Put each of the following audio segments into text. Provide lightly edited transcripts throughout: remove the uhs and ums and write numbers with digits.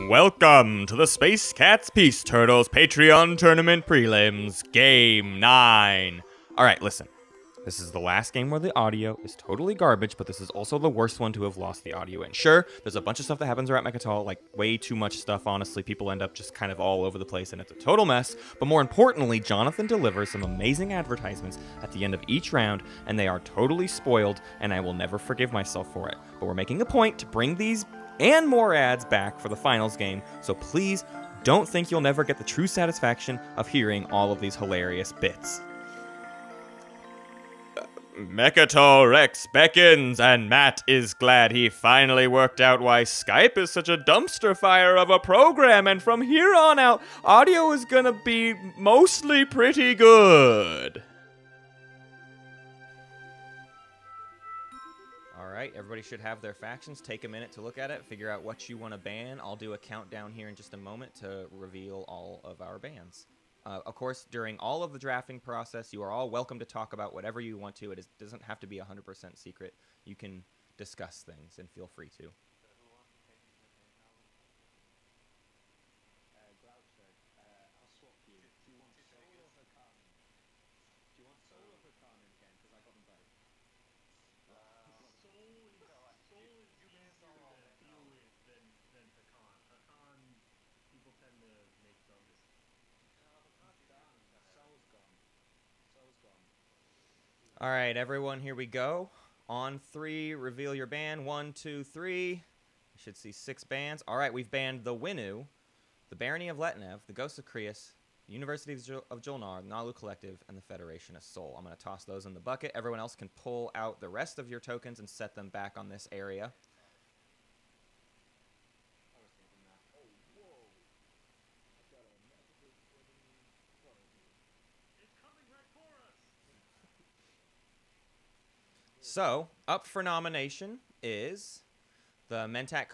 Welcome to the Space Cats Peace Turtles Patreon Tournament Prelims, Game 9. Alright, listen. This is the last game where the audio is totally garbage, but this is also the worst one to have lost the audio in. Sure, there's a bunch of stuff that happens around Mechatol, like way too much stuff, honestly. People end up just kind of all over the place, and it's a total mess. But more importantly, Jonathan delivers some amazing advertisements at the end of each round, and they are totally spoiled, and I will never forgive myself for it. But we're making a point to bring these and more ads back for the finals game, so please don't think you'll never get the true satisfaction of hearing all of these hilarious bits. Mechatol Rex beckons, and Matt is glad he finally worked out why Skype is such a dumpster fire of a program, and from here on out, audio is gonna be mostly pretty good. Alright, everybody should have their factions. Take a minute to look at it, figure out what you want to ban. I'll do a countdown here in just a moment to reveal all of our bans. Of course, during all of the drafting process, you are all welcome to talk about whatever you want to. It doesn't have to be 100% secret. You can discuss things, and feel free to. All right, everyone, here we go. On 3, reveal your ban. 1, 2, 3. You should see 6 bans. All right, we've banned the Winnu, the Barony of Letnev, the Ghost of Krius, the University of Jolnar, the Nalu Collective, and the Federation of Sol. I'm going to toss those in the bucket. Everyone else can pull out the rest of your tokens and set them back on this area. So, up for nomination is the Mentak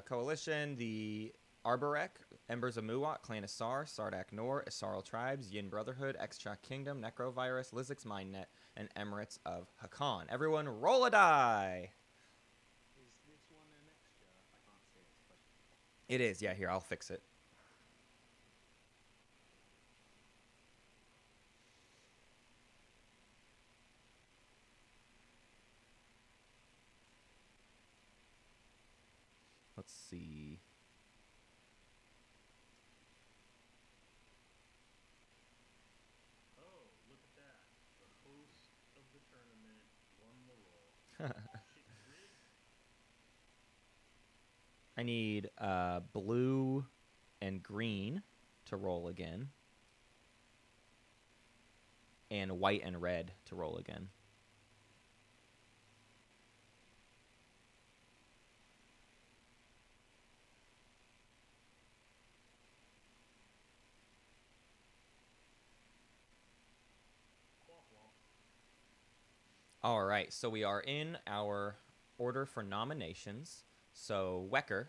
Coalition, the Arborek, Embers of Muat, Clan Isar, Sardak Nor, Isaral Tribes, Yin Brotherhood, Exchak Kingdom, Necrovirus, Lizix Mindnet, and Emirates of Hakan. Everyone, roll a die! Is this one an extra? I can't see it. It is, yeah, here, I'll fix it. Let's see. Oh, look at that. The host of the tournament won the roll. I need blue and green to roll again. And white and red to roll again. All right, so we are in our order for nominations. So, Wecker,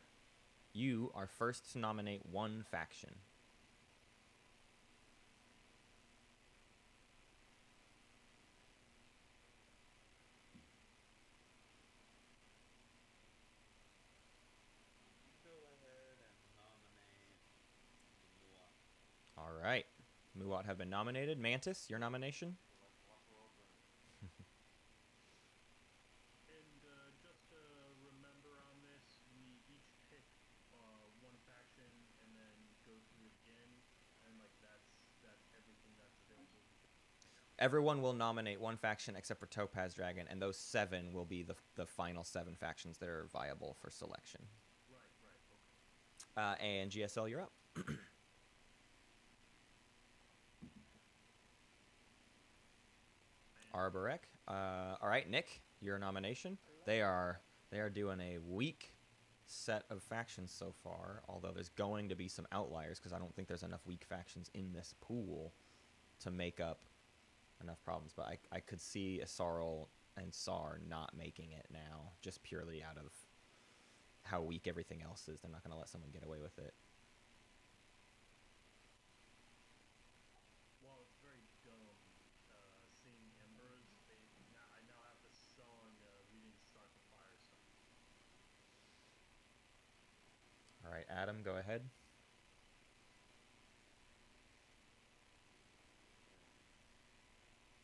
you are first to nominate one faction. Go ahead and nominate Muat. All right, Muat have been nominated. Mantis, your nomination? Just to remember on this, we each pick one faction and then go through it again, and like that's everything that's available. Everyone will nominate one faction except for Topaz Dragon, and those 7 will be the final 7 factions that are viable for selection. Right, okay. And GSL, you're up. Arborek. All right, Nick, your nomination. They are doing a weak set of factions so far, although there's going to be some outliers because I don't think there's enough weak factions in this pool to make up enough problems. But I could see Isaral and Sar not making it now, just purely out of how weak everything else is. They're not going to let someone get away with it. Well, it's very dumb seeing Embers. I now have the song, We Didn't Start the Fire song. Adam, go ahead.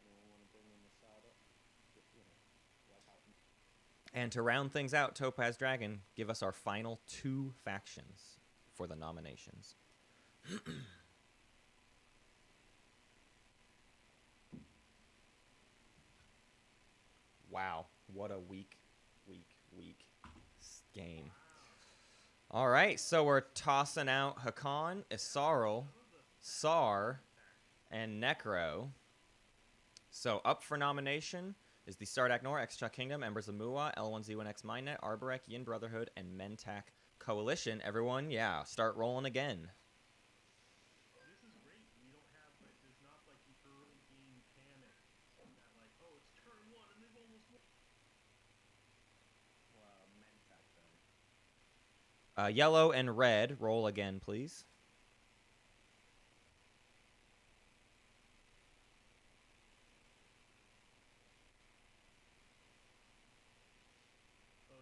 Anyone want to bring in the Sada? You know, wipe out. And to round things out, Topaz Dragon, give us our final 2 factions for the nominations. Wow, what a weak game. All right, so we're tossing out Hakan, Isarl, Sar, and Necro. So up for nomination is the Sardak Nor, Extra Kingdom, Embers of Mua, L1Z1X Mindnet, Arborek, Yin Brotherhood, and Mentak Coalition. Everyone, yeah, start rolling again. This is great. We don't have, like, there's not like the early game panic that, like, oh, it's turn 1 and they've almost won. Mentak then. Yellow and red, roll again, please. Oh,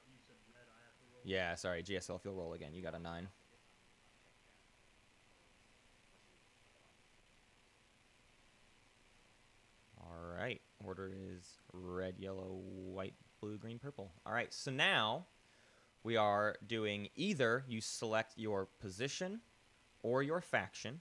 you said red. I have to roll. Yeah, sorry, GSL, if you'll roll again. You got a 9. All right, order is red, yellow, white, blue, green, purple. All right, so now we are doing either you select your position or your faction.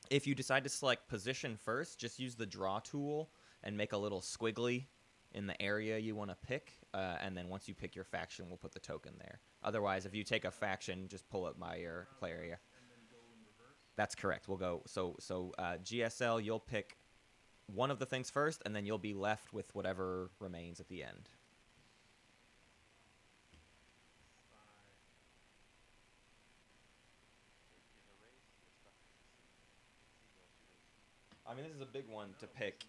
If you decide to select position first, just use the draw tool and make a little squiggly in the area you want to pick. And then once you pick your faction, we'll put the token there. Otherwise, if you take a faction, just pull it by your player area. And then go in reverse. That's correct. We'll go. So GSL, you'll pick one of the things first, and then you'll be left with whatever remains at the end. I mean, this is a big one to pick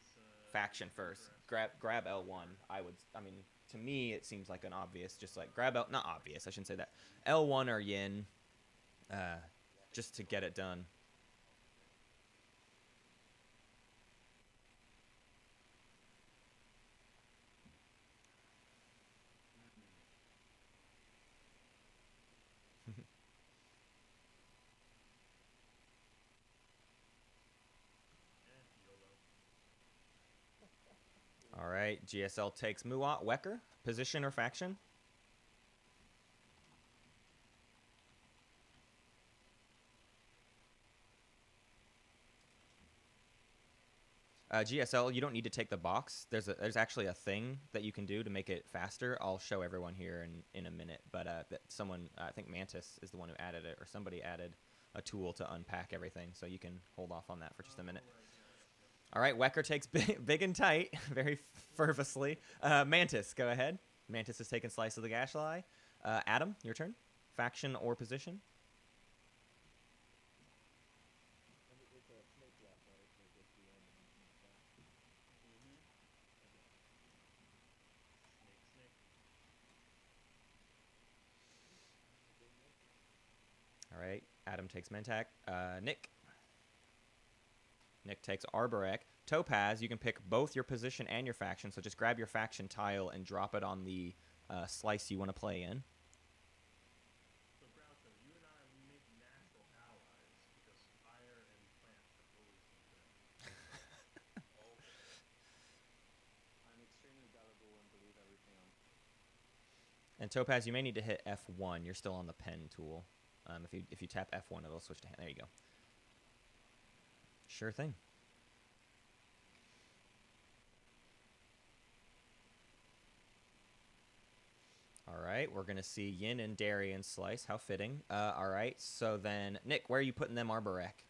faction first. Grab L1. I mean, to me, it seems like an obvious, just like grab L, not obvious, I shouldn't say that. L1 or Yin, just to get it done. All right, GSL takes Muat. Wecker, position or faction? GSL, you don't need to take the box. There's actually a thing that you can do to make it faster. I'll show everyone here in a minute. But someone, I think Mantis is the one who added it, or somebody added a tool to unpack everything. So you can hold off on that for just a minute. All right, Wecker takes big and tight, very fervently. Mantis, go ahead. Mantis has taken slice of the Gashly. Adam, your turn. Faction or position? It's a snake left, right? So it gets the end and then comes back. Snake. All right, Adam takes Mentak. Nick. Nick takes Arborek. Topaz, you can pick both your position and your faction, so just grab your faction tile and drop it on the slice you want to play in. So, Groucho, you and I, we make natural allies because fire and plants have always been good. I'm extremely gullible and believe everything on. And Topaz, you may need to hit F1. You're still on the pen tool. If you tap F1, it'll switch to hand. There you go. Sure thing. All right, we're going to see Yin and Darien slice. How fitting. All right, so then, Nick, where are you putting them Arborek?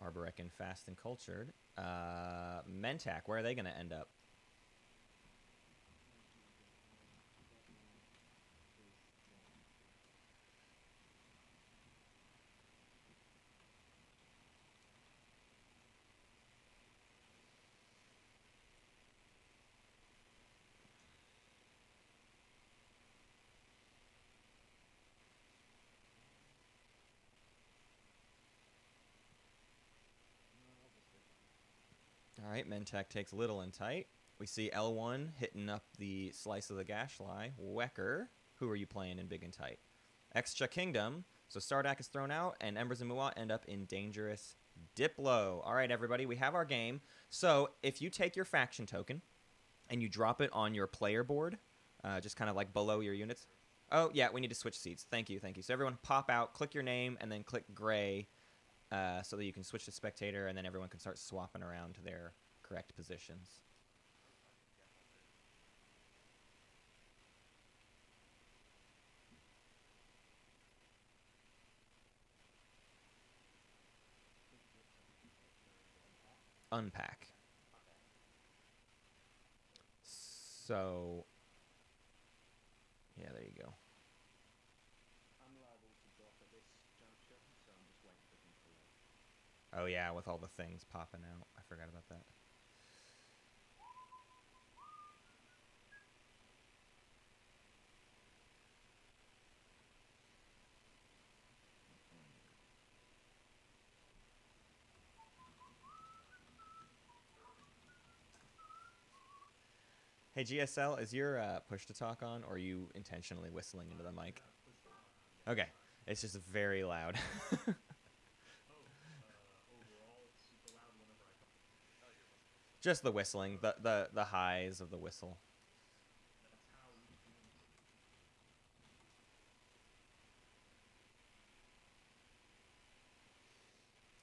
Arborek and Fast and Cultured. Mentak, where are they going to end up? right, Mentech takes little and tight. We see L1 hitting up the slice of the Gashly. Wecker, who are you playing in big and tight? Extra Kingdom. So Stardak is thrown out, and Embers and Muat end up in dangerous Diplo. All right, everybody, we have our game. So if you take your faction token and you drop it on your player board, just kind of like below your units. Oh, yeah, we need to switch seats. Thank you, thank you. So everyone pop out, click your name, and then click gray so that you can switch to spectator, and then everyone can start swapping around to their correct positions. Unpack. So, yeah, there you go. I'm liable to drop at this juncture, so I'm just waiting for them to load. Oh, yeah, with all the things popping out. I forgot about that. Hey, GSL, is your push to talk on, or are you intentionally whistling into the mic? Okay, it's just very loud. Overall, it's super loud whenever I talk. Just the whistling, the highs of the whistle. That's how we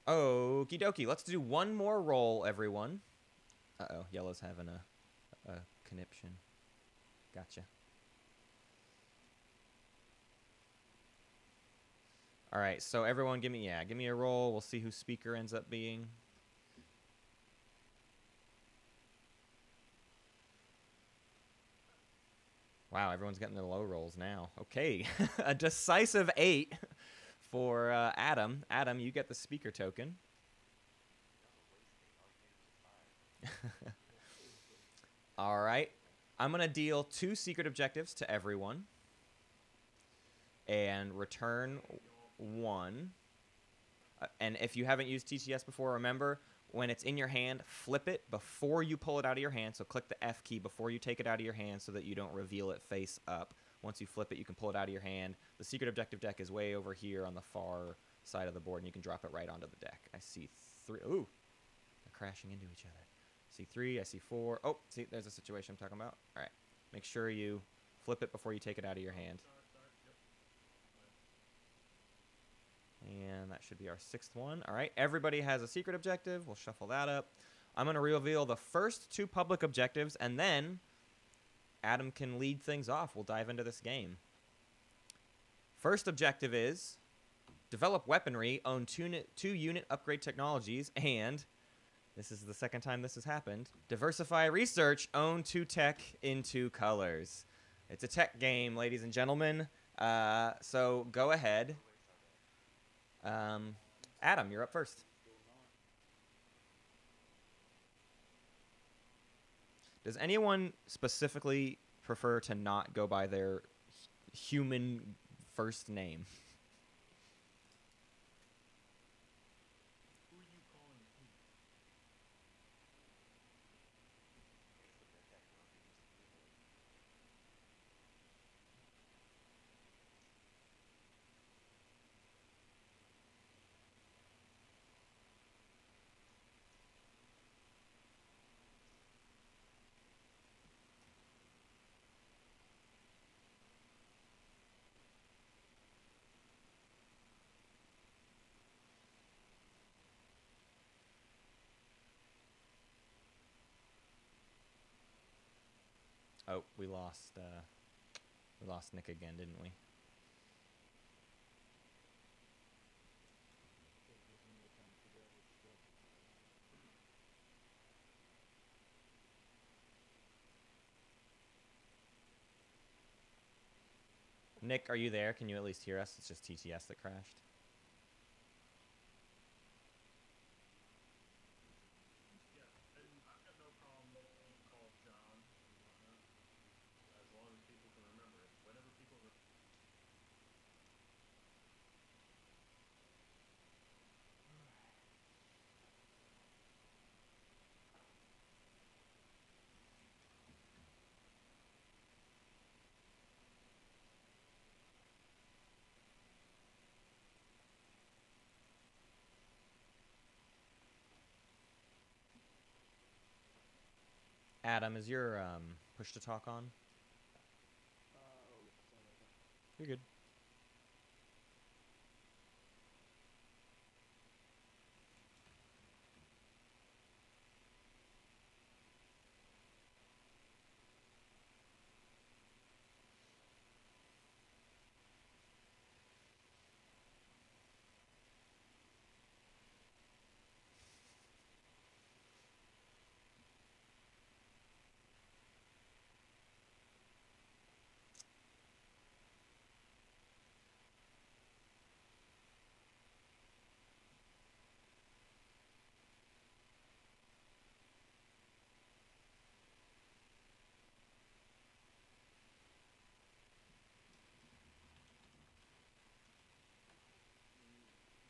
communicate. Okie dokie, let's do one more roll, everyone. Uh-oh, yellow's having a conniption. Gotcha. All right, so everyone give me a roll. We'll see who speaker ends up being. Wow, everyone's getting their low rolls now. Okay, a decisive 8 for Adam. Adam, you get the speaker token. All right, I'm going to deal 2 secret objectives to everyone and return 1. And if you haven't used TTS before, remember, when it's in your hand, flip it before you pull it out of your hand. So click the F key before you take it out of your hand so that you don't reveal it face up. Once you flip it, you can pull it out of your hand. The secret objective deck is way over here on the far side of the board, and you can drop it right onto the deck. I see 3. Ooh, they're crashing into each other. I see 3, I see 4. Oh, see, there's a situation I'm talking about. All right, make sure you flip it before you take it out of your hand. And that should be our 6th one. All right, everybody has a secret objective. We'll shuffle that up. I'm going to reveal the first 2 public objectives, and then Adam can lead things off. We'll dive into this game. First objective is develop weaponry, own 2 unit upgrade technologies, and this is the second time this has happened. Diversify research, own 2 tech in 2 colors. It's a tech game, ladies and gentlemen. So go ahead. Adam, you're up first. Does anyone specifically prefer to not go by their human first name? Who are you calling he? Oh, we lost Nick again, didn't we? Nick, are you there? Can you at least hear us? It's just TTS that crashed. Yeah, and I've got no problem being called John and whatnot, as long as people can remember it. Whenever people Adam, is your push to talk on? Oh, yeah, sorry about that. You're good.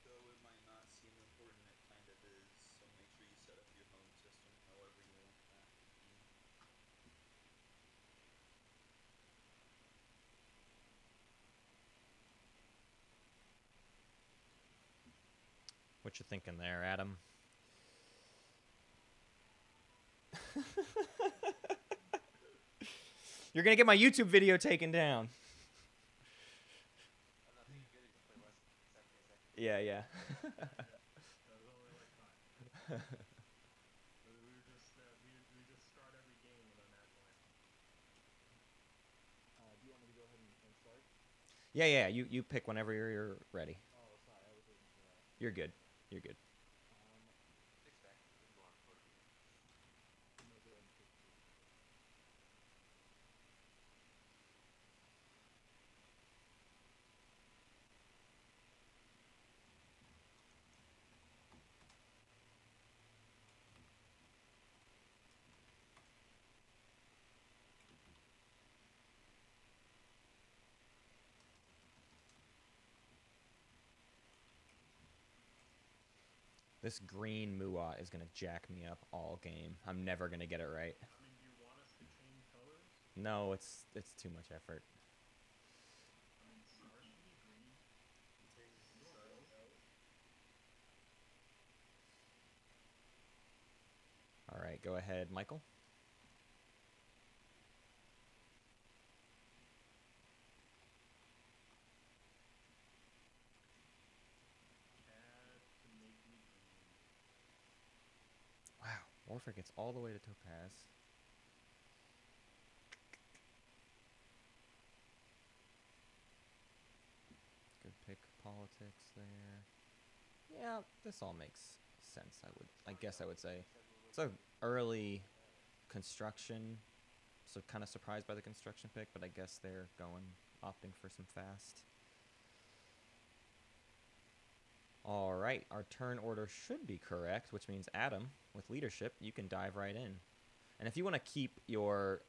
Though it might not seem important, it kind of is, so make sure you set up your home system however you want that to be. What you thinking there, Adam? You're gonna get my YouTube video taken down. Nothing good, you can play less than 70 seconds. Yeah, yeah. That was only like 5. We just start every game with a natural anthem. Do you want me to go ahead and start? Yeah, yeah. You pick whenever you're ready. Oh, sorry, I was waiting for that. You're good. You're good. Expect. We can go on for it. I'm gonna go ahead and pick two. This green Muat is gonna jack me up all game. I'm never gonna get it right. I mean, do you want us to change colors? No, it's too much effort. I mean, stars should be green. You want both? All right, go ahead, Michael. Cat to make me green. Wow, Warfare gets all the way to Topaz. Good pick, politics there. Yeah, this all makes sense. I guess I would say. It's a early construction, so kind of surprised by the construction pick, but I guess they're opting for some fast. All right, our turn order should be correct, which means Adam, with leadership, you can dive right in. And if you want to keep your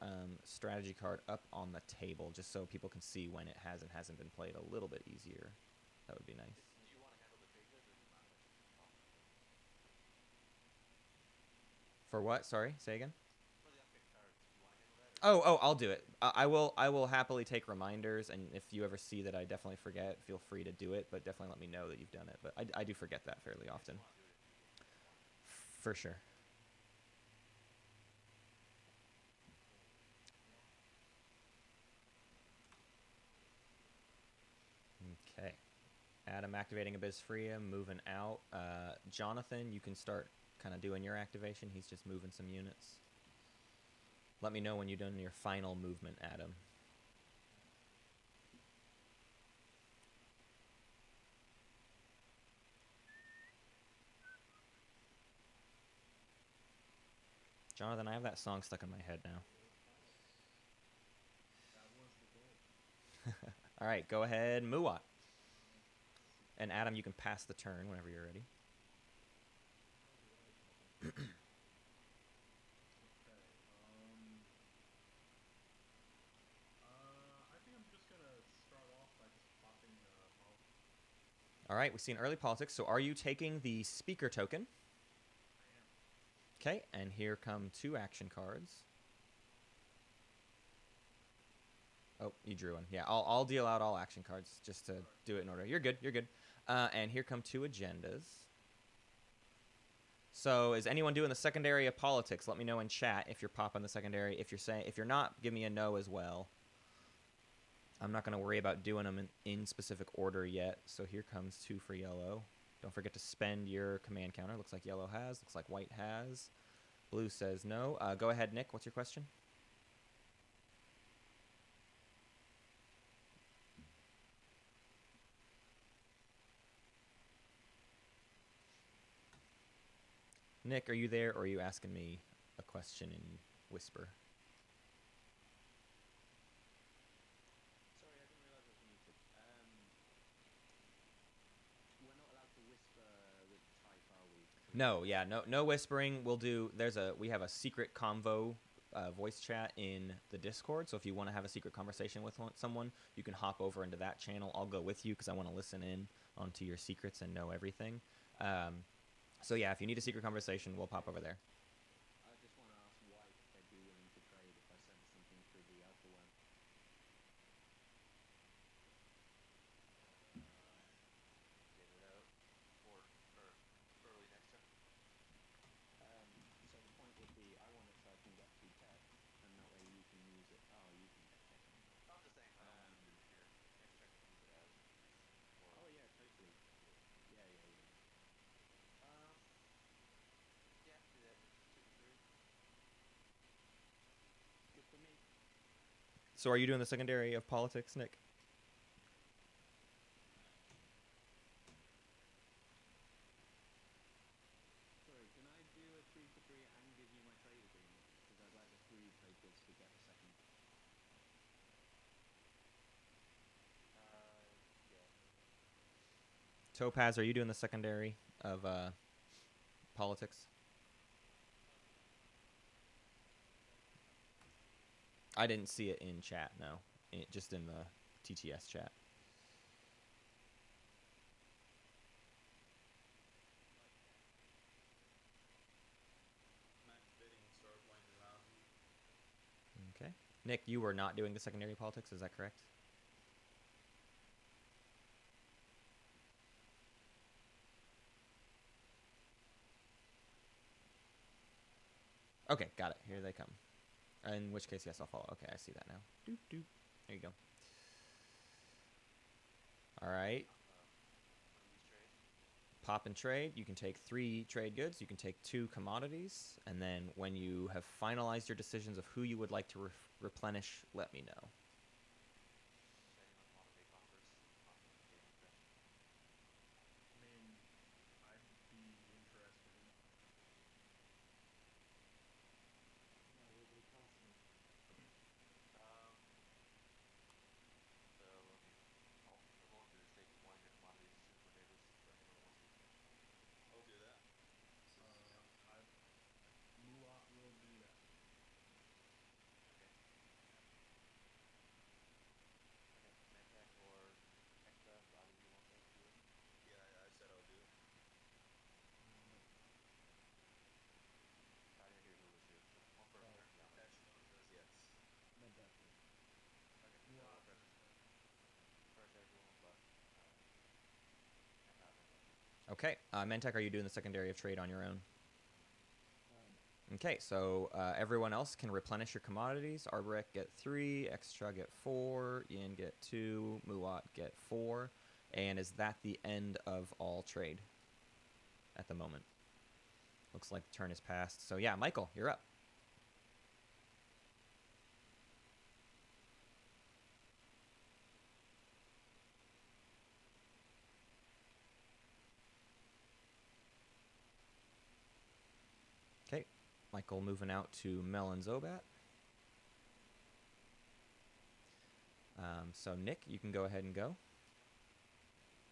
strategy card up on the table, just so people can see when it has and hasn't been played a little bit easier, that would be nice. Do you want to handle the trade goods or do you not? For what? Sorry, say again. For the unpicked cards, do you want to handle that? Oh, I'll do it. I will happily take reminders, and if you ever see that I definitely forget, feel free to do it, but definitely let me know that you've done it. But I do forget that fairly often. For sure. Okay. Adam activating Abyss Freya, moving out. Jonathan, you can start kind of doing your activation. He's just moving some units. Let me know when you're done your final movement, Adam. Jonathan, I have that song stuck in my head now. That was the goal. All right, go ahead, Muat. And Adam, you can pass the turn whenever you're ready. Okay. I think I'm just gonna start off by just popping politics. All right, we see an early politics. So are you taking the speaker token? I am. Okay, and here come 2 action cards. Oh, you drew one. Yeah, I'll deal out all action cards just to do it in order. You're good. You're good. And here come 2 agendas. So is anyone doing the secondary of politics? Let me know in chat if you're popping the secondary. If you're not, give me a no as well. I'm not going to worry about doing them in specific order yet. So here comes 2 for yellow. Don't forget to spend your command counter. Looks like yellow has. Looks like white has. Blue says no. Go ahead, Nick. What's your question? Nick, are you there, or are you asking me a question in whisper? Sorry, I didn't realise I was muted. We're not allowed to whisper with type, are we? No, yeah, no whispering. We have a secret convo voice chat in the Discord. So if you want to have a secret conversation with someone, you can hop over into that channel. I'll go with you because I want to listen in onto your secrets and know everything. So yeah, if you need a secret conversation, we'll pop over there. I just want to ask White if they'd be willing to trade if I sent something through the alpha one. Get it out for early next turn. So the point would be, I want it so I can get 2 tech, and that way you can use it. Oh, you can get tech anyway. I'm just saying, I don't want to do it here. Next turn can use it as. Oh yeah, totally. Yeah. Yeah, do that. 2 to 3. Good for me. So are you doing the secondary of politics, Nick? Sorry, can I do a 3 for 3 and give you my trade agreement? Because I'd like the 3 trade goods to get the second. Yeah. Topaz, are you doing the secondary of politics? I didn't see it in chat, no. Just in the TTS chat. Match bidding, start winding around. Okay. Nick, you were not doing the secondary politics, is that correct? Okay, got it. Here they come. In which case, yes, I'll follow. Okay, I see that now. Doop, doop. There you go. All right. Pop and trade. You can take 3 trade goods. You can take 2 commodities. And then when you have finalized your decisions of who you would like to replenish, let me know. I mean, I'd be interested in. I'll do that. Mulat will do that. Yeah, I said I'll do it. Echelon says yes. Mulat. Okay. Mentech, are you doing the secondary of trade on your own? Okay, so everyone else can replenish your commodities. Arborek get 3, Extra get 4, Yin get 2, Muat get 4. And is that the end of all trade at the moment? Looks like the turn is passed. So yeah, Michael, you're up. Okay, Michael moving out to Mel and Zobat. So Nick, you can go ahead and go.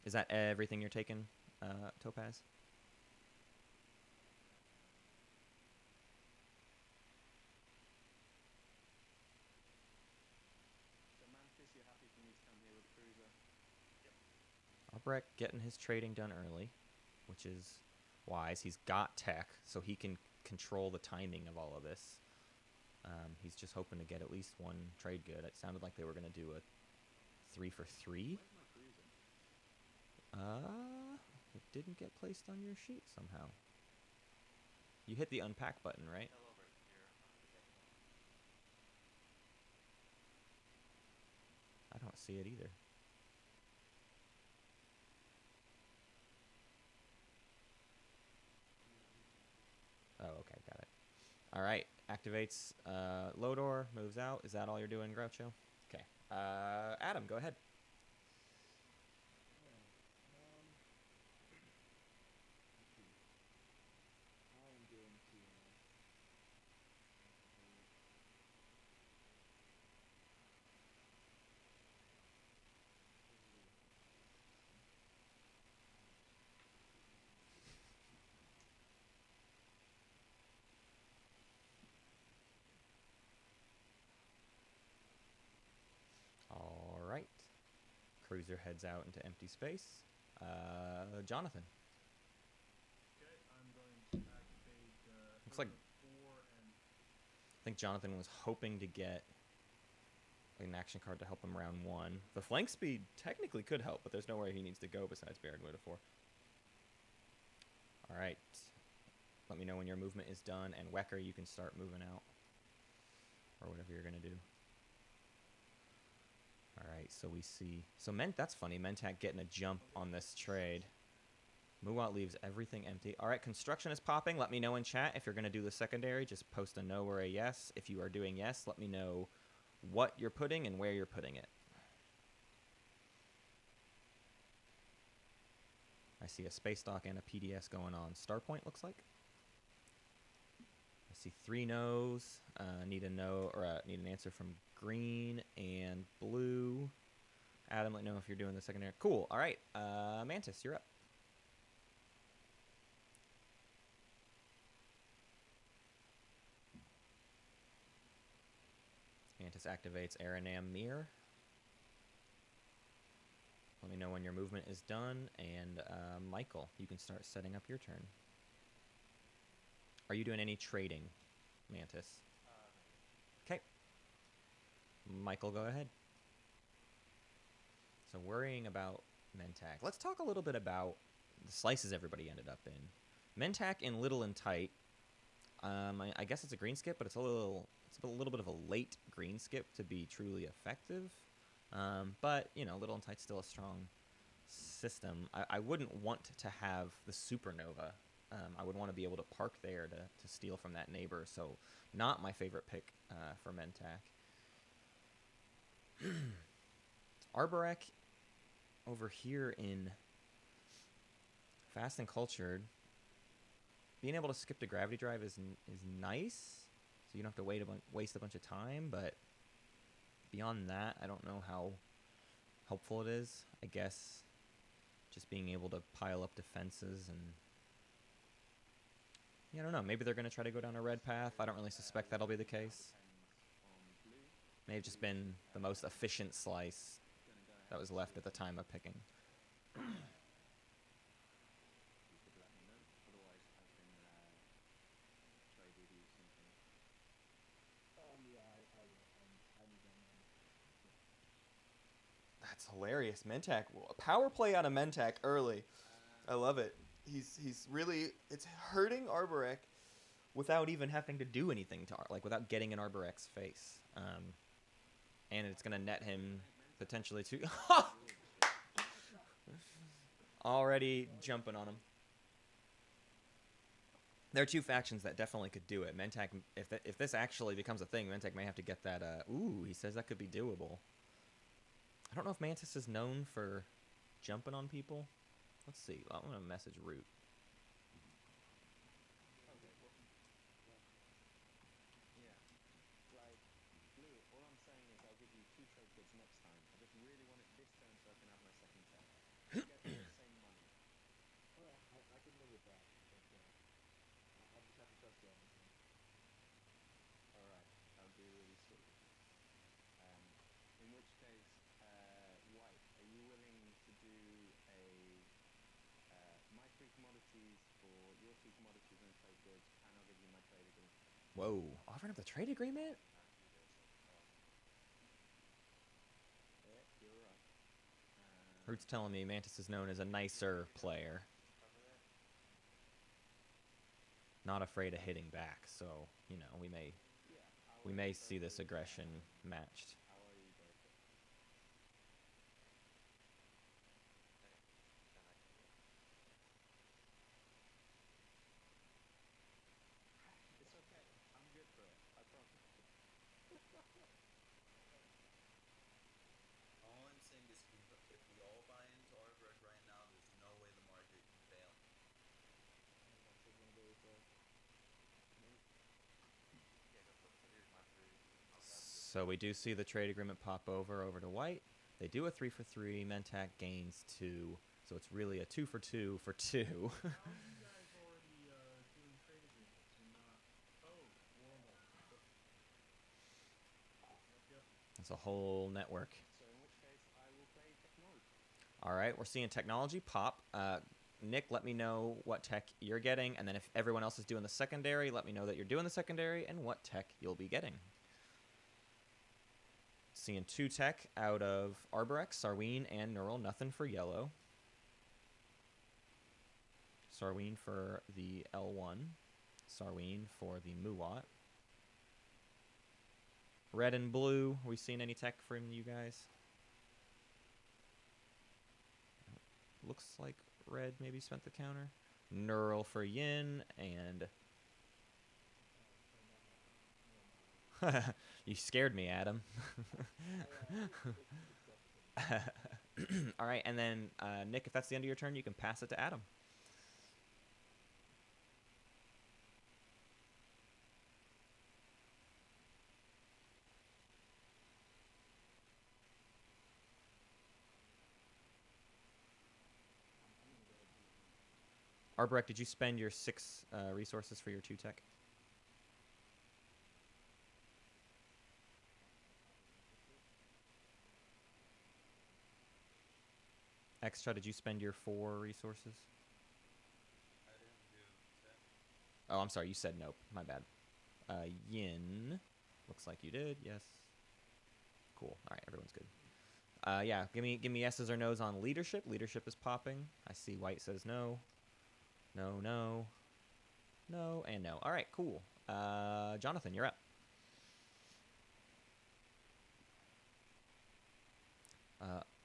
Is that everything you're taking, Topaz? So Mantis, you're happy for me to come here with a cruiser? Albrecht getting his trading done early, which is wise. He's got tech, so he can control the timing of all of this. He's just hoping to get at least 1 trade good. It sounded like they were going to do a 3 for 3. Where's my cruiser? It didn't get placed on your sheet somehow. You hit the unpack button, right? Hello over here. I don't see it either. Oh, okay, got it. All right, activates Lodor, moves out. Is that all you're doing, Groucho? Okay. Adam, go ahead. I'm going to All right. Cruiser heads out into empty space. Jonathan. Okay, I'm going to activate Looks like- Hero 4 and I think Jonathan was hoping to get an action card to help him round 1. The flank speed technically could help, but there's nowhere he needs to go besides Barracuda 4. All right. Let me know when your movement is done, and Wecker, you can start moving out. Or whatever you're going to do. All right, so we see... So that's funny. Mentak getting a jump on this trade. Muwat leaves everything empty. All right, construction is popping. Let me know in chat if you're going to do the secondary. Just post a no or a yes. If you are doing yes, let me know what you're putting and where you're putting it. I see a space dock and a PDS going on. Starpoint looks like. I see 3 no's. Need a no or need an answer from green and blue. Adam, let me know if you're doing the secondary. Cool. All right. Mantis, you're up. Mantis activates Aranam Mir. Let me know when your movement is done. And Michael, you can start setting up your turn. Are you doing any trading, Mantis? Okay. Michael, go ahead. So worrying about Mentak. Let's talk a little bit about the slices everybody ended up in. Mentak in Little and Tight. I guess it's a green skip, but it's a little bit of a late green skip to be truly effective. But you know, Little and Tight's still a strong system. I wouldn't want to have the Supernova. I would want to be able to park there to steal from that neighbor. So not my favorite pick for Mentak. Arborek over here in Fast and Cultured. Being able to skip to Gravity Drive is nice. So you don't have to waste a bunch of time. But beyond that, I don't know how helpful it is. I guess just being able to pile up defenses and... Yeah, I don't know. Maybe they're going to try to go down a red path. I don't really suspect that'll be the case. May have just been the most efficient slice that was left at the time of picking. you could let me know. Otherwise, I can try to do something. Yeah, I will. I'm done. That's hilarious. Mentak. Power play out of Mentak early. I love it. He's really... It's hurting Arborek without even having to do anything to... Like, without getting in Arborek's face. And it's going to net him potentially to... Already jumping on him. There are 2 factions that definitely could do it. Mentak, if this actually becomes a thing, Mentak may have to get that... Ooh, he says that could be doable. I don't know if Mantis is known for jumping on people. Let's see. I'm going to message Root. Okay, well, yeah. Like, Blue, all I'm saying is I'll give you 2 trade goods next time. I just really want it this turn so I can have my second turn. You get the same money. Alright, I can live with that. But, I'll just have to trust you on this one. Alright, I'll be really sweet. In which case, White, are you willing to do my 3 commodities for your 2 commodities and trade goods, and I'll give you my trade agreement? Whoa. Offering up the trade agreement? Yeah, you're right. Root's telling me Mantis is known as a nicer player. not afraid of hitting back. So, you know, we may see this aggression matched. It's okay. I'm good for it. I promise. All I'm saying is if we all buy into Arbrook right now, there's no way the market can fail. So we do see the trade agreement pop over to white. They do a 3 for 3. Mentak gains 2. So it's really a 2 for 2 for 2. How are you guys already doing trade agreements and not? Oh, Wormhole. Yep. That's a whole network. So in which case, I will play technology. All right, we're seeing technology pop. Nick, let me know what tech you're getting, and then if everyone else is doing the secondary, let me know that you're doing the secondary and what tech you'll be getting. Seeing 2 tech out of Arborex, Sarween, and Neural. Nothing for yellow. Sarween for the L1. Sarween for the Muwat. Red and blue. Are we seeing any tech from you guys? Looks like red maybe spent the counter. Neural for Yin, and... You scared me, Adam. All right, and then, Nick, if that's the end of your turn, you can pass it to Adam. Arborek, did you spend your 6 resources for your 2 tech? Extra, did you spend your 4 resources? I didn't do tech. Oh, I'm sorry, you said nope. My bad. Yin. Looks like you did, yes. Cool. All right, everyone's good. Yeah, give me yeses or nos on leadership. Leadership is popping. I see white says no. No, no. No, and no. All right, cool. Jonathan, you're up.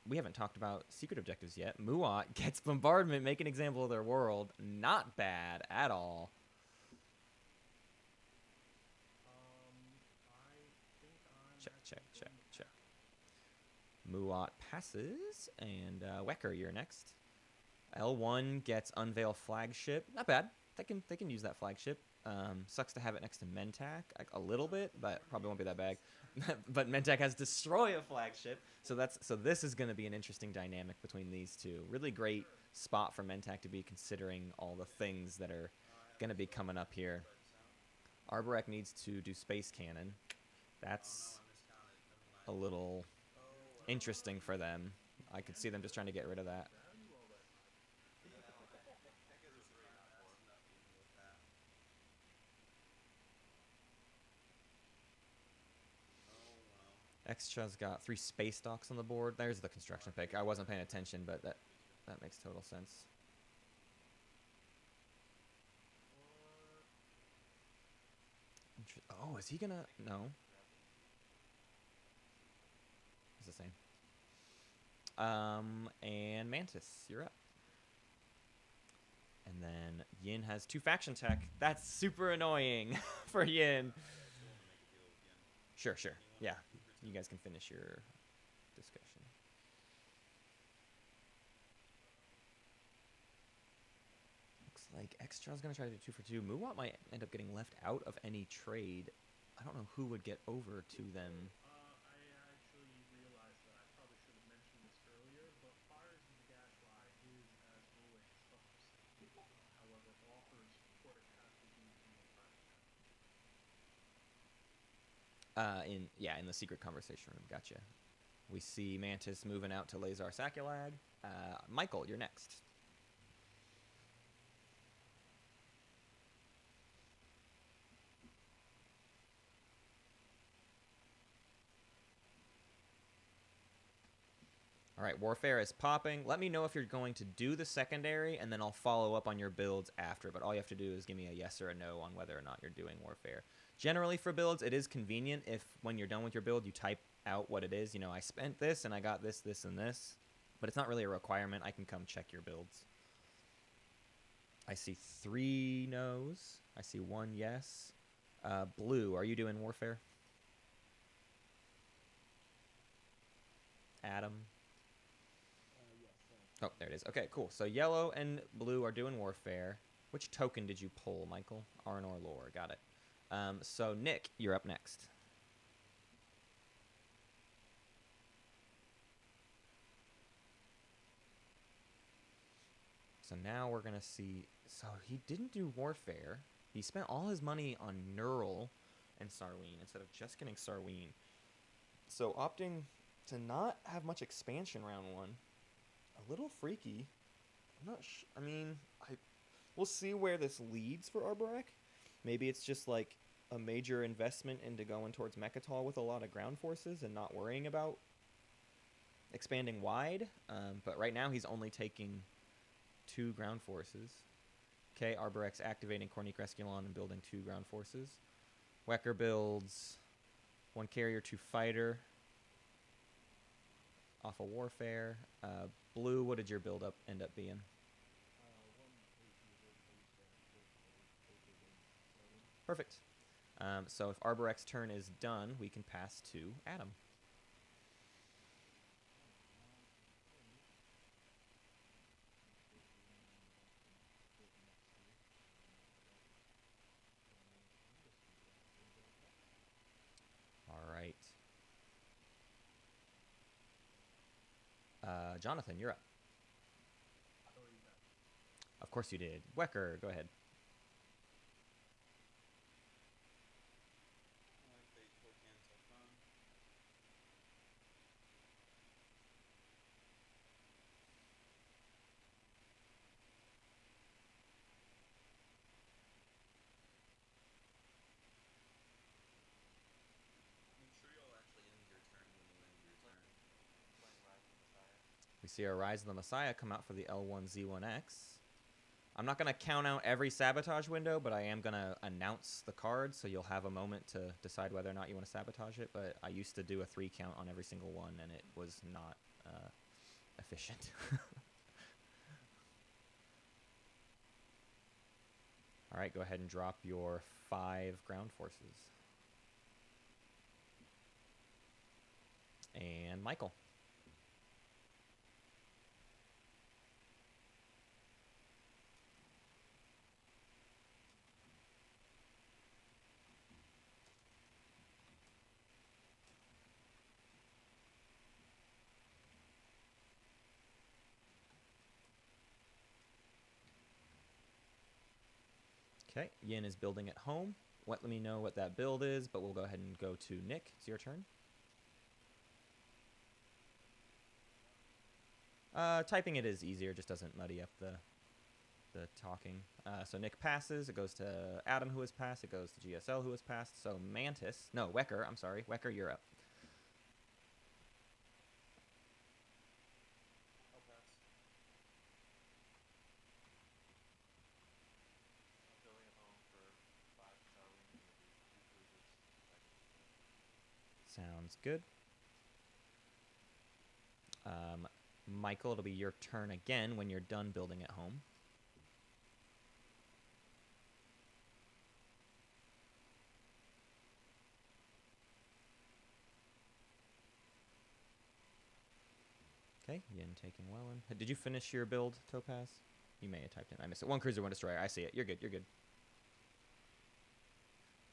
We haven't talked about secret objectives yet. Muat gets bombardment, make an example of their world. Not bad at all. I think I'm Check, check, actually check, going to check. Muat passes, and Wecker, you're next. L1 gets unveil flagship. Not bad. They can use that flagship. Sucks to have it next to Mentak a little bit, but probably won't be that bad. But Mentak has destroy a flagship, so this is going to be an interesting dynamic between these two. Really great spot for Mentak to be considering all the things that are going to be coming up here. Arborek needs to do space cannon. That's a little interesting for them. I could see them just trying to get rid of that. Extra's got 3 space docks on the board. There's the construction pick. I wasn't paying attention, but that makes total sense. Oh, is he gonna? No. It's the same. And Mantis, you're up. And then Yin has 2 faction tech. That's super annoying for Yin. Sure, sure. Yeah, you guys can finish your discussion. Looks like Extra's going to try to do 2 for 2. Muwat might end up getting left out of any trade. I don't know who would get over to them. I actually realized that I probably should have mentioned this earlier, but Fires of the Gashly is, as always, stops. However, offers port has to be in the faction. In the secret conversation room. Gotcha. We see Mantis moving out to Lazar Sakulag. Michael, you're next. All right, Warfare is popping. Let me know if you're going to do the secondary, and then I'll follow up on your builds after. But all you have to do is give me a yes or a no on whether or not you're doing Warfare. Generally, for builds, it is convenient if when you're done with your build, you type out what it is. You know, I spent this, and I got this, this, and this. But it's not really a requirement. I can come check your builds. I see 3 no's. I see 1 yes. Blue, are you doing Warfare? Adam? Yes, Oh, there it is. Okay, cool. So yellow and blue are doing Warfare. Which token did you pull, Michael? Arnor Lore. Got it. So Nick, you're up next. So now we're going to see... So he didn't do Warfare. He spent all his money on Neural and Sarween instead of just getting Sarween. So opting to not have much expansion round 1. A little freaky. I'm not I mean, we'll see where this leads for Arborak. Maybe it's just like a major investment into going towards Mechatol with a lot of ground forces and not worrying about expanding wide. But right now he's only taking 2 ground forces. Okay, Arborek's activating Cornic Resculon and building 2 ground forces. Wecker builds 1 carrier, 2 fighter. Off of Warfare. Blue, what did your build up end up being? Perfect. So if Arborek's turn is done, we can pass to Adam. All right. Jonathan, you're up. Of course you did. Wecker, go ahead. We see our Rise of the Messiah come out for the L1Z1X. I'm not going to count out every sabotage window, but I am going to announce the card, so you'll have a moment to decide whether or not you want to sabotage it. But I used to do a 3 count on every single one, and it was not efficient. All right, go ahead and drop your 5 ground forces. And Michael. Okay, Yin is building at home. Let me know what that build is, but we'll go ahead and go to Nick. It's your turn. Typing it is easier, just doesn't muddy up the talking. So Nick passes. It goes to Adam, who has passed. It goes to GSL, who has passed. So Mantis. No, Wecker. I'm sorry. Wecker, you're up. I'll pass. Building at home for 5 Starwing and maybe 2 cruisers. Sounds good. Michael, it'll be your turn again when you're done building at home. Okay, Yin taking Welland. Did you finish your build, Topaz? You may have typed in. I missed it. 1 cruiser, 1 destroyer. I see it. You're good. You're good.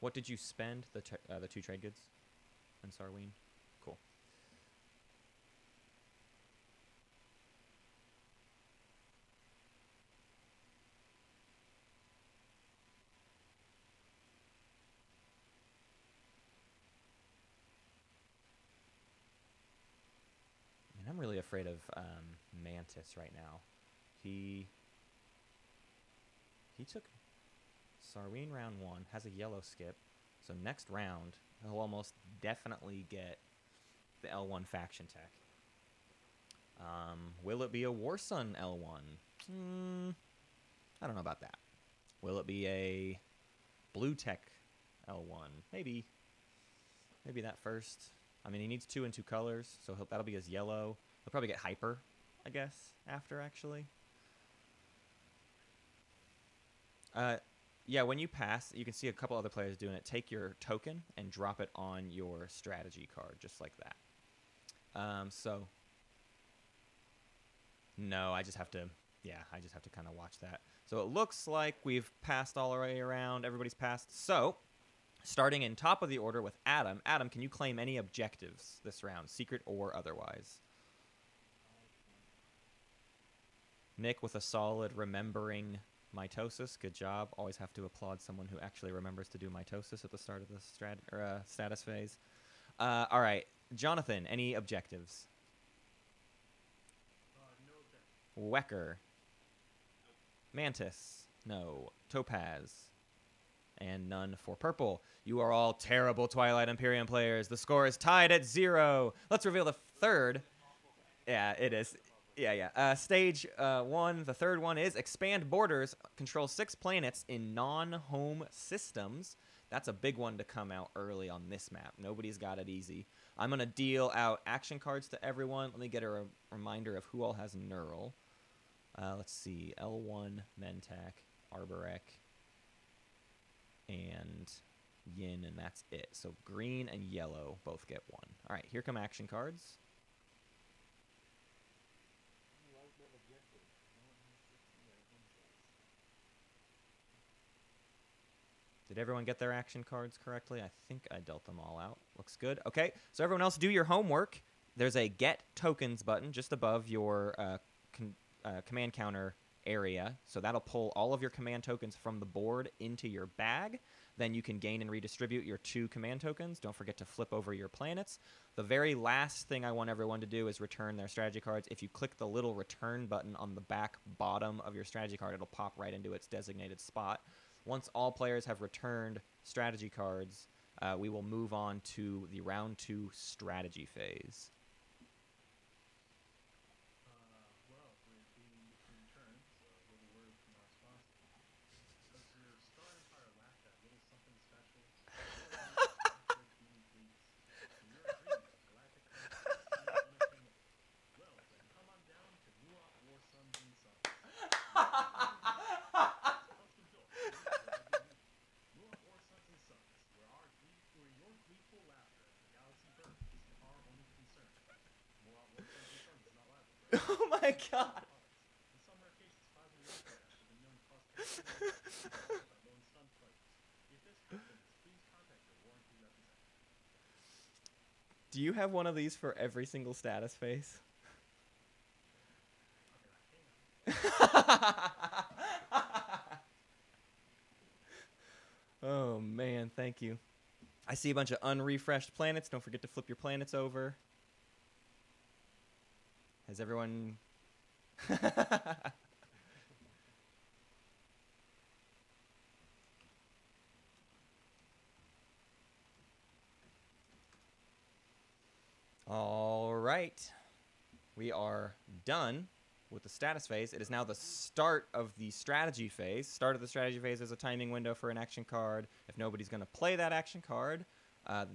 What did you spend the 2 trade goods on Sarween? Cool. And I'm really afraid of Mantis right now. He took Sarween round 1, has a yellow skip, so next round he'll almost definitely get the L1 faction tech. Will it be a Warsun L1? I don't know about that. Will it be a Blue Tech L1? Maybe. Maybe that first. I mean, he needs 2 in 2 colors, so that'll be his yellow. He'll probably get Hyper, I guess, after, actually. Yeah, when you pass, you can see a couple other players doing it. Take your token and drop it on your strategy card, just like that. So, no, I just have to, yeah, I just have to kind of watch that. So it looks like we've passed all the way around. Everybody's passed. So, starting in top of the order with Adam. Adam, can you claim any objectives this round, secret or otherwise? Nick with a solid remembering mitosis. Good job. Always have to applaud someone who actually remembers to do mitosis at the start of the status phase. All right. Jonathan, any objectives? No objection. Wecker. Mantis. No. Topaz. And none for purple. You are all terrible Twilight Imperium players. The score is tied at 0. Let's reveal the third. Yeah, it is. Yeah. Stage 1, the third one is Expand Borders. Control 6 planets in non-home systems. That's a big one to come out early on this map. Nobody's got it easy. I'm going to deal out action cards to everyone. Let me get a reminder of who all has Neural. Let's see. L1, Mentak, Arborek, and Yin, and that's it. So green and yellow both get 1. All right, here come action cards. Did everyone get their action cards correctly? I think I dealt them all out. Looks good. Okay, so everyone else do your homework. There's a Get Tokens button just above your command counter area. So that'll pull all of your command tokens from the board into your bag. Then you can gain and redistribute your 2 command tokens. Don't forget to flip over your planets. The very last thing I want everyone to do is return their strategy cards. If you click the little return button on the back bottom of your strategy card, it'll pop right into its designated spot. Once all players have returned strategy cards, we will move on to the round 2 strategy phase. Well, we're being between turns, a little word from our sponsor. Because your Star Empire lacked that little something special, mini fleets, and your dreams of galactic conquest seem unattainable. Well, then come on down to Nuop War Sons and Sons. Custom built. Nuop War Sons and Sons, where your gleeful laughter as the galaxy burns is our only concern. Nuop War Sons and Sons is not liable. Oh my god! In some rare cases, plasma warfare has been known to cause catastrophic by lone stunned players. If this happens, please contact your warranty representative. Do you have one of these for every single status phase? Oh man, thank you. I see a bunch of unrefreshed planets. Don't forget to flip your planets over. Has everyone... All right. We are done with the status phase. It is now the start of the strategy phase. Start of the strategy phase is a timing window for an action card. If nobody's going to play that action card,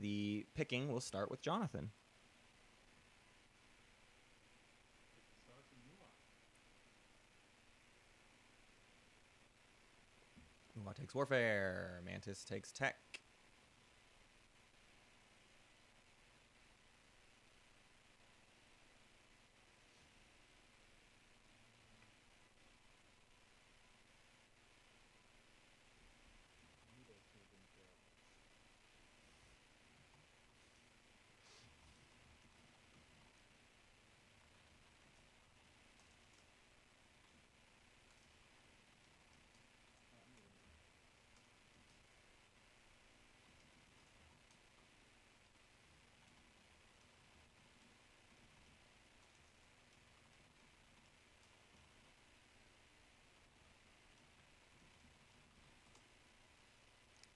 the picking will start with Jonathan. Nuwa takes Warfare. Mantis takes Tech.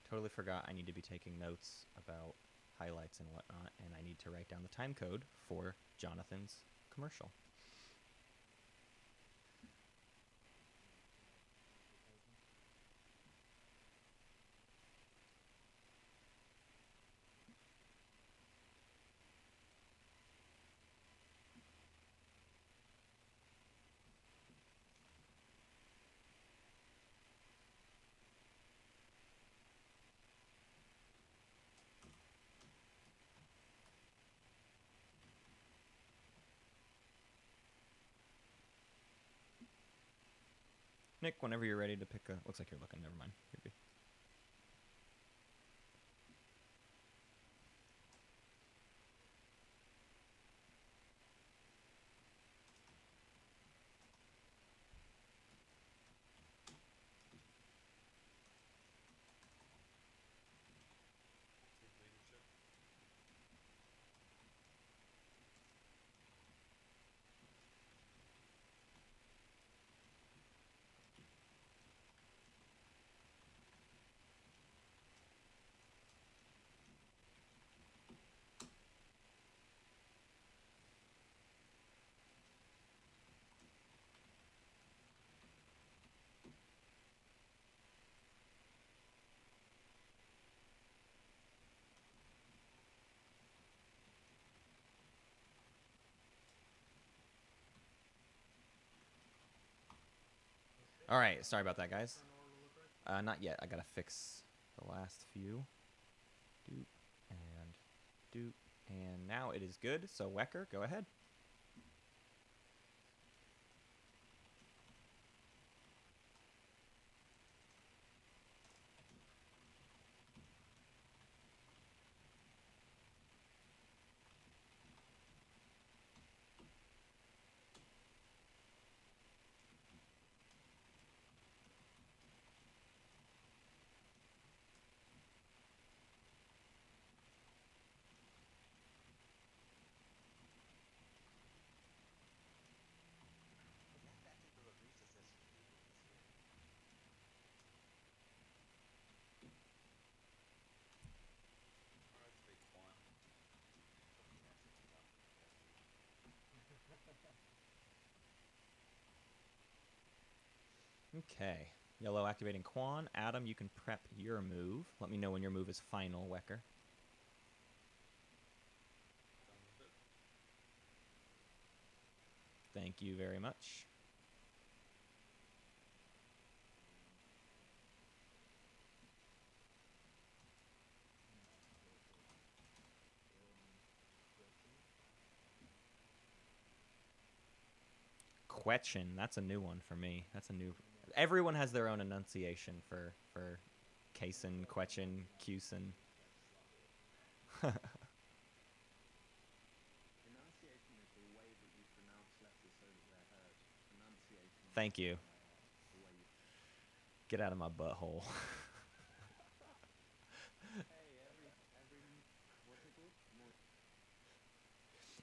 Totally forgot I need to be taking notes about highlights and whatnot, and I need to write down the time code for Jonathan's commercial. Nick, whenever you're ready to pick a... Looks like you're looking. Never mind. You're good. Take leadership. All right. Sorry about that, guys. Turn order look right? Not yet. I gotta fix the last few. Doop and doop. And now it is good. So Wecker, go ahead. Alright, take one. Okay. Yellow activating Quan. Adam, you can prep your move. Let me know when your move is final, Wecker. Done with it. Thank you very much. Quetchin, that's a new one for me. That's a new... Everyone has their own enunciation for Kaysen, Quetchin, Cusin. Enunciation is the way that you pronounce letters so that they're heard. Pronunciation. Thank you. The way you. Get out of my butthole. Hey, what's it called?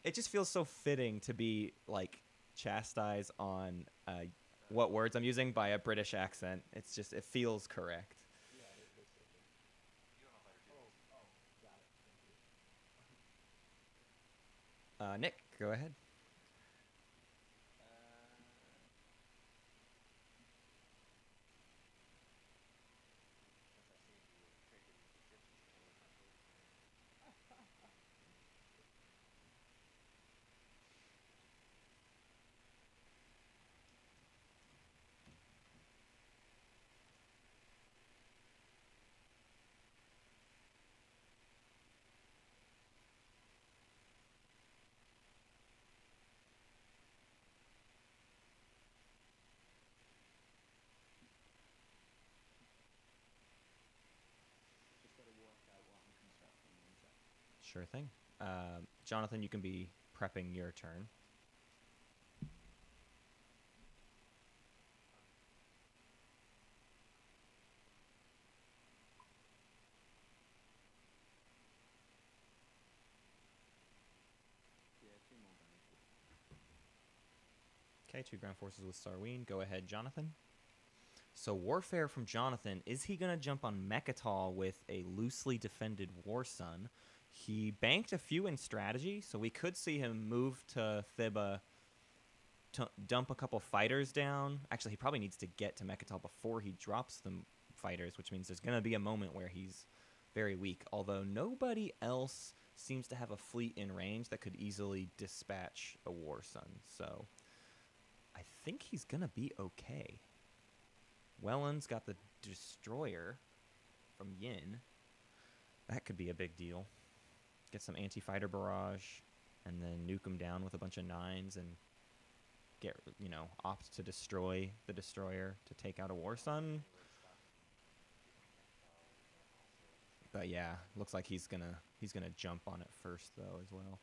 It just feels so fitting to be, like, chastised on what words I'm using by a British accent. It's just, it feels correct. Yeah, it looks like it. Oh, got it. Thank you. Nick, go ahead. Just got to work out what I'm constructing. One sec. Sure thing. Jonathan, you can be prepping your turn. Yeah, 2 more damage. Okay, 2 ground forces with Sarween. Go ahead, Jonathan. So Warfare from Jonathan, is he going to jump on Mechatol with a loosely defended War Sun? He banked a few in strategy, so we could see him move to Thibba to dump a couple fighters down. Actually, he probably needs to get to Mechatol before he drops the fighters, which means there's going to be a moment where he's very weak, although nobody else seems to have a fleet in range that could easily dispatch a War Sun, so I think he's going to be okay. Welland's got the Destroyer from Yin. That could be a big deal. Get some anti-fighter barrage, and then nuke him down with a bunch of 9s, and opt to destroy the destroyer to take out a War Sun. But yeah, looks like he's gonna jump on it first though as well.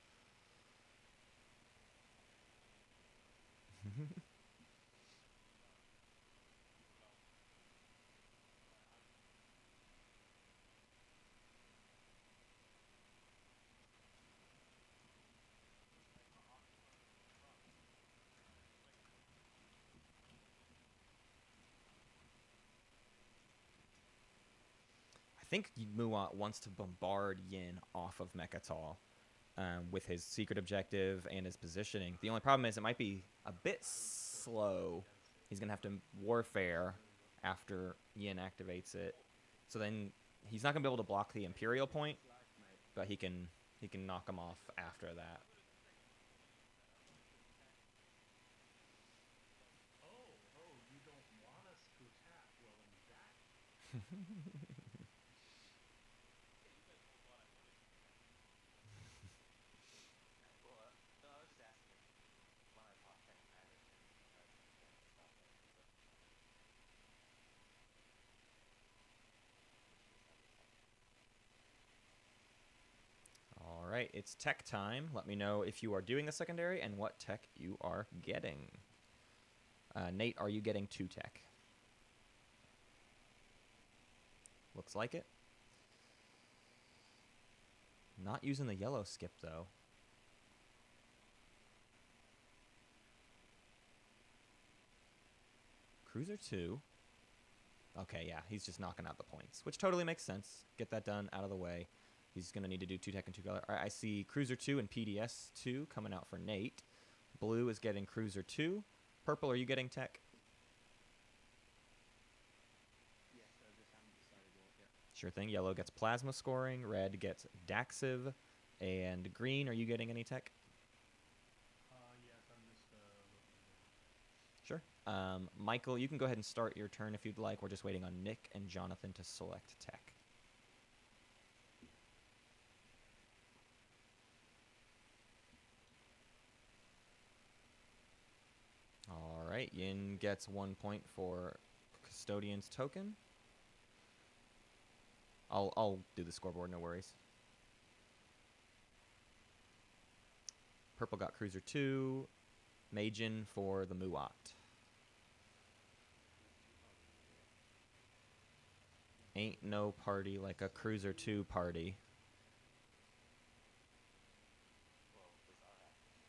I think Muat wants to bombard Yin off of Mechatol with his secret objective and his positioning. The only problem is it might be a bit slow. He's going to have to warfare after Yin activates it. So then he's not going to be able to block the Imperial point, but he can knock him off after that. Oh, you don't want us to attack? Well, in that Well, no, I was just asking if when I pop tech matters and because then it's not there. All right, it's tech time. Let me know if you are doing the secondary and what tech you are getting. Nate, are you getting 2 tech? Looks like it. Not using the yellow skip, though. Cruiser 2. Okay, yeah, he's just knocking out the points, which totally makes sense. Get that done out of the way. He's going to need to do 2 tech and 2 color. All right, I see Cruiser 2 and PDS 2 coming out for Nate. Blue is getting Cruiser 2. Purple, are you getting tech? Yes, I just haven't decided what yet. Sure thing. Yellow gets plasma scoring. Red gets Daxiv. And green, are you getting any tech? yes, I'm just looking here. Sure. Michael, you can go ahead and start your turn if you'd like. We're just waiting on Nick and Jonathan to select tech. All right. Yin gets 1 point for Custodian's token. I'll do the scoreboard, no worries. Purple got Cruiser 2. Majin for the Muat. Ain't no party like a Cruiser 2 party. Well, with our actions.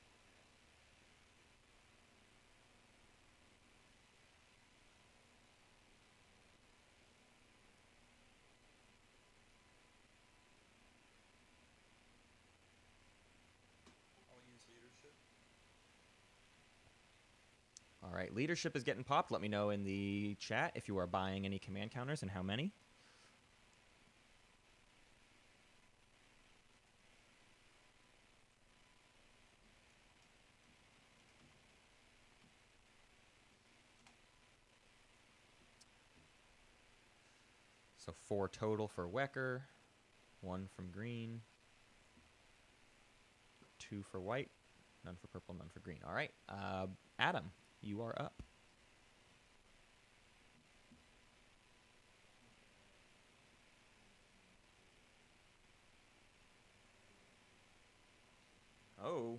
I'll use leadership. All right, leadership is getting popped. Let me know in the chat if you are buying any command counters and how many. So 4 total for Wecker, 1 from green, 2 for white, none for purple, none for green. All right, Adam, you are up. Oh.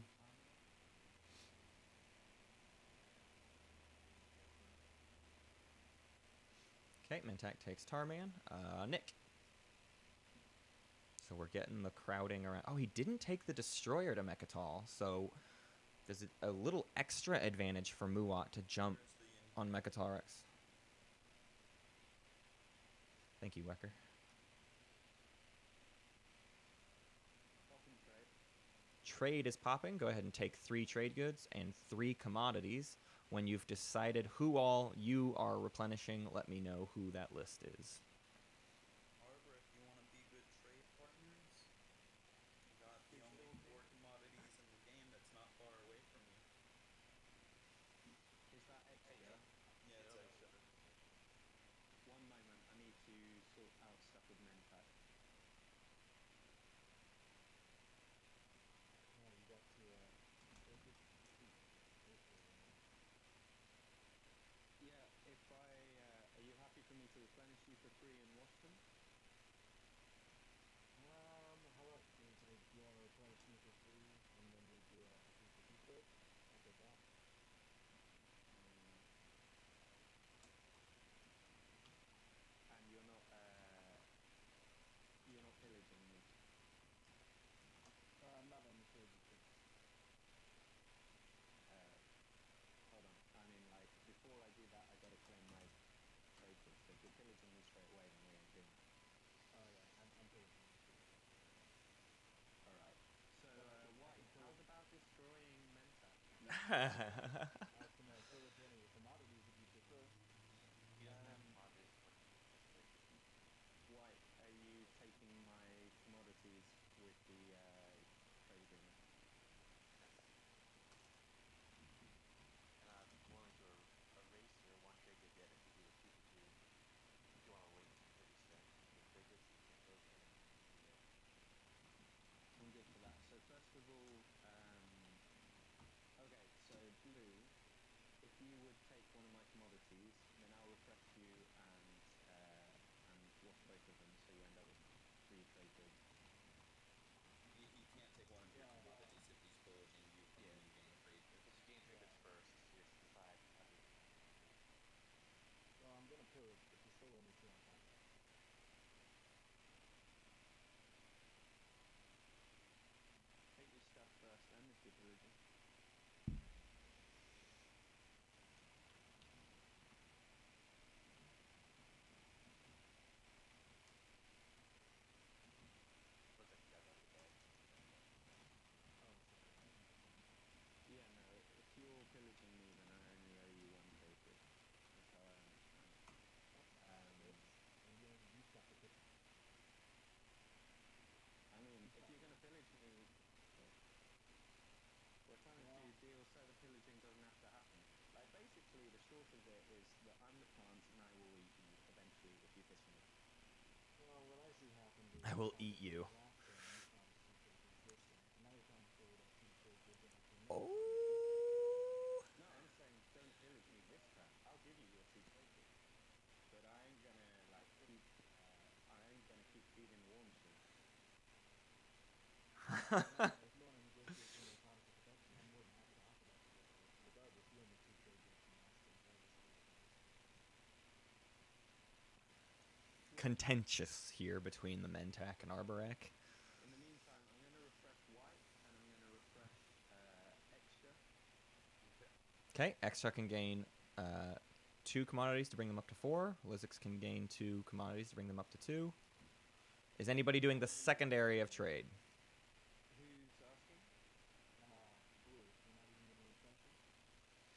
Okay, Mentak takes Tarman. Nick. So we're getting the crowding around. Oh, he didn't take the Destroyer to Mechatol, so there's a little extra advantage for Muat to jump on Mechatol Rex. Thank you, Wecker. Trade is popping. Go ahead and take 3 trade goods and 3 commodities. When you've decided who all you are replenishing, let me know who that list is. However, if you want to be good trade partners, you got the only 4 commodities in the game that's not far away from you. Is that extra? Yeah, it's extra. One moment, I need to sort out stuff with Mentat. Yeah, you got to replenish you for free and wash them? How about, do you want to replenish me for free, and then we do a free for two trade? I'll take that. And you're not pillaging me. Not on the trade because Hold on. I mean, like, before I do that, I gotta claim my trade goods. So if you're pillaging me straight away, then we ain't doing it. oh yeah, I'm pillaging you too. Alright. So, White, can how's about destroying Mentat? I can pillage one of your commodities if you prefer. He doesn't have commodities for trade. White, are you taking my commodities with the trade agreement? Yes. And I'm willing to erase your one trade good yet if you do a 2 for 2. If you want to wait until you spend your trade goods, you can both in the I'm good for that. So first of all, okay, so Blue, if you would take one of my commodities, then I'll refresh you and wash both of them, so you end up with 3 trade goods. He can't take one of your commodities if he's pillaging you from when you gain trade goods. because you gain trade goods first, so you decide how to Well, I'm gonna pillage, but you still owe me 2 on top of that. Take your stuff first then, if you're pillaging. looks like you got out of the bag. Oh, sorry, I didn't get that. Yeah, no, if you're pillaging me, then I only owe you 1 trade good. That's how I understand it. And you've got the kitchen. I mean, if you're going to pillage me, we're trying to do deals so the pillaging doesn't have to happen. Like, basically, the short of it is that I'm the plant and I will eat you eventually if you piss me off. Well, what I see happened is I will eat you. last game you promised 2 trade goods this game, and now you're trying to throw that 2 trade goods in after me. Oh. No, I'm saying don't pillage me this turn. I'll give you your 2 trade goods. But I ain't gonna, like, keep feeding the war machine. If you want to negotiate some of the products of protection, I'm more than happy to offer that to you. But regardless, you owe me 2 trade goods from last game, regardless of what you do this game. Contentious here between the Mentak and Arborak. In the meantime, I'm going to refresh White, and I'm going to refresh Extra. Okay, Extra can gain 2 commodities to bring them up to 4. Lizix can gain 2 commodities to bring them up to 2. Is anybody doing the secondary of trade? Who's asking? Blue, you're not even going to replenish me?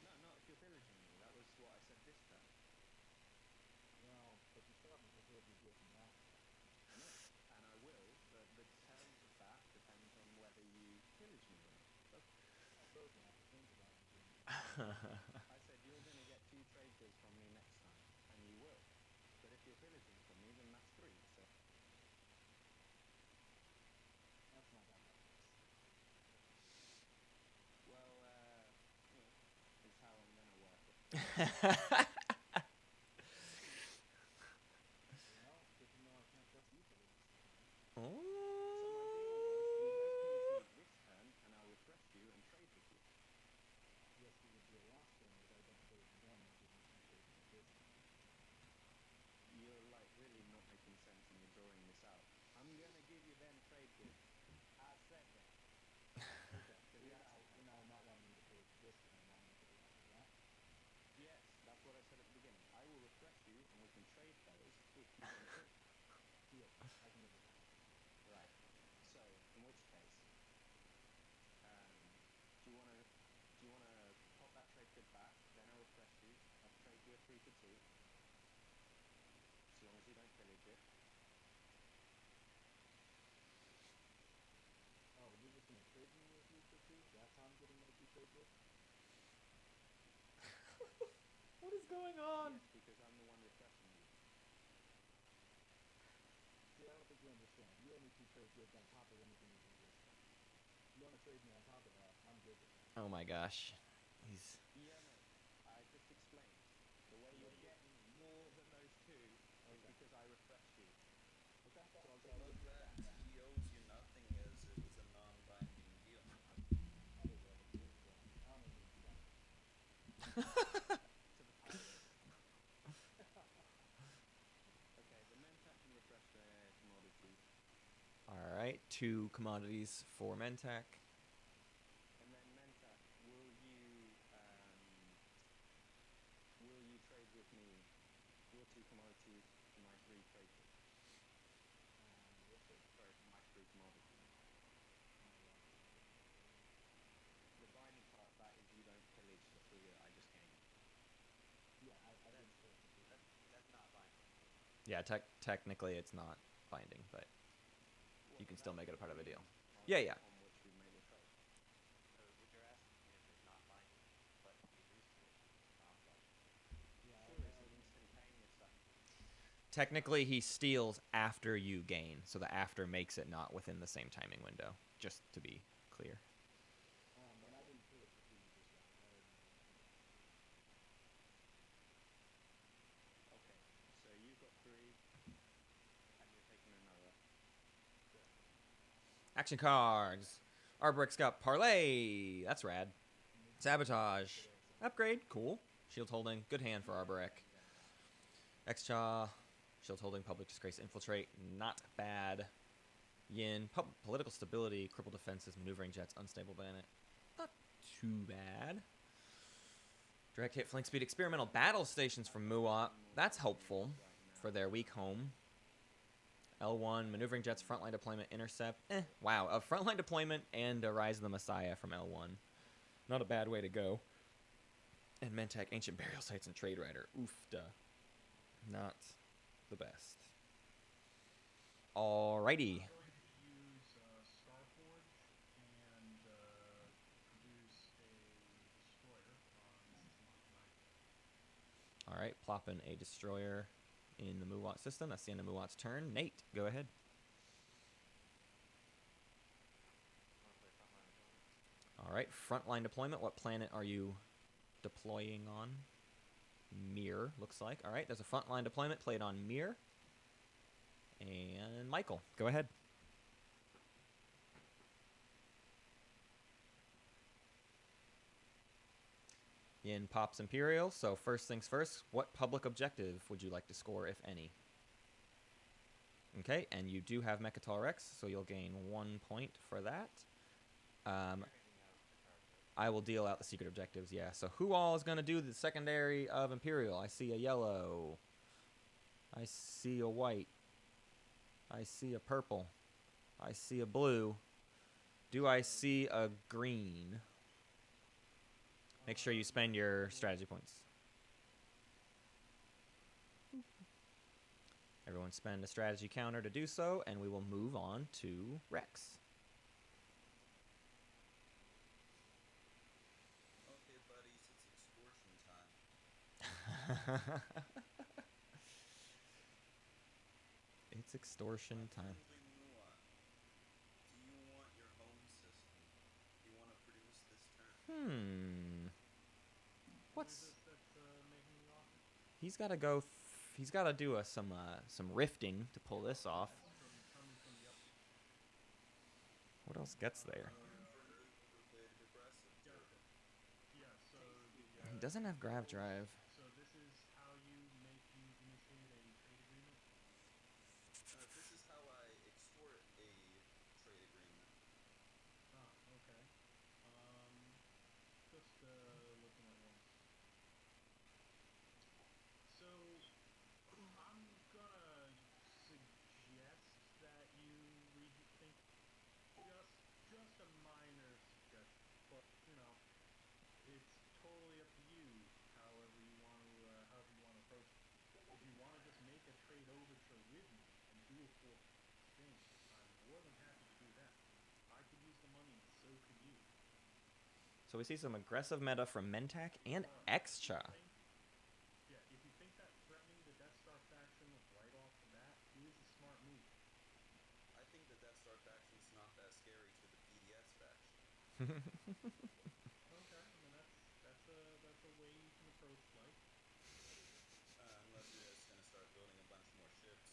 No, not if you're pillaging me. That was what I said this turn. Well, but you still haven't fulfilled your deal from last turn. I know, and I will, but the terms of that depends on whether you pillage me or not. I told you, I have to think about it again. I said you're going to get 2 trade goods from me next time, and you will. But if you're pillaging from me, then that's 3, so... That's not that bad, yes. Well, is how I'm going to work it. Well, good to know I can't trust you for the rest of the game. So my deal was, you don't pillage me this turn, and I'll refresh you and trade with you. Yes, but your deal last turn was I don't pillage again and give you 2 trade goods this time. You're, like, really not making sense, and you're drawing this out. I'm going to give you them trade goods. I said that. Okay, so you're now not wanting me to pillage this turn, wanting me to pillage after that? Yes, that's what I said at the beginning. I will refresh you, and we can trade those if you want to. Deal. I can live with that. Right. So, in which case, do you want to pop that trade good back? Then I'll refresh you. I'll trade you a 3 for 2, as long as you don't pillage it. Oh, but you're just going to trade me your 3 for 2? That's how I'm getting my 2 trade goods? What is going on? Yes, because I'm the one refreshing you. See, I don't think you understand. You owe me 2 trade goods on top of anything you do this turn. You want to trade me on top of that, I'm good with that. Oh my gosh. He's... Yeah, mate. I just explained. The way you're getting more than those 2 because I refreshed you. Okay, so I'll go Look, with Rex, that. he owes you nothing as it was a non-binding deal. I don't know what it is, yeah. I only need one. To the pirates. Okay, the Mentac can refresh their commodities. All right, 2 commodities for Mentac. And then Mentac, will you trade with me your 2 commodities for my 3 traders? Sorry, for my 3 commodities. The binding part of that is you don't pillage the 3 that I just gained. Yeah, I didn't say it to do that. That's not binding. Yeah, technically it's not binding, but you can still make it a part of a deal. On, Yeah, yeah. On which we made a trade. So what you're asking is it's not binding, but if you lose to it, it's non-binding. Yeah, sure, it's an instantaneous stuff. Technically, he steals after you gain, so the after makes it not within the same timing window, just to be clear. But I didn't pillage the 3 you just got. Okay, so you've got 3, and you're taking another. Action cards. Arborick's got Parlay. That's rad. Sabotage. Upgrade. Cool. Shield holding. Good hand for Arborick. X-Chaw. Shield holding. Public disgrace. Infiltrate. Not bad. Yin. Political stability. Crippled defenses. Maneuvering jets. Unstable planet. Not too bad. Direct hit. Flank speed. Experimental battle stations from Muat. That's helpful for their weak home. L1, maneuvering jets, frontline deployment, intercept. Wow, a frontline deployment and a Rise of the Messiah from L1. Not a bad way to go. And Mentac, ancient burial sites, and Trade Rider. Oof, duh. Not the best. Alrighty. I'm going to use Starforge and produce a destroyer. This is my Alright, plopping a destroyer in the Muwat system. That's the end of Muwat's turn. Nate, go ahead. Want to play frontline opponents? Alright, frontline deployment. What planet are you deploying on? Mir, looks like. Alright, there's a frontline deployment played on Mir. And Michael, go ahead. In Pops Imperial, so first things first, what public objective would you like to score, if any? Okay, and you do have Mechatol Rex, so you'll gain 1 point for that. You're handing out the cards, right? I will deal out the secret objectives, yeah. So who all is going to do the secondary of Imperial? I see a yellow. I see a white. I see a purple. I see a blue. Do I see a green? Make sure you spend your strategy points. Everyone spend a strategy counter to do so, and we will move on to Rex. Okay, buddies, it's extortion time. It's extortion time. Moving Muat. Do you want your home system? Do you want to produce this turn? Who is What's this that's making the offer? he's got to go? He's got to do some rifting to pull this off. Coming from the upper. What else gets there? Aggressive. Yeah, so He doesn't have grav drive. so this is how you initiate a trade agreement. This is how I extort a trade agreement. Ah, okay. Just looking at one. So I'm gonna suggest that you rethink just a minor suggestion, but you know, it's totally up to you. However you want to approach it. If you want to just make a trade overture with me and do a full thing, I'm more than happy to do that. I could use the money, and so could you. So we see some aggressive meta from Mentac and X-Cha. Yeah, if you think that threatening the Death Star faction right off the bat is a smart move. I think the Death Star faction's not that scary to the PDS faction. Okay, I mean that's a way you can approach life. Unless you're just gonna start building a bunch more ships.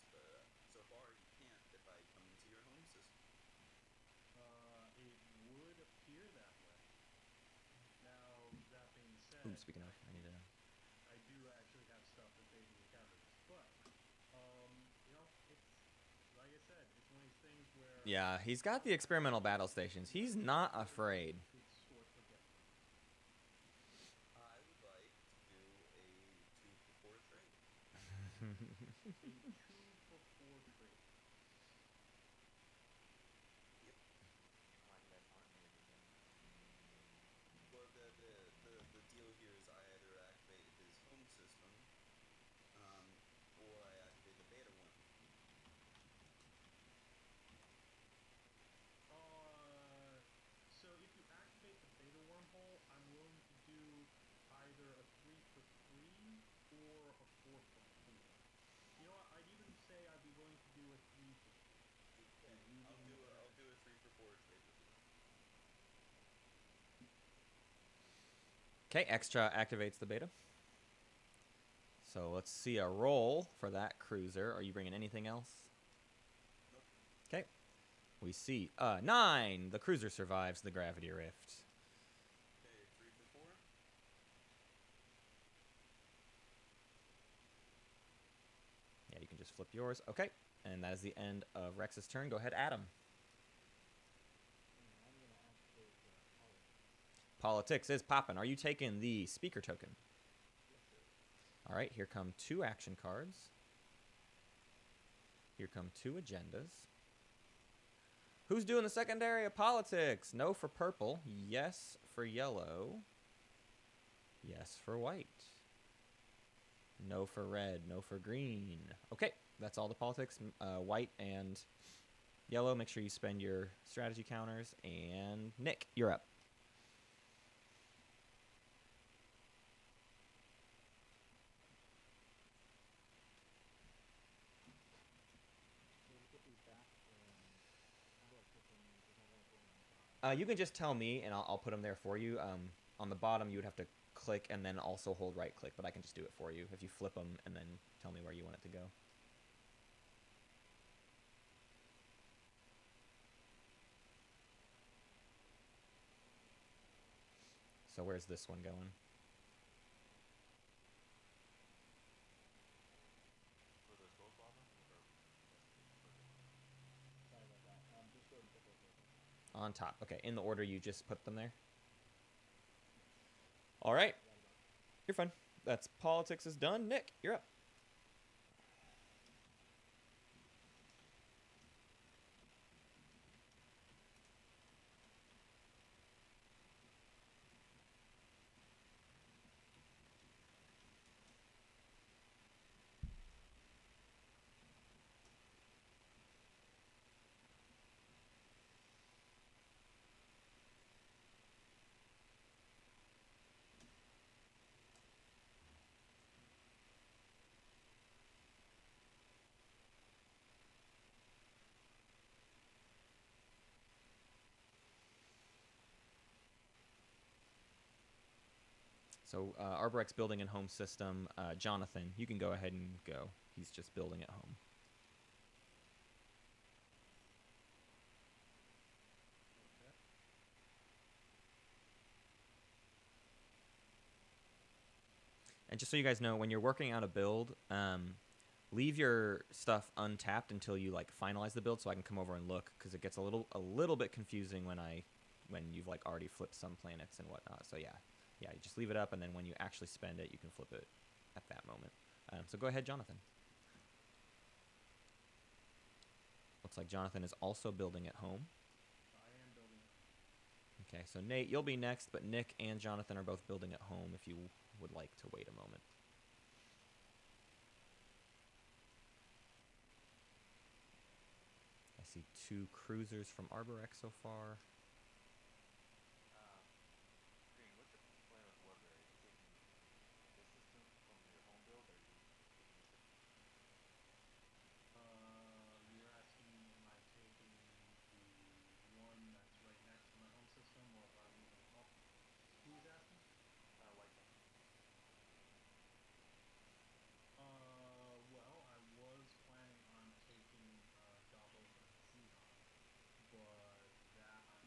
speaking of? I need to. I do actually have stuff that basically covers this, but you know, it's like I said, it's one of these things where Yeah, he's got the experimental battle stations. He's not afraid. could sort of get from. I would like to do a 2-for-4 trade. A 2-for-4 trade. Yep. I like that aren't made again. Well, the deal here is I either activate his home system, or I activate the beta one. So if you activate the beta wormhole, I'm willing to do either a 3-for-3 or a 4-for-4. You know what? I'd even say I'd be willing to do a 3-for-3. I'll do a 3-for-4 trade with you. Okay, extra activates the beta. So let's see a roll for that cruiser. Are you bringing anything else? Nope. Okay. We see 9. The cruiser survives the gravity rift. Okay, 3-for-4. Yeah, you can just flip yours. Okay. And that is the end of Rex's turn. Go ahead, Adam. And I'm gonna activate politics. Politics is popping. Are you taking the speaker token? Yes, sir. All right, here come 2 action cards. Here come 2 agendas. Who's doing the secondary of politics? No for purple. Yes for yellow. Yes for white. No for red. No for green. Okay, that's all the politics. White and yellow. Make sure you spend your strategy counters. And Nick, you're up. So to put these back, how do I put them? Because I want to put them on the bottom. You can just tell me, and I'll put them there for you. On the bottom, you would have to click and then also hold right click, but I can just do it for you if you flip them and then tell me where you want it to go. So where's this one going? For the gold bottom or Sorry about that. Just go ahead and put those over. On top. Okay, in the order you just put them there. All right, Forgot about that. you're fine. That's politics is done. Nick, you're up. So Arborex's building and home system. Jonathan, you can go ahead and go. He's just building at home. Okay. And just so you guys know, when you're working out a build, leave your stuff untapped until you like finalize the build, so I can come over and look, because it gets a little bit confusing when you've like already flipped some planets and whatnot. So yeah, you just leave it up, and then when you actually spend it, you can flip it at that moment. So go ahead, Jonathan. Looks like Jonathan is also building at home. I am building it. Okay, so Nate, you'll be next, but Nick and Jonathan are both building at home if you would like to wait a moment. I see 2 cruisers from Arborex so far. Green, what's your plan with Warbear? Are you taking this system from your home build, or are you taking this system? You're asking me, am I taking the one that's right next to my home system, or if I'm moving up? Who's asking? White one. Well, I was planning on taking Gobble and Xenon, but that I'm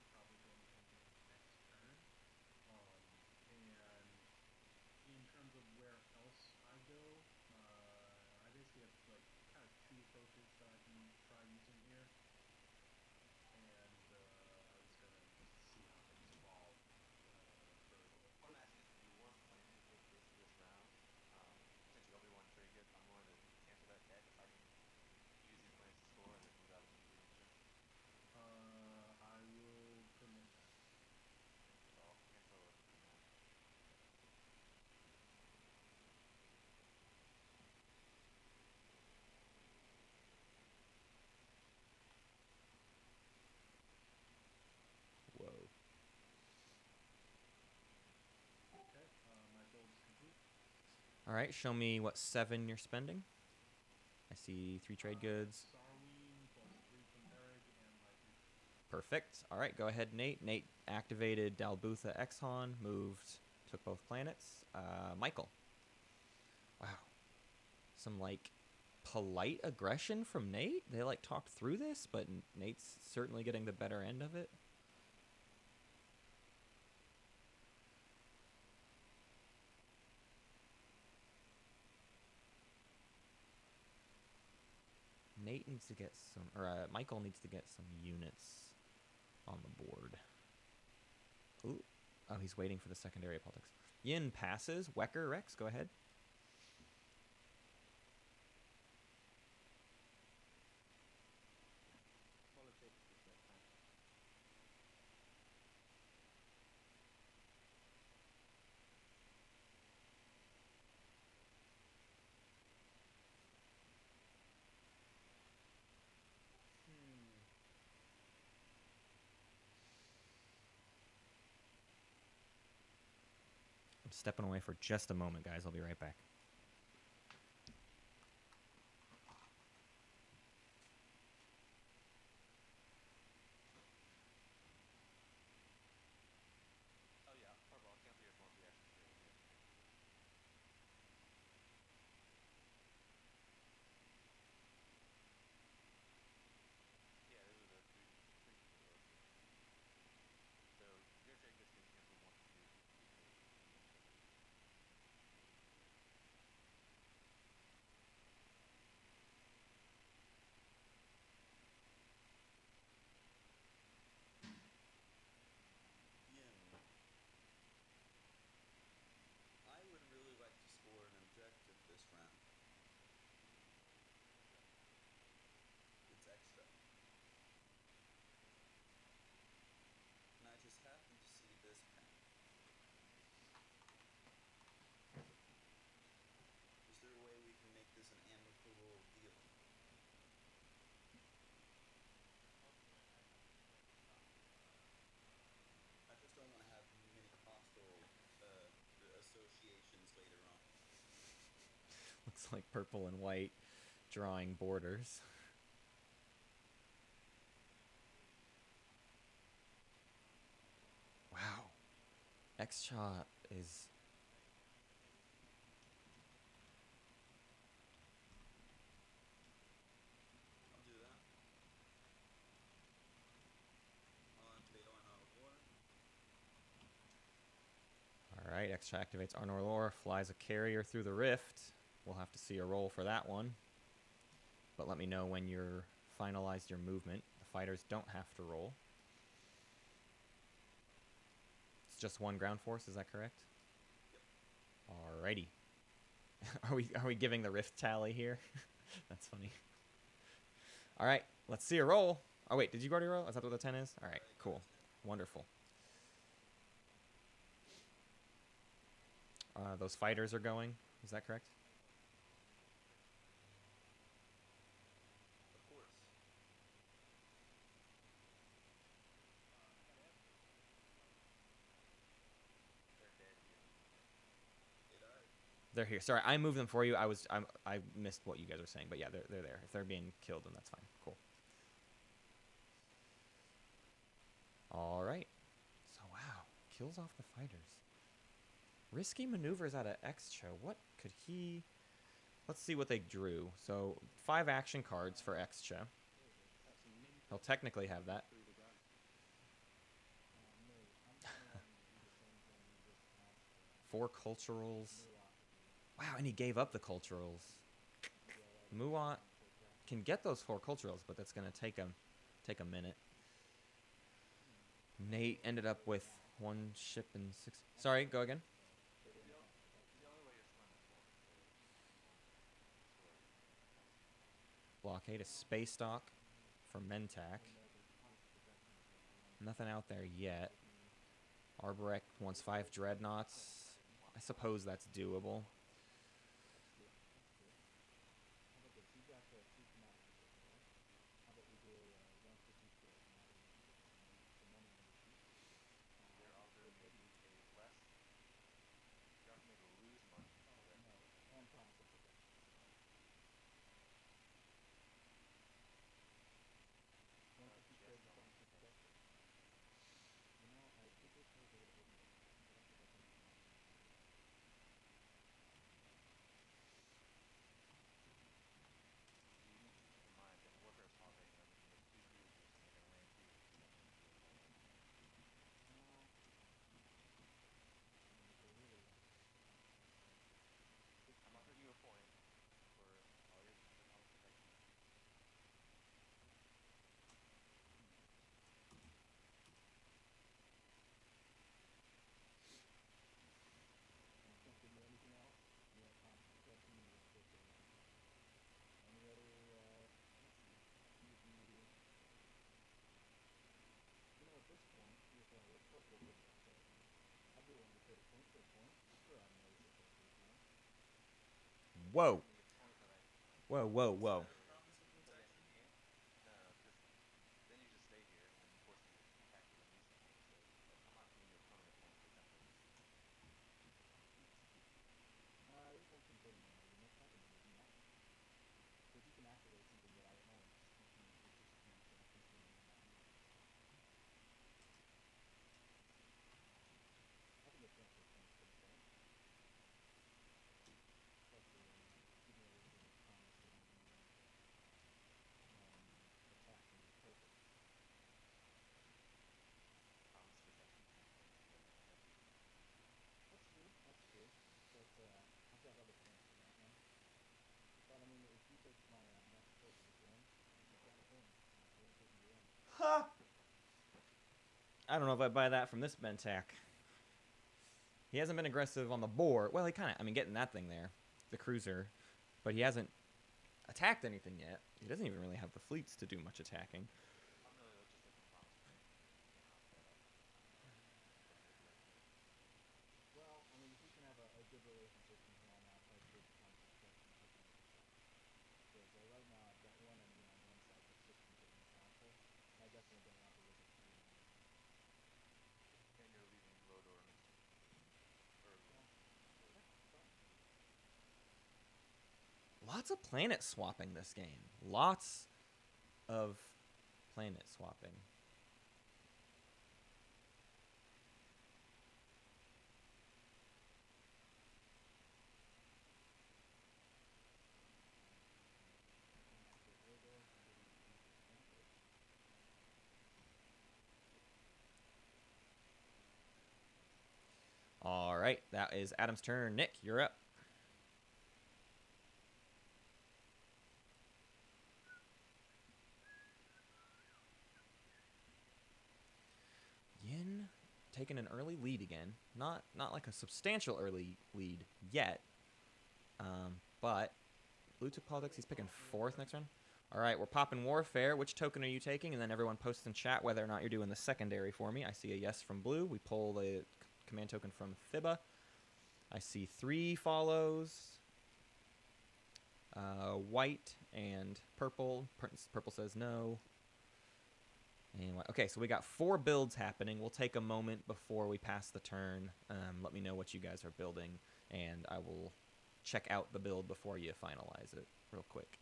Alright, show me what 7 you're spending. I see 3 trade goods. Sarween plus 3 from Eric and my 3 trade. Perfect. Alright, go ahead, Nate. Nate activated Dalbutha Exxon, moved, took both planets. Michael. Wow. Some, like, polite aggression from Nate. They, like, talked through this, but Nate's certainly getting the better end of it. Nate needs to get some, or Michael needs to get some units on the board. Ooh. Oh, he's waiting for the secondary politics. Yin passes. Wecker, Rex, go ahead. Politics is their passion. I'm stepping away for just a moment, guys. I'll be right back. Oh yeah, Fireball, cancel your multi-action trade. Yeah, this is a three so your trade gets canceled 1 to 2. Yin. I would really like to score an objective this round. It's extra. And I just happened to see this pen. Is there a way we can make this an amicable deal? I just don't want to have many hostile associations later on. Looks like purple and white drawing borders. Wow. X-Shot is... I'll do that. I'll activate on out of war. Alright, X-Shot activates Arnor Lore, flies a carrier through the rift. We'll have to see a roll for that one. But let me know when you're finalized your movement. The fighters don't have to roll. It's just 1 ground force, is that correct? Yep. Alrighty. Are we giving the rift tally here? That's funny. Alright, let's see a roll. Oh wait, did you already roll? Is that what the 10 is? Alright, cool. Wonderful. Those fighters are going, is that correct? Of course. They're dead here. They died. They're here. Sorry, I moved them for you. I missed what you guys are saying, but yeah, they're there. If they're being killed, then that's fine. Cool. All right. So wow, kills off the fighters. Risky maneuvers out of X-Cho. What could he? Let's see what they drew. So 5 action cards for X-Cho. That's a min He'll technically have that. through the ground. No, I'm trying to do the same thing you just asked. 4 culturals. Muat. Wow, and he gave up the culturals. Muat can get those 4 culturals, but that's gonna take a minute. Nate ended up with 1 ship and 6. Sorry, go again. The only way you're scoring that for is Blockade, a space dock for Mentak. Nothing out there yet. Arborek wants 5 dreadnoughts. I suppose that's doable. How about this? You got the 2 commodities over there. How about we do 150 for a commodity and get some money on the sheet? You're also making a less. You're also making lose money. No. Whoa. Only if 25 actions left. Whoa, whoa, whoa. Is that a promise of protection game? No, because then you just stay here and then you force me to attack you unreasonably instead. Like, I'm not giving you a permanent point for templates. You're fucking kidding me. The next happened is nothing. Because you can activate something that I own. It just can't continue in that mode. I think it's actually kind of pretty fun. Especially even though there's a promise to having attack can be perfect. Promise protection can't win. You have to protect me. That's true. That's true. But I've got other plans for that one. But I mean, if you take my next choice of the win, you've got a win. You're taking the win. Ha! I don't know if I buy that from this Bentak. He hasn't been aggressive on the board. Well, he kind of, I mean, getting that thing there, the cruiser, but he hasn't attacked anything yet. He doesn't even really have the fleets to do much attacking. I'm really just looking for promise protection. You can't offer that up. What can I do after that? Well, I mean, if we can have a good relationship from here on out, probably good promise of protection, I'll take another shot. Because right now I've got one enemy on one side that's just completely powerful, and I definitely don't want the wizard to be in there. And you're leaving Lodor early. Well, So yeah, it's fine. Lots of planet swapping this game. Lots of planet swapping. Inactivate Lodor, and then use his template. All right, that is Adam's turn. Nick, you're up. Yin taking an early lead again. Not like a substantial early lead yet. But Blue took politics. He's picking 4th next round. All right, we're popping warfare. Which token are you taking? And then everyone posts in chat whether or not you're doing the secondary for me. I see a yes from Blue. We pull the command token from Fibba. I see 3 follows. White and purple. Purple says no. And okay, so we got 4 builds happening. We'll take a moment before we pass the turn. Let me know what you guys are building, and I will check out the build before you finalize it real quick.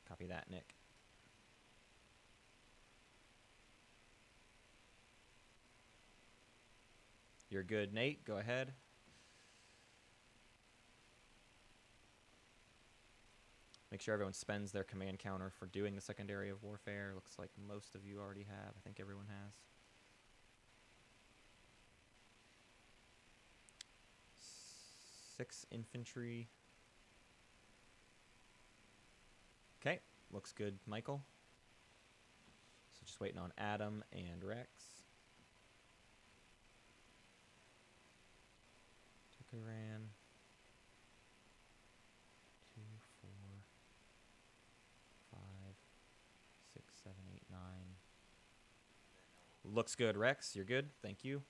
Copy that, Nick. You're good, Nate. Go ahead. Make sure everyone spends their command counter for doing the secondary of warfare. Looks like most of you already have. I think everyone has. 6 infantry. Okay, looks good, Michael. So just waiting on Adam and Rex. Tukaran. 2, 4, 5, 6, 7, 8, 9. Looks good, Rex. You're good. Thank you.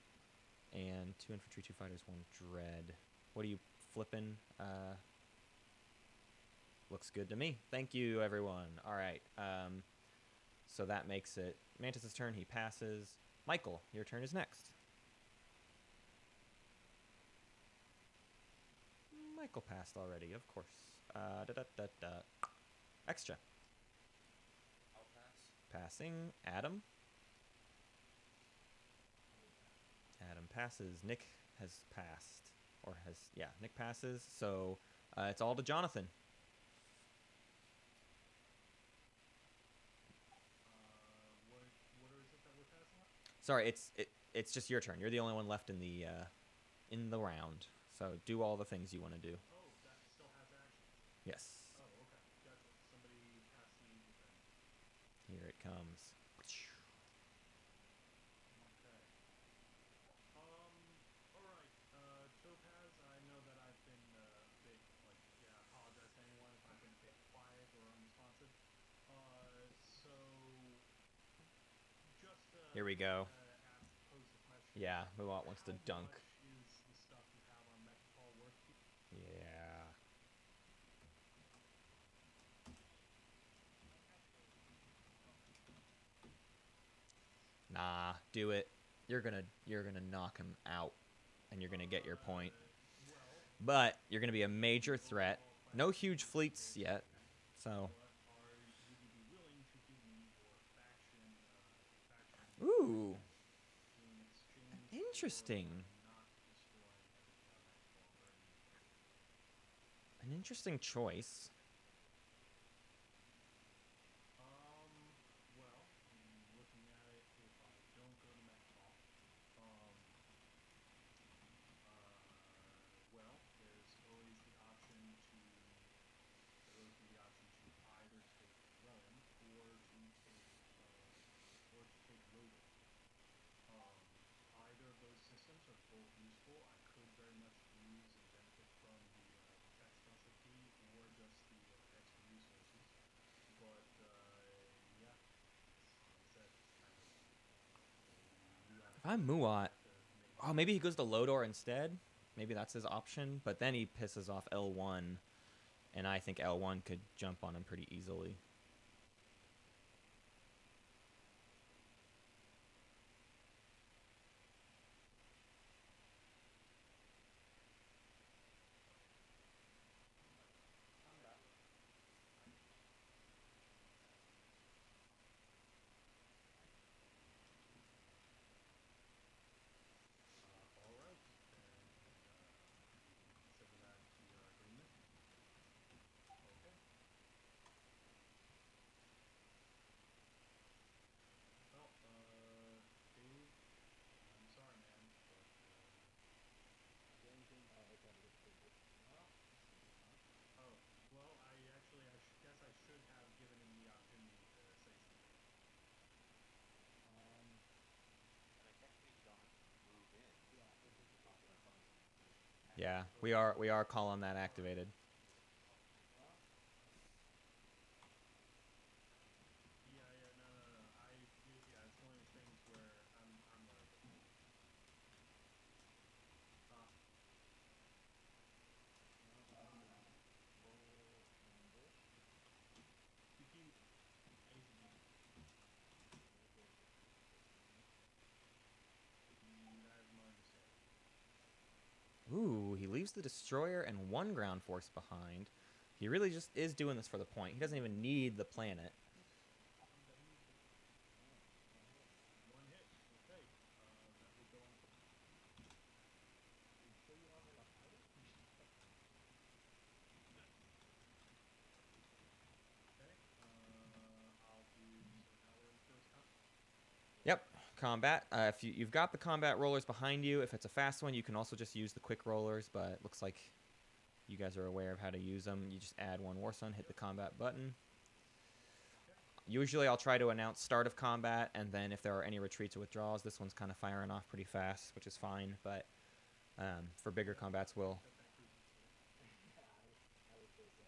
And 2 infantry, 2 fighters, 1 dread. What are you flipping? Looks good to me. Thank you, everyone. All right. So that makes it Mantis' turn. He passes. Michael, your turn is next. Michael passed already, of course. Extra. I'll pass. Passing. Adam. Adam passes. Nick has passed. Or has, yeah, Nick passes. So it's all to Jonathan. What is it that we're passing on? Sorry, it's just your turn. You're the only one left in the round. So do all the things you want to do. Oh, that still has actions. Yes. Oh, okay. Gotcha. Somebody pass me then. Here it comes. Okay. Alright. Topaz, I know that I've been a bit, like, yeah, I apologize to anyone if I've been a bit quiet or unresponsive. So, just, Here we go. pose the question. Yeah, Muat wants to How dunk. much is the stuff you have on Mechatol worth to you? do it, you're gonna knock him out, and you're gonna get your point. But you're gonna be a major threat. No huge fleets yet, so. Would you be willing to give me your faction Ooh, in exchange interesting. for not destroying everything on Nightfall or anything? An interesting choice. Well, looking at it, if I don't go to Nightfall, well, there's always the option to either take Rome or to take Loaded. Either of those systems are both useful. I could very much use and benefit from the tech specialty or just the extra resources. But yeah, like I said, it's kind of If I'm Muat, oh, maybe he goes to Lodor instead. Maybe that's his option. But then he pisses off L1, and I think L1 could jump on him pretty easily. all right. Consider that your agreement. Okay. Well, Dave, I'm sorry, man, but The only thing I got a little bit. oh, well, I guess I should have given him the opportunity to say something. And like technically you don't have to move in. Yeah, it is It's possible. Yeah, we are calling that activated. Yeah, no. Yeah, it's one of those things where I'm learning. Too cute. ACG. That is my understanding. Ooh, he leaves the destroyer and one ground force behind. He really just is doing this for the point. He doesn't even need the planet. One hit. Okay. That will go on. Are you sure you don't have enough items? Okay. I'll do. So now we're in first combat. Yep, combat. If you've got the combat rollers behind you, if it's a fast one, you can also just use the quick rollers, but it looks like you guys are aware of how to use them. You just add one Warsun, hit the combat button. Usually I'll try to announce start of combat, and then if there are any retreats or withdrawals, this one's kind of firing off pretty fast, which is fine, but for bigger combats, we'll... I would say so.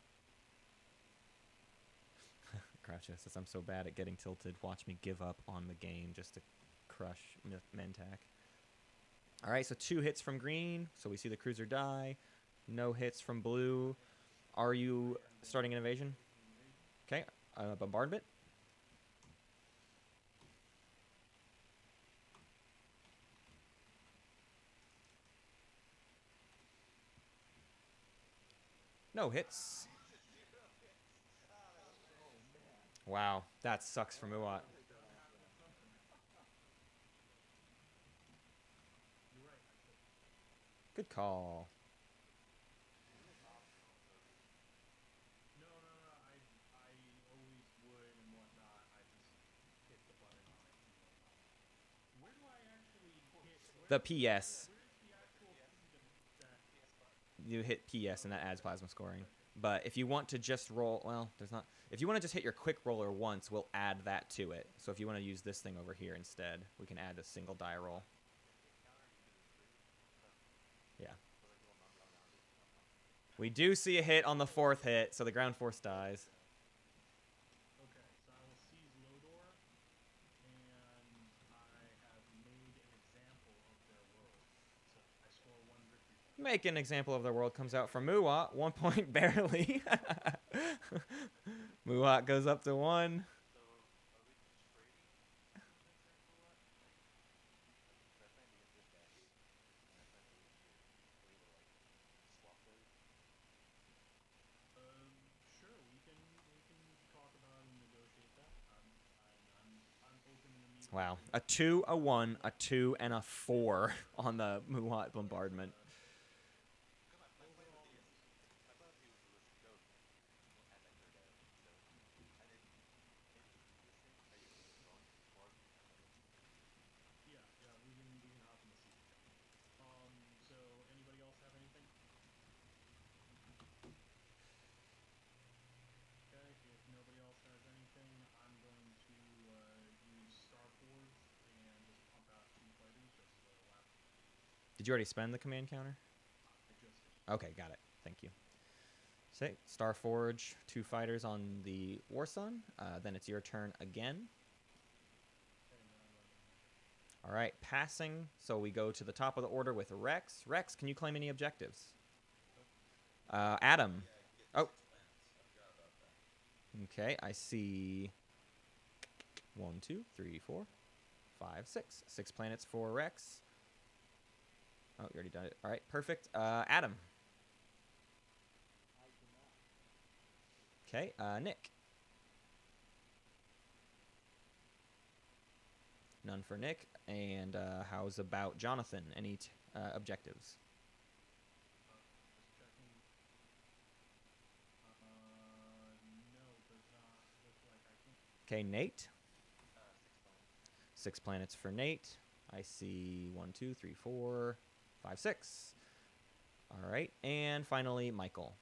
Croucha says, I'm so bad at getting tilted. Watch me give up on the game just to crush Mentak. All right, so 2 hits from green. So we see the cruiser die. No hits from blue. Are you starting an invasion? Okay, bombardment. No hits. Wow, that sucks for Muat. You're right. Good call. No. I always would and whatnot. I just hit the button on it and whatnot. Where do I actually hit? The PS. Where's the actual thing that? You hit PS and that adds plasma scoring. But if you want to just roll, well, there's not. If you want to just hit your quick roller once, we'll add that to it. So if you want to use this thing over here instead, we can add a single die roll. Yeah. We do see a hit on the 4th hit, so the ground force dies. Okay, so I will seize Lodor, and I have made an example of their world. So I score 1 victory point. Make an example of the world comes out from Muat. 1 point barely. Muat goes up to 1. Wow. A 2, a 1, a 2, and a 4 on the Muat bombardment. Come on, my plan with this. My plan with he was go at that third area. So, and then in this thing, are you going or Yeah, we can hop in the seat. So anybody else have anything? Okay, if nobody else has anything, I'm going to use Star Forge and just pump out 2 fighters just to lap. Did you already spend the command counter? I just did. Okay, got it. Thank you. Say, Star Forge, 2 fighters on the War Sun. Then it's your turn again. Okay, now I'm magic. All right, passing. So we go to the top of the order with Rex. Rex, can you claim any objectives? Adam. Yeah, I can get Oh. 6 planets. I forgot about that. Okay, I see 1, 2, 3, 4, 5, 6. 6 planets for Rex. Oh, you already done it. All right, perfect. Adam. I do not. Okay, Nick. None for Nick. And how's about Jonathan? Any objectives? Just checking. No, does not look like I can. Okay, Nate. 6 planets. 6 planets for Nate. I see 1, 2, 3, 4, 5, 6. All right, and finally, Michael.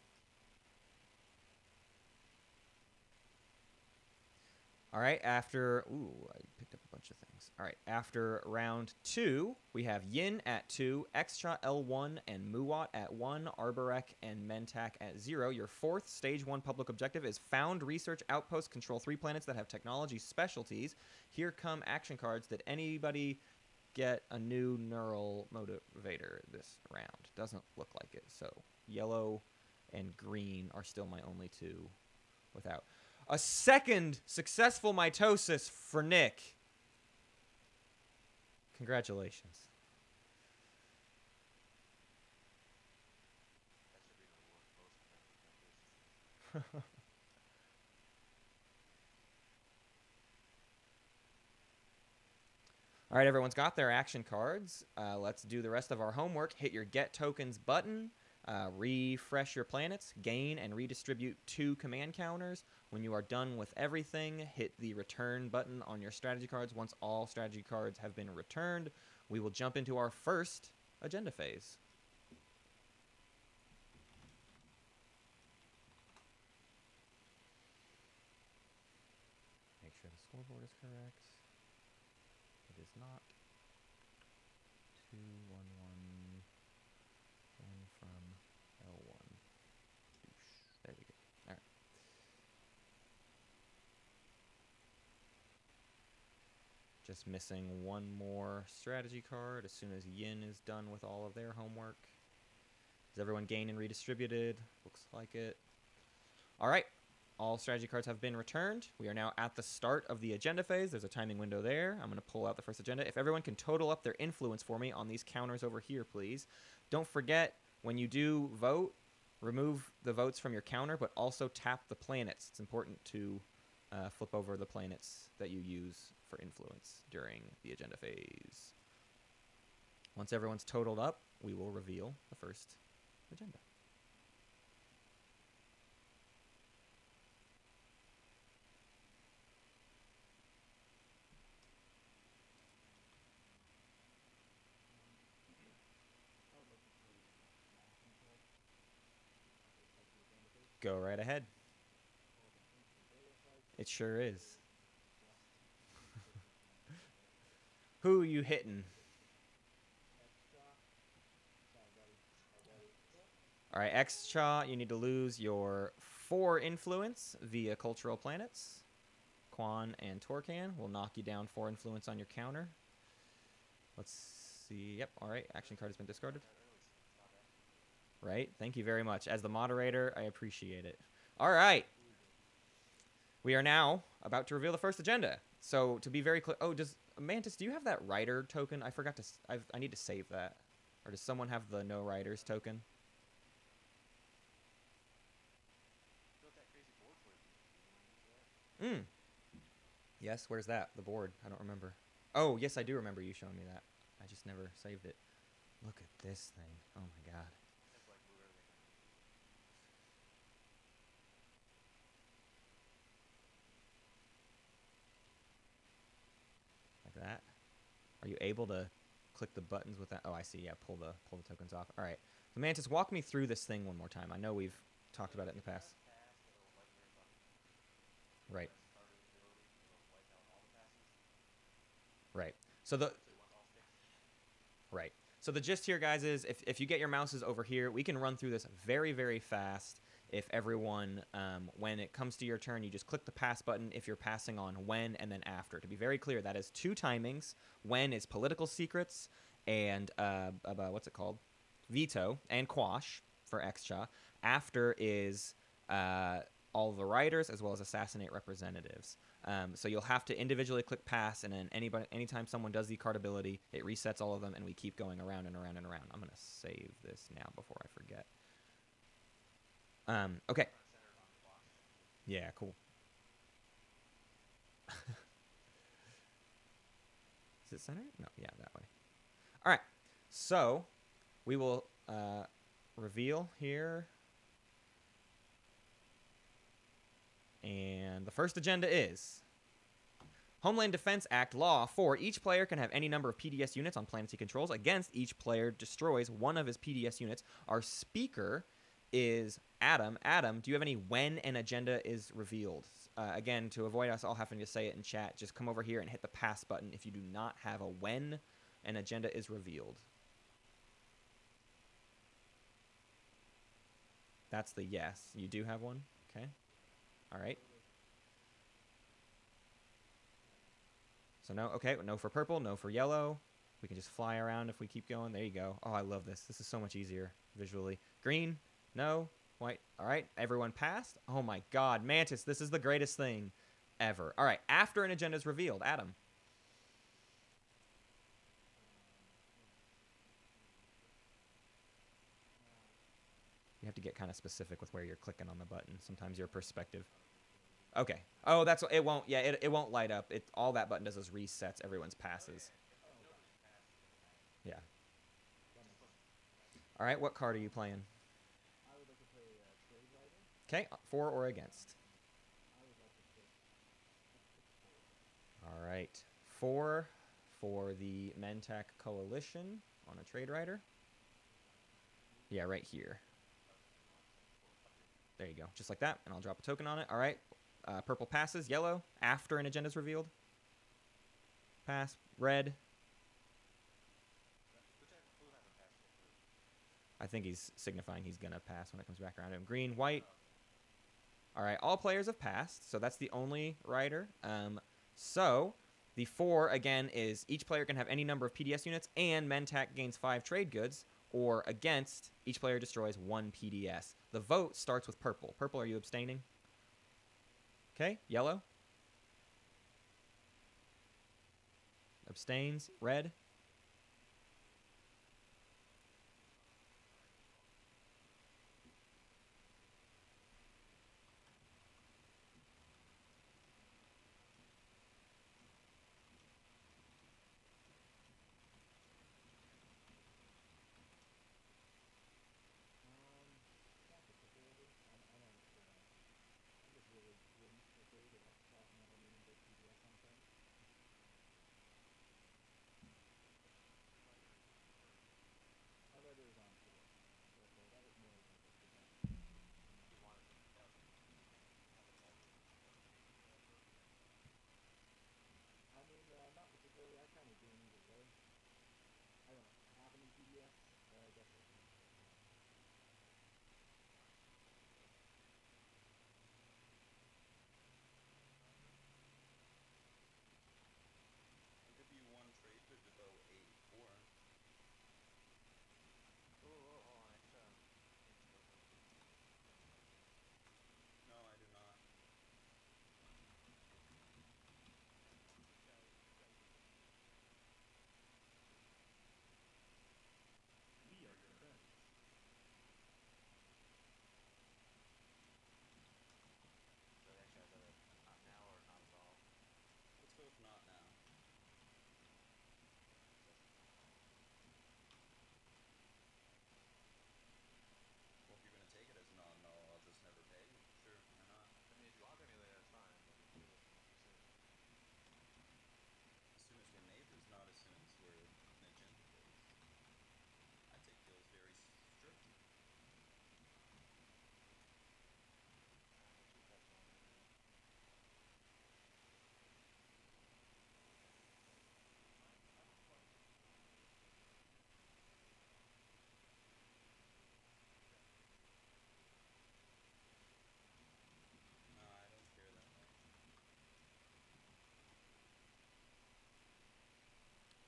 All right, after... Ooh, I picked up a bunch of things. All right, after round 2, we have Yin at 2, Extra L1 and Muat at 1, Arborek and Mentak at 0. Your 4th Stage 1 public objective is Found Research Outpost. Control 3 planets that have technology specialties. Here come action cards. Did anybody get a new neural motivator this round? Doesn't look like it, so yellow and green are still my only 2 without. A second successful mitosis for Nick. Congratulations. That should be the most common. All right, everyone's got their action cards. Let's do the rest of our homework. Hit your Get Tokens button. Refresh your planets. Gain and redistribute 2 command counters. When you are done with everything, hit the Return button on your strategy cards. Once all strategy cards have been returned, we will jump into our first agenda phase. Make sure the scoreboard is correct. It is not. 2, 1, 1. One from L1. There we go. All right. Just missing one more strategy card as soon as Yin is done with all of their homework. Is everyone gained and redistributed? Looks like it. All right. All strategy cards have been returned. We are now at the start of the agenda phase. There's a timing window there. I'm going to pull out the first agenda. If everyone can total up their influence for me on these counters over here, please. Don't forget, when you do vote, remove the votes from your counter, but also tap the planets. It's important to flip over the planets that you use for influence during the agenda phase. Once everyone's totaled up, we will reveal the first agenda. Go right ahead. It sure is. Who you hitting? All right, X-Cha, you need to lose your 4 influence via cultural planets. Quan and Torcan will knock you down 4 influence on your counter. Let's see. Yep, all right. Action card has been discarded. Right, thank you very much. As the moderator, I appreciate it. All right. We are now about to reveal the first agenda. So to be very clear, oh, does Mantis, do you have that writer token? I forgot to, I need to save that. Or does someone have the no writers token? Built that crazy board for you. You want to use that? Yes, where's that? The board. I don't remember. Oh, yes, I do remember you showing me that. I just never saved it. Look at this thing. Oh my god. Just like move everything around. Like that. Are you able to click the buttons with that? Oh, I see. Yeah, pull the tokens off. All right. So Mantis, walk me through this thing one more time. I know we've talked about it in the past. Pass, it'll light your button. Right. Press starter ability, it'll wipe out all the passes. Right. So the So you want all sticks. right. So the gist here, guys, is if you get your mouses over here, we can run through this very, very fast. If everyone, when it comes to your turn, you just click the pass button if you're passing on when and then after. To be very clear, that is 2 timings. When is political secrets and, what's it called? Veto and quash for extra. After is all the writers as well as assassinate representatives. So you'll have to individually click pass, and then anytime someone does the card ability, it resets all of them, and we keep going around and around and around. I'm going to save this now before I forget. Okay. Centered on quash. Yeah, cool. Is it centered? No, yeah, that way. All right. So we will reveal here. And the first agenda is Homeland Defense Act Law 4. Each player can have any number of PDS units on planets he controls. Against each player destroys one of his PDS units. Our speaker is Adam. Adam, do you have any when an agenda is revealed? Again, to avoid us all having to say it in chat, just come over here and hit the pass button if you do not have a when an agenda is revealed. That's the yes. You do have one? Okay. All right. So no, okay, no for purple, no for yellow. We can just fly around if we keep going. There you go. Oh, I love this. This is so much easier visually. Green, no, white. All right, everyone passed. Oh my god, Mantis, this is the greatest thing ever. All right, after an agenda is revealed, Adam. You have to get kind of specific with where you're clicking on the button. Sometimes your perspective. Okay. Oh, that's it. Won't. Yeah, it won't light up. It all that button does is resets everyone's passes. Yeah. All right. What card are you playing? I would like to play Trade Writer. Okay. For or against? I would like to pick All right. For the Mentak Coalition on a trade rider. Yeah, right here. There you go. Just like that. And I'll drop a token on it. All right. Purple passes. Yellow. After an agenda is revealed. Pass. Red. I think he's signifying he's going to pass when it comes back around to him. Green. White. All right. All players have passed. So that's the only rider. So the 4, again, is each player can have any number of PDS units, and Mentak gains 5 trade goods, or against, each player destroys 1 PDS. The vote starts with purple. Purple, are you abstaining? Okay. Yellow? Abstains. Red?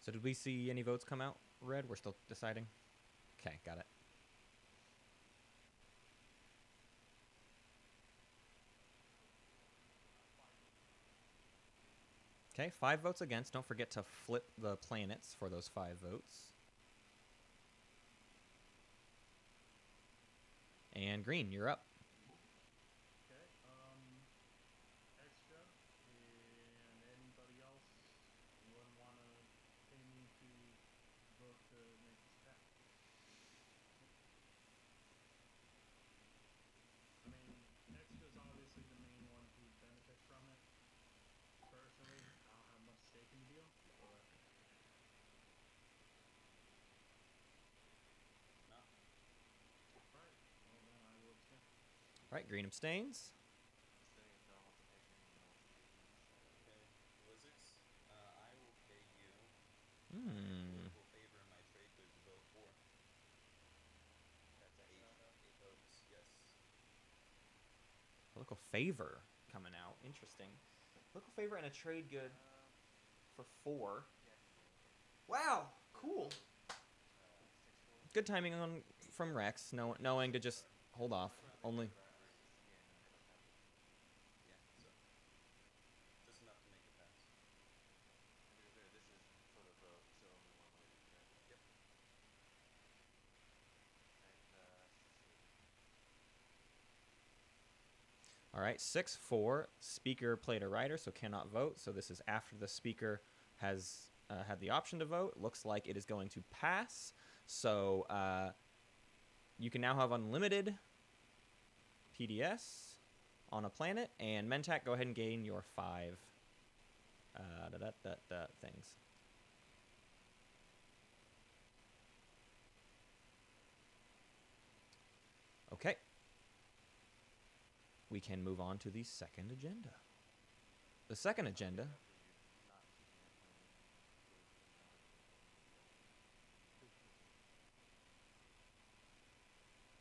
So did we see any votes come out? Red? We're still deciding. Okay, got it. Okay, 5 votes against. Don't forget to flip the planets for those 5 votes. And green, you're up. Okay, extra, and anybody else? Anyone want to pay me to vote to make this pass? I mean, extra's obviously the main one who would benefit from it. Personally, I don't have much stake in the deal, but No. alright, well then I will abstain. Alright, green abstains. Still need no one wants to pay for me, no one wants to pay for me, so Okay. Blizzards, I will pay you Hmm. political favor in my trade goods to vote for. that's Eight, extra. 8 votes, yes. Political favor coming out. Interesting. Political favor and a trade good for 4. Yeah, I can do it. Wow, cool. 6-4. Good timing on from Rex, knowing to just hold off. Only. Yeah, no, I don't have it. Yeah, so. Just enough to make it pass. And to be fair, this is for the vote, so only one way, correct? Yep. Alright, 6-8. All right, 6-4. Speaker played a writer, so cannot vote. So this is after the speaker has had the option to vote. Looks like it is going to pass. So you can now have unlimited PDS on a planet. And Mentak, go ahead and gain your 5 things. Okay. We can move on to the second agenda. The second agenda.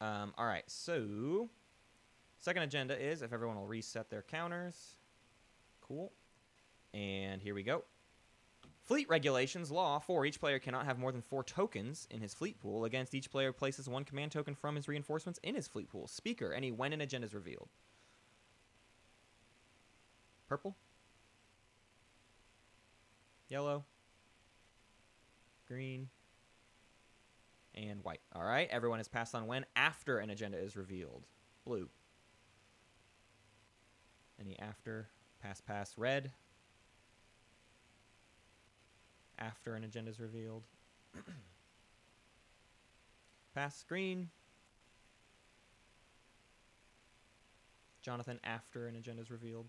All right, so second agenda is if everyone will reset their counters. Cool. And here we go. Fleet regulations law 4. Each player cannot have more than 4 tokens in his fleet pool. Against each player places 1 command token from his reinforcements in his fleet pool. Speaker, any when an agenda is revealed. Purple. Yellow. Green. And white. All right, everyone is passed on when after an agenda is revealed. Blue. Any after? Pass. Red. After an agenda is revealed. Pass. Green. Jonathan, after an agenda is revealed.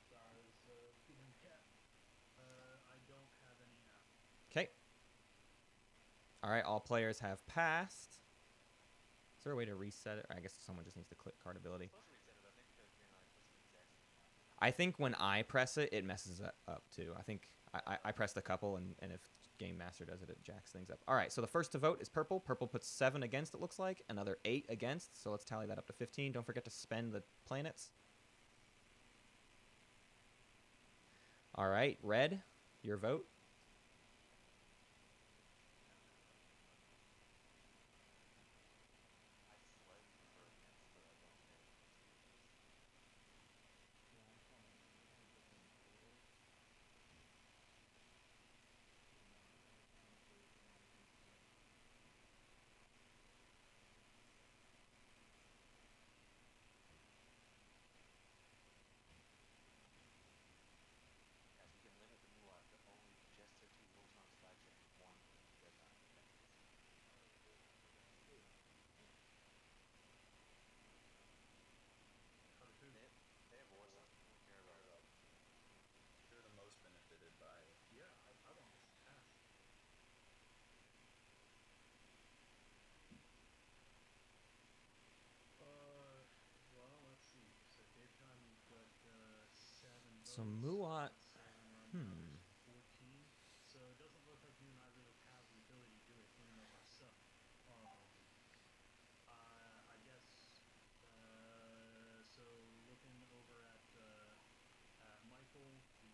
Sorry, I was feeding the cat. I don't have any after. Okay. All right, all players have passed. Is there a way to reset it? Or I guess someone just needs to click card ability. Supposed to reset it, but I think because green light puts the exact same time. I think when I press it, it messes it up too. I think I pressed a couple, and if Game Master does it, it jacks things up. All right, so the first to vote is purple. Purple puts 7 against, it looks like. Another 8 against, so let's tally that up to 15. Don't forget to spend the planets. All right, red, your vote. I slightly prefer against, but I don't care. Guys, we can limit the Muad to only Jester 2 Voltron's flagship and 1 Dreadnought defense. They have Warsaw. We don't care about it. They're the most benefited by it. Yeah, I want this to pass. Well, let's see. So Dave John, you've got 7 votes. So Muat, So we're on 14. So it doesn't look like you and I really have the ability to do it in and of ourselves. I guess. So looking over at Michael, do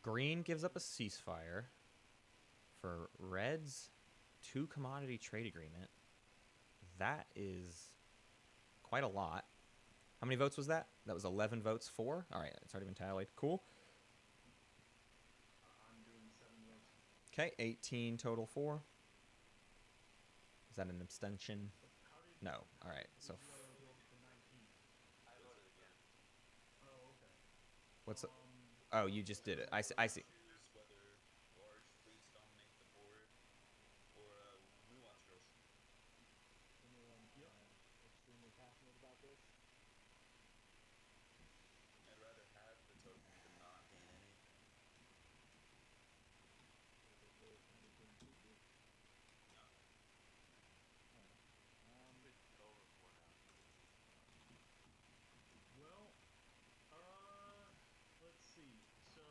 Green gives up a ceasefire. For Reds, 2 commodity trade agreement. That is quite a lot. How many votes was that? That was 11 votes for. All right, it's already been tallied. Cool. I'm doing 7 votes. Okay, 18 total for. Is that an abstention? How did No. All right, so the other vote for 19? I voted against. Oh, okay. what's... Oh, you just did it. I see. I see. Choose whether large fleets dominate the board or nuance girls. Anyone extremely passionate about this? I'd rather have the token than not gain any. Is it worth anything to you? No. Alright. It's over for now. Well, let's see. So,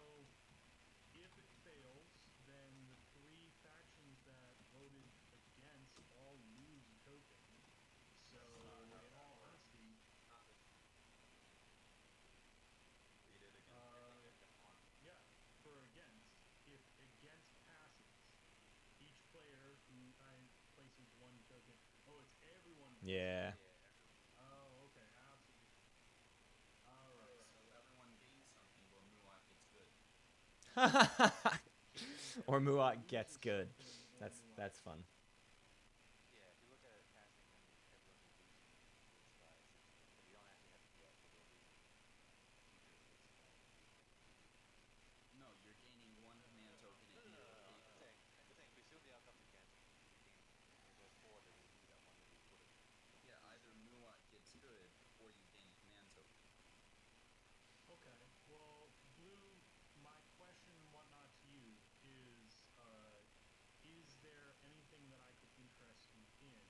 if it fails, then the 3 factions that voted against all lose a token. So, in all honesty, Not this one. Read it again. yeah, for against, if against passes, each player who places 1 token. Oh, it's everyone. Yeah. Yeah, everyone. Oh, okay, absolutely. All right. So everyone gains something while Muat gets good. Or Muat gets good. That's fun. Yeah, if you look at it passing, then everyone will lose this by essentially. But you don't actually have to get, but they'll lose future this by No, you're gaining 1 command token No, and no, no, you're no, no. paying. I'm saying if we assume the outcome's against, we gain. If there's 4, then we lose that 1, then we would have. Yeah, either Muat gets good or you gain a command token. Okay. Well, Blue, my question and whatnot to you is there anything that I could interest you in?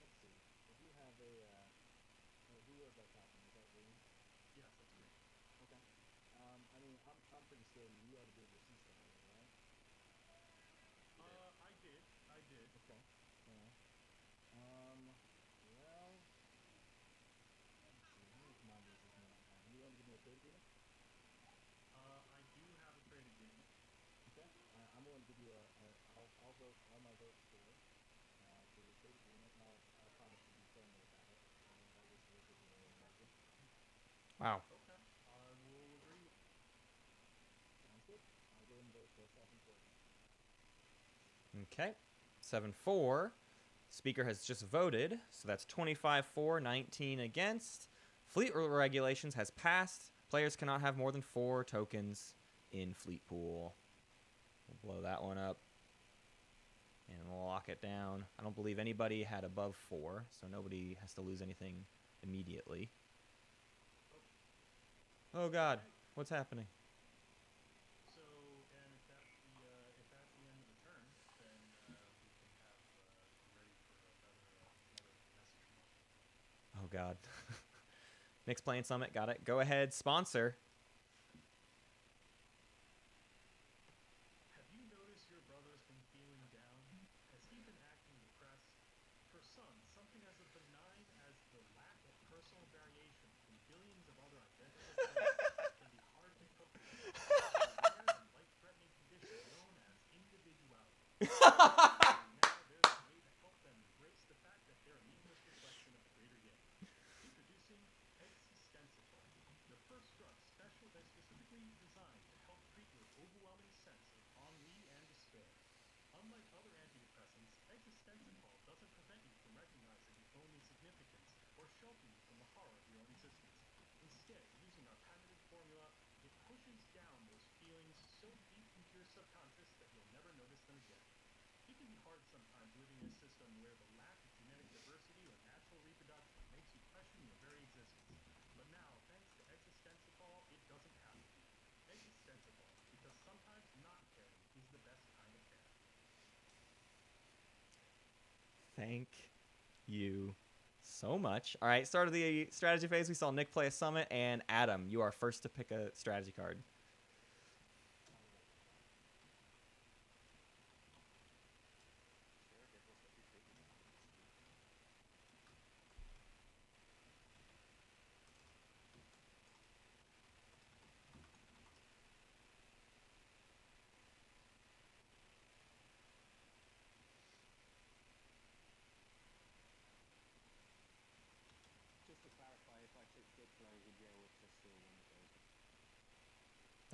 Let's see. If you have a, who was that captain? Was that Green? Yes, that's great. Okay. I mean, I'm pretty sturdy. You ought to be able to see stuff over there, right? I did. Okay. Yeah. Well, let's see. How many commodities does Muat have? You want to give me a trade agreement? I do have a trade agreement. Okay. I'm going to give you I'll vote all my votes for the trade agreement, and I'll promise to be friendly about it. That was the original motion. Wow. Okay. I will agree with Sounds good. I'll go ahead and vote for 7-4 then. Okay. 7-4. Speaker has just voted, so that's 25-4, 19 against. Fleet regulations has passed. Players cannot have more than 4 tokens in Fleet Pool. We'll blow that one up and lock it down. I don't believe anybody had above 4, so nobody has to lose anything immediately. Oh God, what's happening? So, and if that's the end of the turn, then we can have ready for another message from us. Oh God. Nick's playing Summit, got it. Go ahead, sponsor. Have you noticed your brother's been feeling down? Has he been acting depressed? For some, something as benign as the lack of personal variation from billions of other identical twins can be hard to cope with, a rare and life-threatening condition known as individuality. Now there's a way to help them embrace the fact that they're a meaningless reflection of the greater game. Introducing Existensical, the first drug specifically designed to help treat your overwhelming sense of ennui and despair. Unlike other antidepressants, Existensical doesn't prevent you from recognizing your own insignificance or shelter you from the horror of your own existence. Instead, using our patented formula, it pushes down those feelings so deep into your subconscious that you'll never notice them again. It can be hard sometimes living in a system where the lack of genetic diversity or natural reproduction makes you question your very existence. But now, thanks to Existensical, it doesn't have to be. Existensical, because sometimes not caring is the best kind of care. Thank you so much. All right, start of the strategy phase. We saw Nick play a Summit, and Adam, you are first to pick a strategy card. Share Devil's every trade agreement.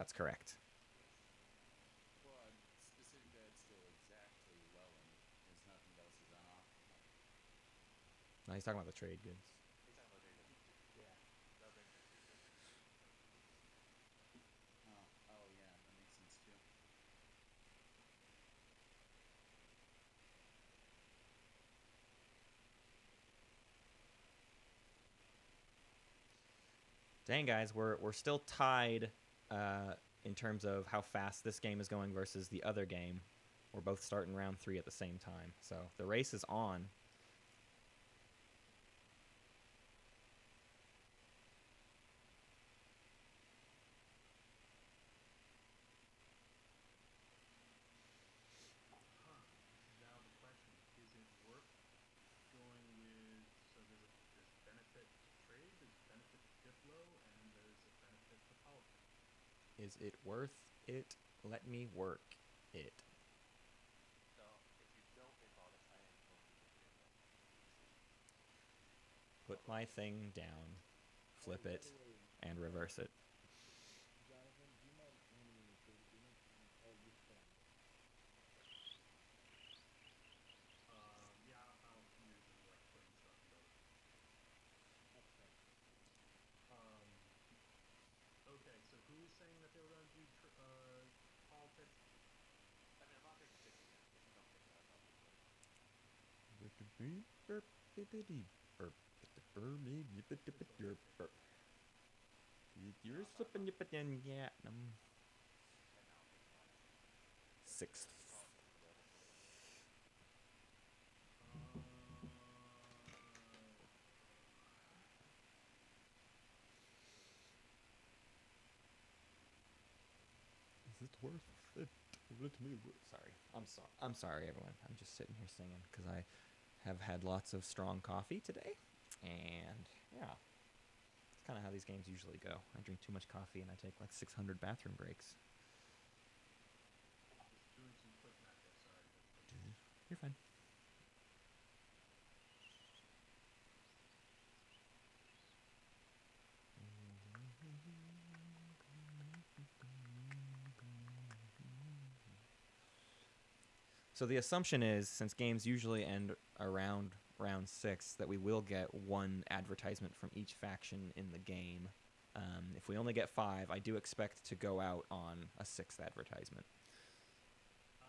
That's correct. Well, specific that's still exactly Welland, because nothing else is on offer. No, he's talking about the trade goods. He's talking about trade goods. Yeah. That brings me to trade goods. Oh yeah, that makes sense too. Dang, guys, we're still tied in terms of how fast this game is going versus the other game. We're both starting round 3 at the same time, so the race is on. Now the question, is it worth going with, so there's benefit to trade, there's benefit to dip low, and there's a benefit to politics. Is it worth it? Let me work it. So if you don't pay politics, I am going to take trade though. Put my thing down, flip By it, the way, and reverse it. Jonathan, do you mind handing me your trade agreement? I'll respond. Yeah, I'll usually like putting stuff together. That's fine. Okay, so who was saying that they were going to do politics? I mean, I'm not taking 50 yen. If you don't take that, I'll take that. You're slipping your yeah. And now I'm taking that. Sixth. Politics is available for me. Is it worth it? Let me sorry. I'm sorry, everyone. I'm just sitting here singing because I have had lots of strong coffee today, and yeah, it's kind of how these games usually go. I drink too much coffee and I take like 600 bathroom breaks. Just doing some quick math there, sorry. You're fine. So the assumption is, since games usually end around round 6, that we will get one advertisement from each faction in the game. If we only get 5, I do expect to go out on a 6th advertisement. I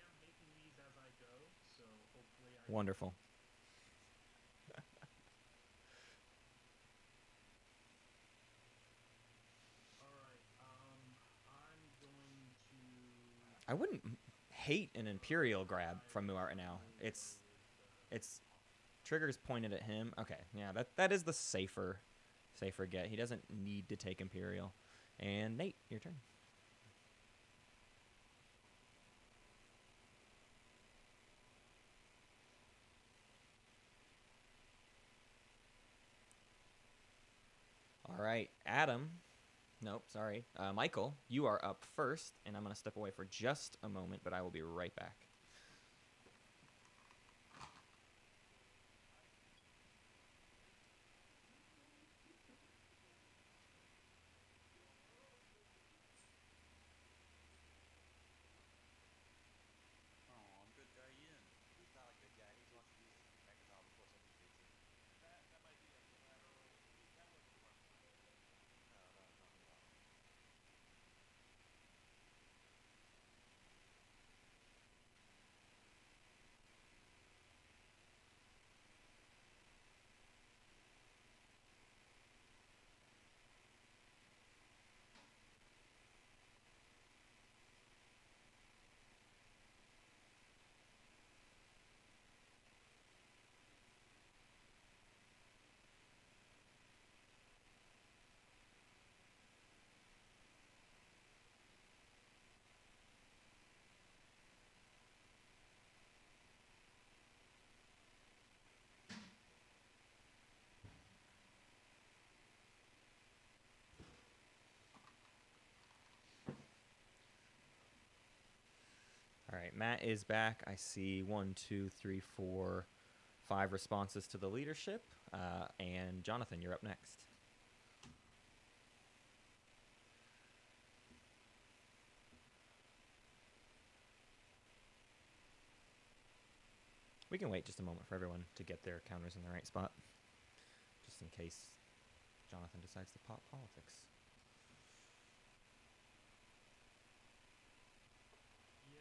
am making these as I go, so hopefully I Wonderful. Alright, I'm going to I wouldn't hate an Imperial grab from Muar now. It's triggers pointed at him. Okay, yeah, that is the safer get. He doesn't need to take Imperial. And Nate, your turn. All right, Adam. Nope, sorry. Michael, you are up first, and I'm going to step away for just a moment, but I will be right back. Oh, good guy Ian. He's not a good guy. He just wants to use Megazal before SCPT. That might be a collateral. That wasn't part of the plan. No, not at all. All right, Matt is back. I see 1, 2, 3, 4, 5 responses to the leadership. And Jonathan, you're up next. We can wait just a moment for everyone to get their counters in the right spot, just in case Jonathan decides to pop politics. Yeah,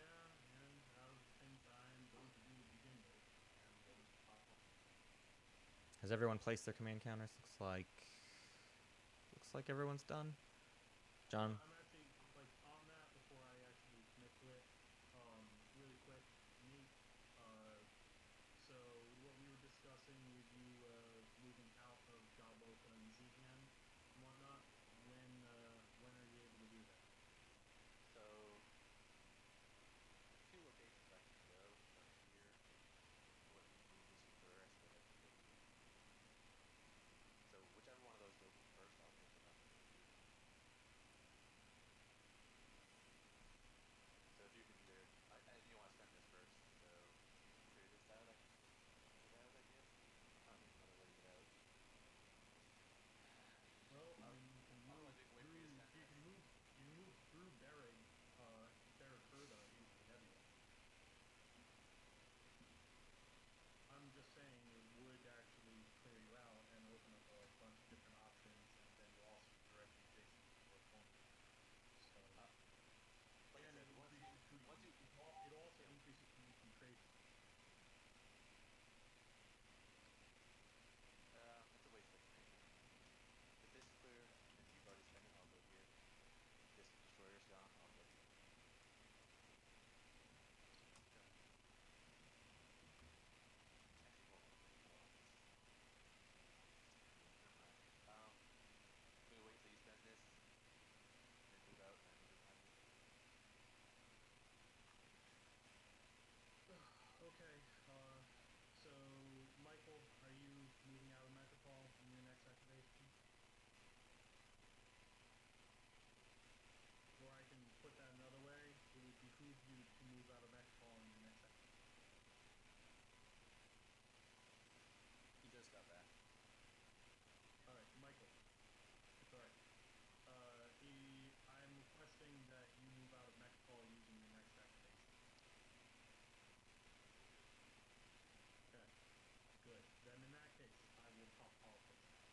and out of the things I'm going to do to begin with, I'm going to pop off. Has everyone placed their command counters? Looks like everyone's done. John. I'm actually, like, on that before I actually commit to it, really quick, Nate, so what we were discussing with you, moving out of Jaboka and Zihan and whatnot, when are you able to do that? So, two locations I can go are here. We'll let me move this first, then I can go here. So, whichever one of those goes first, I'll pick it up and move you. So, if you can either, and you want to spend this first, so if you can clear this out, I can get out, I guess. I'm trying to think of another way to get out. Well, I mean, you can move Otherwise, we can wait for you to spend you this. can move through Barracuda into the Nebula. I'm just saying it would actually clear you out and open up a bunch of different options, and then you're also directly adjacent to your opponent. So, Like I and said, it once increases who you, it also yeah, increases who you can trade with. it's a waste of a command counter. If this is clear and you've already spent it, I'll go here. If this destroyer's gone, I'll go here. Okay. Actually, hold on. Hold on. Never mind. Can we wait till you spend this, and then move out, and then move in behind you? Okay. So Michael, are you moving out of Metropole in your next activation? Or I can put that another way. It would behoove you to move out of Metropole in your next activation. He just got back. All right, Michael. It's all right. I'm requesting that you move out of Metropole using your next activation. Okay. Good. Then in that case, I will pop politics now.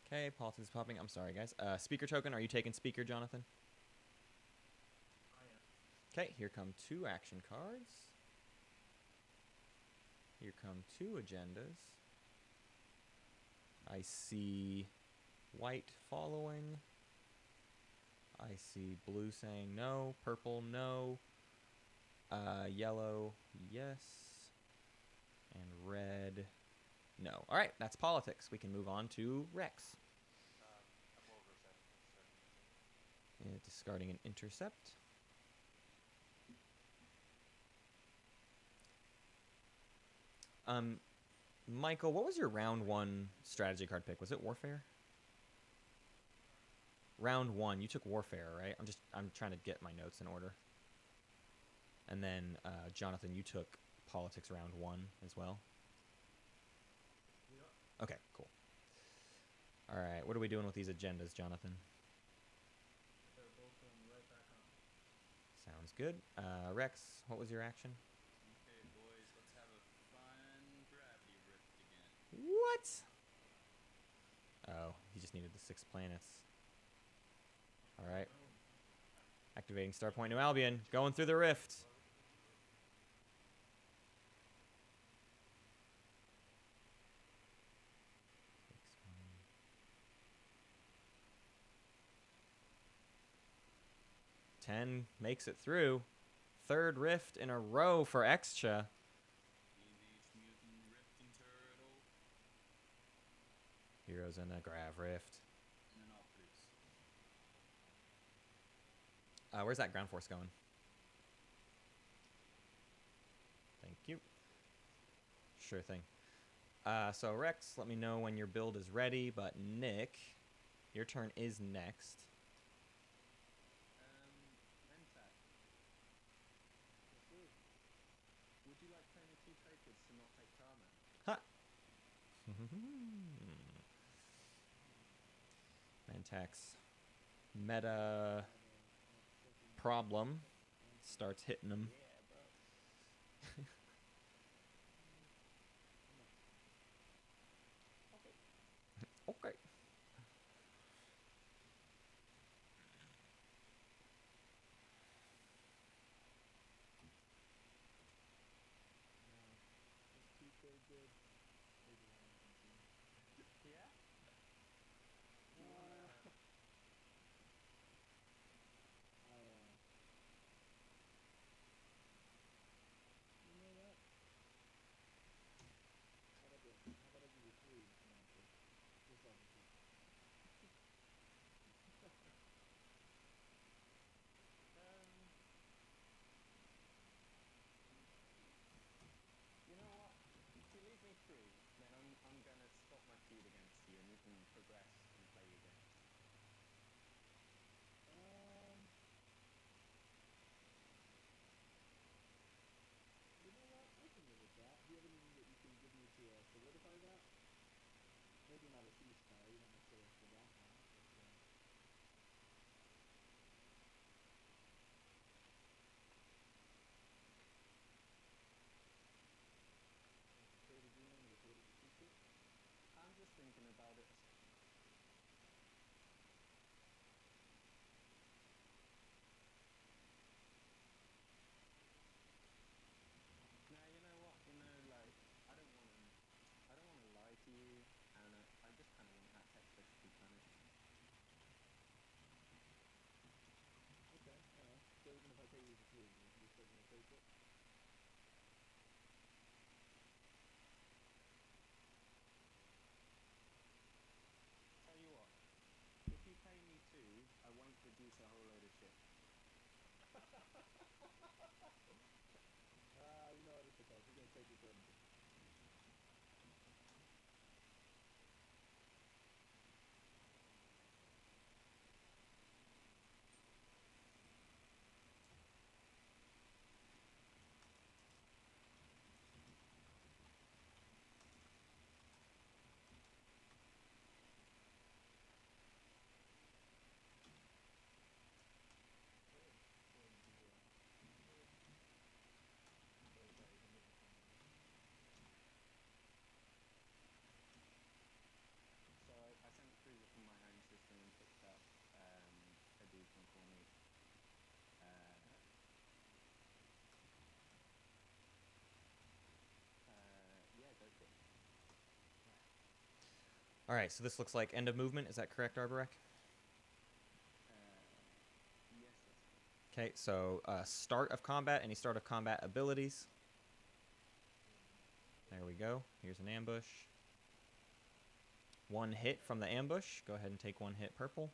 Okay, politics is popping. I'm sorry, guys. Speaker token. Are you taking speaker, Jonathan? I am. Okay, here come 2 action cards. Here come 2 agendas. I see white following. I see blue saying no, purple no, yellow yes, and red no. All right, that's politics. We can move on to Rex. I'm over starting intercept. Discarding an intercept. Michael, what was your round 1 strategy card pick? Was it Warfare? Round 1, you took Warfare, right? I'm trying to get my notes in order. And then Jonathan, you took Politics round 1 as well. Yep. Okay, cool. All right, what are we doing with these agendas, Jonathan? They're both going right back on. Sounds good. Rex, what was your action? Okay, boys, let's have a fun gravity rift again. What? Oh, he just needed the 6 planets. All right. Activating Starpoint New Albion. Going through the rift. Ten makes it through. 3rd rift in a row for Extra. Teenage Mutant Rift and Turtle. Heroes in a Grav Rift. And then I'll produce. Where's that ground force going? Thank you. Sure thing. So Rex, let me know when your build is ready, but Nick, Your turn is next. Mentat. Yes, sir. Would you like playing the 2 trade goods to not take Tarman? Ha! Mantax meta problem starts hitting him. Yeah, bro. Okay. Okay. It's 2 trade goods. Maybe one of them too. Yeah? You wanna... You know what? How about this? How about I give you 3 monsters? Just off the top. You know what? If you leave me 3, then I'm gonna stop my feud against you and we can progress and play your game. You know what? I can live with that. Do you have anything that you can give me to solidify that? Maybe not a ceasefire, you don't necessarily have to that now, but trade agreement or trade of the secret? I'm just thinking about it. Nah, you know what? You know, like, I don't want to lie to you, and I just kind of want that text fish to be punished. Okay, alright. So even if I pay you for 3, you're still gonna take it? Tell you what, if you pay me 2, I won't produce a whole load of shit. You know what, it's okay. We're gonna take it for anything. So I sent a cruiser from my home system and picked up a dude from Cornwall. Yeah, go for it. All right, so this looks like end of movement. Is that correct, Arborek? Yes, that's correct. Okay, so start of combat, any start of combat abilities. There we go. Here's an ambush. 1 hit from the ambush. Go ahead and take 1 hit purple.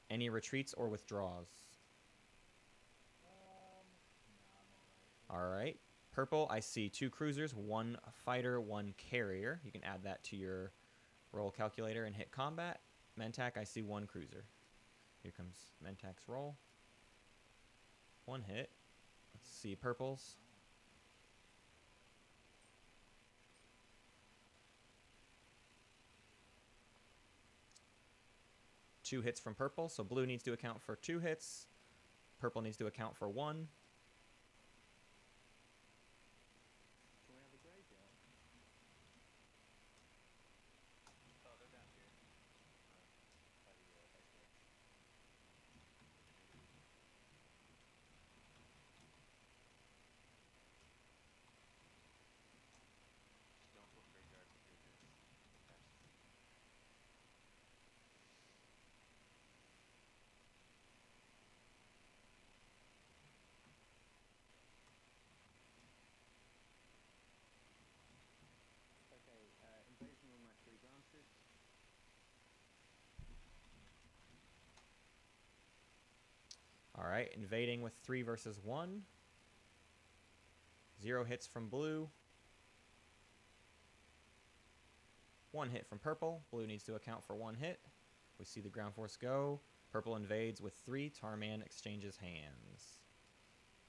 Any retreats or withdraws? Nah, I'm alright. All right. Purple, I see 2 cruisers, 1 fighter, 1 carrier. You can add that to your roll calculator and hit combat. Mentak, I see 1 cruiser. Here comes Mentak's roll. 1 hit. Let's see purples. Two hits from purple, so blue needs to account for 2 hits. Purple needs to account for 1. Can we have a graveyard? Oh, they're down here. By the dice roll. Don't put graveyard creatures attached to them. Okay, invasion with my 3 granted. All right, invading with 3 versus 1. 0 hits from blue. 1 hit from purple. Blue needs to account for 1 hit. We see the ground force go. Purple invades with 3. Tarman exchanges hands.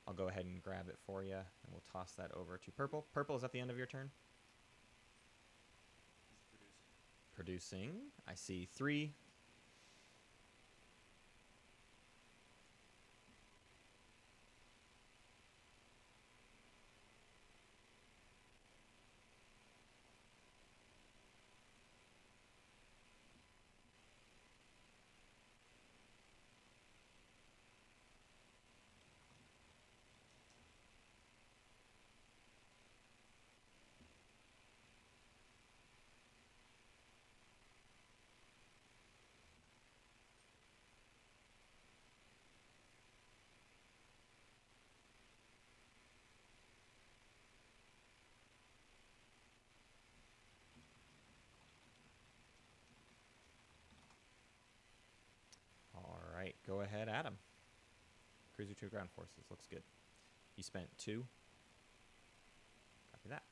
I'll go ahead and grab it for you, and we'll toss that over to purple. Purple, is at the end of your turn? He's producing. Producing. I see 3. All right, go ahead, Adam. Cruiser 2 ground forces. Looks good. You spent 2. Copy that.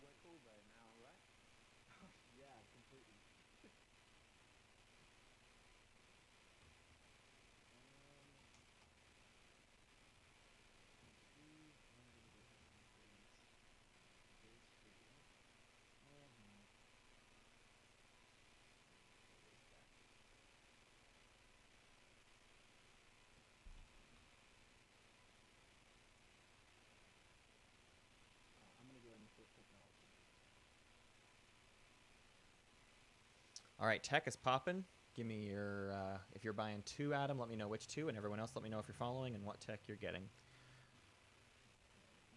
We're cool though now, right? Yeah, completely. I'm gonna go in for technology. All right, tech is popping. Give me your, if you're buying 2, Adam, let me know which 2, and everyone else let me know if you're following and what tech you're getting. I'm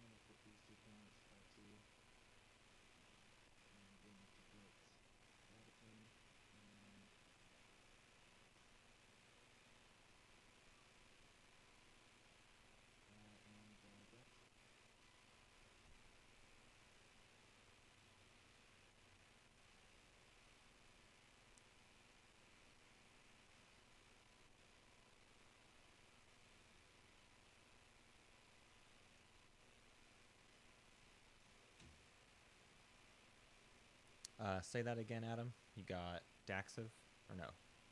gonna put these 2 points back to you. And then to get Everton and Brexit. Say that again, Adam. You got Daxiv, or no?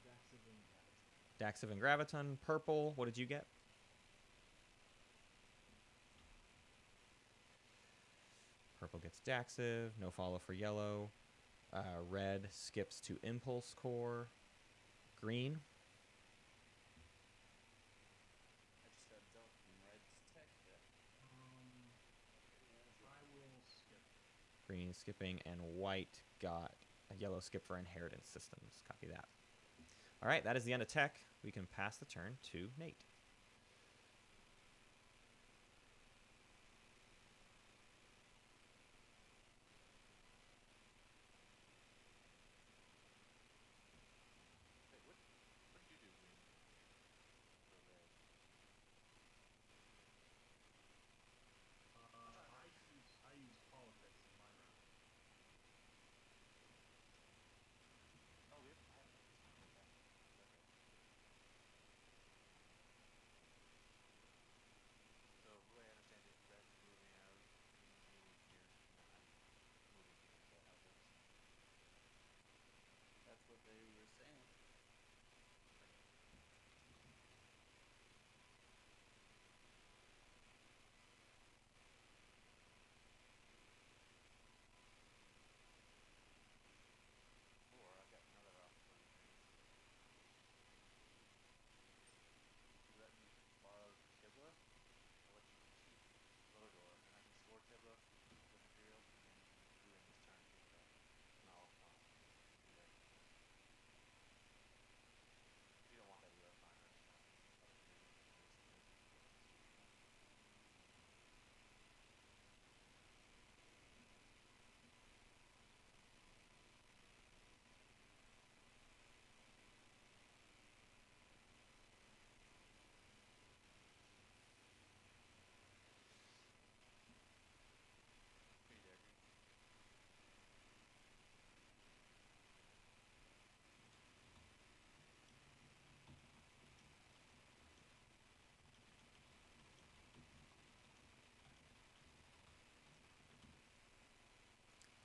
Daxiv and Graviton. Daxiv and Graviton. Purple, what did you get? Purple gets Daxiv. No follow for yellow. Red skips to Impulse Core. Green. I just got dealt from Red's tech deck. I will skip. Green skipping, and white got a yellow skip for Inheritance Systems. Copy that. All right, that is the end of tech. We can pass the turn to Nate. Wait, what did you do, Green? Or red? I use politics in my round. Oh, we have. I have this one. Okay. Okay.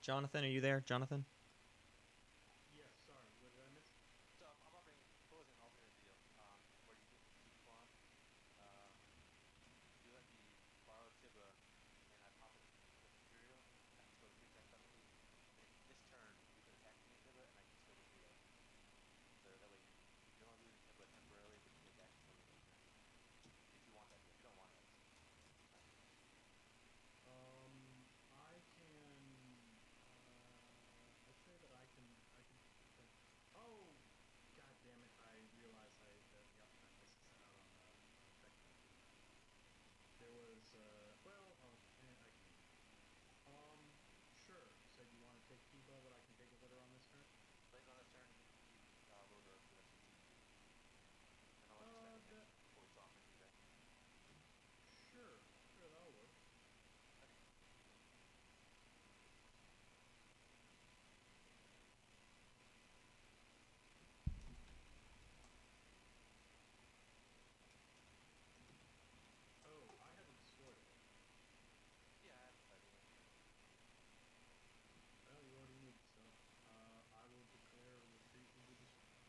Jonathan, are you there? Jonathan? Yes, sorry, what did I miss? So I'm proposing an alternate deal, where you get two people on. You let me borrow Tiba, and I pop it with Imperial. I can still retreat that separately. And then this turn, you can attack me with Tiba, and I can still retreat it. So that way you're only losing Tiba temporarily, but you get back until your next turn. If you want that deal. If you don't want it, that's fine. I can, I'd say that I can, oh, god damn it, I realized yep, I missed out on the effect that, didn't I? There was, well, I can, sure, so you want to take Tiba, but I can take it later on this turn? Later on this turn, you can keep Loader for the rest of your turn too. And I'll let you spend it before we draw for retreat back. Sure, that'll work. Okay. Oh, I haven't destroyed it. Yeah, I haven't tried it yet. Well, you already moved, so, I will declare a retreat into the swamp.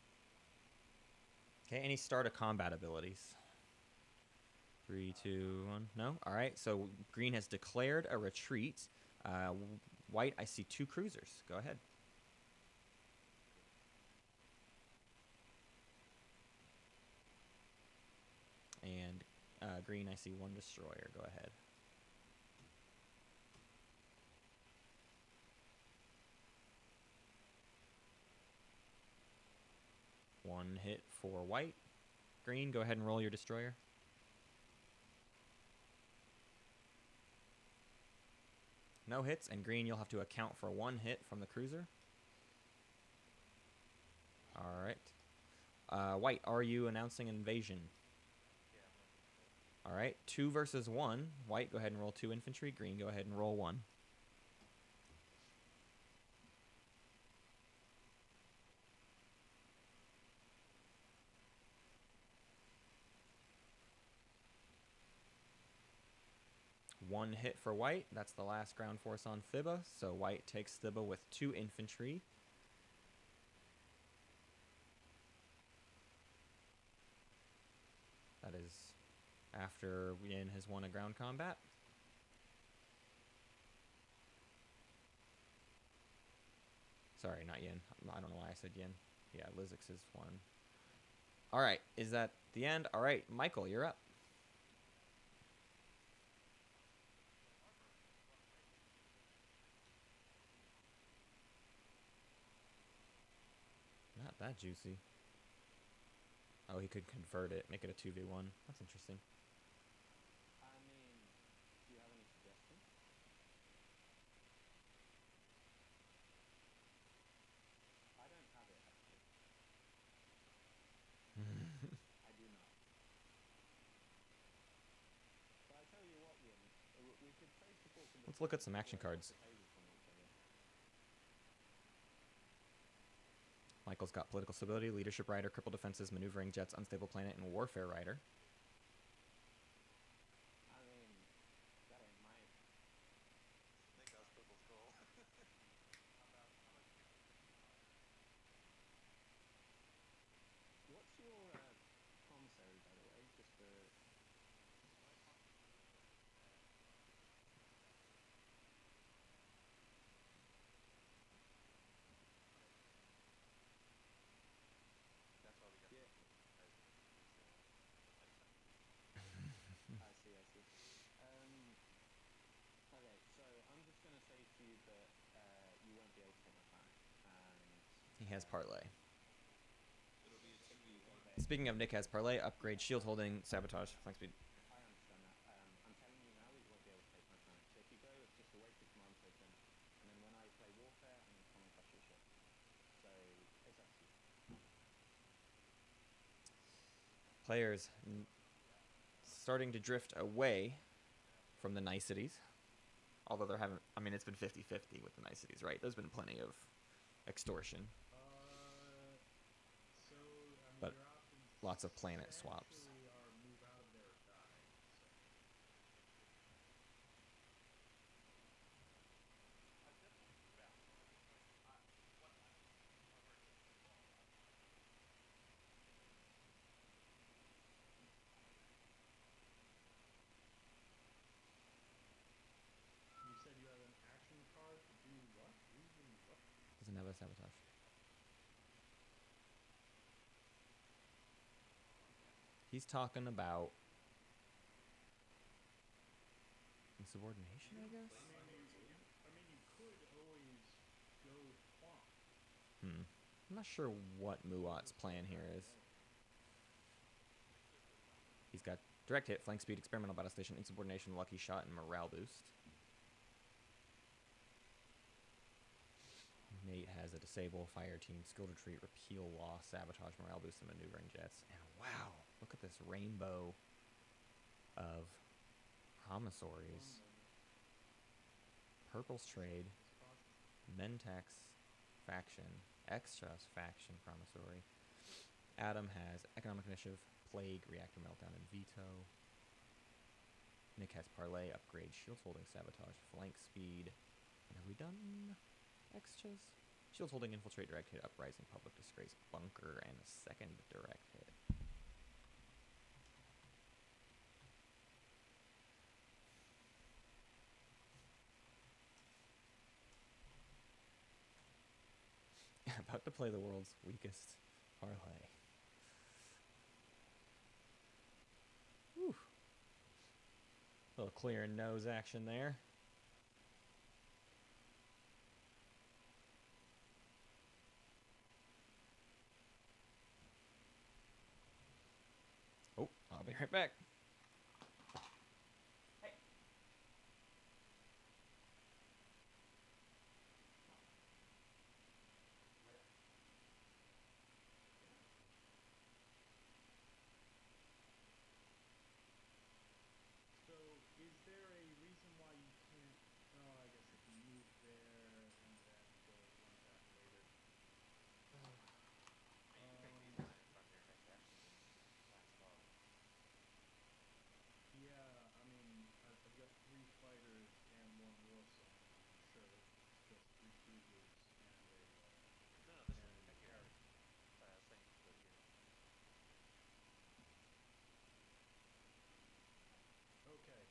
Okay, any start of combat abilities? 3, 2, 1. No? Alright, so green has declared a retreat. White, I see 2 cruisers. Go ahead. And green, I see 1 destroyer. Go ahead. One hit for white. Green, go ahead and roll your destroyer. No hits, and green, you'll have to account for 1 hit from the cruiser. Alright. White, are you announcing invasion? Yeah, I'm going to do that. Alright, 2 versus 1. White, go ahead and roll 2 infantry. Green, go ahead and roll 1. One hit for white. That's the last ground force on Thibba. So white takes Thibba with 2 infantry. That is after Yin has won a ground combat. Sorry, not Yin. I don't know why I said Yin. Yeah, Lizix is 1. Alright, is that the end? Alright, Michael, you're up. Not that juicy. Oh, he could convert it, make it a 2v1. That's interesting. I mean, do you have any suggestions? I don't have it, actually. I do not. But I tell you what, Yin, we could trade support for the Let's look at some action cards. tables from each other. Michael's got political stability, leadership rider, crippled defenses, maneuvering jets, unstable planet, and warfare rider. I mean, that ain't my... I think that was Purple Skull. What's your commissary, by the way? Just for... That's why we got Yeah. I see, I see. Okay, so I'm just going to say to you that you won't be able to take my planet. And... He has parlay. It'll be a 2v1. Speaking of Nick has parlay, upgrade shield holding, sabotage, flank speed. I understand that. I'm telling you now that you won't be able to take my planet. So if you go, it's just a wasted command token. And then when I play warfare, I'm going to come and crush your ship. So it's up to you. Players starting to drift away from the niceties. Although there haven't, I mean, it's been 50-50 with the niceties, right? There's been plenty of extortion. So, I mean, But your options lots of planet swaps. essentially are move out of there or die, so. I definitely move out. sabotage. He's talking about insubordination, I guess? I mean, you could always go Quant. I'm not sure what Muat's plan here is. He's got direct hit, flank speed, experimental battle station, insubordination, lucky shot, and morale boost. Mate has a disable, fire team, skill retreat, repeal loss, sabotage, morale boost, and maneuvering jets. And wow, look at this rainbow of commissaries. Purple's trade, Mentex faction, Extras faction promissory. Adam has economic initiative, plague, reactor meltdown, and veto. Nick has parlay, upgrade, shields holding, sabotage, flank speed. And are we done? Extras? Shields holding, infiltrate, direct hit, uprising, public disgrace, bunker, and a second direct hit. About to play the world's weakest parlay. Whew. Little clear and nose action there. Oh, I'll be right back. So, is there a reason why you can't? Oh, I guess if you move there and then go one back later. I mean, you can leave that in front of your next action and last call. Yeah, I mean, I've got 3 fighters and 1 war song. I'm sure it's just 3 cruisers and a. No, this one, and back here. Sorry, I was saying go here. Okay.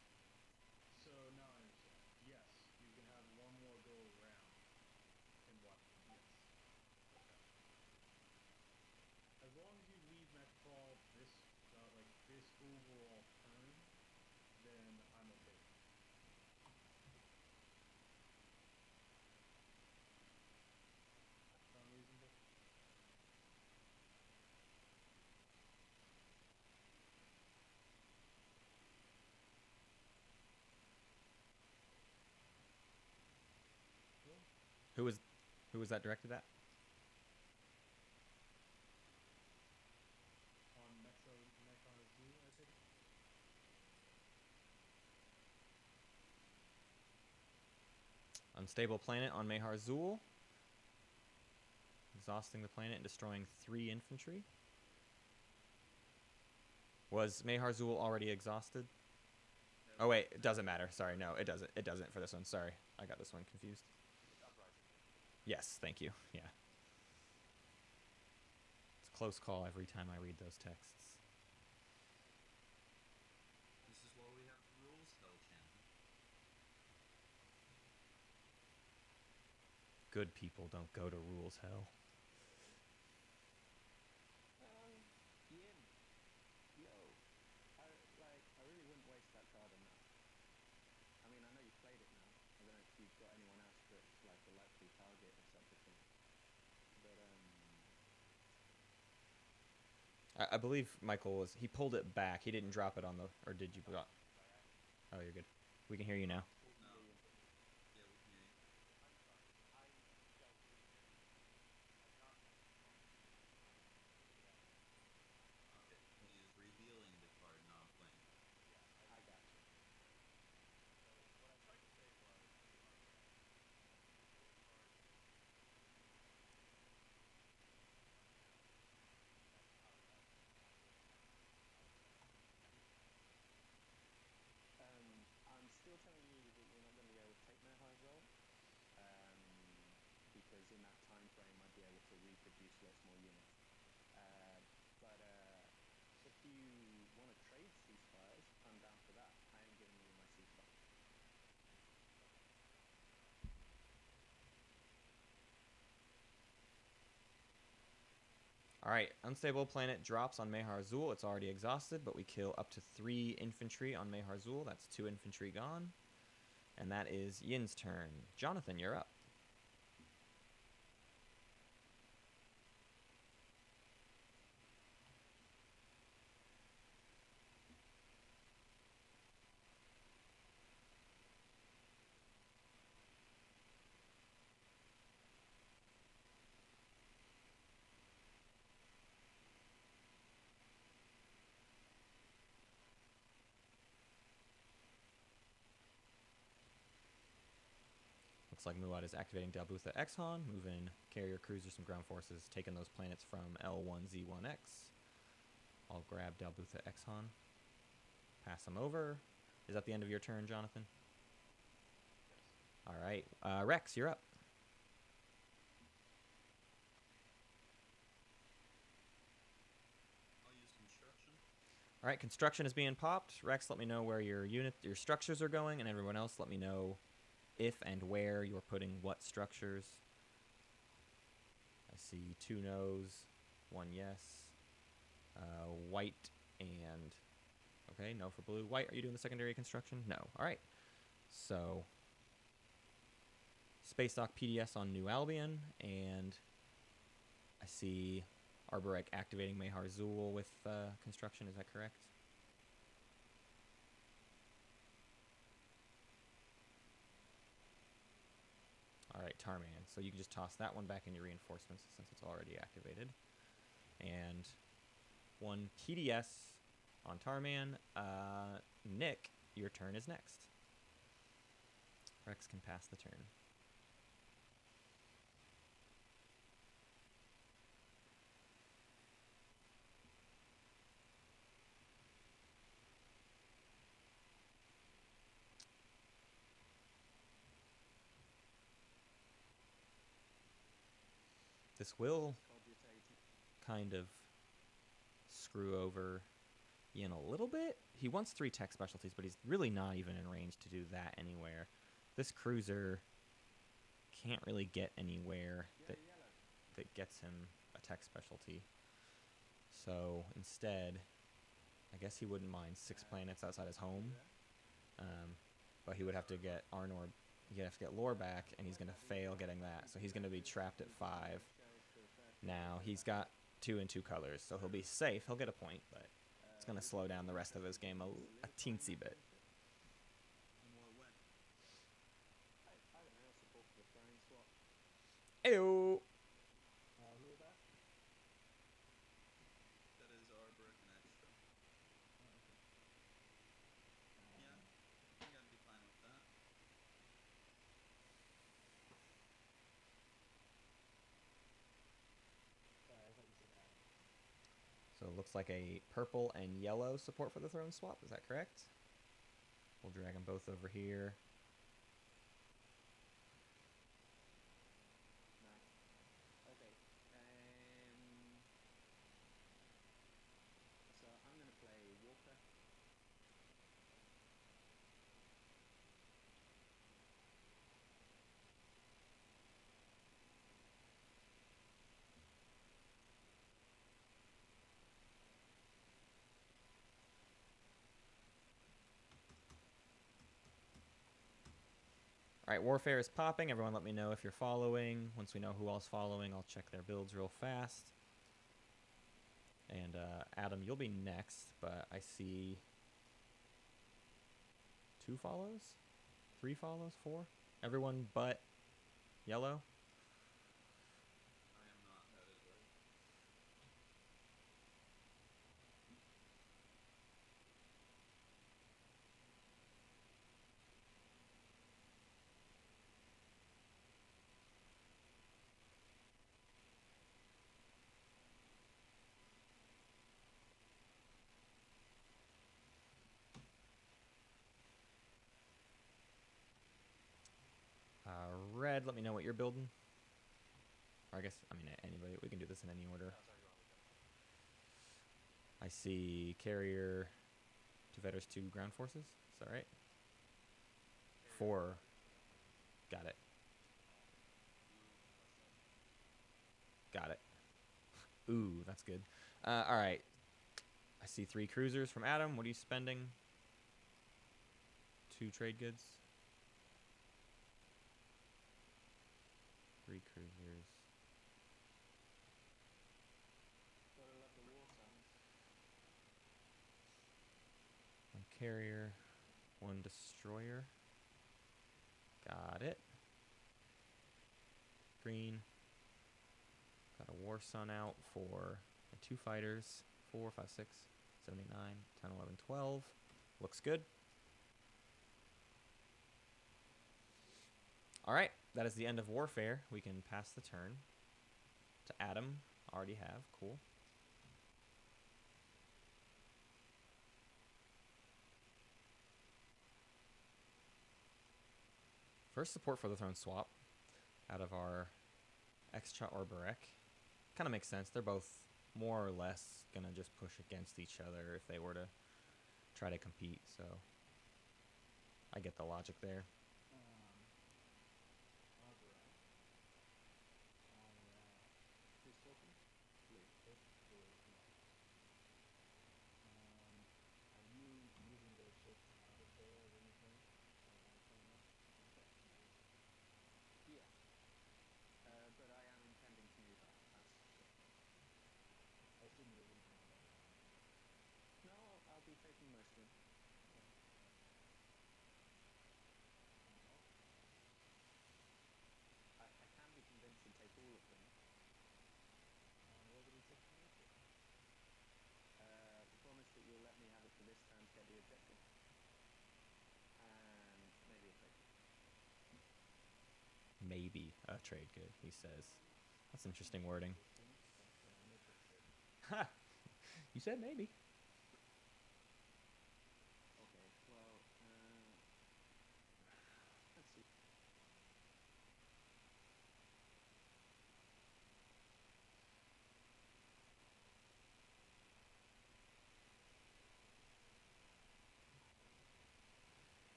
So now I understand. Yes, you can have 1 more go around. And what? Yes. Okay. As long as you leave Metcall this, like this overall turn, then I'm okay. Sound reasonable? Who was that directed at? On Mechar Zoo, I think. Unstable planet on Meyers Zool. Exhausting the planet and destroying 3 infantry. Was Meyers Zool already exhausted? Oh wait, it doesn't matter. Sorry, no, it doesn't. It doesn't for this one. Sorry, I got this one confused. It's uprising. Yes, thank you. Yeah. It's a close call every time I read those texts. This is why we have the rules hell channel. Good people don't go to rules hell. Yin. Yo. I really wouldn't waste that card on that. I mean, I know you've played it now. I don't know if you've got anyone else that's like a likely target or such a thing. But, I believe Michael was. He pulled it back. He didn't drop it on the. Or did you? Oh, you're good. We can hear you now. No. Yeah, we can hear you. I'm sorry. I don't read it. I'm not. Okay. He is revealing the card, not playing. Yeah, I got you. So what I tried to say was, I'm still telling you that you're not going to be able to take Meyers role. Because in that time frame I'd be able to reproduce lots more units. But if you want to trade ceasefires, I'm down for that. I am giving you my ceasefire. Alright, unstable planet drops on Meyers Zul. It's already exhausted, but we kill up to 3 infantry on Meyers Zul. That's 2 infantry gone. And that is Yin's turn. Jonathan, you're up. Looks like Muad is activating Dalbutha Exxon, moving carrier cruisers, some ground forces, taking those planets from L1Z1X. I'll grab Dalbutha Exxon, pass them over. Is that the end of your turn, Jonathan? All right, Rex, you're up. I'll use construction. All right, construction is being popped. Rex, let me know where your structures are going, and everyone else, let me know if and where you're putting what structures. I see 2 no's, 1 yes. White and... Okay, no for blue. White, are you doing the secondary construction? No. All right. So, Space Dock PDS on New Albion, and I see Arborek activating Meyers Zul with construction. Is that correct? All right, Tarman. So you can just toss that one back in your reinforcements since it's already activated. And 1 TDS on Tarman. Nick, your turn is next. Rex can pass the turn. This will kind of screw over Yin a little bit. He wants 3 tech specialties, but he's really not even in range to do that anywhere. This cruiser can't really get anywhere that gets him a tech specialty. So instead, I guess he wouldn't mind 6 planets outside his home. But he would have to get Arnor, he'd have to get Lore back, and he's going to fail getting that. So he's going to be trapped at 5. Now, he's got 2 and 2 colors, so he'll be safe. He'll get a point, but it's going to slow down the rest of his game a teensy bit. I don't know, support for the throwing swap. Ew. Who was that? That is Arborek and extra. Yeah, I think I'd be fine with that. Sorry, I thought you said Adam. So it looks like a purple and yellow support for the throne swap. Is that correct? We'll drag them both over here. Nice. Okay. So I'm gonna play Walker. All right, Warfare is popping. Everyone let me know if you're following. Once we know who all's following, I'll check their builds real fast. And Adam, you'll be next, but I see 2 follows? 3 follows? 4? Everyone but yellow? I am not headed right. Red, let me know what you're building. Or I guess, I mean, anybody. We can do this in any order. I see carrier, 2 vetters, 2 ground forces. Is that right? 4. Got it. Got it. Ooh, that's good. All right. I see 3 cruisers from Adam. What are you spending? 2 trade goods. 3 cruisers. Gotta love the war sounds. 1 carrier. 1 destroyer. Got it. Green. Got a War Sun out for 2 fighters. 4, 5, 6, 7, 8, 9, 10, 11, 12. Looks good. Alright, that is the end of Warfare. We can pass the turn to Adam. Already have. Cool. First support for the throne swap out of our Xcha or Barek. Kind of makes sense. They're both more or less going to just push against each other if they were to try to compete, so I get the logic there. Who's talking? Blue. Blue. Are you moving those ships out of there or anything? Yeah. But I am intending to move out past ship. I assume you're leaving all that behind. No, I'll be taking most of them. I can be convinced to take all of them. Where do we take them to? Promise that you'll let me have it for this turn to get the objective. And maybe a trade. Maybe a trade good, he says. That's interesting wording. Ha! You said maybe. Okay, well, let's see.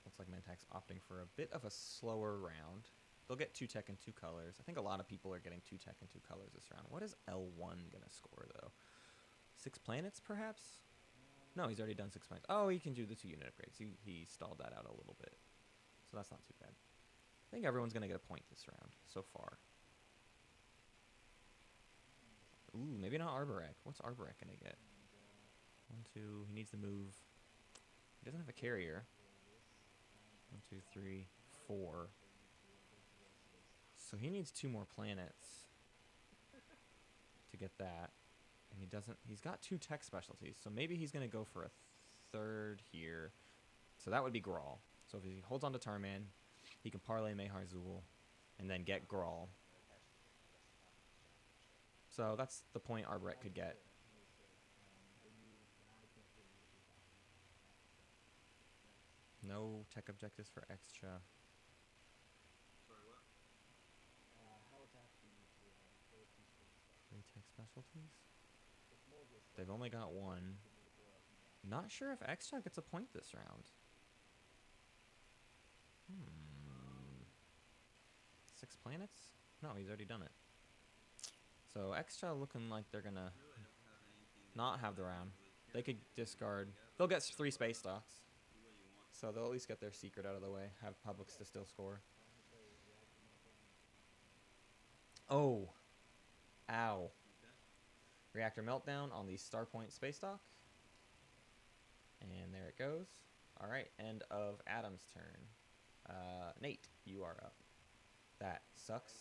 Looks like Mentak's opting for a bit of a slower round. They'll get 2 tech and 2 colors. I think a lot of people are getting 2 tech and 2 colors this round. What is L1 going to score, though? 6 planets, perhaps? No, he's already done 6 planets. Oh, he can do the 2 unit upgrades. He stalled that out a little bit. So that's not too bad. I think everyone's going to get a point this round, so far. Ooh, maybe not Arborek. What's Arborek going to get? 1, 2. He needs to move. He doesn't have a carrier. 1, 2, 3, 4. So he needs 2 more planets to get that. And he doesn't. He's got 2 tech specialties. So maybe he's going to go for a 3rd here. So that would be Grawl. So if he holds on to Tarman, he can parlay Mehar Zul and then get Grawl. So that's the point Arborek could get. No tech objectives for Xcha. Sorry, what? How attacking you to 3 tech specialties? They've only got 1. Not sure if Xcha gets a point this round. 6 planets? No, he's already done it. So Xcha looking like they're gonna not have the round. They could discard. They'll get 3 space stocks. So they'll at least get their secret out of the way. Have Publix to still score. Oh. Ow. Reactor meltdown on the Starpoint space dock. And there it goes. Alright, end of Adam's turn. Nate, you are up. That sucks.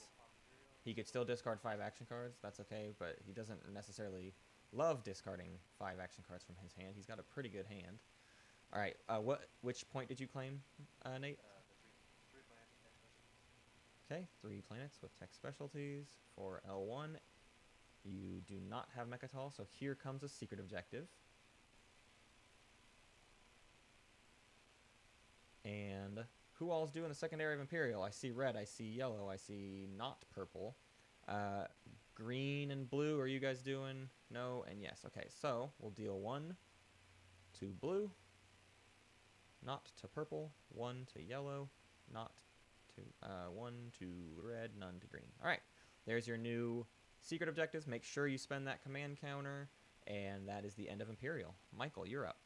He could still discard 5 action cards. That's okay, but he doesn't necessarily love discarding 5 action cards from his hand. He's got a pretty good hand. Alright, which point did you claim, Nate? Okay, 3 planets with tech specialties for L1. You do not have Mechatol, so here comes a secret objective. And who all's doing the secondary of Imperial? I see red, I see yellow, I see not purple. Green and blue, are you guys doing? No and yes. Okay, so we'll deal 1 to blue, not to purple, 1 to yellow, not to 2. 1 to red, none to green. All right. There's your new secret objectives. Make sure you spend that command counter. And that is the end of Imperial. Michael, you're up.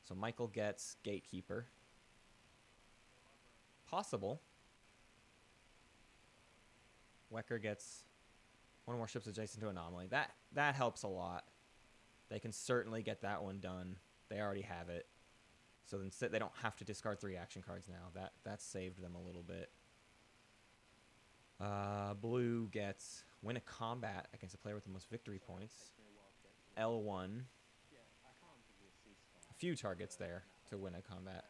So Michael gets Gatekeeper. Possible. Wecker gets one more ships adjacent to Anomaly. That helps a lot. They can certainly get that one done. They already have it. So then they don't have to discard 3 action cards now. That saved them a little bit. Blue gets win a combat against a player with the most victory points. L1. A few targets there to win a combat.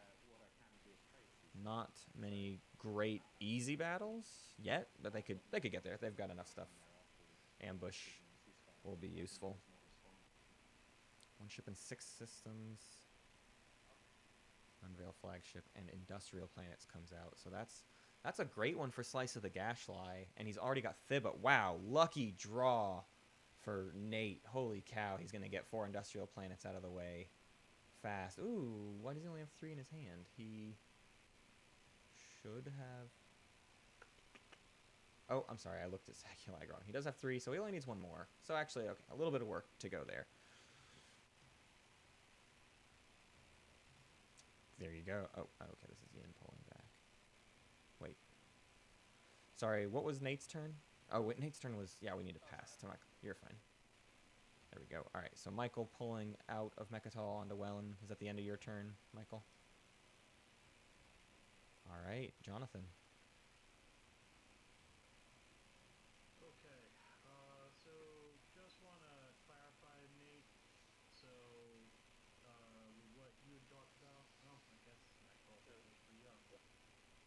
Not many great easy battles yet, but they could get there. They've got enough stuff. Ambush will be useful. 1 ship and 6 systems. Unveil flagship and industrial planets comes out. So that's a great one for Slice of the Gashly, and he's already got Thibba. Wow, lucky draw for Nate. Holy cow, he's gonna get 4 industrial planets out of the way fast. Ooh, why does he only have 3 in his hand? He should have. Oh, I'm sorry, I looked at Saculag wrong. He does have 3, so he only needs 1 more. So actually, okay, a little bit of work to go there. There you go. Oh, okay, this is Ian pulling back. Wait. Sorry, what was Nate's turn? Oh, wait, Nate's turn was, yeah, we need to pass to Michael. You're fine. There we go. All right, so Michael pulling out of Mechatol onto Wellen. Is that the end of your turn, Michael? All right, Jonathan. Okay, so just want to clarify, Nate. So, with what you had talked about, oh, I guess that call was for you.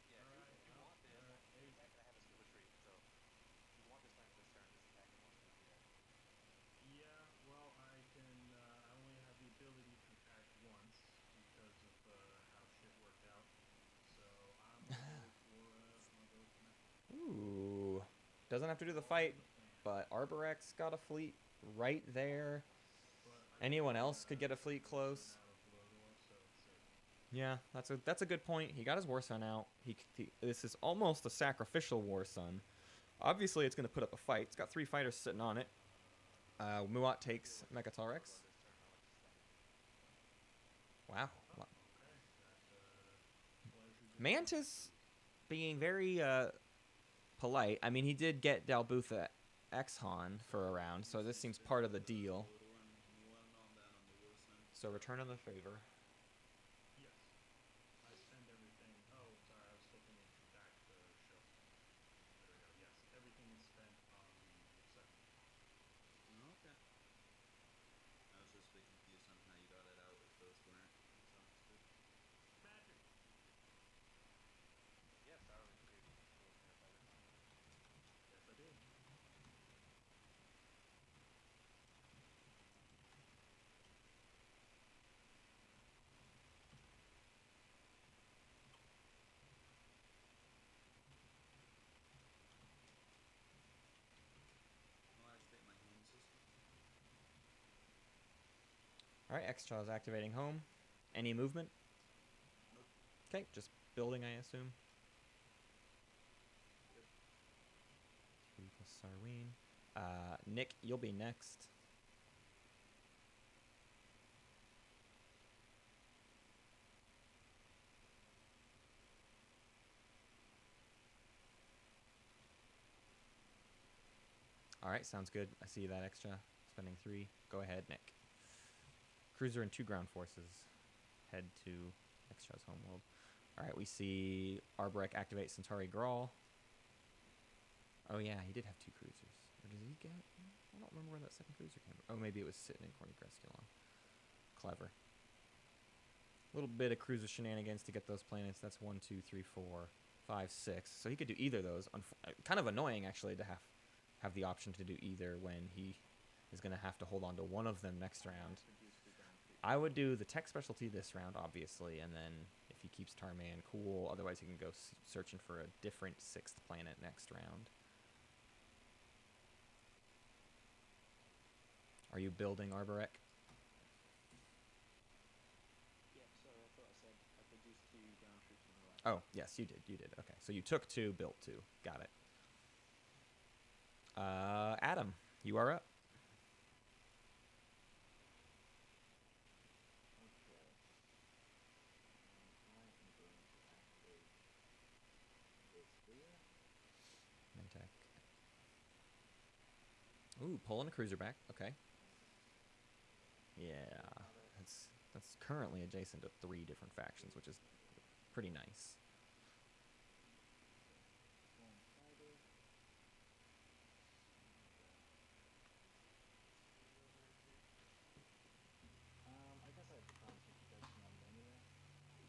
Yeah, Alright, if you well, want this, alright, hey. he's not gonna have a skill retreat. So if you want this land for this turn, this attack wants to be there. Yeah, well, I only have the ability to attack once because of how shit worked out. So I'm gonna go for that. Ooh. Doesn't have to do the fight, but Arborex got a fleet right there. Anyone else could get a fleet close. Yeah, that's a good point. He got his War Sun out. This is almost a sacrificial War Sun. Obviously, it's going to put up a fight. It's got 3 fighters sitting on it. Muat takes Mechatol Rex. Wow. Mantis being very polite. I mean, he did get Dalbutha Exxon for a round, so this seems part of the deal. So return on the favor. Yes. I spend everything. Oh, sorry, I was flipping it back to show. There we go. Yes, everything is spent on the second. Okay. I was just a bit confused on how you got it out if those weren't exhausted. Magic! Yeah, Star Wars too. So clarify this. Yes, I do. I'll activate my home system. All right, Extra is activating home. Any movement? Nope. Okay, just building, I assume. Yep. 3 plus Sarween. Nick, you'll be next. All right, sounds good. I see that Extra. Spending 3. Go ahead, Nick. Cruiser and 2 ground forces head to Extra's homeworld. All right, we see Arborek activate Centauri Grawl. Oh yeah, he did have 2 cruisers. Or did he get? I don't remember where that second cruiser came from. Oh, maybe it was sitting in Corny Gresculon. Clever. A little bit of cruiser shenanigans to get those planets. That's 1, 2, 3, 4, 5, 6. So he could do either of those. Kind of annoying, actually, to have the option to do either when he is going to have to hold on to one of them next round. I would do the tech specialty this round, obviously, and then if he keeps Tarman, cool. Otherwise, he can go searching for a different 6th planet next round. Are you building Arborek? Yeah, sorry, I thought I said I produced 2 ground troops on the right. Oh, yes, you did. You did. Okay, so you took 2, built 2. Got it. Adam, you are up. Okay. I am going to activate this here. Mentec. Ooh, pulling a cruiser back. Okay. Yeah, that's currently adjacent to 3 different factions, which is pretty nice. One fighter. I guess I have transfer protection on it anyway. 1,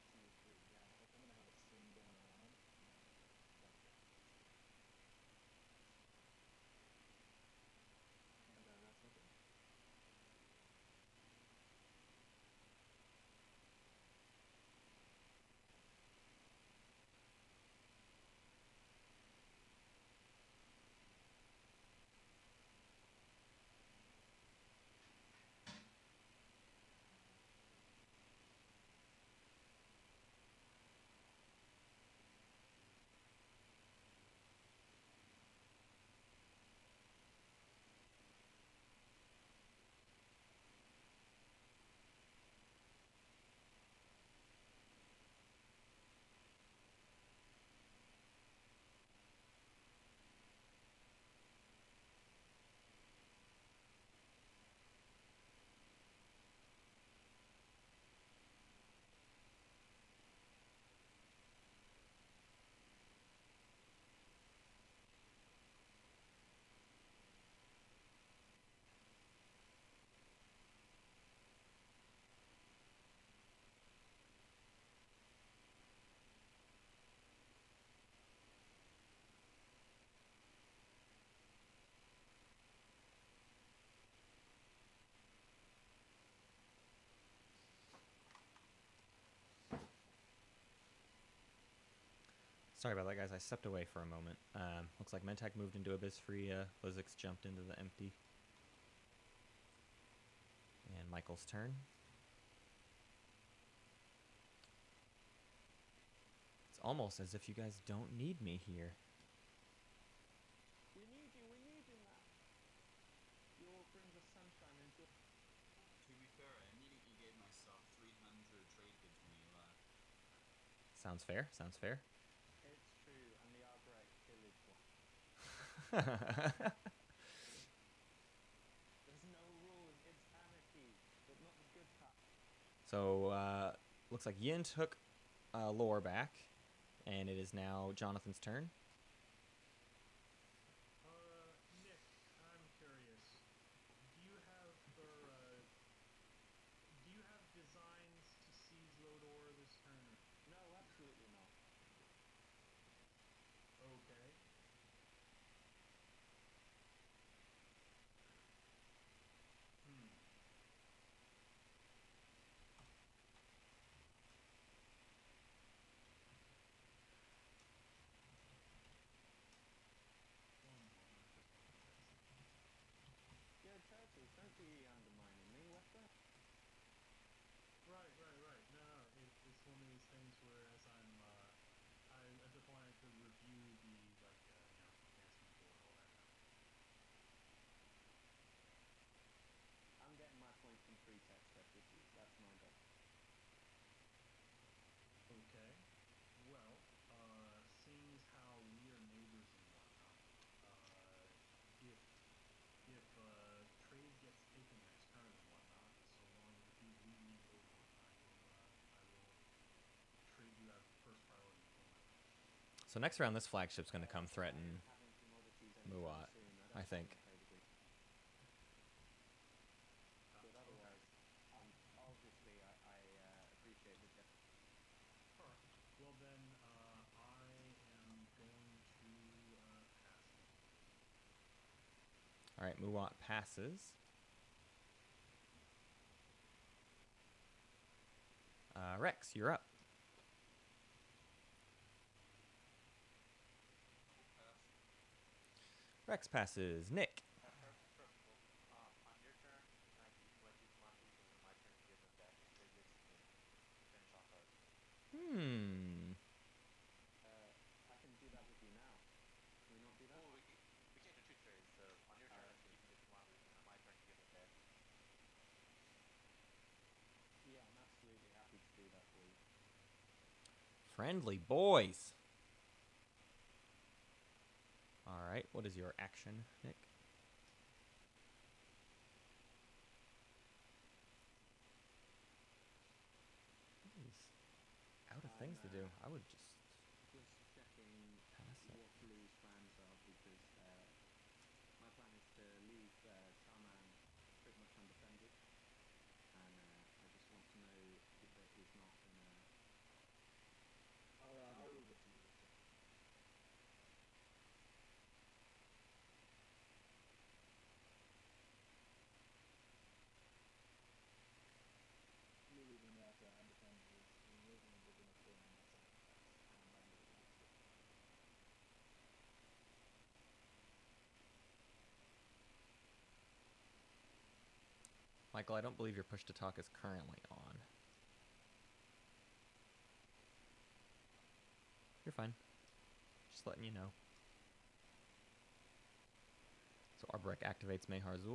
2, 3. Yeah, I think I'm gonna have a sim going around. Gotcha. And that's my turn. Sorry about that, guys. I stepped away for a moment. Looks like Mentec moved into Abyss Free. Lizix jumped into the empty. And Michael's turn. It's almost as if you guys don't need me here. We need you, Matt. You will bring the sunshine into it. To be fair, I immediately gave myself 300 trade goods when you left. Sounds fair. Sounds fair. It's true, and the Arborite pillage one. There's no rules, it's anarchy, but not the good part. So, looks like Yin took lore back, and it is now Jonathan's turn. Nick, I'm curious. Do you have designs to seize Lodor this turn? No, absolutely not. Okay. Yeah, Turtles, don't be undermining me, what the? Right. No, it's one of these things where as I just wanted to review the, enhancement board, all that kind of thing. I'm getting my points from free tech specialties, that's my goal. Okay. Well, seeing as how we are neighbors and whatnot, if trade gets taken next turn and whatnot, so long as you leave me Lodor, I will trade you as first priority for my turn. So next round, this flagship's going to come threaten Having commodities anytime Muat, soon, I don't think. trade agree. But otherwise, obviously, I appreciate the gesture. Alright. Well then, I am going to pass. All right, Muat passes. Rex, you're up. Pass. Rex passes. Nick. First of all, on your turn, can I let you command these, and then my turn give Friendly boys. All right, what is your action, Nick? He's out of things to do. I would just Just checking pass it. what Blue's plans are because my plan is to leave Charman pretty much undefended, and I just want to know that he's not gonna. I'll leave it to you. Leaving that undefended is removing the beginning of turn and that's Michael, I don't believe your push to talk is currently on. You're fine. Just letting you know. So Arborek activates Meyers.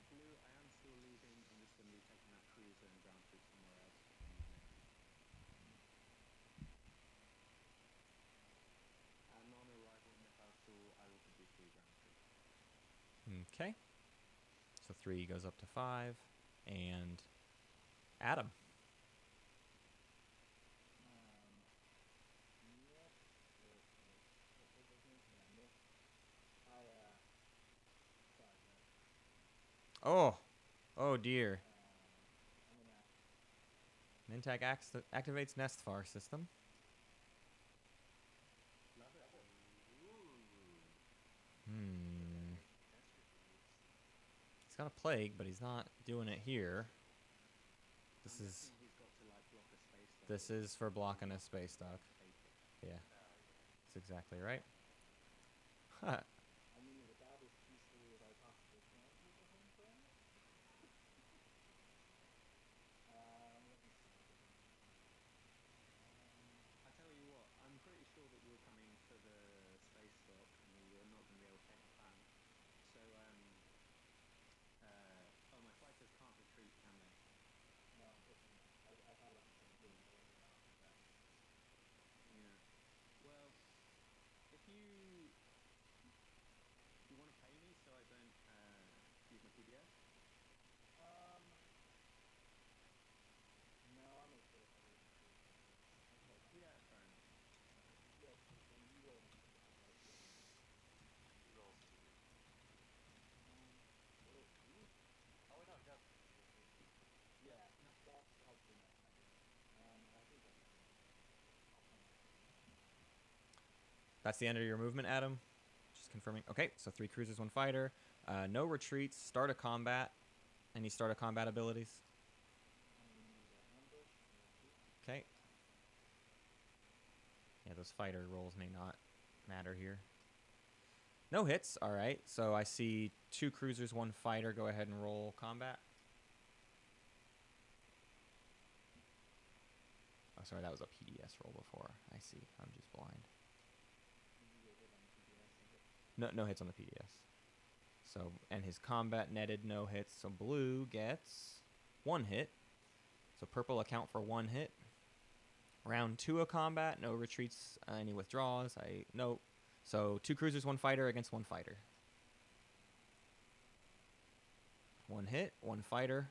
Blue, I am still leaving. I'm just going to be taking that cruiser and ground troops somewhere else. Non-arrival Mepharsul, I will do 3 ground troops. Okay. So 3 goes up to 5. And Adam. Oh. Oh dear. Mintak activates Nestfar system. He's got a plague, but he's not doing it here. This is for blocking a space dock. Yeah. That's exactly right. Huh. I tell you what, I'm pretty sure that you're coming for the space dock and you're not going to be able to take the plan. So, oh, my fighters can't retreat, can they? No, unfortunately. I thought about doing it earlier now. Yeah. Well, if you want to pay me so I don't use my PDS? No, I'm okay. Yeah, fair enough. Yes, and you roll. He rolls 2. Oh, wait, no, he does. Yeah, that's helpful enough. I think that's That's the end of your movement, Adam. Just confirming. Okay, so 3 cruisers, 1 fighter. No retreats. Start a combat. Any start a combat abilities? Okay. Yeah, those fighter rolls may not matter here. No hits. All right. So I see 2 cruisers, 1 fighter. Go ahead and roll combat. Oh, sorry, that was a PDS roll before. I see. I'm just blind. No hits on the PDS. So, and his combat netted no hits. So blue gets 1 hit. So purple account for 1 hit. Round 2 of combat, no retreats, any withdraws. Nope. So 2 cruisers, 1 fighter against 1 fighter. 1 hit, 1 fighter.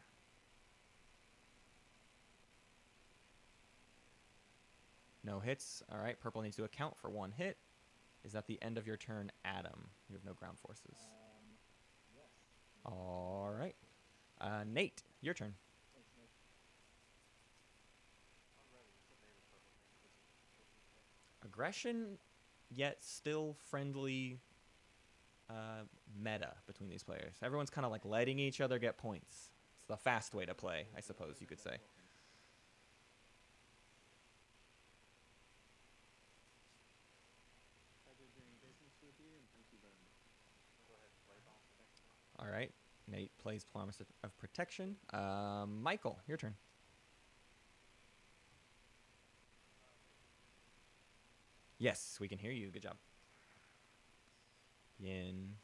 No hits. All right, purple needs to account for 1 hit. Is that the end of your turn, Adam? You have no ground forces. yes. All right. Nate, your turn. Thanks, Nick. I'm ready. What's the name of purple thing? Aggression, yet still friendly meta between these players. Everyone's kind of like letting each other get points. It's the fast way to play, I suppose you could say. I did All right. Nate plays Promise of Protection. Michael, your turn. Yes, we can hear you. Good job. Yin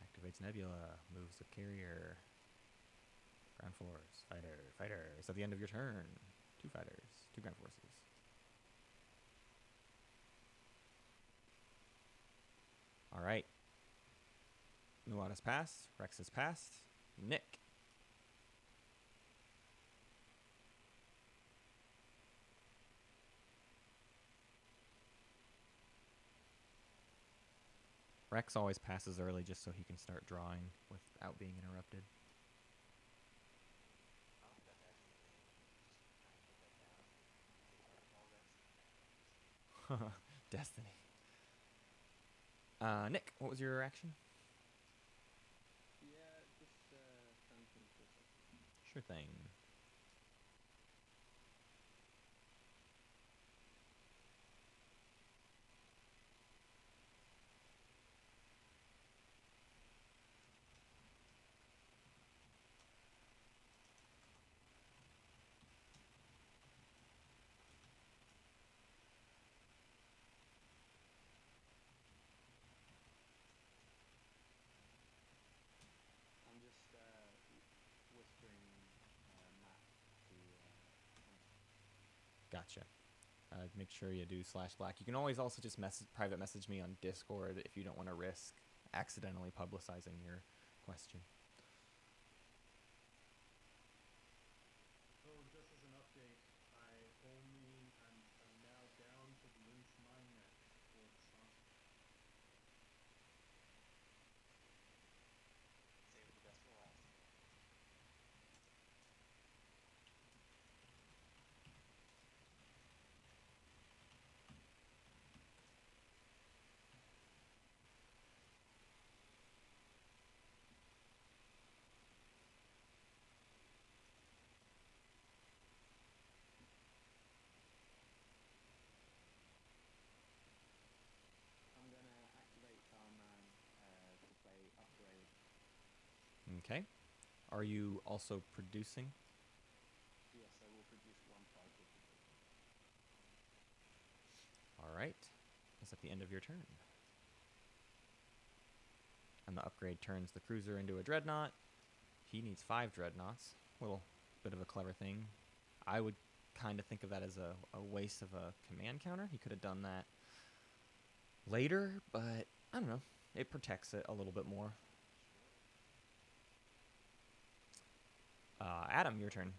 activates Nebula, moves the carrier. Ground force, fighter. It's at the end of your turn. 2 fighters, 2 ground forces. All right. Muad has passed. Rex has passed. Nick. Rex always passes early just so he can start drawing without being interrupted. I don't think that's actually a thing. Just kind of put that down. Take part of all that. Destiny. Nick, what was your action? Yeah, just stand for a second. Sure thing. I'm just whispering Matt to Gotcha. Make sure you do /black. You can always also just private message me on Discord if you don't want to risk accidentally publicizing your question. So just as an update, I'm now down to the Lynch mine net for Wisconsin. Save the best for last. I'm gonna activate Tarman to play upgrade. Okay. Are you also producing? Yes, I will produce 1 fighter today. All right. That's at the end of your turn. And the upgrade turns the cruiser into a dreadnought. He needs 5 dreadnoughts. Little bit of a clever thing. I would kind of think of that as a waste of a command counter. He could have done that later, but I don't know. It protects it a little bit more. Adam, your turn.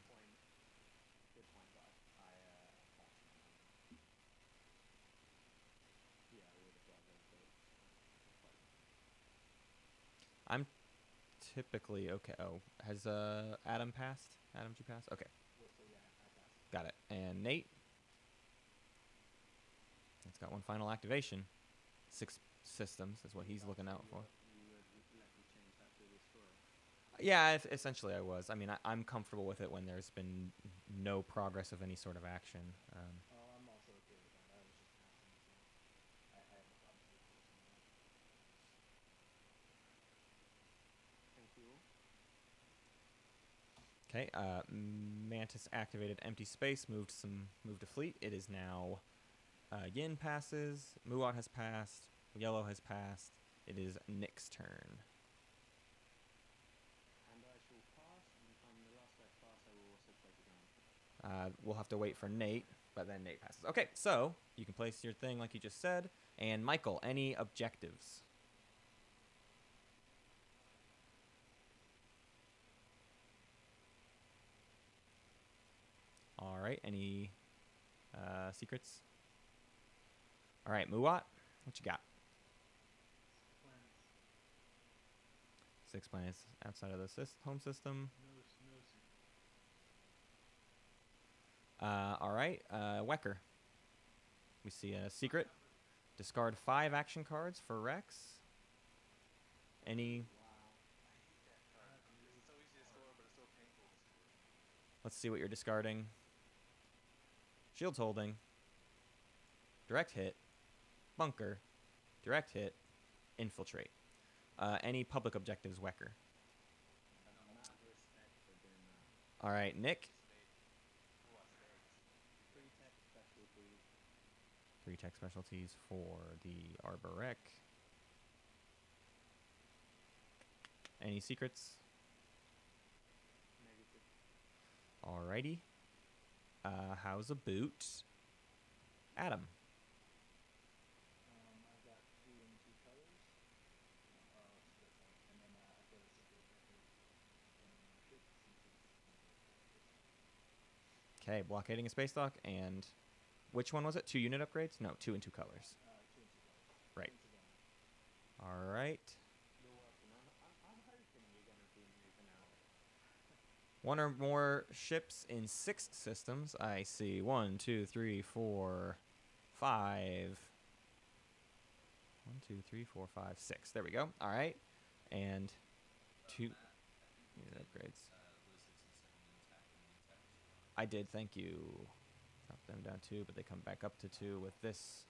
Good point, but I passed my mind. Yeah, I would have rather built fighter. I'm typically okay. Oh, has Adam passed? Adam, did you pass? Okay, Whistle, yeah, I passed. got it. And Nate, it's got 1 final activation. 6 systems is what he's looking out for. You would let me change that to destroy. Yeah, essentially I was. I mean, I'm comfortable with it when there's been no progress of any sort of action. Oh, I'm also okay with that. I was just passing as well. I have no problems with forcing that. Thank you. Okay, Mantis activated empty space, moved a fleet. It is now Yin passes, Muat has passed, Yellow has passed. It is Nick's turn. And I shall pass, and on the last I pass, I will also place a ground. We'll have to wait for Nate, but then Nate passes. Okay, so you can place your thing like you just said. And Michael, any objectives? All right, any secrets? All right, Muat, what you got? Planets. 6 planets outside of the home system. No secret. All right, Wecker. We see a secret. Discard 5 action cards for Rex. Any? Wow. I hate that card. It's so easy to store, but it's so painful to store. Let's see what you're discarding. Shields holding. Direct hit. Bunker. Direct hit. Infiltrate. Any public objectives, Wecker? Mad respect for doing that. All right, Nick. Free tech specialties. 3 tech specialties for the Arborec. Any secrets? Negative. Alrighty. How's a boot? Adam. I got 2 and 2 colors. And then I've got a simple objective ship since it's Okay, blockading a space dock, and which one was it? 2 unit upgrades? No, 2 and 2 colors. 2 and 2 colors. Right. Incidental. All right. You're welcome. I'm hoping you're going to be moving out. 1 or more ships in 6 systems. I see 1, 2, 3, 4, 5. 1, 2, 3, 4, 5, 6. There we go. All right. And 2 unit upgrades. I did, thank you. Drop them down 2, but they come back up to 2 with this.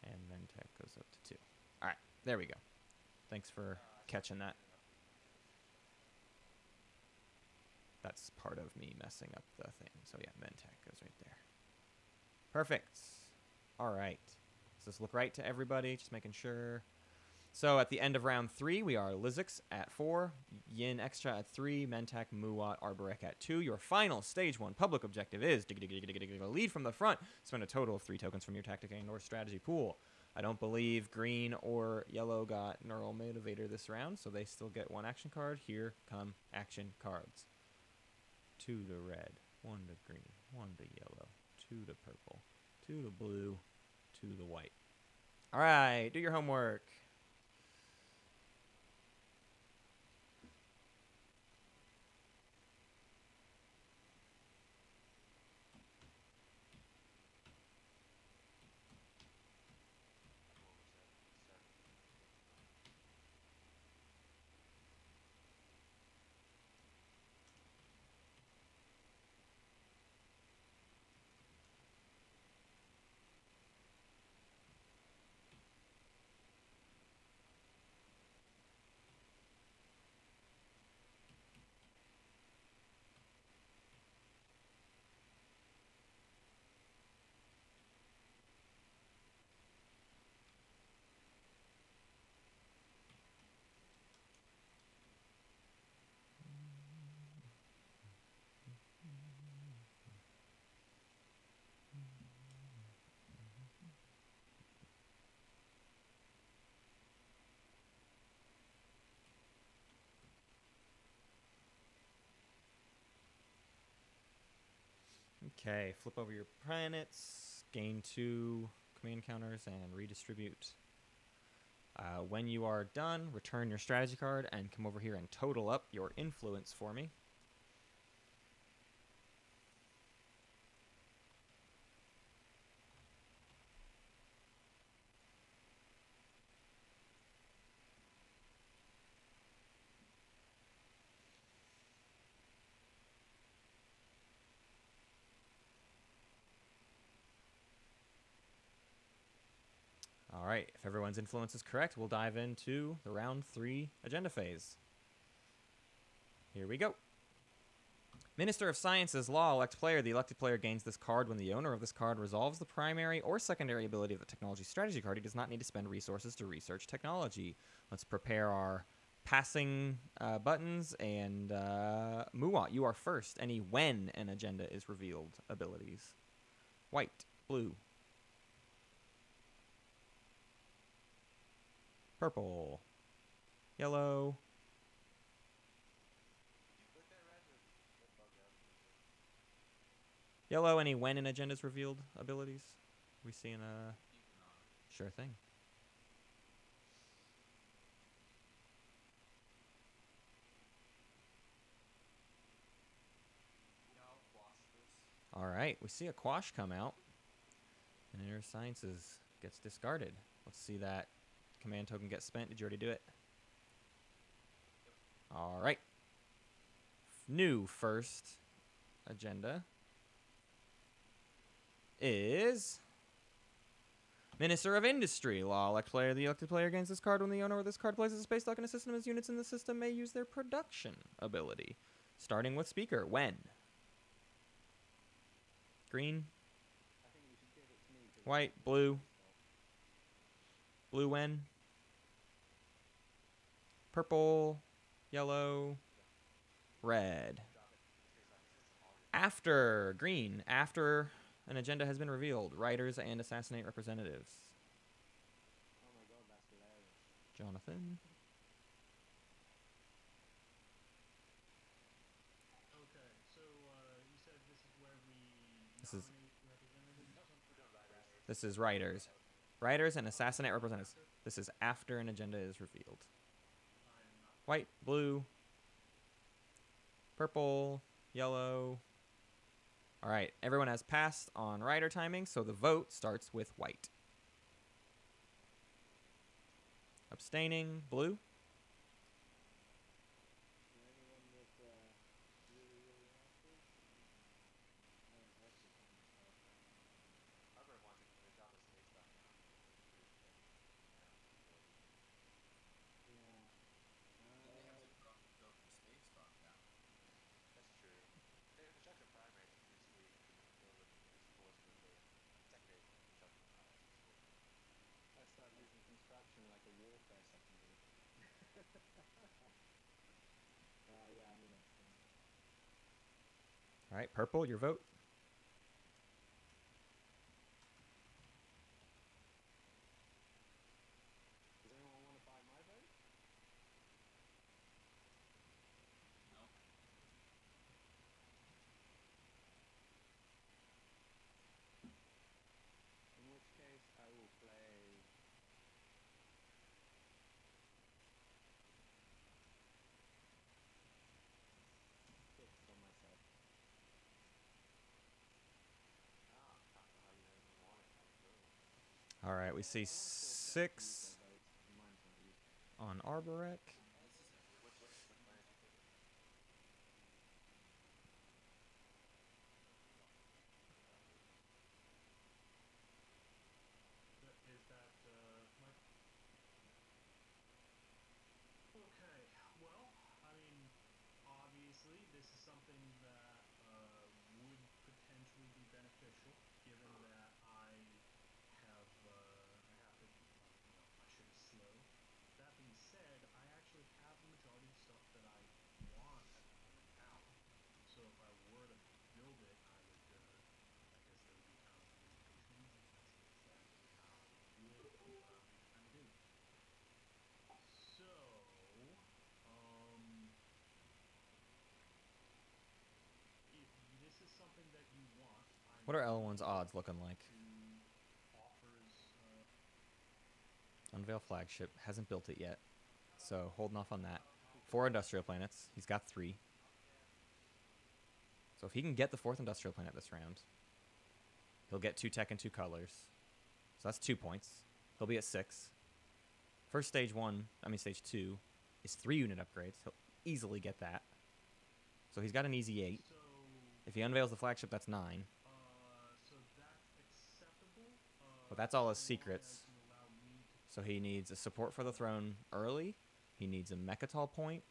And then tech goes up to 2. All right. There we go. Thanks for catching that. That's part of me messing up the thing. So yeah, Mentech goes right there. Perfect. All right. Does this look right to everybody? Just making sure. So at the end of round 3, we are Lizix at 4, Yin Extra at 3, Mentak, Muat, Arborec at 2. Your final stage 1 public objective is lead from the front. Spend a total of 3 tokens from your tactic and or strategy pool. I don't believe green or yellow got neural motivator this round, so they still get 1 action card. Here come action cards. 2 to red, 1 to green, 1 to yellow, 2 to purple, 2 to blue, 2 to white. All right, do your homework. Okay, flip over your planets, gain 2 command counters, and redistribute. When you are done, return your strategy card and come over here and total up your influence for me. All right, if everyone's influence is correct, we'll dive into the round 3 agenda phase. Here we go. Minister of Science's Law, elect player. The elected player gains this card when the owner of this card resolves the primary or secondary ability of the technology strategy card. He does not need to spend resources to research technology. Let's prepare our passing buttons, and Muat, you are first. Any when an agenda is revealed abilities. White, blue, purple, yellow, yellow. Any when an agenda is revealed abilities? We seeing a sure thing. All right, we see a quash come out, and Inner Sciences gets discarded. Let's see that command token get spent. Did you already do it? All right. New first agenda is Minister of Industry. Law. The elected player gains this card when the owner of this card places a space lock in a system. As units in the system may use their production ability. Starting with Speaker. When? Green. I think you should give it to me. 'Cause White. Blue. Blue when? Purple. Yellow. Red. After. Green. After an agenda has been revealed. Writers and assassinate representatives. Oh my god, that's hilarious. Jonathan. Okay, so you said this is where we This is- nominate representatives or something? This is writers. Writers and assassinate representatives. This is after an agenda is revealed. I am not. White, blue, purple, yellow. All right, everyone has passed on writer timing, so the vote starts with white. Abstaining, blue. Is there anyone with really active? No, that's just Arbor wants to put it down the space back now. yeah. Then they have to go from space dock down. That's true. The construction primary is pretty sweet. Build it as force with the secondary construction primary. I start using construction like a warfare secondary. Yeah, I mean that's fine. All right, purple, your vote. Does anyone want to buy my vote? Nope. In which case, I will play. Six on myself. Ah, I don't know how you even want it. How you go. All right, we see Use 6 their votes, and mine's not used. on Arborek. Which planets you taking? Is that my... Okay, well, I mean, obviously this is something that would potentially be beneficial, given that I have to, I should have slow. That being said, I actually have the majority of stuff that I want at the moment out. So if I were to build it, I would, I guess there would be kind of limitations, and that's exactly how I would do it, what I would be trying to do. So, if this is something that you want, I'm What are L1's odds looking like? to offers, Unveil flagship. Hasn't built it yet. So holding off on that. 4 industrial planets. He's got 3. So if he can get the 4th industrial planet this round, he'll get 2 tech and 2 colors. So that's 2 points. He'll be at 6. First stage 2 is 3 unit upgrades. He'll easily get that. So he's got an easy 8. so, If he unveils the flagship, that's 9. so that's acceptable. But that's all his as long secrets. as you allow me to So he needs a support for the throne early. He needs a Mechatol point.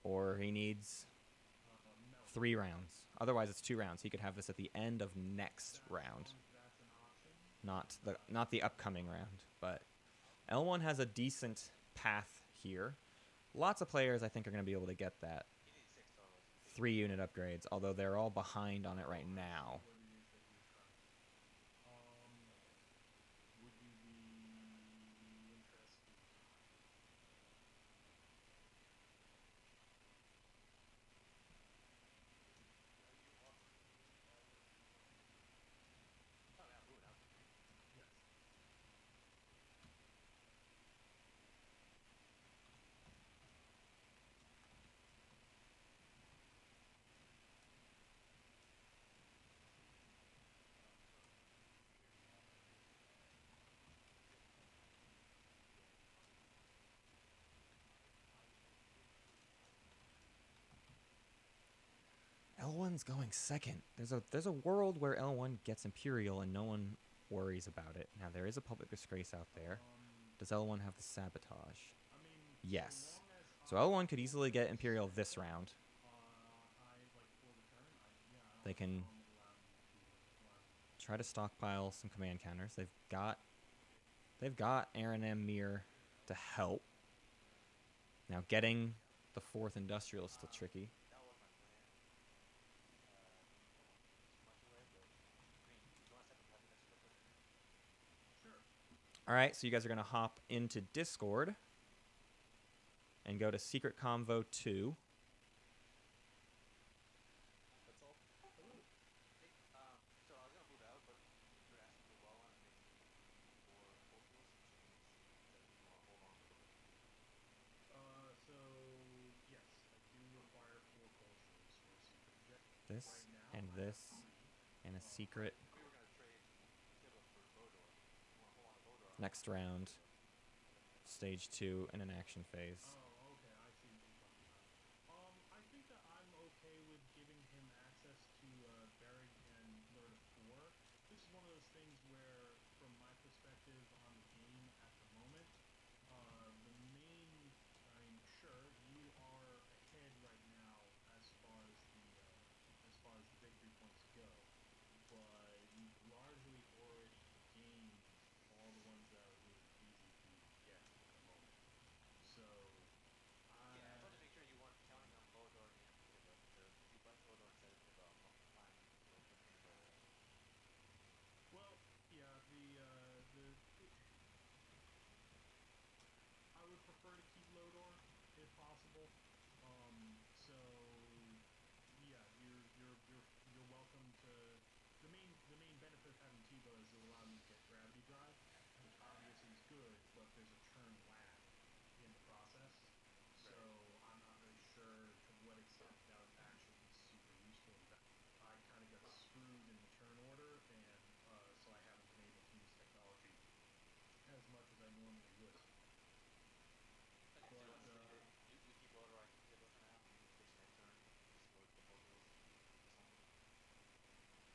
Or he needs melt. 3 rounds. Otherwise, it's 2 rounds. He could have this at the end of next round, That's an option. not the upcoming round. But L1 has a decent path here. Lots of players, I think, are going to be able to get that He needs 6 total. 3 unit upgrades, although they're all behind on it right now. What it is that you're trying to do. Would you be interested? Oh, yeah, moving up. Yes. L1's going second. There's a world where L1 gets Imperial and no one worries about it. Now, there is a public disgrace out there. Um, Does L1 have the sabotage? I mean, Yes. so long as So L1 could easily get Imperial this round. I like for the turn. I They can allow me to try to stockpile some command counters. They've got Aaron M. Mir to help. Now, getting the 4th Industrial is still tricky. That was my plan. Don't want to give too much away, but Green, do you want to set the happiness real quick? Sure. All right, so you guys are going to hop into Discord and go to Secret Convo 2. That's all. Hey, so I was gonna move out, but you were asking for well on and maybe for culturals, which means that you want to hold on to the So yes, I do require 4 cultures for secret objective. This Right now, and I have this 3. and a secret We were gonna trade Tiba for Bodor. You want to hold on to Bodor? next round, stage 2, and an action phase. Oh, okay, I see what you're talking about. I think that I'm okay with giving him access to Beric and Lord of 4. This is one of those things where, from my perspective on the game at the moment, the main, I mean, sure, you are ahead right now as far as the victory points go, but you've largely already gained all the ones that are really easy for you to get at the moment. So, Yeah, I just wanted to make sure you weren't counting on Bodor and Tiba, because if you bust Bodor instead of Tiba, I'm fine with putting Bodor out. well, yeah, I would prefer to keep Lodor if possible. So yeah, you're welcome to. The main benefit of having Tiba is it'll allow me to get gravity drive, which obviously is good, but there's a turn lag in the process. So I'm not really sure to what extent that would actually be super useful. In fact, I kind of got screwed in the turn order, and so I haven't been able to use technology as much as I normally would. Okay, so you want to But split it? You keep Bodor, I keep Tiba for now, and you switch next turn, just for the culturals or something?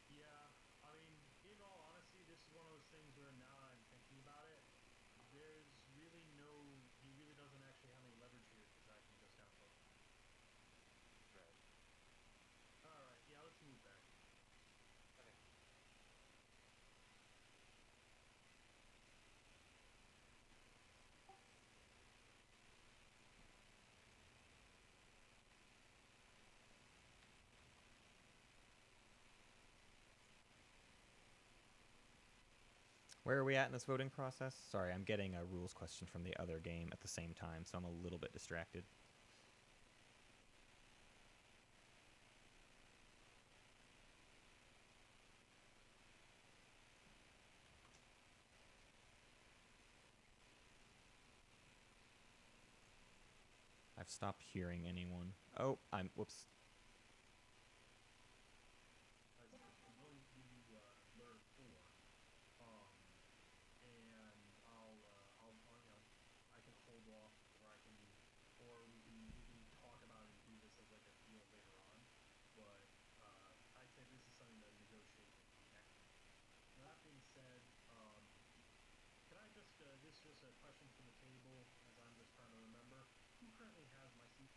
yeah, I mean, in all honesty, this is one of those things where now I'm thinking about it, there's really no, he really doesn't actually have any leverage here because I can just outvote him. Right. All right, yeah, let's move back. Okay. Where are we at in this voting process? Sorry, I'm getting a rules question from the other game at the same time, so I'm a little bit distracted. I've stopped hearing anyone. Oh, whoops. I am willing to give you learn 4, and I can hold off, or we can talk about it and do this as like a deal later on. But I'd say this is something to negotiate next. That being said, can I just this is just a question from the table as I'm just trying to remember who currently has my seat.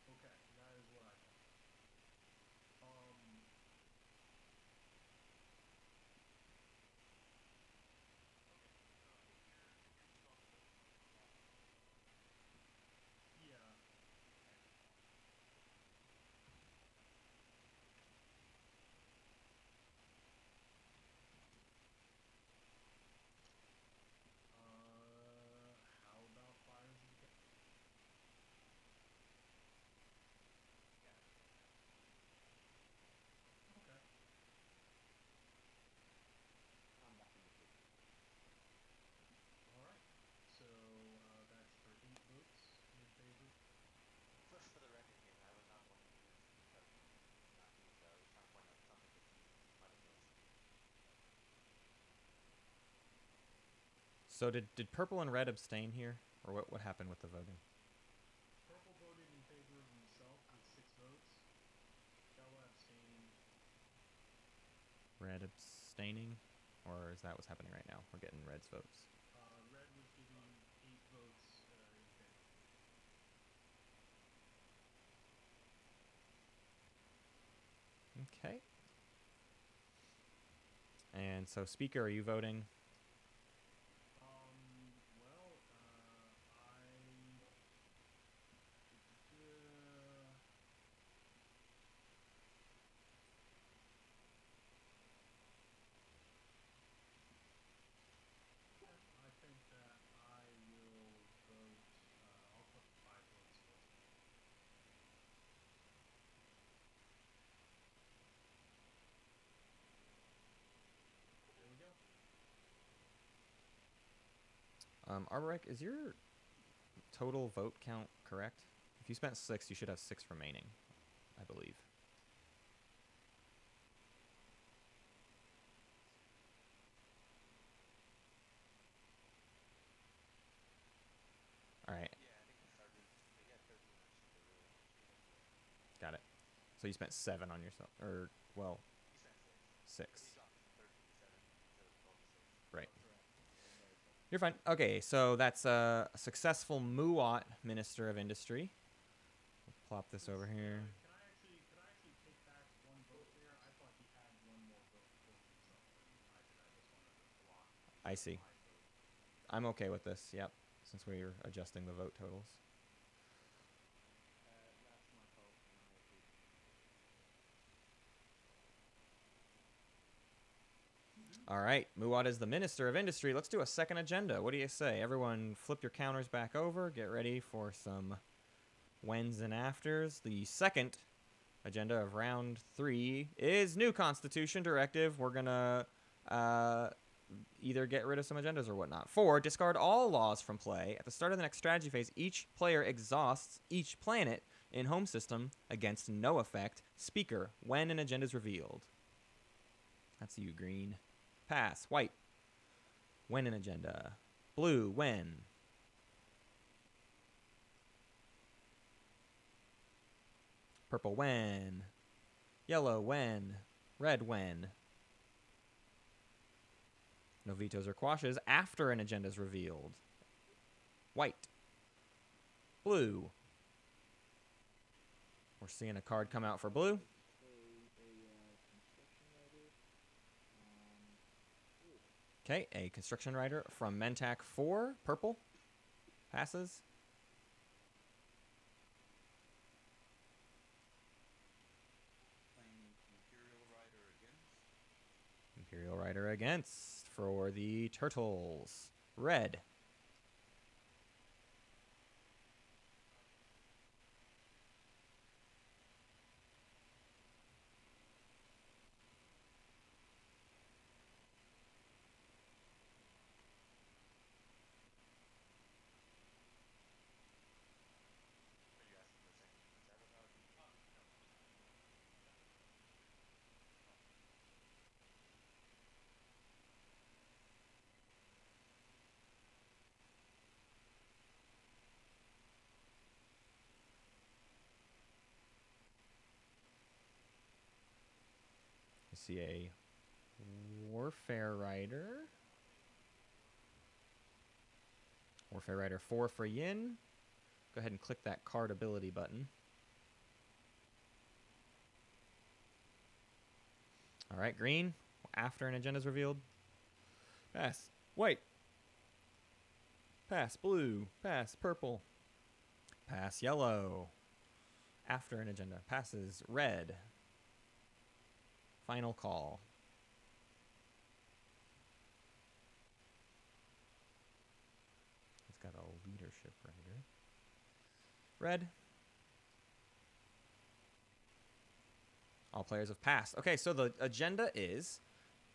Okay, that is what I thought. Yeah. How about fires of the cat? Okay. I'm back in the group. All right. So that's for 8 votes in favor. For the record, game, I was not voting for this because not these. I was trying to point out something that you might have missed. So did purple and red abstain here, or what happened with the voting? Purple voted in favor of himself with 6 votes. Red abstaining? Or is that what's happening right now? We're getting Red's votes. Red was giving 8 votes in favor. Okay. And so, Speaker, are you voting? Well, I think that I will vote, I'll put 5 votes towards it. There we go. Arborek, is your total vote count correct? If you spent 6, you should have 6 remaining, I believe. All right, Yeah, I think it started. He had 13 actually. got it. So you spent 7 on yourself, or well, He spent 6. He's gone from 13 to 7 instead of 12 to 6. Right. Correct. Very correct. You're fine. Okay, so that's a successful Muat Minister of Industry. We'll plop this over here. Can I actually take back 1 vote there? I thought he had 1 more vote towards himself than I did. I just wanted to block I see. my vote. I'm okay with this, yep, since we're adjusting the vote totals. That's my fault, and I agree. All right, Muat is the Minister of Industry. Let's do a second agenda. What do you say? Everyone flip your counters back over. Get ready for some whens and afters. The second agenda of round 3 is new Constitution Directive. We're going to either get rid of some agendas or whatnot. 4, discard all laws from play. At the start of the next strategy phase, each player exhausts each planet in home system against no effect. Speaker, when an agenda is revealed. That's you, green. Pass, white. When an agenda. Blue, when. Purple, when. Yellow, when. Red, when. No vetoes or quashes after an agenda is revealed. White. Blue. We're seeing a card come out for blue. Construction writer. Okay, a construction rider from Mentac 4, purple. Passes. Playing Imperial Rider against. Imperial rider against for the turtles. Red. Are you asking for second sabotage? No. I see a Warfare Rider. Warfare Rider 4 for Yin. Go ahead and click that card ability button. All right, green. After an agenda is revealed. Pass. White. Pass. Blue. Pass. Purple. Pass. Yellow. After an agenda. Passes. Red. Final call. It's got a leadership rider. Red. All players have passed. Okay, so the agenda is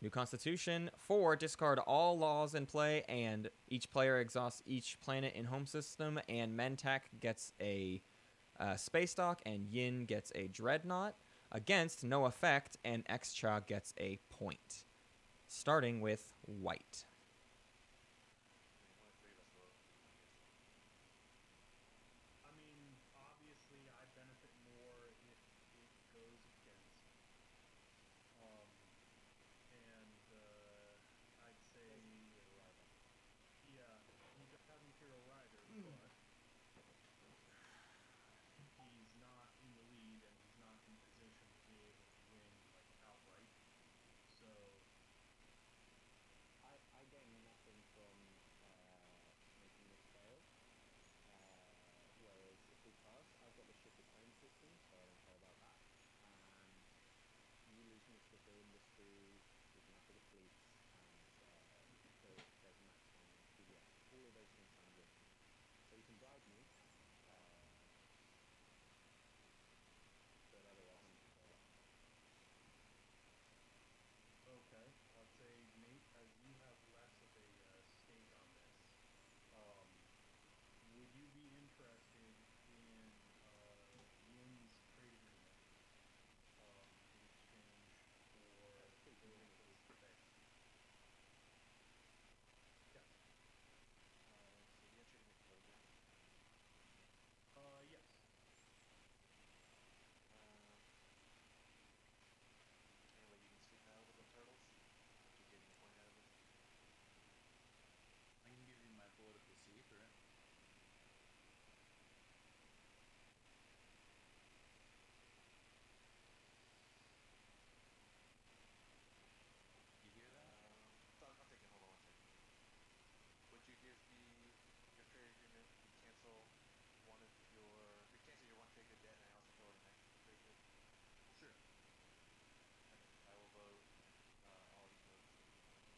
new constitution. 4, discard all laws in play, and each player exhausts each planet in home system, and Mentak gets a space dock, and Yin gets a dreadnought. Against, no effect, and Xcha gets a point. Starting with white. Only 3 of us vote. I mean, obviously, I benefit more if it goes against.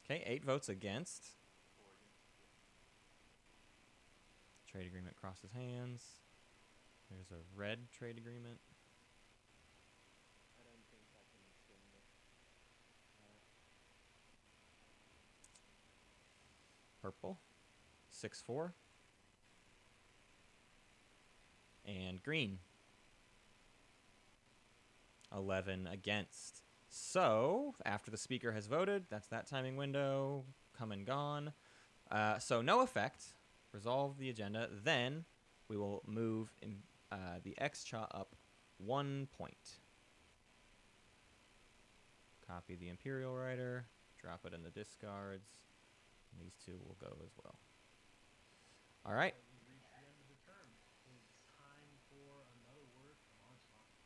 Okay, 8 votes against. 4 against. Yeah. Trade agreement crosses hands. There's a red trade agreement. I don't think I can swing this. Purple. 6-4. And green. 11 against. So, after the speaker has voted, that's that timing window, come and gone. So, no effect. Resolve the agenda. Then, we will move the X-Cha up 1 point. Copy the Imperial Rider. Drop it in the discards. And these two will go as well. All right. We reached the end of the term. It's time for another word from our sponsor.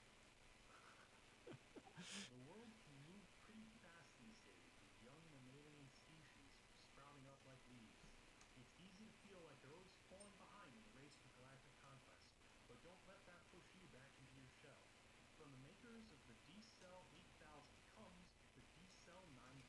The world can move pretty fast these days with young mammalian species sprouting up like leaves. It's easy to feel like they're always falling behind in the race for galactic conquest, but don't let that push you back into your shell. From the makers of the D-Cell 8000 comes the D-Cell 9000.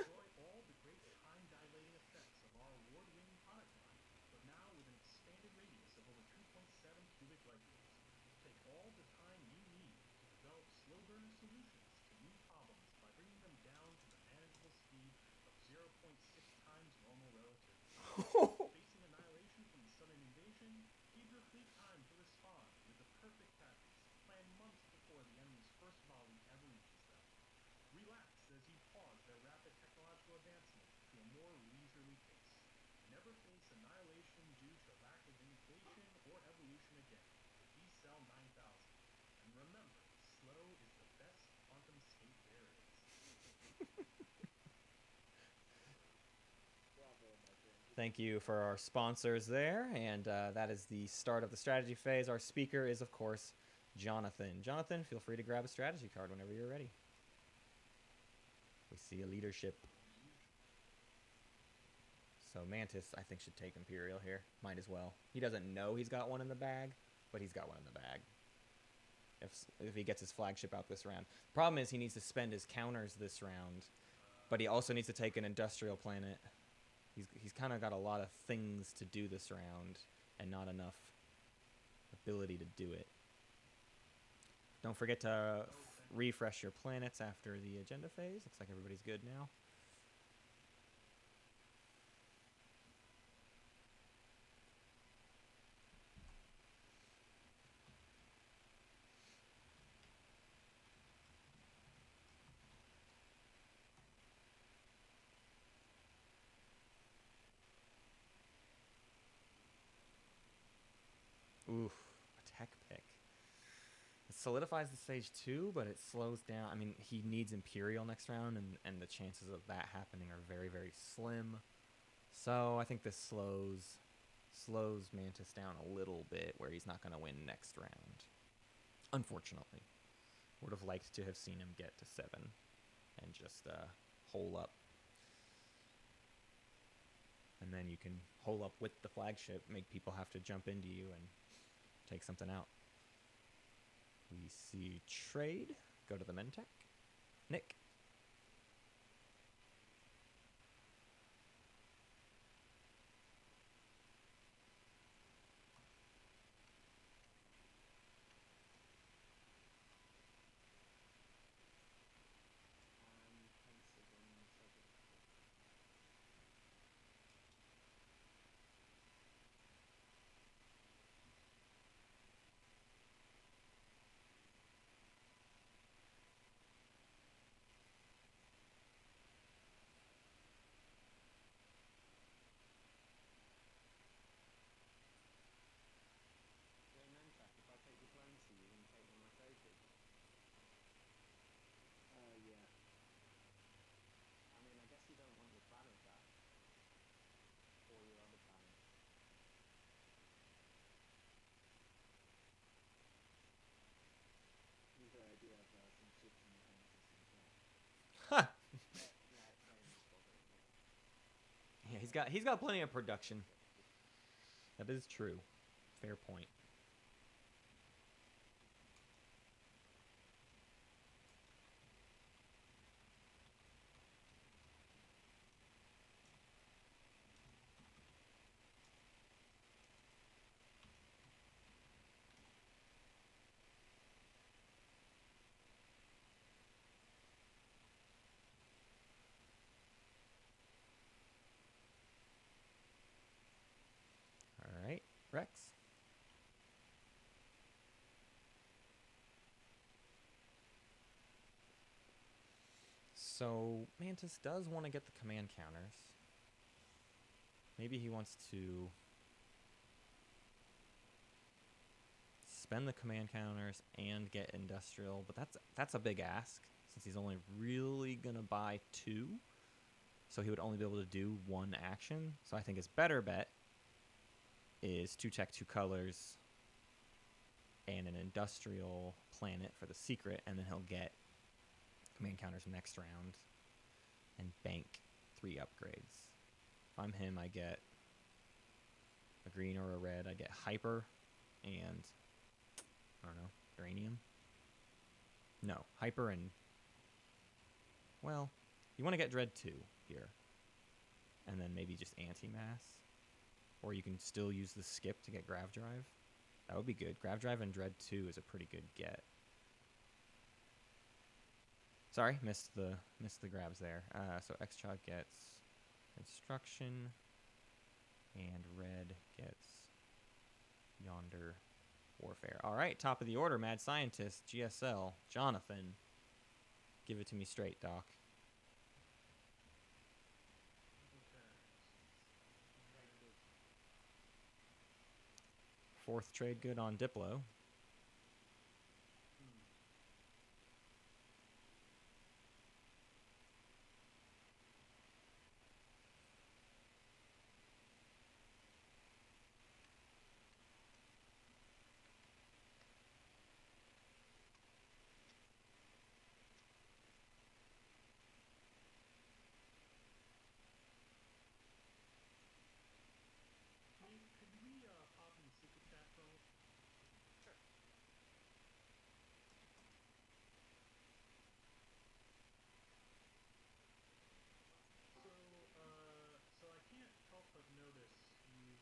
Enjoy all the great time-dilating effects of our award-winning product line, but now with an expanded radius of over 2.7 cubic light years. Take all the time you need to develop slow-burner solutions to new problems by bringing them down to the manageable speed of 0.6 times normal relativity. Facing annihilation from the sudden invasion, give your fleet time to respond with the perfect tactics planned months before the enemy's first volley ever reaches them. Relax as you pause their rapid technological advancement to a more leisurely pace. Never face annihilation due to lack of inflation or evolution again. The D-Cell 9000. And remember, slow is the best quantum skate there is. Bravo, my friend. Thank you for our sponsors there. And that is the start of the strategy phase. Our speaker is, of course, Jonathan. Jonathan, feel free to grab a strategy card whenever you're ready. We see a leadership. So Mantis, I think, should take Imperial here. Might as well. He doesn't know he's got one in the bag, but he's got one in the bag. If he gets his flagship out this round. Problem is he needs to spend his counters this round, but he also needs to take an industrial planet. He's kind of got a lot of things to do this round and not enough ability to do it. Don't forget to refresh your planets after the agenda phase. Looks like everybody's good now. Oof, a tech pick. It solidifies the stage 2, but it slows down. I mean, he needs Imperial next round, and the chances of that happening are very, very slim. So I think this slows Mantis down a little bit, where he's not going to win next round. Unfortunately. Would have liked to have seen him get to 7 and just hole up. And then you can hole up with the flagship, make people have to jump into you and take something out. We see trade. Go to the Mentech. Nick. Pentagon subject. Hey, Mentak, if I take diplomacy, you're going to take one of my trophies? Yeah. I mean, I guess you don't want your planet back. Or your other planet. With the idea of some ships in the Genesis as well. Ha! Yeah, just bothering me. Yeah, he's got plenty of production. That is true. Fair point. Rex. So Mantis does want to get the command counters. Maybe he wants to spend the command counters and get industrial, but that's a big ask since he's only really gonna buy 2. So he would only be able to do 1 action. So I think his better bet is 2 tech, 2 colors, and an industrial planet for the secret, and then he'll get command counters next round and bank 3 upgrades. If I'm him, I get a green or a red. I get hyper and I don't know, uranium. No, hyper and, well, you want to get dread 2 here, and then maybe just anti-mass, or you can still use the skip to get grav drive. That would be good. Grav drive and dread 2 is a pretty good get. Sorry, missed the grabs there. So X-Chog gets instruction, and red gets yonder warfare. All right, top of the order, Mad Scientist, GSL, Jonathan. Give it to me straight, Doc. Fourth trade good on Diplo. Could we pop in the secret chat for a moment? Sure. So I can't help but notice you've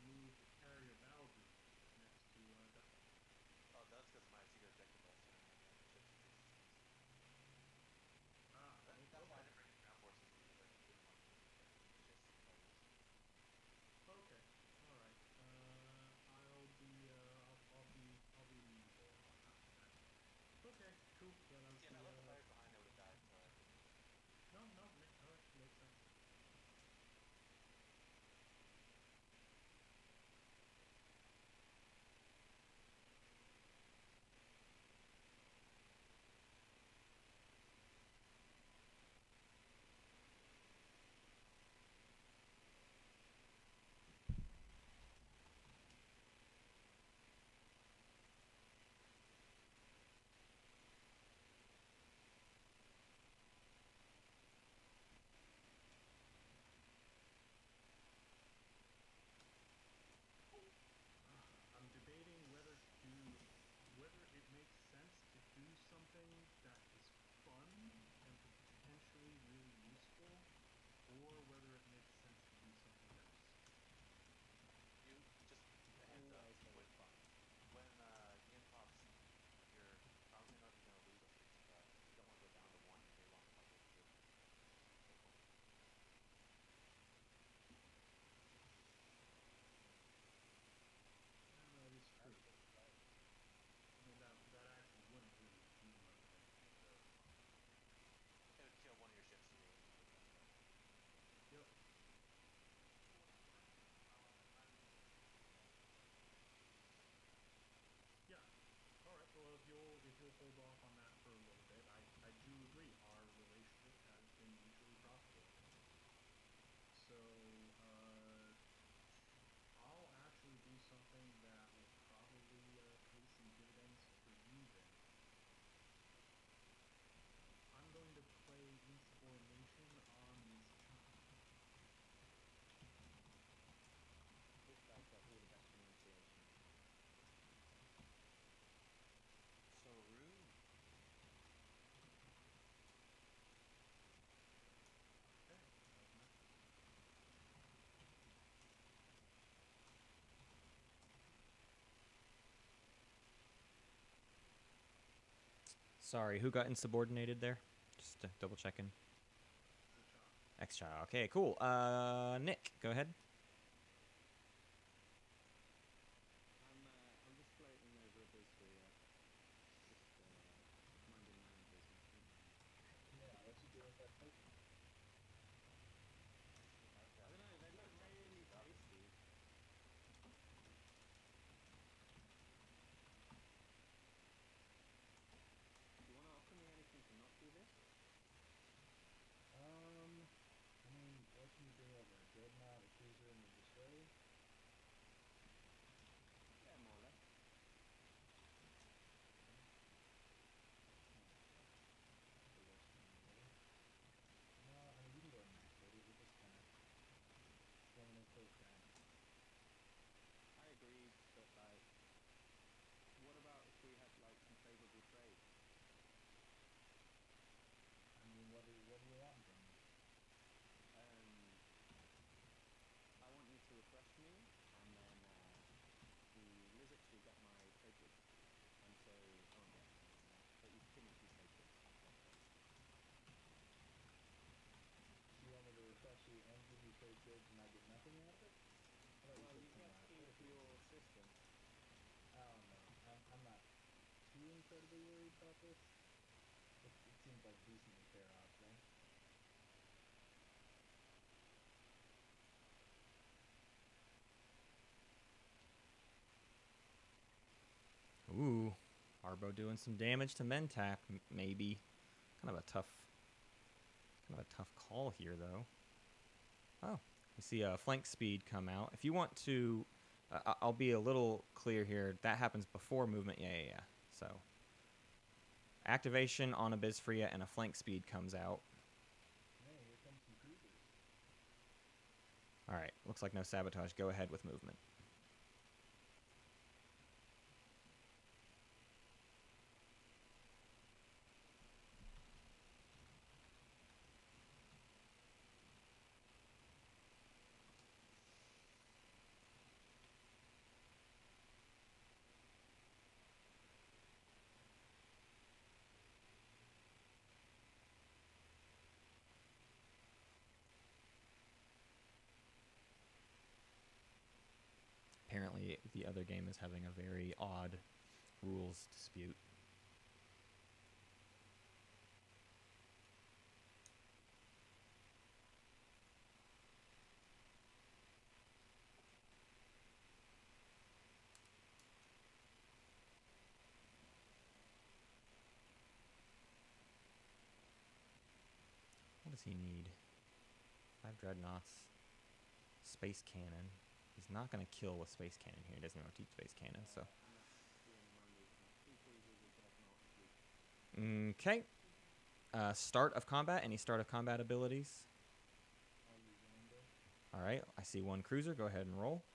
moved carrier battle group next to Oh, that's because my secret objective last turn. I ran ships and bases. That's why I didn't bring in ground forces, because I didn't want to move ships and colors. Okay, all right. I'll be amenable on that. Okay, cool. Yeah, that was See, if I left the fires behind, I would have died, so I didn't. no, all right, makes sense. I'm debating whether it makes sense to do something that is fun and potentially really useful, or whether it makes sense to do something else. You just a heads up. Always go with fun. When game pops, you're probably not going to lose a fleet supply. You don't want to go down to 1 and you're long a couple of ships. Take home. That is true. I mean, that actually wouldn't really do much of anything very fun. It would kill one of your ships and you lose the best part. Yep. Yeah. All right. Well, if you'll hold off on that for a little bit, I do agree. Our relationship has been mutually profitable. So I'll actually do something that will probably pay some dividends for you then. I'm going to play insubordination on this chop. This guy's got all the best pronunciation. So rude. Okay. That was nice. Sorry, who got insubordinated there? Just double checking. The chop. X-Child. Okay, cool. Nick, go ahead. incredibly worried about this. It seems like decently fair odds, right? Ooh, Arbo doing some damage to Mentap, maybe. Kind of a tough call here, though. Oh, we see a flank speed come out. If you want to, I'll be a little clear here. That happens before movement. Yeah. So, activation on Abysfria and a flank speed comes out. Hey, here comes some cruisers. All right, looks like no sabotage. Go ahead with movement. Apparently, the other game is having a very odd rules dispute. What does he need? 5 dreadnoughts. Space cannon. He's not going to kill with space cannon here. He doesn't know how to teach space cannon, so. I'm not doing my movement. 2 cruisers are definitely. Okay. Start of combat. Any start of combat abilities? I'll use ambush. All right. I see 1 cruiser. Go ahead and roll.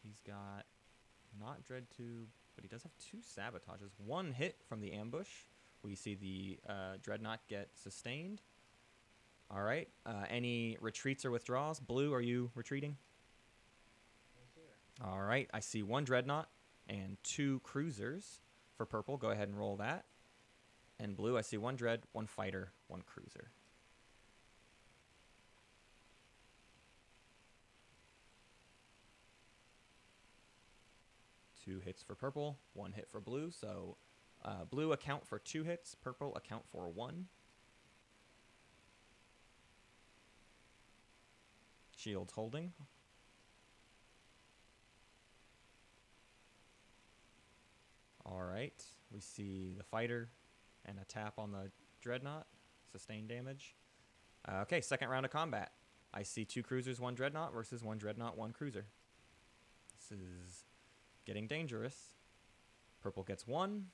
He's got not Dread Tube, but he does have 2 sabotages. 1 hit from the ambush. We see the Dreadnought get sustained. All right. Any retreats or withdrawals? Blue, are you retreating? Yes, sir. All right. I see 1 Dreadnought and 2 cruisers. For purple, go ahead and roll that. And blue, I see 1 Dread, 1 fighter, 1 cruiser. Two hits for purple, 1 hit for blue. So blue account for 2 hits, purple account for 1. Shields holding. All right, we see the fighter and a tap on the dreadnought, sustained damage. Okay, second round of combat. I see 2 cruisers, 1 dreadnought versus 1 dreadnought, 1 cruiser. This is getting dangerous. Purple gets 1,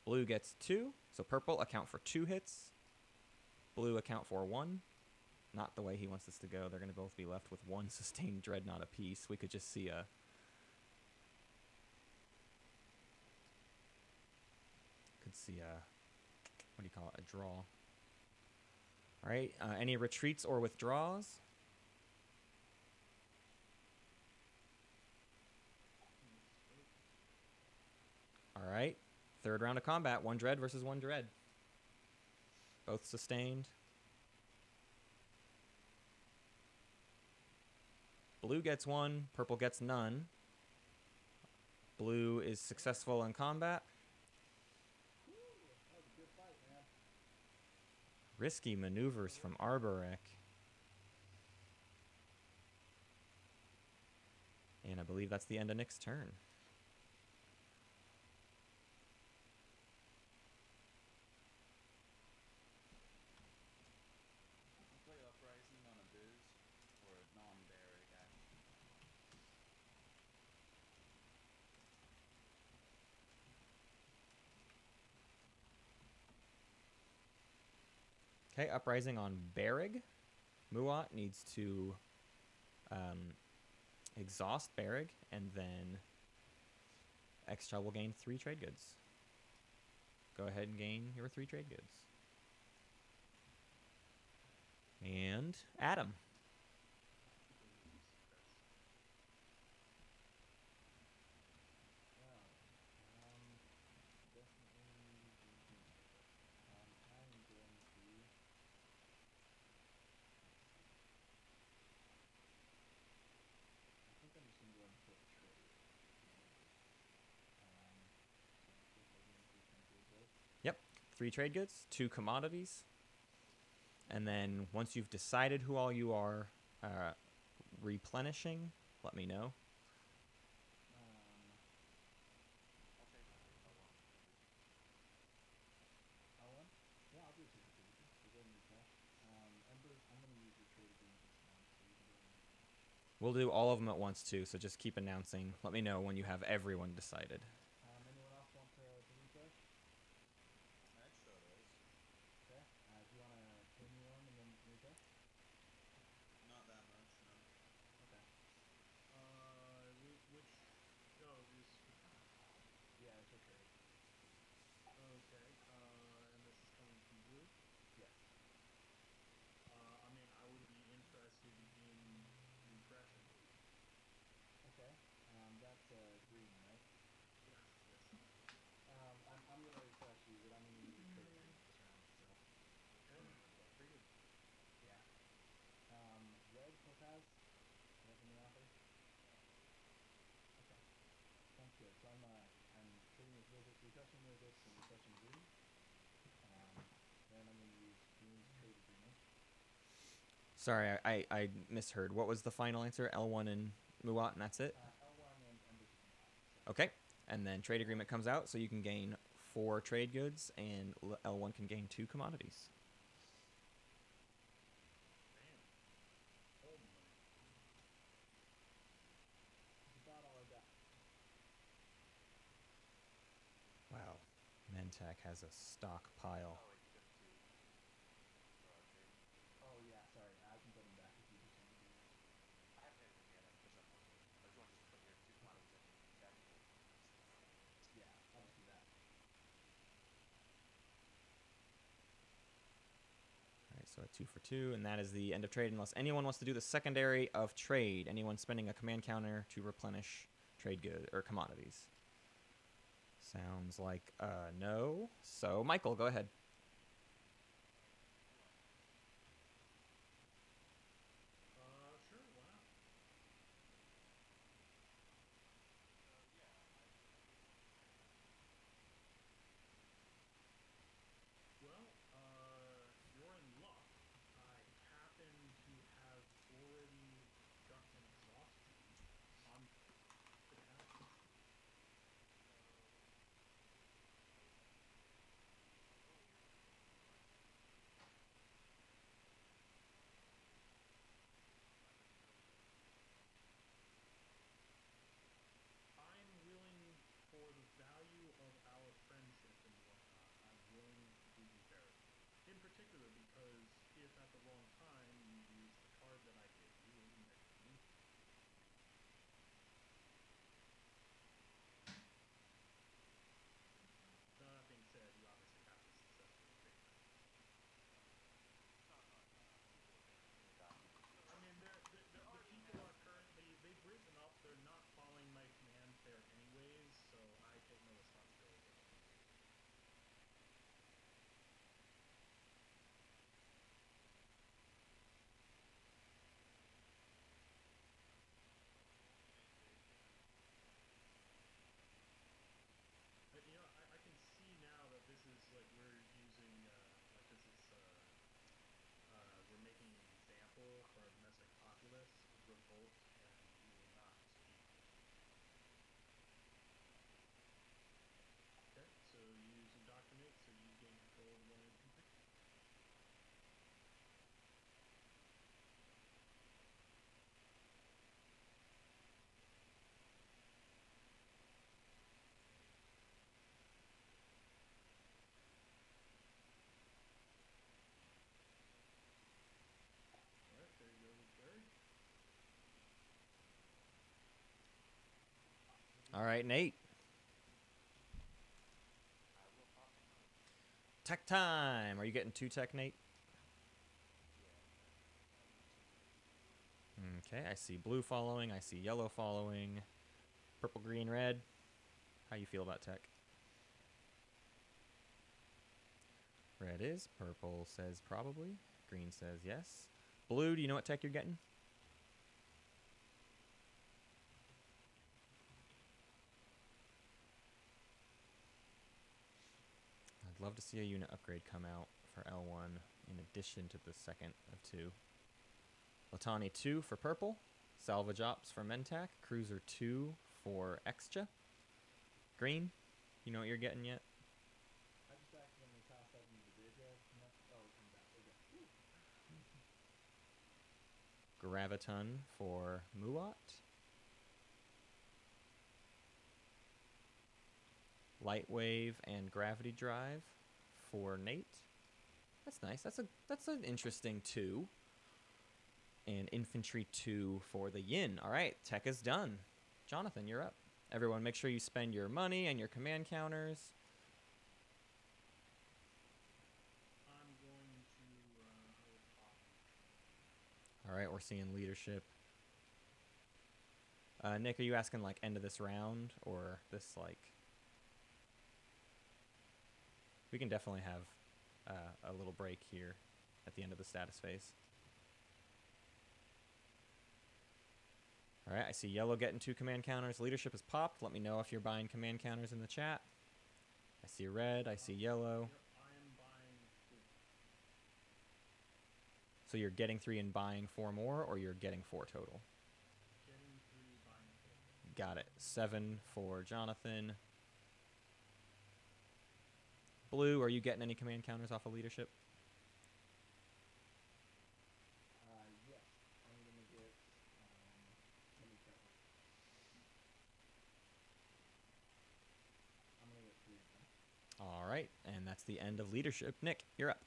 blue gets 2. So purple account for 2 hits, blue account for 1. Not the way he wants this to go. They're going to both be left with 1 sustained dreadnought apiece. We could just see a what do you call it? A draw. All right. Any retreats or withdraws? All right. Third round of combat. 1 dread versus 1 dread. Both sustained. Blue gets 1. Purple gets none. Blue is successful in combat. That was a good fight, man. Risky maneuvers from Arborek. And I believe that's the end of Nick's turn. I'll play Uprising on a Biz or a non-Barrack action. Okay, Uprising on Barrig. Muat needs to exhaust Barrig, and then Extra will gain 3 trade goods. Go ahead and gain your 3 trade goods. And Adam. Wow. Definitely using it. I'm going to. I think I'm just going to go ahead and put trade. 3 trade goods, 2 commodities. And then once you've decided who all you are replenishing, let me know. I'll trade my L1. L1? Yeah, I'll do a 2 for 2 with you. So go ahead and replenish. Ember, I'm going to use your trade agreement this time, so you can go ahead and replenish. We'll do all of them at once too, so just keep announcing. Let me know when you have everyone decided. Anyone else want to replenish? I'd show those. Okay. Do you want to pay me one and then replay? Not that much, no. Okay. Which, oh, is for time. Yeah, it's your trade. Okay, and this is coming from Blue. Yes. I mean, I would be interested in refreshing. Okay. That's green, right? Yes, yes. I'm going to refresh you, but I'm going to use your trade agreement this round, so. Okay, well, figured. Yeah. Red, Topaz? You have any offer? Okay. Sounds good. So I'm trading with refreshing Wizards and refreshing green. Then I'm going to use green's trade agreement. Sorry, I misheard. What was the final answer? L1 and Muat, and that's it? L1 and Embers of Muat. Okay. And then trade agreement comes out, so you can gain 4 trade goods, and L1 can gain 2 commodities. Damn. Oh my. That's about all I got. Wow. Mentech has a stockpile. Oh, wait, you took 2 for our trade. Oh yeah, sorry. I can put them back if you just want to do yours. I haven't traded them yet. I push up one to it. Or do you want to just put your 2 commodities I can stack and hold? Yeah, I'll just do that. All right, so a 2 for 2, and that is the end of trade unless anyone wants to do the secondary of trade. Anyone spending a command counter to replenish trade good or commodities. Sounds like no. So Michael, go ahead. Sure, why not? Well, you're in luck. I happen to have already got an exhaustion on the couch. I'm willing, for the value of our friendship and whatnot, I'm willing to do you better. In particular because if at the wrong time you use the card that I gave you, it will make me. Now that being said, you obviously have to successfully figure that. I mean, the people are currently, they've risen up, they're not following my commands there anyways, so I take no responsibility. But, you know, I can see now that this is, like, we're using, like, this is, we're making an example for our domestic populace, revolt, and we will not speak. Okay, so you use indoctrinate, so you gain control of the one infantry. Alright, there you go, Barry. All right, Nate. I will pop in. Tech time. Are you getting 2 tech, Nate? Okay, I see blue following. I see yellow following. Purple, green, red. How you feel about tech? Red is. Purple says probably. Green says yes. Blue, do you know what tech you're getting? Would love to see a unit upgrade come out for L1 in addition to the second of 2. Latani 2 for purple. Salvage Ops for Mentak. Cruiser 2 for Extra. Green. You know what you're getting yet? I just accidentally tossed that into the graveyard. And that's, oh, it comes out. Okay. Graviton for Muat. Lightwave and Gravity Drive for Nate. That's nice. That's an interesting 2. And Infantry 2 for the Yin. All right, tech is done. Jonathan, you're up. Everyone, make sure you spend your money and your command counters. I'm going to go top. All right, we're seeing leadership. Nick, are you asking like end of this round or this like? We can definitely have a little break here at the end of the status phase. All right, I see yellow getting 2 command counters. Leadership is popped. Let me know if you're buying command counters in the chat. I see red. I see yellow. Yep, I am buying 3. So you're getting 3 and buying 4 more, or you're getting 4 total? Getting 3, buying 4. Got it. 7 for Jonathan. Blue, are you getting any command counters off of leadership? Yes. I'm gonna get, let me check. I'm gonna get 3 of them. All right, and that's the end of leadership. Nick, you're up.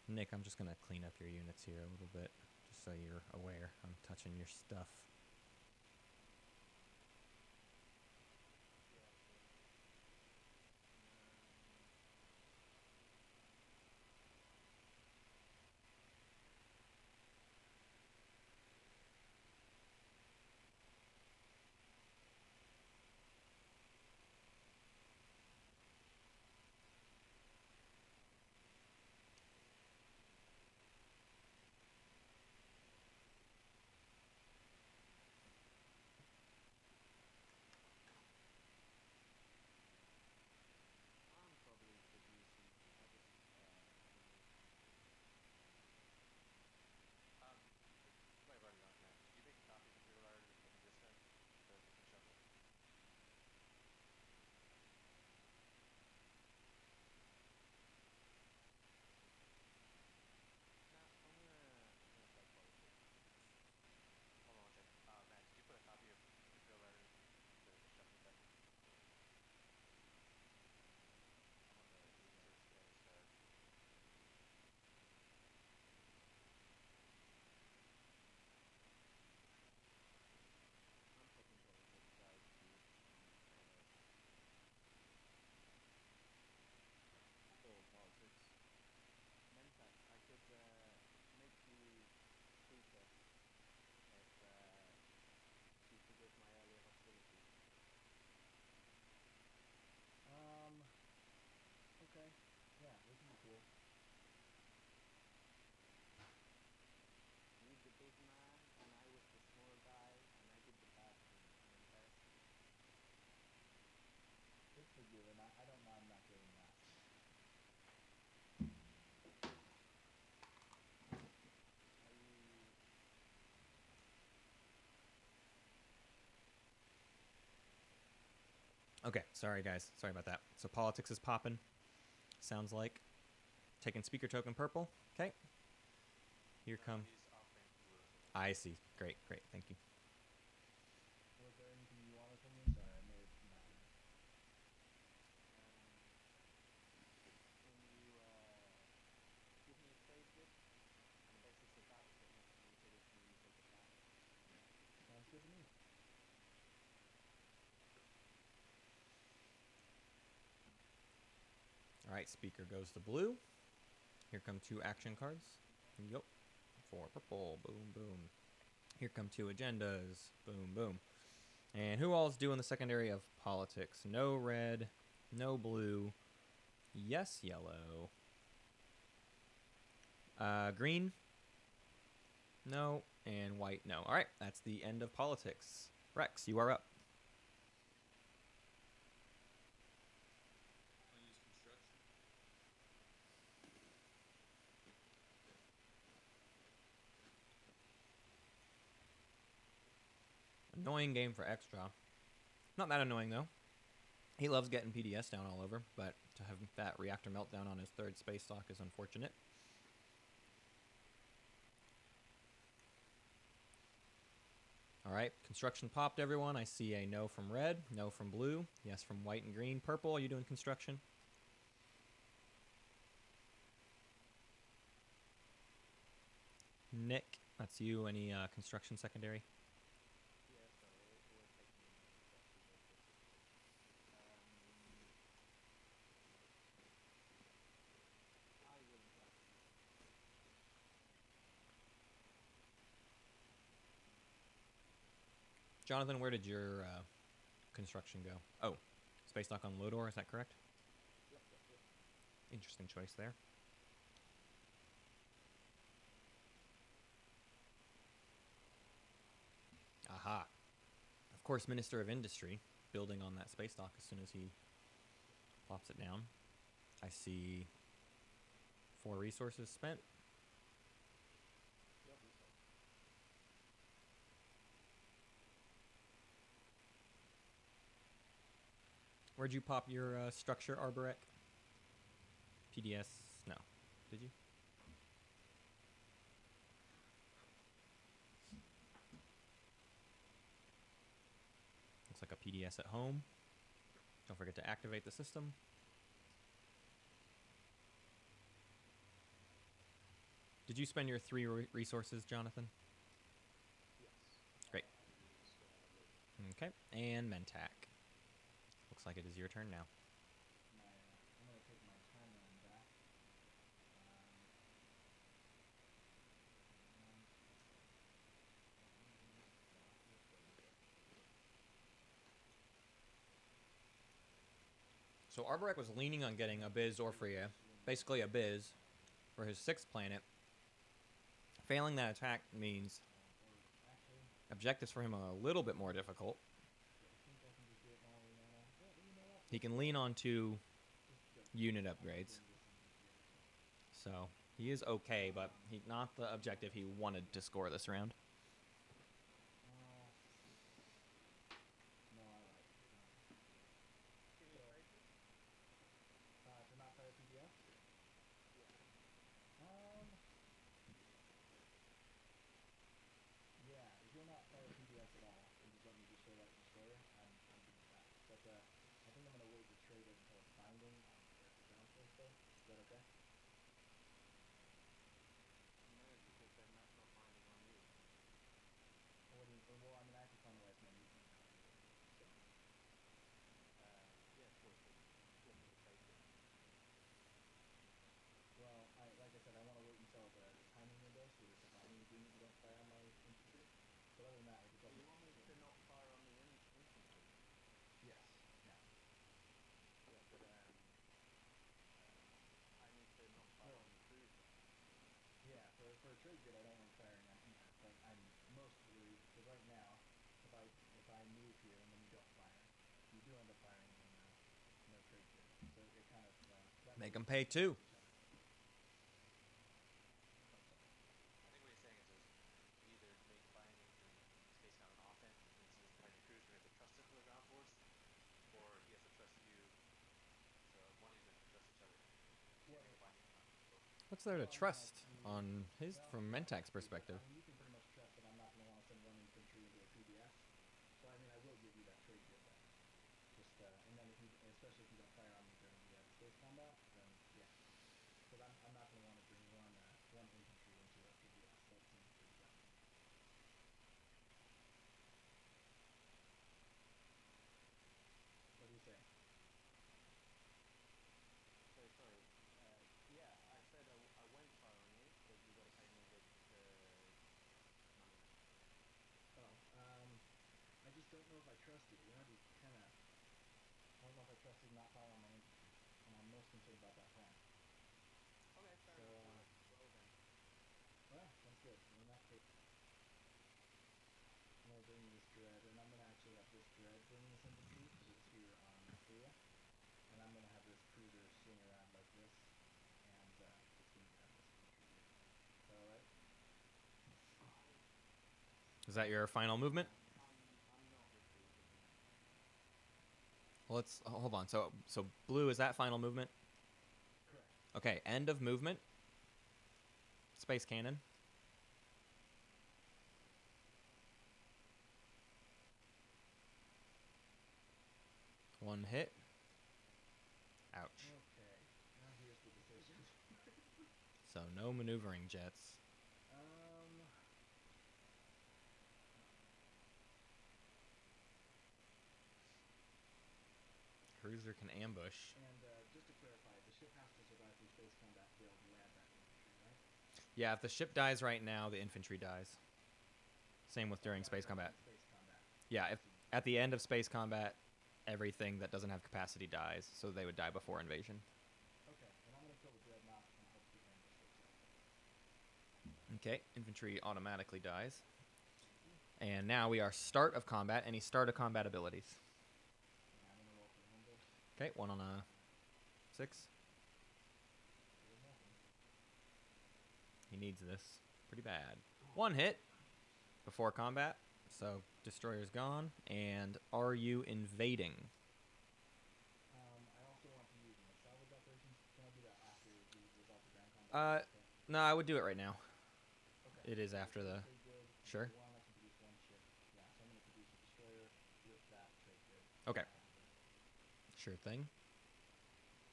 Nick, I'm just going to clean up your units here a little bit, just so you're aware I'm touching your stuff. I'm probably producing, I just, You might have already gone, Matt. Did you make copies of your letter that you just sent? The shuffle? No, I'm gonna try politics. Hold on one second. Matt, did you put a copy of your letter, the shuffle deck? I'm on the research status card. I'm hoping politics dies too. Oh, politics. Mentat, I could, make you sweeter if, you forgive my earlier hostility. Okay. Yeah, we can be cool. You the big man, and I was the small guy, and I did the bad thing, okay? Good for you, and I don't mind not getting last. Are you... Okay, sorry guys, sorry about that. So politics is popping, sounds like. Taking speaker token purple, okay. Here come, He's offering blue. I see, great, great, thank you. Was there anything you wanted from me? Sorry, I may have not. Can you, give me a trade bid on the basis of that, but next time you take it from me, you take it back? Sounds good to me. All right, speaker goes to blue. Here come 2 action cards. Yup, 4 purple, boom, boom. Here come 2 agendas, boom, boom. And who all is doing the secondary of politics? No red, no blue, yes yellow. Green? No. And white, no. All right, that's the end of politics. Rex, you are up. I'll use construction. Annoying game for extra. Not that annoying, though. He loves getting PDS down all over, but to have that reactor meltdown on his third space dock is unfortunate. All right, construction popped, everyone. I see a no from red, no from blue, yes from white and green. Purple, are you doing construction? Nick, that's you. Any construction secondary? Yeah, so it would take me a minute to actually go through it. I wouldn't try to do that. Jonathan, where did your construction go? Oh, space dock on Lodor, is that correct? Yep. Interesting choice there. Aha. Of course, Minister of Industry, building on that space dock as soon as he plops it down. I see 4 resources spent. Yep, resource. Where'd you pop your structure, Arborek? PDS? No. Did you? Looks like a PDS at home. Don't forget to activate the system. Did you spend your 3 resources, Jonathan? Yes. Great. I used, Okay. And Mentac. Looks like it is your turn now. I'm gonna take my timeline back. So Arborek was leaning on getting a Biz or Freya. Basically a Biz for his 6th planet. Failing that attack means objectives for him are a little bit more difficult. He can lean on 2 unit upgrades. So he is okay, but not the objective he wanted to score this round. No, I like it. Give me a trade here? To not fire PDF? Yeah. Yeah, if you'll not fire PDS at all and just let me destroy that destroyer, I'm good with that. But I think I'm gonna wait to trade it until it's binding on the ground force though. Is that okay? No, because then that's not binding on you. Or what do you, well, I mean, I have to finalize my movement now anyway. So, Yeah, of course, but flip the trade here. well, like I said, I want to wait until the timing window, so there's a binding agreement. You don't fire on my infantry. But other than that, if it So doesn't, you want me to not fire on the infantry? yes, yeah. Yeah, but I need to not fire on the cruiser. Yeah, for a trade grid, I don't like firing on either, but I'm most worried because right now, if I move here and then you don't fire, you do end up firing on no trade grid. So it kind of that Make way him we pay cancel 2. each other. Oh, sorry. I think what he's saying is either make binding and space down on offense, and so he's fighting a cruiser, he has to trust him for the ground force, or he has to trust you. So one of you have to trust each other. You Well, make a binding on both. What's there to well, I mean, trust like, on his well, from not Mentac's exactly, but perspective? I mean, you can pretty much trust that I'm not going to want to send one infantry into a PDS. So I mean, I will give you that trade grid then. Just and then if you, especially if you don't fire on me during the space combat, then yeah. Because I'm not going to want to bring one infantry into a PDS. That seems pretty dumb. What do you say? Sorry. Yeah, I said I won't fire on you, but you got to pay me the concerned about that plan. Okay, fair So, enough. Well then. well, sounds good. In that case, I'm gonna bring this dread, and I'm gonna actually have this dread bring this infantry because it's here on Korea, and I'm gonna have this cruiser swing around like this, and it's gonna grab this infantry here. Is that all right? Is that your final movement? I'm not retreating yet. Well, let's hold on. So blue, is that final movement? Correct. Okay, end of movement. Space cannon. One hit. Ouch. Okay. Now here's the decision. So no maneuvering jets. Cruiser can ambush. And just to clarify, the ship has to survive through space combat to be able to land that infantry, right? Yeah, if the ship dies right now, the infantry dies. Same with during space combat. Space combat. Yeah, if at the end of space combat, everything that doesn't have capacity dies, so they would die before invasion. Okay, and I'm gonna kill the dreadnought and hope the ambush works out. Okay, infantry automatically dies. And now we are start of combat. Any start of combat abilities? Yeah, I'm gonna roll for the ambush. Okay, 1 on a 6. There's nothing. He needs this pretty bad. 1 hit before combat, so destroyer's gone. And are you invading? I also want to use my salvage operations. Can I do that after we resolve the ground combat? Uh, no, I would do it right now. Okay. It is after the... Trade grid. Sure. One, I can produce one ship. Yeah, so I'm gonna produce a destroyer with that trade grid. Okay. Sure thing.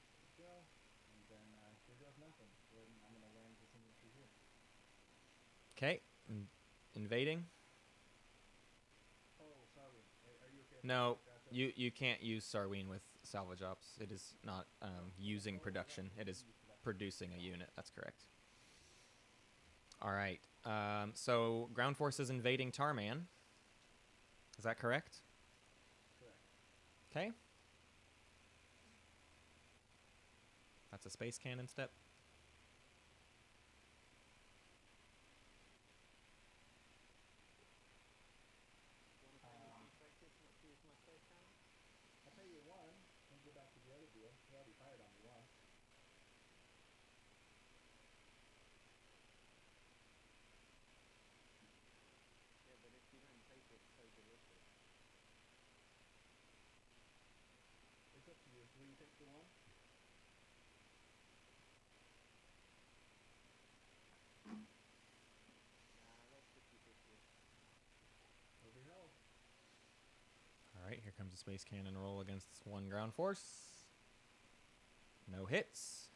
There we go. And then here goes nothing. Then I'm gonna land this infantry here. Okay, invading. Oh, sorry. Are you okay? No, Gotcha. you can't use Sarween with salvage ops. It is not using production. It is producing a unit. That's correct. All right. So ground forces invading Tarman. Is that correct? Correct. Okay. That's a space cannon step. Want to pay me 2 traders not to use my space cannon? I'll pay you one and go back to the other deal. You already fired on me once. Yeah, but if you don't take it, so delicious. It's up to you. Will you take the one? Nah, let's 50-50. Over hell. All right, here comes a space cannon roll against one ground force. No hits.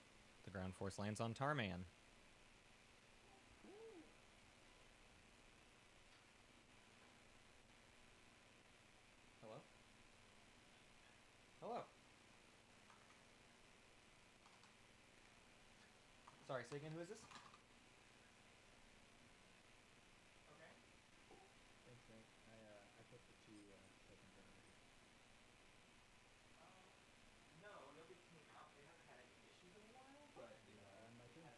The ground force lands on Tarman. Hello? Hello. Sorry, say again, who is this? Okay. Thanks, mate. I put the two tokens in over here. No, nobody came out. They haven't had any issues in a while, but You are on my turn.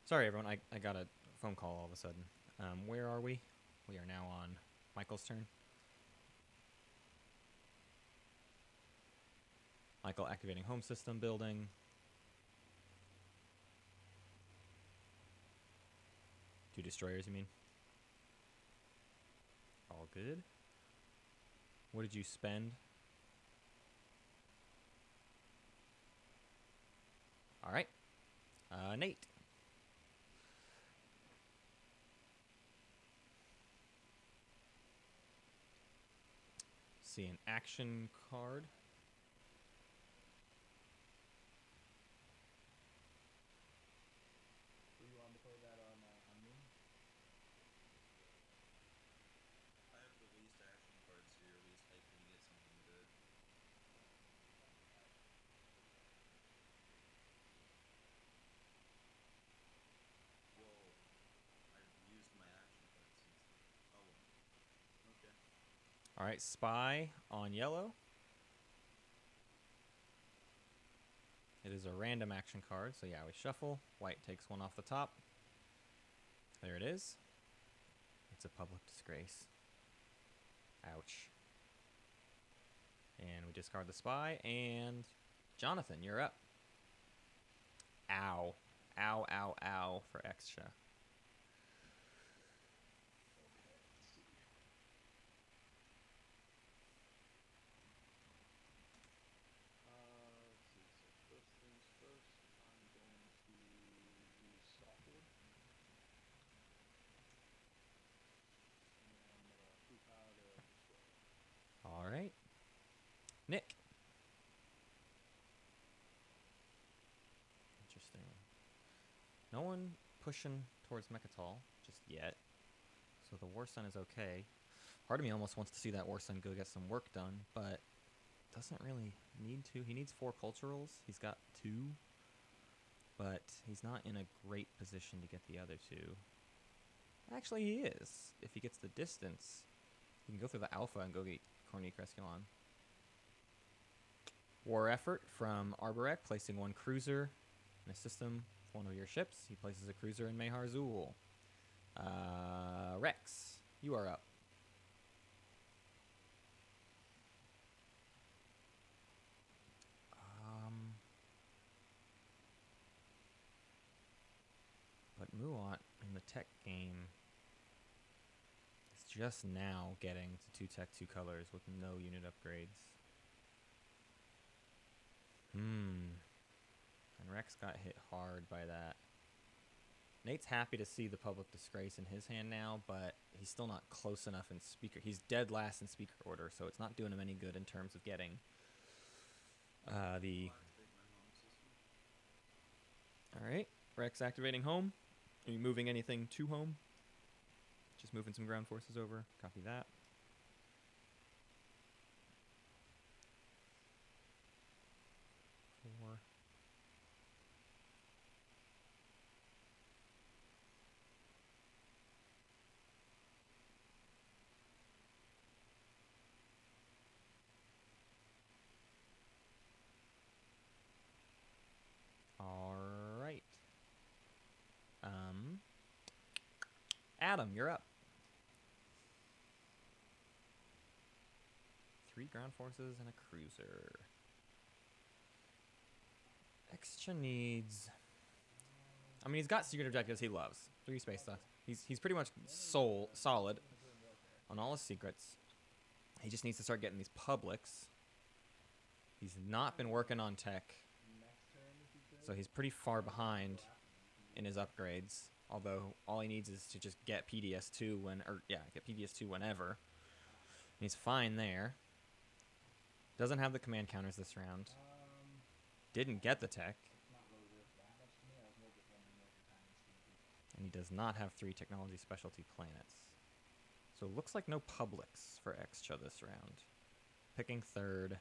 Sorry, everyone. I got a phone call all of a sudden. Where are we? We are now on Michael's turn. Michael activating home system building. Two destroyers, you mean? All good. What did you spend? All right. Nate. See an action card. All right, spy on yellow. It is a random action card, so yeah, we shuffle. White takes one off the top. There it is. It's a public disgrace. Ouch. And we discard the spy, and Jonathan, you're up. Ow. Ow, ow, ow for extra. Let's see. Let's see. So first things first, I'm going to use softwood. And then I'm going to poop out a destroyer. All right. Nick. Interesting. No one pushing towards Mechatol just yet. So the War Sun is okay. Part of me almost wants to see that War Sun go get some work done, but doesn't really need to. He needs 4 culturals. He's got 2. But he's not in a great position to get the other 2. Actually, he is. If he gets the distance, he can go through the Alpha and go get Corny Cresculon. War effort from Arborek, placing 1 cruiser in a system with one of your ships. He places a cruiser in Mehar Zul. Rex, you are up. But Muat in the tech game is just now getting to 2 tech, 2 colors with no unit upgrades. And Rex got hit hard by that. Nate's happy to see the public disgrace in his hand now, but he's still not close enough in speaker. He's dead last in speaker order, so it's not doing him any good in terms of getting the... Alright, Rex activating home. Are you moving anything to home? Just moving some ground forces over. Copy that. Four. Alright. Adam, you're up. 3 ground forces and a cruiser. Extra needs... I mean, he's got secret objectives he loves. 3 space stuff. He's pretty much solid on all his secrets. He just needs to start getting these publics. He's not been working on tech, so he's pretty far behind in his upgrades. Although all he needs is to just get PDS2 get PDS2 whenever. And he's fine there. Doesn't have the command counters this round. Didn't get the tech. And he does not have 3 technology specialty planets. So it looks like no publics for Extra this round. Picking 3rd.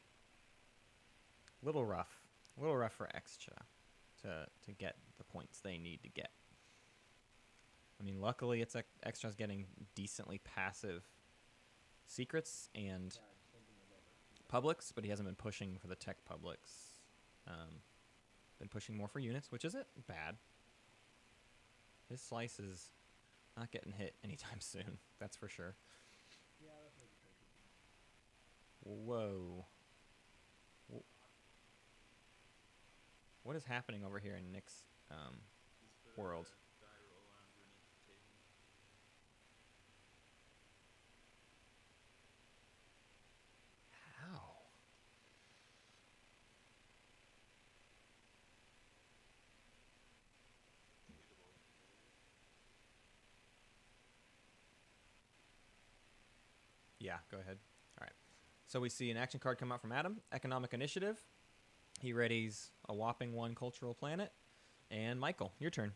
Little rough. A little rough for Extra to get the points they need to get. I mean, luckily it's Extra's getting decently passive secrets and publics, but he hasn't been pushing for the tech publics. Been pushing more for units, which isn't bad. His slice is not getting hit anytime soon, that's for sure. Whoa. What is happening over here in Nick's world? How? Yeah, go ahead. All right. So we see an action card come out from Adam. Economic Initiative. He readies a whopping 1 cultural planet. And Michael, your turn.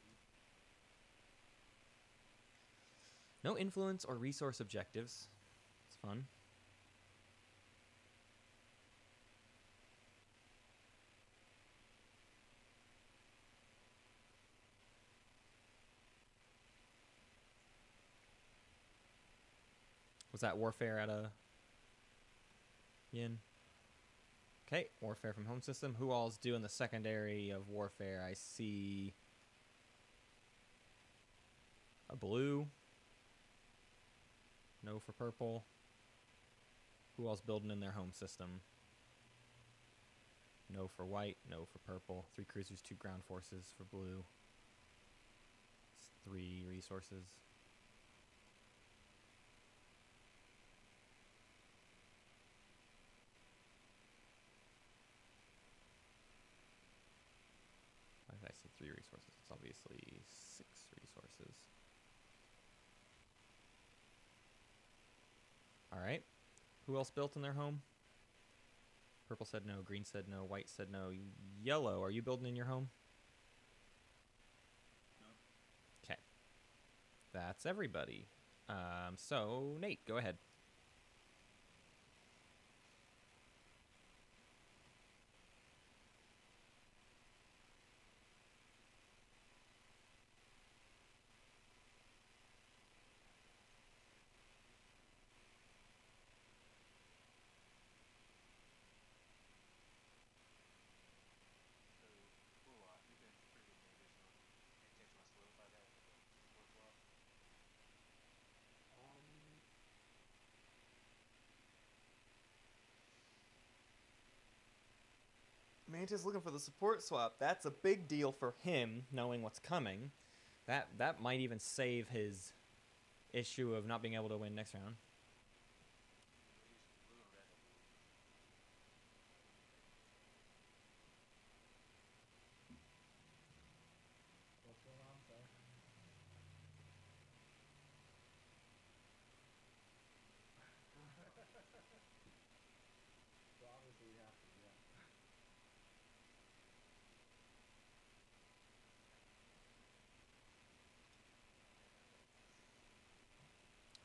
No influence or resource objectives. It's fun. Was that warfare at a Yin. Okay, warfare from home system. Who all's doing the secondary of warfare? I see a blue. No for purple. Who all's building in their home system? No for white, no for purple. 3 cruisers, 2 ground forces for blue. It's 3 resources. Why did I say 3 resources? It's obviously 6 resources. Alright. Who else built in their home? Purple said no, green said no, white said no. Yellow, are you building in your home? No. Okay. That's everybody. So, Nate, go ahead. So, you've been pretty good neighbors on. Any chance you want to solidify that with a support swap? Mantis looking for the support swap. That's a big deal for him, knowing what's coming. That might even save his issue of not being able to win next round. We'll use blue and red, I believe. What's going on, sir? Well, obviously we have to, yeah.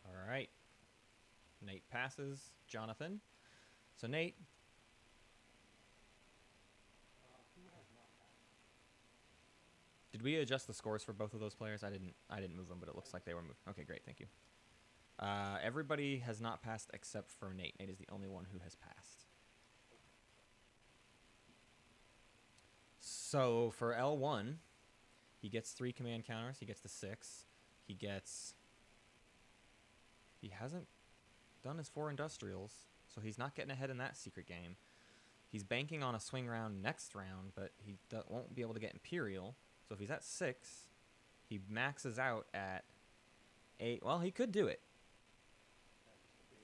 All right. Nate passes. Jonathan. So Nate, Who has not passed? did we adjust the scores for both of those players? I didn't move them, but it looks like they were moved. Okay, great. Thank you. Everybody has not passed except for Nate. Nate is the only one who has passed. So for L1, he gets 3 command counters. He gets the 6. He hasn't done his 4 industrials, so he's not getting ahead in that secret game. He's banking on a swing round next round, but he won't be able to get Imperial. So if he's at 6, he maxes out at 8. Well, he could do it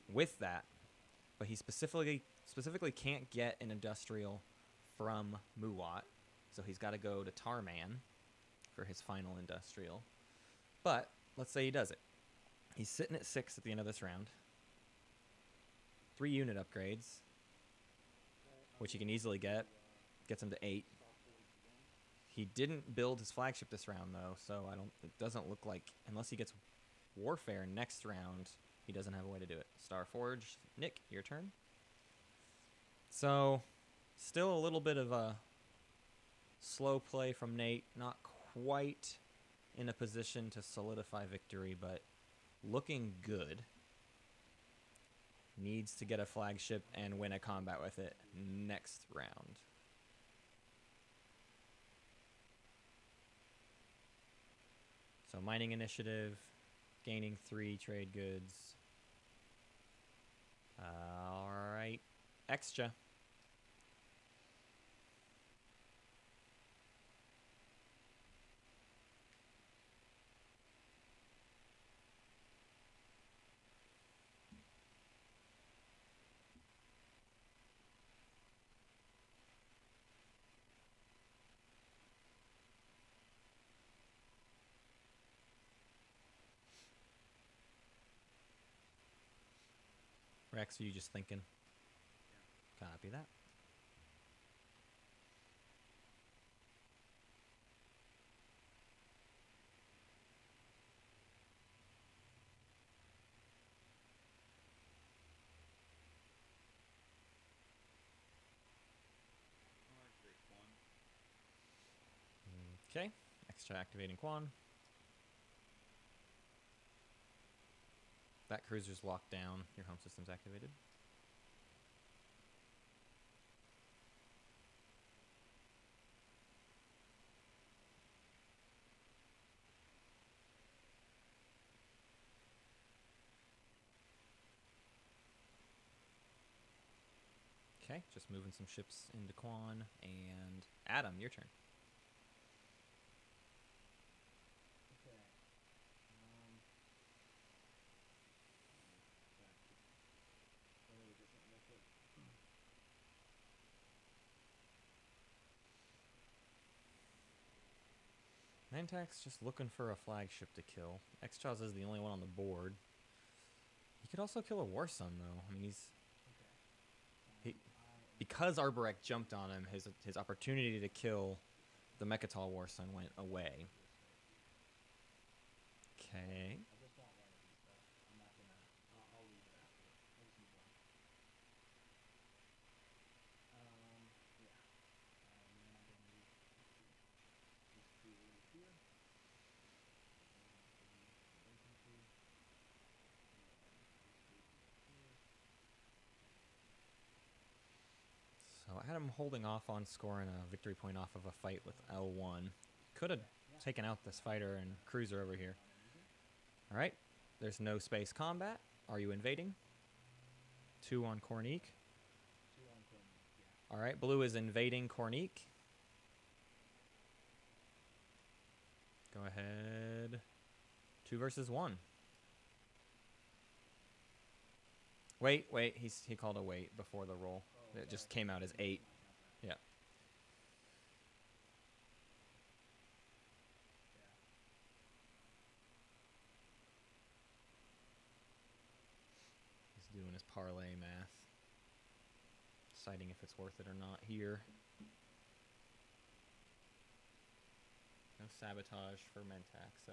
with that, but he specifically can't get an industrial from Muwat, so he's got to go to Tarman for his final industrial. But let's say he does it. He's sitting at 6 at the end of this round. 3 unit upgrades, which he can easily get. Gets him to 8. He didn't build his flagship this round, though, so it doesn't look like, unless he gets Warfare next round, he doesn't have a way to do it. Starforge, Nick, your turn. So, still a little bit of a slow play from Nate. Not quite in a position to solidify victory, but looking good. Needs to get a flagship and win a combat with it next round. So mining initiative, gaining 3 trade goods. All right, extra. Rex, are you just thinking? Copy that. I'll activate Quan. Okay, extra activating Quan. That cruiser's locked down. Your home system's activated. Okay, just moving some ships into Quan. And Adam, your turn. Okay. Really doesn't look it. Mantak's just looking for a flagship to kill. X-Jaws is the only one on the board. He could also kill a War Sun, though. I mean, he's... Okay. Because Arborek jumped on him, his opportunity to kill the Mechatol War Sun went away. Okay. I just want one of these though. I'm not gonna. I'll leave it after. I just need one. Yeah. And then I'm gonna move these two over here. Infantry. So I had him holding off on scoring a victory point off of a fight with L1. Could have taken out this fighter and cruiser over here. All right. There's no space combat. Are you invading? 2 on Kornik. 2 on Kornik, yeah. All right. Blue is invading Kornik. Go ahead. 2 versus 1. Wait. He called a wait before the roll. Oh, It just came out as 8. Yeah. Yeah. He's doing his parlay math. Deciding if it's worth it or not here. No sabotage for Mentak, so.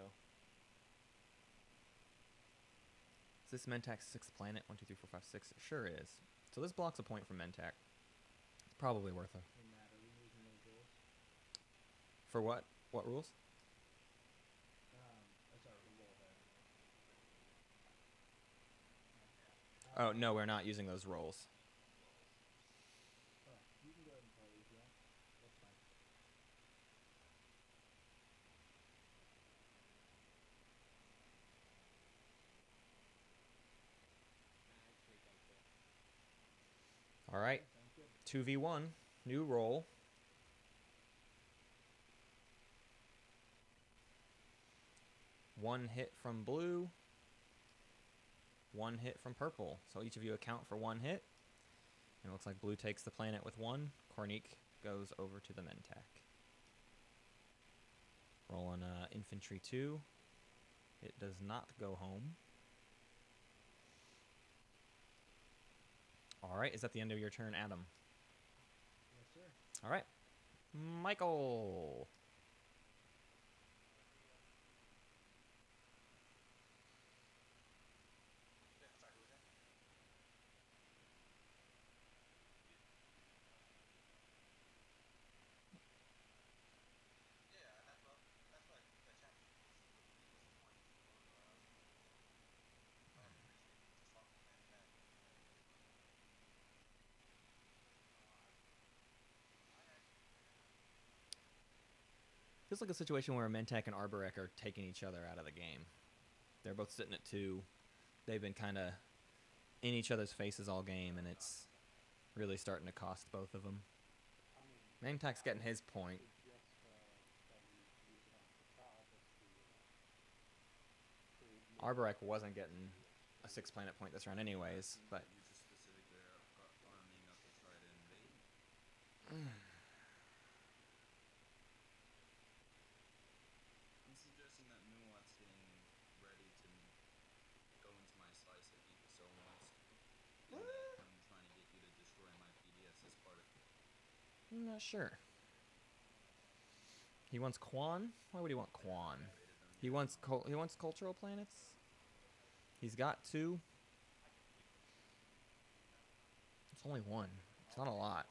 Is this Mentak's 6th planet? 1, 2, 3, 4, 5, 6. It sure is. So this blocks a point from Mentak. It's probably worth it. Doesn't matter. We're using those rules. For what? What rules? Sorry, roll there. Oh, no, we're not using those rolls. Oh, you can go ahead and play these, yeah. That's fine. Actually, don't care. All right. Sounds good. 2v1. New roll. One hit from blue. 1 hit from purple. So each of you account for 1 hit. And it looks like blue takes the planet with 1. Kornik goes over to the Mentak. Roll on infantry 2. It does not go home. All right, is that the end of your turn, Adam? Yes, sir. All right, Michael. Sorry, who was that? Yeah, that's what the chat was the point. Appreciate just talking and that. Feels like a situation where Mentak and Arborek are taking each other out of the game. They're both sitting at 2. They've been kind of in each other's faces all game, and it's really starting to cost both of them. Mentak's getting his point. Arborek wasn't getting a 6 planet point this round anyways, but You just specifically are arming up to try to invade. I'm suggesting that Muat's getting ready to go into my slice of Deep so much. And that I'm trying to get you to destroy my PDS as part of it. I'm not sure. He wants Quan? Why would he want Quan? He wants cultural planets? He's got 2. It's only 1. It's not a lot.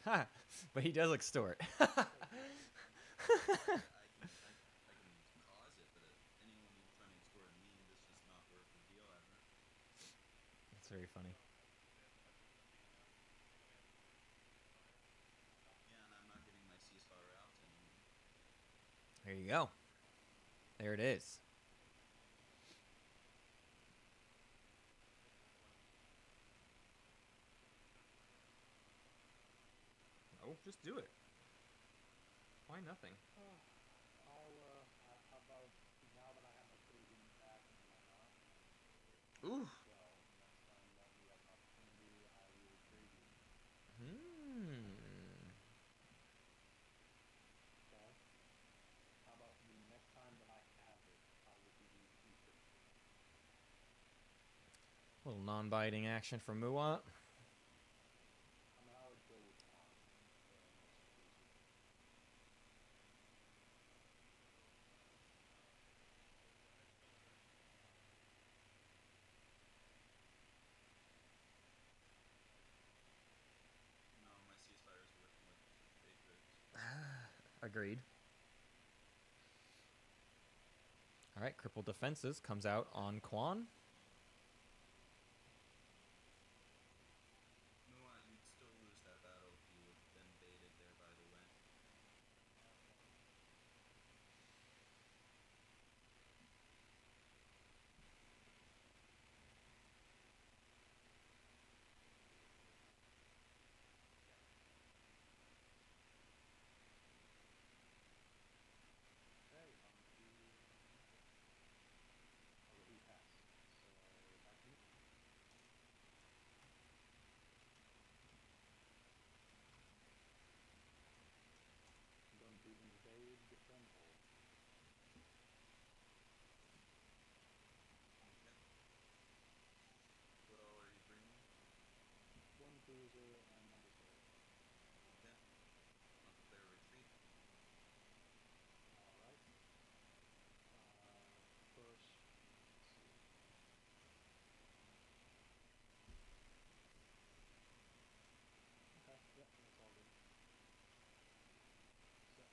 But he does extort. I can cause it, but anyone who's trying to extort me, this is not worth the deal ever. That's very funny. Yeah, and I'm not getting my ceasefire out anymore. There you go. There it is. Oh, just do it. Why nothing? How about now that I have my Canadian back and whatnot? Ooh. Well, next time that we have an opportunity, I will trade you. Okay. How about the next time that I have it, I will give you 2 trade goods. Little non-biting action from Muat. I mean, I would go with Quan, the most exclusive. No, my ceasefire is worth more than 2 trade goods. Agreed. All right, crippled defenses comes out on Quan. Muat, you'd still lose that battle if you had been baited there, by the way. Okay, on to... Oh, he passed. So, back to me. I'm going to invade the Stronghold. Okay. What all are you bringing? 1 cruiser and my destroyer. Okay. I'll declare retreat. Alright. First, let's see. Okay, yep, that's all good. Set.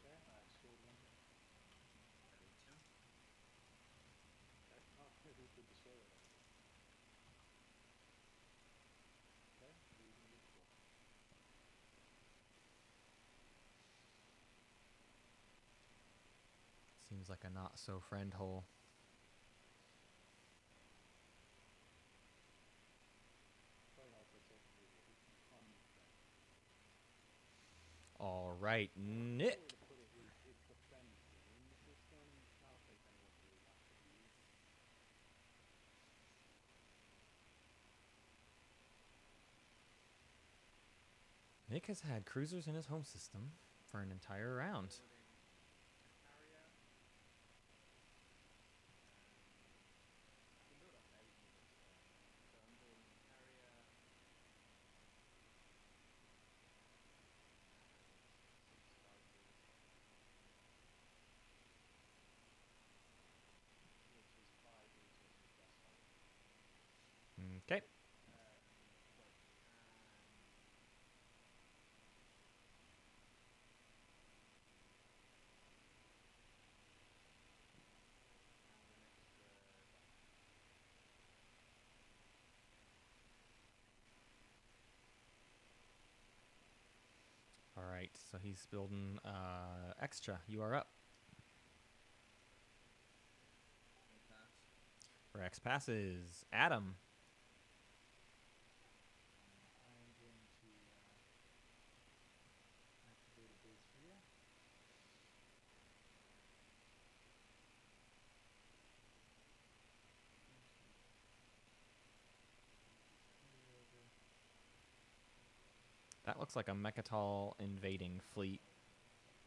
Okay, I scored 1 hit. I did 2. Okay. Oh, who's the destroyer there? Okay, losing the destroyer. Seems like a not so friend hole. Probably not that's really unfriendly. All right, One Nick. way to put it is, if the friend is in the system, not a place anyone really wants to be. Nick has had cruisers in his home system for an entire round. Area. I can build up 8 units there. So I'm building area. And 6 strikers. Which is 5 resources just like. Okay. Wait, and an extra die. All right, so he's building extra. You are up. I pass. For X passes, Adam. I'm going to activate a base here. That looks like a Mechatol invading fleet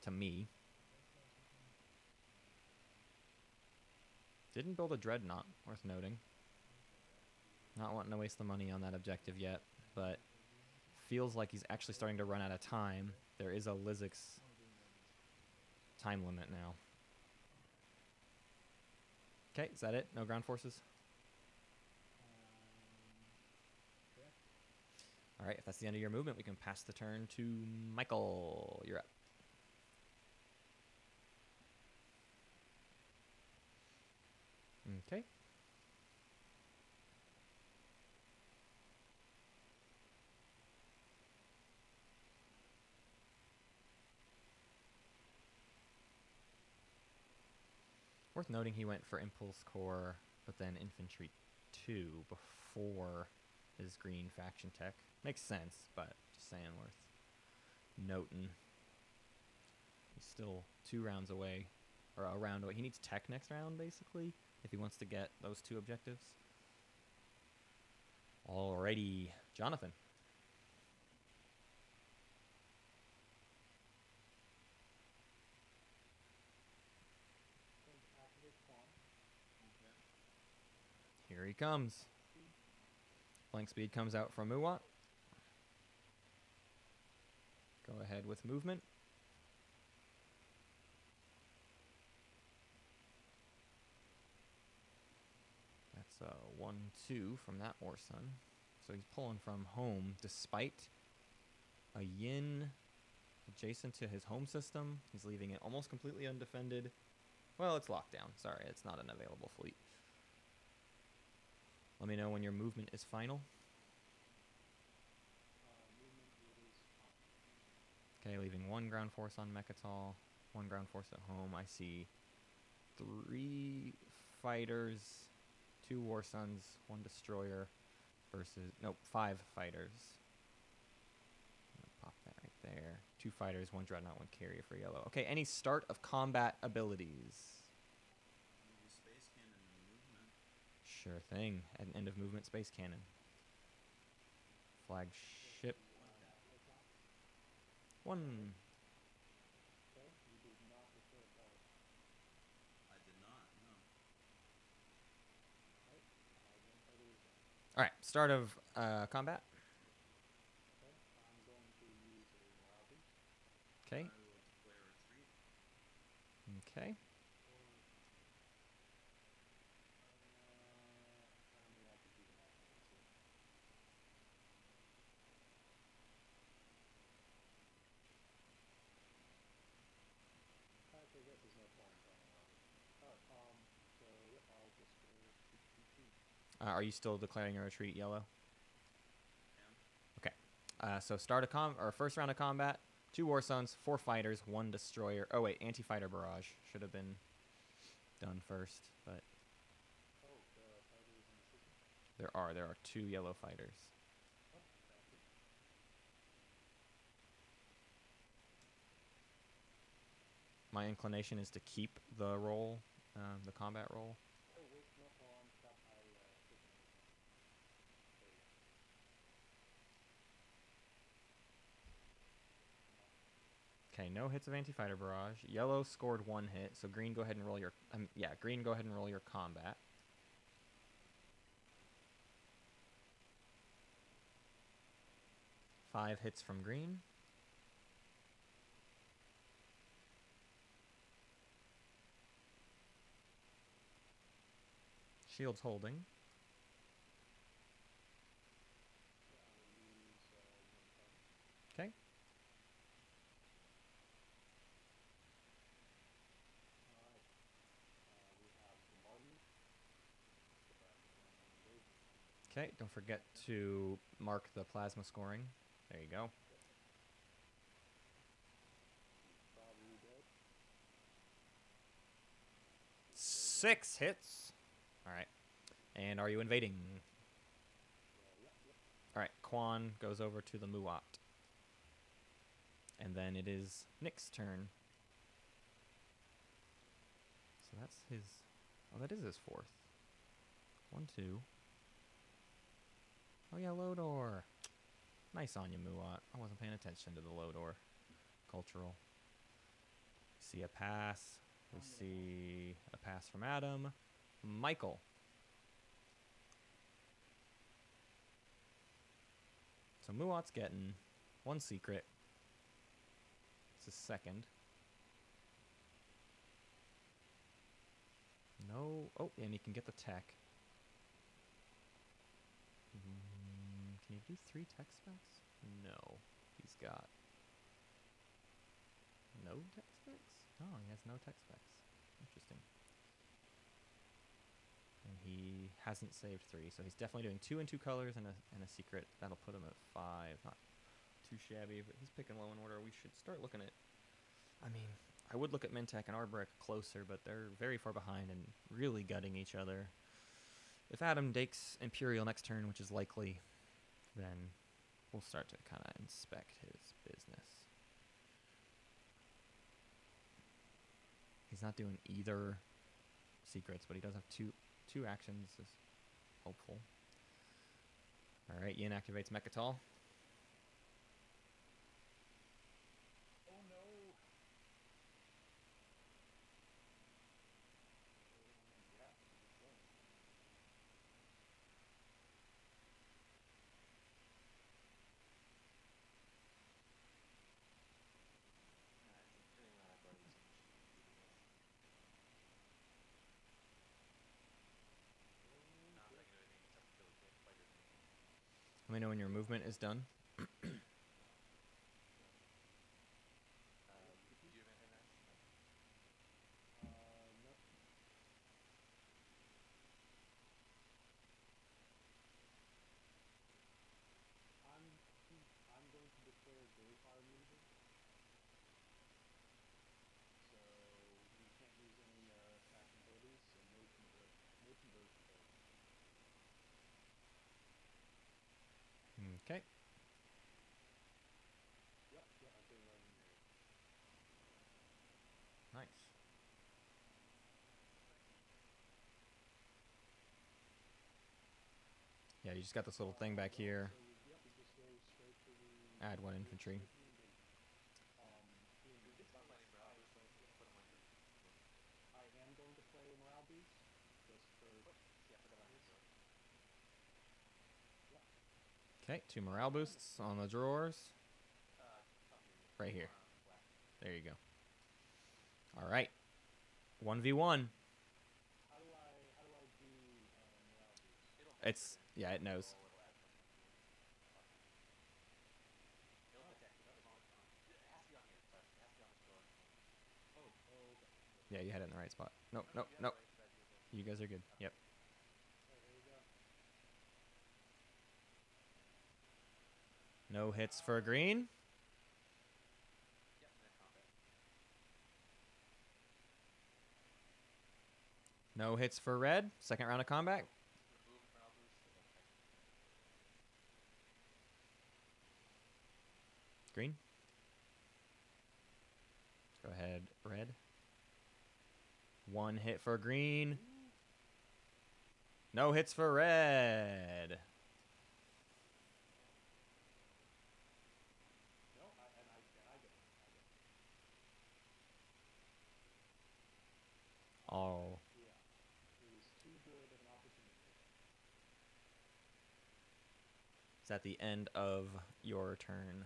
to me. Didn't build a dreadnought, worth noting. Not wanting to waste the money on that objective yet, but feels like he's actually starting to run out of time. There is a Lizix time limit now. Okay, is that it? No ground forces? Correct. All right, if that's the end of your movement, we can pass the turn to Michael. You're up. Okay. Worth noting he went for Impulse Core, but then Infantry 2 before his green faction tech. Makes sense, but just saying, worth noting. He's still 2 rounds away, or a round away. He needs tech next round, basically, if he wants to get those 2 objectives. Alrighty, Jonathan. Going to activate Quan. Here he comes. Flank speed comes out from Muwat. Go ahead with movement. That's a 1-2 from that Orson. So he's pulling from home despite a yin adjacent to his home system. He's leaving it almost completely undefended. Well, it's locked down. Sorry, it's not an available fleet. Let me know when your movement is final. Movement is fine. Okay, leaving 1 ground force on Mechatol, 1 ground force at home. I see 3 fighters, 2 War Suns, 1 destroyer versus, nope, 5 fighters. I'm gonna pop that right there. 2 fighters, 1 dreadnought, 1 carrier for yellow. Okay, any start of combat abilities? Use space cannon in movement. Sure thing. At an end of movement, space cannon. Flagship. 1. Okay, you did not declare war. I did not, no. Right? One fighter is down. Alright, start of combat. Okay, I'm going to use a morale boost. Okay. I will declare retreat. Okay. I'm gonna have to do that one too. I guess there's no point in going around. Alright, so yep, I'll just go retreat. Are you still declaring your retreat yellow? Am. Okay. So start a first round of combat. 2 War Suns, 4 fighters, 1 destroyer. Oh wait, anti-fighter barrage should have been done first, but Oh, the fighters in the system? there are 2 yellow fighters. Oh, thank you. My inclination is to keep the roll, the combat roll. Oh, wait, no, crap, I clicked on it. There we go. Okay, no hits of anti-fighter barrage. Yellow scored 1 hit, so green go ahead and roll your green go ahead and roll your combat. Five hits from green. Shield's holding. Okay. Alright. We have bombardment. Okay, don't forget to mark the plasma scoring. There you go. Probably dead. 6 hits. All right. And are you invading? Yep. All right. Quan goes over to the Muat. And then it is Nick's turn. So that's his... Oh, that is his 4th. 1, 2. Oh, yeah, Lodor. Nice on you, Muat. I wasn't paying attention to the Lodor. Cultural. See a pass. We see a pass from Adam. Michael. So Muat's getting 1 secret. It's his second. No. Oh, and he can get the tech. Can you do 3 tech specs? No. He's got no tech specs? Oh, he has no tech specs. Interesting. And he hasn't saved 3, so he's definitely doing 2 in 2 colors and a secret. That'll put him at 5. Not too shabby, but he's picking low in order. We should start looking at... I mean, I would look at Mintech and Arboric closer, but they're very far behind and really gutting each other. If Adam takes Imperial next turn, which is likely, then we'll start to kind of inspect his business. He's not doing either secrets, but he does have two actions. Is hopeful. All right, Yin activates Mechatol. Oh no! Yeah, it's going. It's really not about using not that I can do anything except kill the fighters in the game. Let me know when your movement is done. Do you have anything there? No. I'm going to declare Gray Fire immunity. So we can't use any attacking abilities, so no conversion ability. Okay. Yep, I'm doing right in there. Nice. Yeah, you just got this little thing back here. So we just go straight to the Add 1 infantry. It's not playing morale boost, so you can put them on your board. I am going to play morale boost just for Yeah, put that on your board. Okay, 2 morale boosts on the drawers. Top here. Right here. Black. There you go. All right. 1v1. how do I do morale boost? It'll It's, yeah, it knows. it'll add something to it. It'll detect it. As long as it has to be on here. Sorry, it has to be on this drawer. Oh, okay. Yeah, you had it in the right spot. Nope, No, nope, you nope. have the right idea, You guys are good. Yep. Alright, here we go. No hits for green. Yep, and then combat. No hits for red. Second round of combat. Remove morale boost and then attack. Green. Let's go ahead, red. 1 hit for green. No hits for red. No, I get it. Oh. Yeah. It was too good of an opportunity. It's at the end of your turn.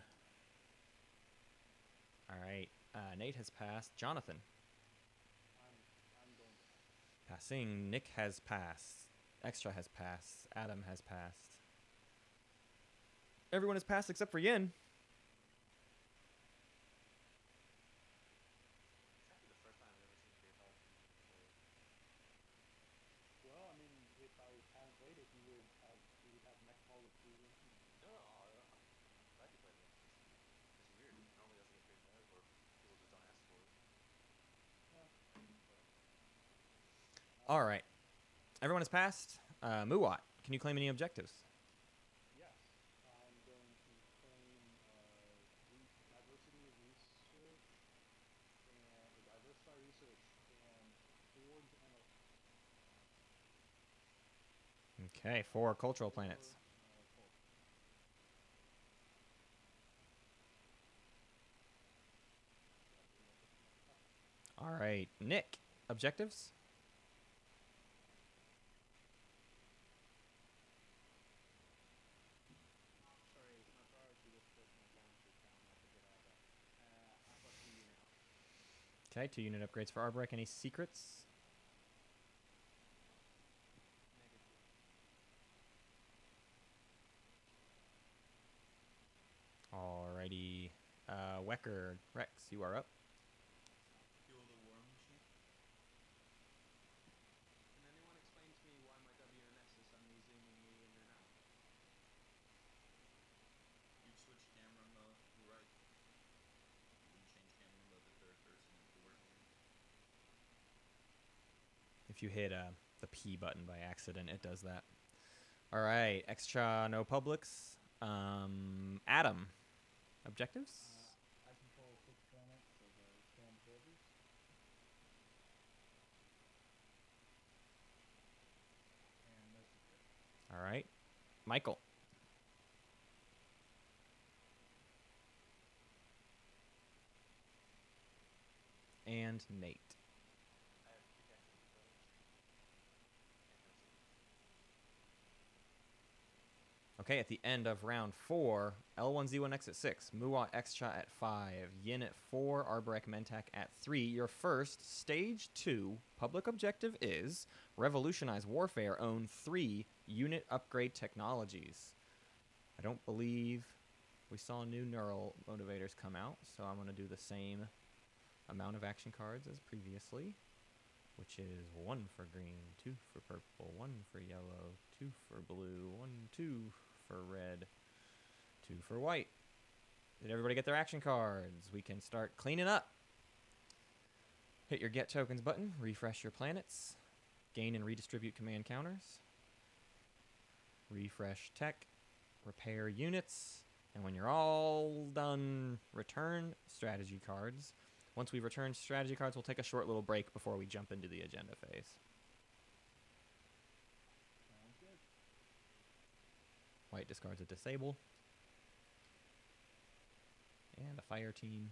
All right. Nate has passed. Jonathan. I'm going to pass. Passing. Nick has passed. Extra has passed. Adam has passed. Everyone has passed except for Yin. It's actually the first time I've ever seen Gray Fire play. Well, I mean, if I hadn't played it, you would have Mechatol with 2 infantry. No, I'm glad you played it. It's weird. It normally doesn't get Gray Fire, or people just don't ask for it. All right. Everyone has passed. Muwat, can you claim any objectives? Yes, I'm going to claim diversity of research and diversify research and forge and Okay, 4 cultural planets. All right, Nick, objectives? Sorry, my Okay, 2 unit upgrades for Arbreak. Any secrets? Alrighty. Wecker, Rex, you are up. Fuel the war machine. Can anyone explain to me why my WNS is suddenly zooming me in and out? You'd switch camera mode right. You can change camera mode to third person and forward view. If you hit the P button by accident, it does that. All right, extra no publics. Adam, objectives? I control 6 planets of storm observers. And no secret. All right, Michael. And Nate. I have protection of the village. And no secrets. Okay, at the end of round 4, L1Z1X at 6, Muat Xcha at 5, Yin at 4, Arborek Mentak at 3. Your first, Stage 2, public objective is revolutionize warfare, own 3 unit upgrade technologies. I don't believe we saw new neural motivators come out, so I'm going to do the same amount of action cards as previously, which is 1 for green, 2 for purple, 1 for yellow, 2 for blue, 1, 2 for red, 2 for white. Did everybody get their action cards? We can start cleaning up. Hit your Get Tokens button, refresh your planets, gain and redistribute command counters, refresh tech, repair units, and when you're all done, return strategy cards. Once we return strategy cards, we'll take a short little break before we jump into the agenda phase. Sounds good. White discards a disable. And a fire team.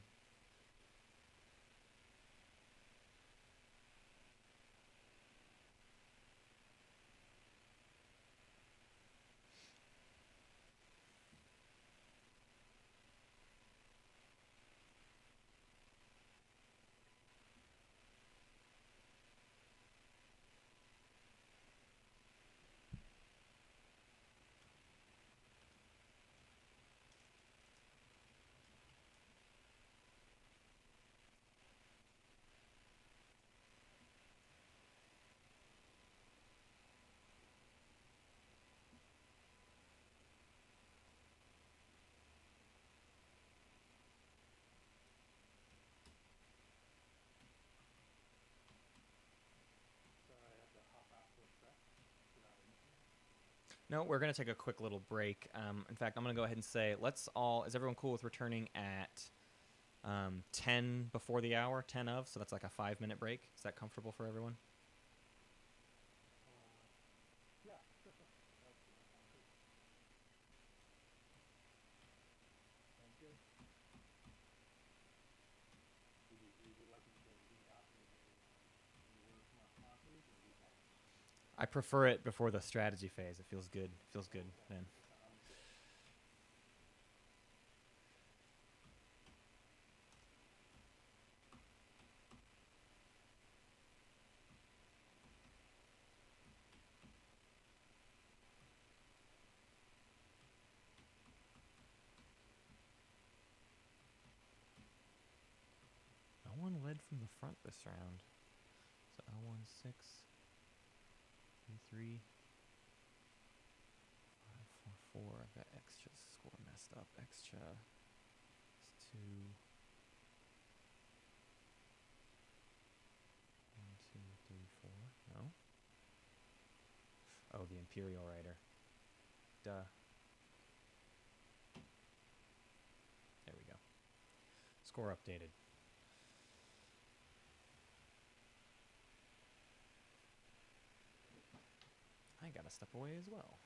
So I have to hop out for a sec without anything. No, we're going to take a quick little break. In fact, I'm going to go ahead and say, let's all, is everyone cool with returning at 10 before the hour, 10 of, so that's like a 5-minute break. Is that comfortable for everyone? Yeah, sure. That sounds good. Sounds good. Would you like me to read out any words from our sponsors or leave that? I prefer it before the strategy phase. It feels good. Feels good then. Sounds good. No one led from the front this round. So L1 6, E3, 5 4 4. I've got extra score messed up. Extra is 2. 1 2 3 4. No. Oh, the Imperial Rider. Duh. There we go. Score updated. I gotta step away as well.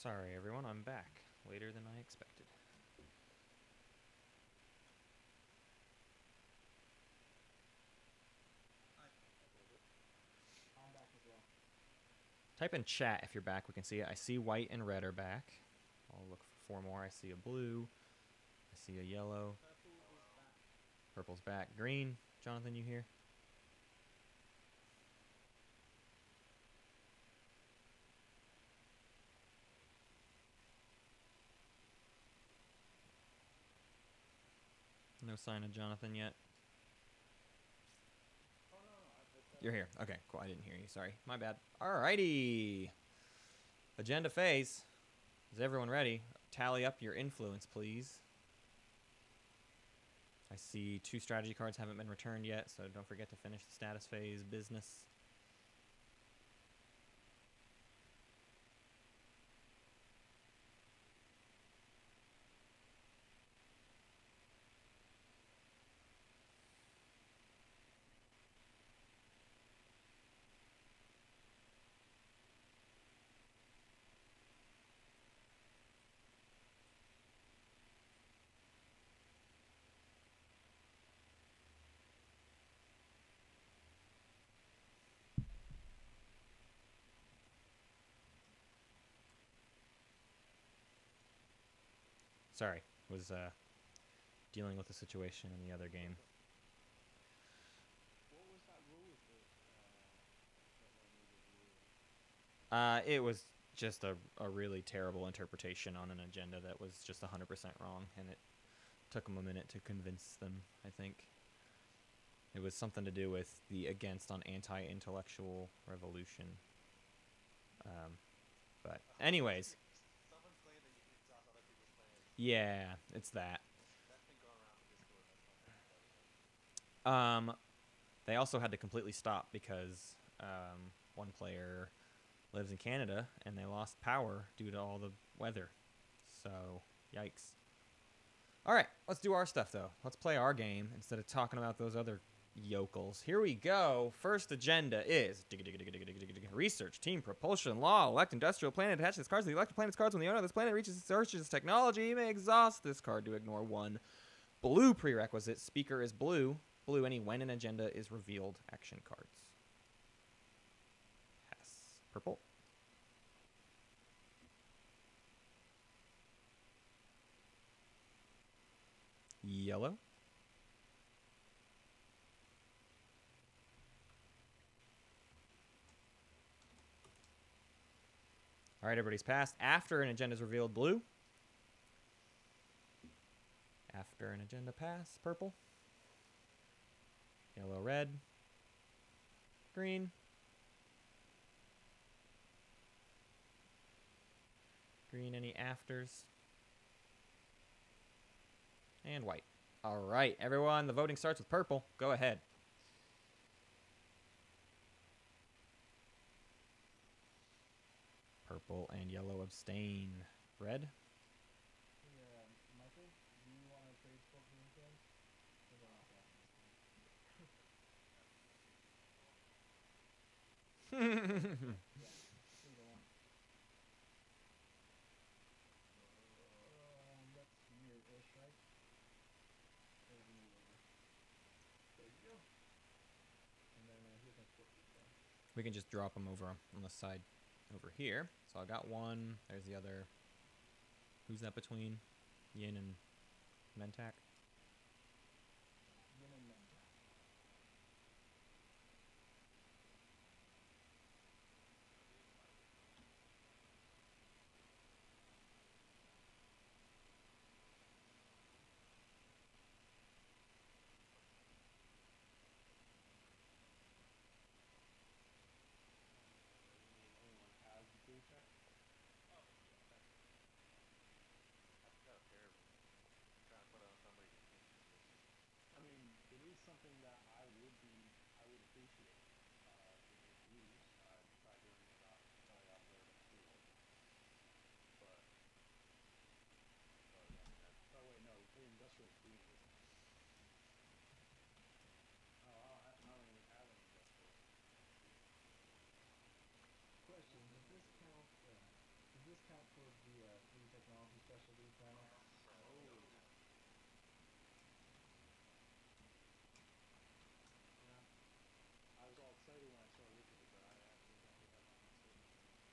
Sorry, everyone, I'm back. Later than I expected. I'm back as well. Type in chat if you're back. We can see it. I see white and red are back. I'll look for 4 more. I see a blue. I see a yellow. Purple is back. Purple's back. Green. Jonathan, you here? No sign of Jonathan yet. Oh no, You're here. Okay, cool. I didn't hear you. Sorry. My bad. Alrighty. Agenda phase. Is everyone ready? Tally up your influence, please. I see 2 strategy cards haven't been returned yet, so don't forget to finish the status phase business. Sorry, was dealing with the situation in the other game. what was that rule that needed ruling? It was just a really terrible interpretation on an agenda that was just 100% wrong, and it took them a minute to convince them, I think. It was something to do with the against on anti-intellectual revolution. But anyways, Someone's claiming that you can exhaust other people's plans. yeah, it's that. That's been going around the Discord. That's not everything. They also had to completely stop because one player lives in Canada and they lost power due to all the weather. So, yikes. All right, let's do our stuff, though. Let's play our game instead of talking about those other yokels. Here we go. First agenda is research, team, propulsion, law, elect industrial planet, attach this card to the elected planet's cards. When the owner of this planet reaches its searches technology, you may exhaust this card to ignore 1 blue prerequisite. Speaker is blue. Blue any when an agenda is revealed action cards. Pass. Purple. Yellow. All right, everybody's passed. After an agenda is revealed, blue. After an agenda pass, purple. Yellow, red. Green. Green, any afters. And white. All right, everyone, the voting starts with purple. Go ahead. Purple and yellow abstain. Red. Hey, Michael, do you want to trade spot for influence? Because I'll have to ask this time. Either one. That's weird-ish, right? There's a new order. There you go. And then here's my sport detail. We can just drop them over on the side over here. So I got 1. There's the other. Who's that between? Yin and Mentak? Yin and Mentak. Anyone has the blue check? That's kind of terrible. Trying to put it on somebody who can't use it. I mean, it is something that I would appreciate. If it blues, I'd try doing it off the blue order. But, So yeah, I mean that's oh wait, no, industrial green, isn't it? Oh, I don't even have an industrial. Question: Does this count towards the free technology specialty panel? Yeah. I was all excited when I saw Wicked, but I accidentally had my own saved.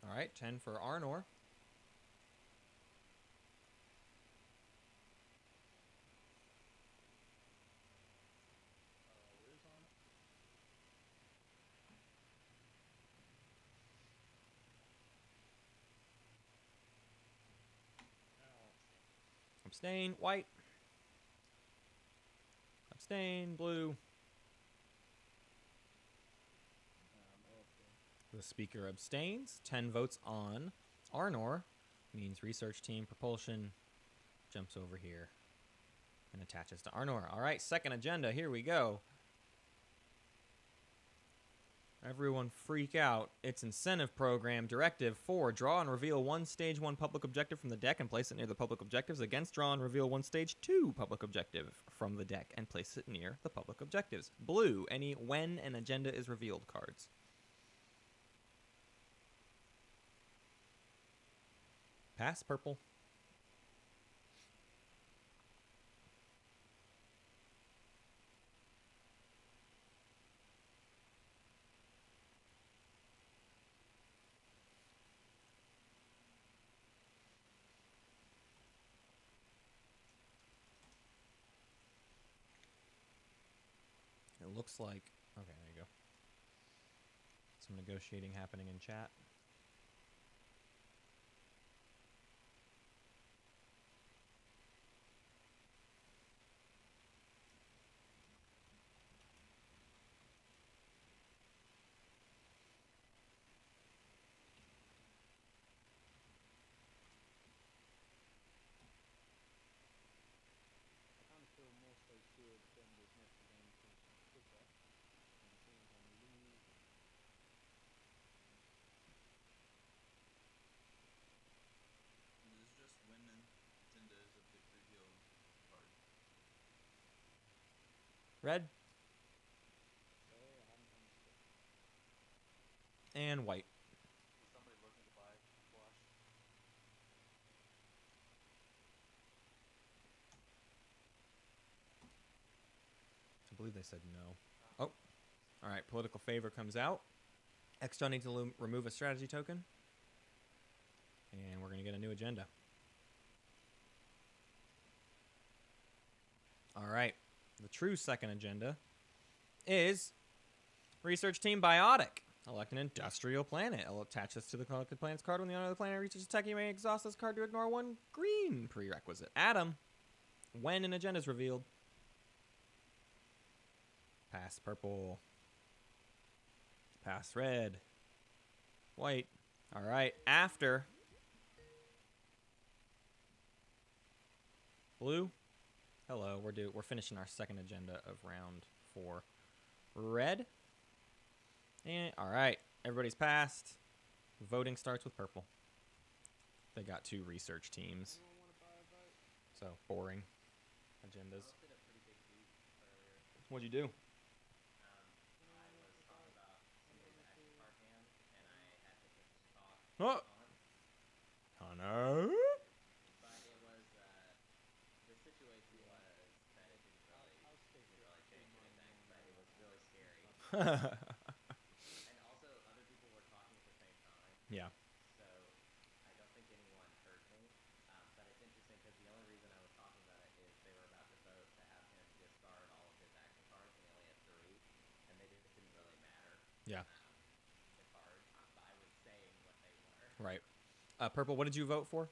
All right, 10 for Arnor. Where's on it? Ow. Abstain, white. Abstain, blue. The speaker abstains. 10 votes on. Arnor means research team propulsion jumps over here and attaches to Arnor. All right, second agenda. Here we go. Everyone freak out. It's incentive program directive 4. Draw and reveal one stage 1 public objective from the deck and place it near the public objectives. Against draw and reveal one stage 2 public objective from the deck and place it near the public objectives. Blue, any when an agenda is revealed cards. Pass, purple. It looks like... Okay, there you go. Some negotiating happening in chat. I kind of feel more stage 2 agendas next to game finishing quicker. And seeing as I'm losing. And this is just when an agenda is a big reveal card. Red Okay, I haven't understood. and white. Is somebody looking to buy flush? I believe they said no. Oh. All right, political favor comes out. Extra needs to remove a strategy token. And we're going to get a new agenda. All right. The true second agenda is Research Team Biotic. Elect an industrial planet. I'll attach this to the collected planets card. When the owner of the planet reaches attack, you may exhaust this card to ignore one green prerequisite. Adam, when an agenda is revealed. Pass purple. Pass red. White. All right. After blue. Hello. We're finishing our second agenda of round 4. Red. And all right. Everybody's passed. Voting starts with purple. They got 2 research teams. Anyone want to buy a vote? So boring agendas. I did a pretty big beat earlier. What'd you do? I was talking about somebody's action card hand, and I had to just talk Oh. on. Connor. But it was, the situation was that it didn't really change anything, but it was really scary. And also, other people were talking at the same time, Yeah. so I don't think anyone heard me. But it's interesting because the only reason I was talking about it is they were about to vote to have him discard all of his action cards, and he only had 3, and they just didn't really matter. Yeah. The cards, but I was saying what they were. Right. Purple, what did you vote for?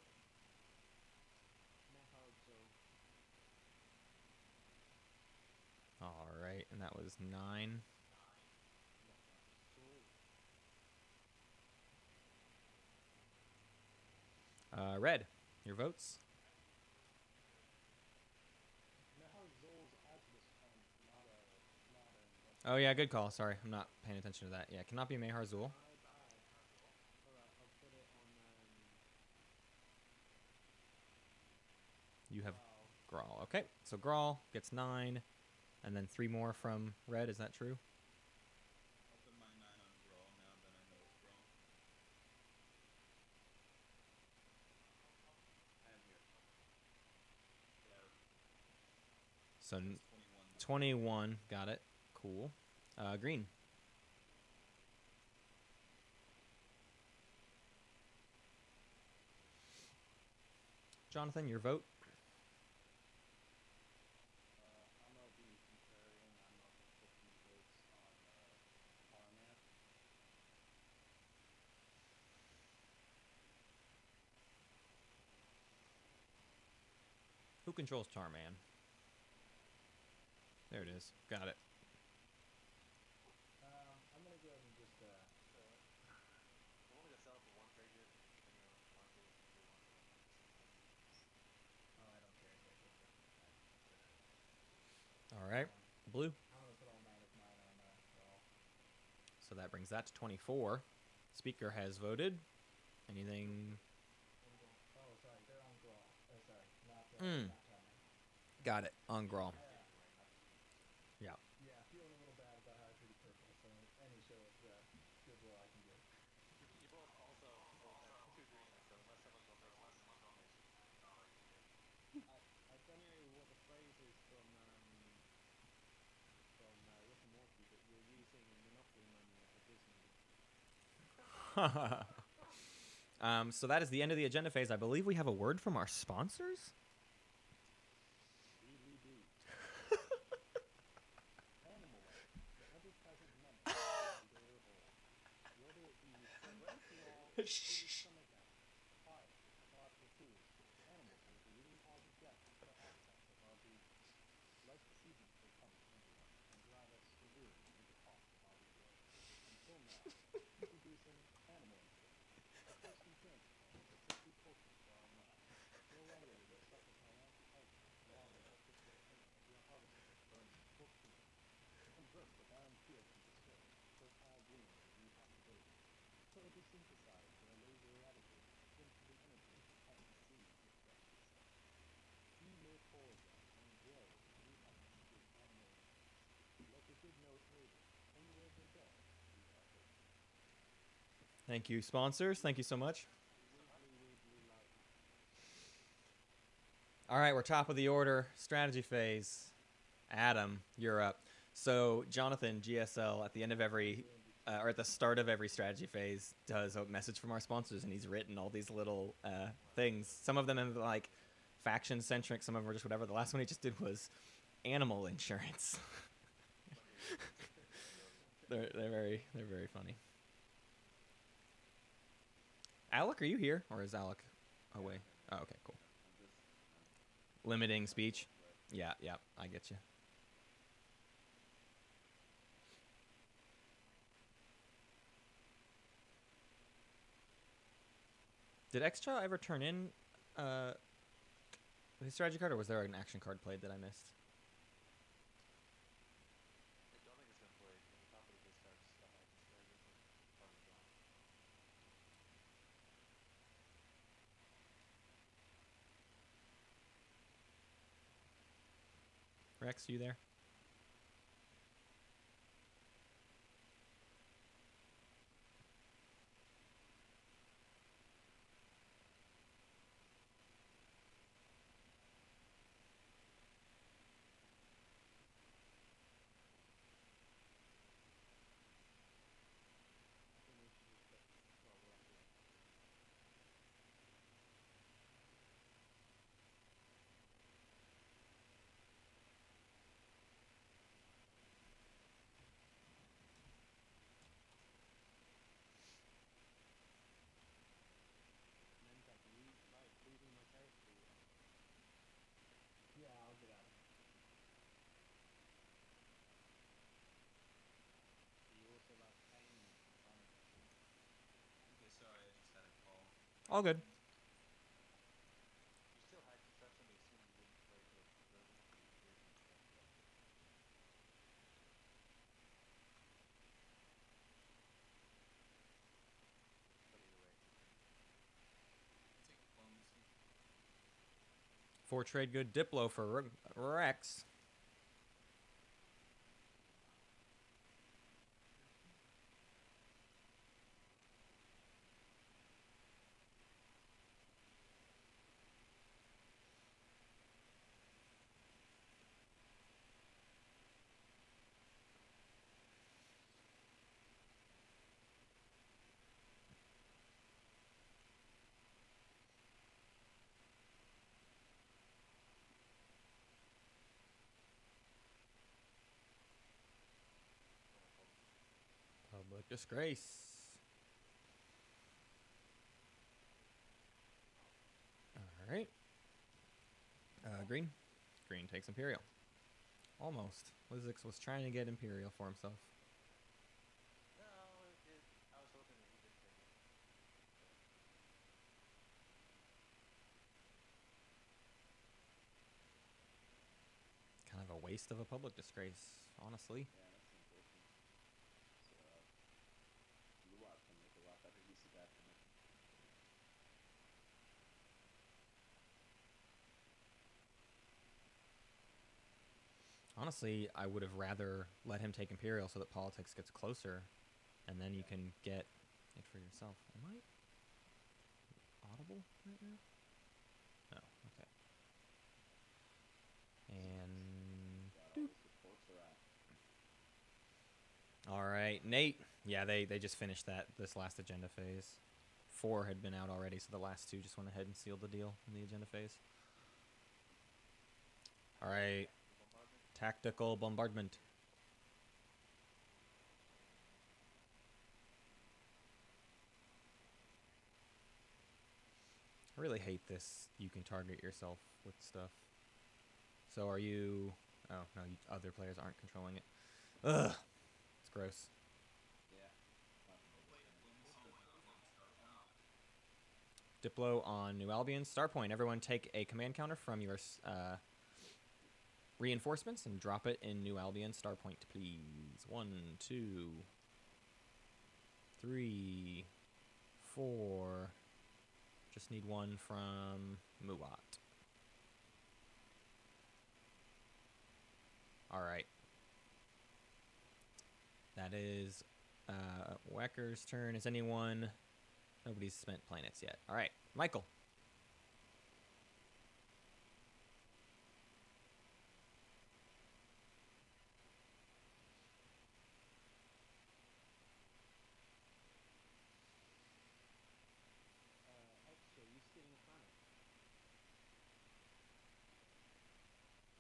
Mahodzo. All right, and that was 9. Red, your votes? Oh yeah, good call. Sorry, I'm not paying attention to that. Yeah, cannot be Mehar Zul. Alright, I'll put it on, You have wow. Grawl. Okay, so Grawl gets 9, and then 3 more from Red. Is that true? I'll put my 9 on Brawl now that I know it's Brawl. I have here. Yeah, So it's 21. 21. Got it. Cool. Green. Jonathan, your vote. I'm gonna be contrarian. I'm not gonna put these votes on, Tarman. Who controls Tarman? There it is. Got it. I'm gonna go ahead and just, I'm only gonna sell it for 1 trade here, depending on market. If they want to, oh, I don't care. Yeah, go for it. All right. Blue. I'm gonna put all 9 of mine on, Raw. So that brings that to 24. Speaker has voted. Anything? Oh, sorry, they're on Graw. Oh, sorry, not, Mm. not Tarman. Got it. On Grawl. Yeah. Yeah. Yeah, feeling a little bad about how I treated purple, so any show of goodwill I can give. you both also both have 2 greens, so unless someone go makes an exclamation, it's not like you get. I don't know what the phrase is from Rick and Morty, but you're using Monopoly money at a Disney. So that is the end of the agenda phase. I believe we have a word from our sponsors. We do. Animal, the ever-present menace of the world. Whether it be parental, stomach out, fire, biological tools, animals are the leading cause of death for habitats of our breeding. Like the seasons, they come and enter us and drive us to ruin and the cost of our regrowth. Until now, introducing animal insurance, the first insurance plan specifically focused for our needs. No longer will we suffer financial hardship along with our fiscal pain as we are harvesting, burning, or cleaning. Convert the barren fields into soil, fertile green with new possibilities. Photosynthesize or laser irradiate into the energy to plant the seeds with precious stuff. Be more foraging and grow new heights with animal insurance. Like a good nose neighbor, anywhere they go, we are heard. Thank you, sponsors. Thank you so much. Wiggly light. All right, we're top of the order. Strategy phase. Adam, you're up. So Jonathan, GSL, at the end of every, or at the start of every strategy phase, does a message from our sponsors, and he's written all these little things. Some of them are like faction centric. Some of them are just whatever. The last one he just did was animal insurance. they're very funny. Alec, are you here, or is Alec away? Oh, okay, cool. Limiting speech. Yeah, I get you. Did Extra ever turn in his strategy card, or was there an action card played that I missed? I don't think it's been played. At the top of the list starts action strategy, part of the draw. Rex, you there? I think we should just put, well, we're on here. Men's like leaving my character. Yeah, I'll get out of it. You also like pain and Sonic. Okay, sorry, I just had a call. All good. You still had construction, they assume you didn't play the version. You did. 4 trade good Diplo for Rex. Public disgrace. All right. Green. Green takes Imperial. Almost. Lizix was trying to get Imperial for himself. No, I was hoping that he did take it. Kind of a waste of a public disgrace, honestly. Yeah, that's unfortunate. So, Luwak can make a lot better use of that than it. Honestly, I would have rather let him take Imperial so that politics gets closer, and then you can get it for yourself. Am I audible right now? No. Okay. And Got all the supports are out. all right, Nate. Yeah, they just finished this last agenda phase. 4 had been out already, so the last 2 just went ahead and sealed the deal in the agenda phase. All right. Tactical bombardment. I really hate this. You can target yourself with stuff. So are you... Oh, no, other players aren't controlling it. Ugh. It's gross. Yeah. Not the biggest fan. Diplo on New Albion. Starpoint. Everyone take a command counter from your reinforcements and drop it in New Albion. Starpoint, please. 1, 2, 3, 4. Just need 1 from Muat. All right. That is Wacker's turn. Is anyone... Nobody's spent planets yet. All right. Michael. Extra, you stealing a planet?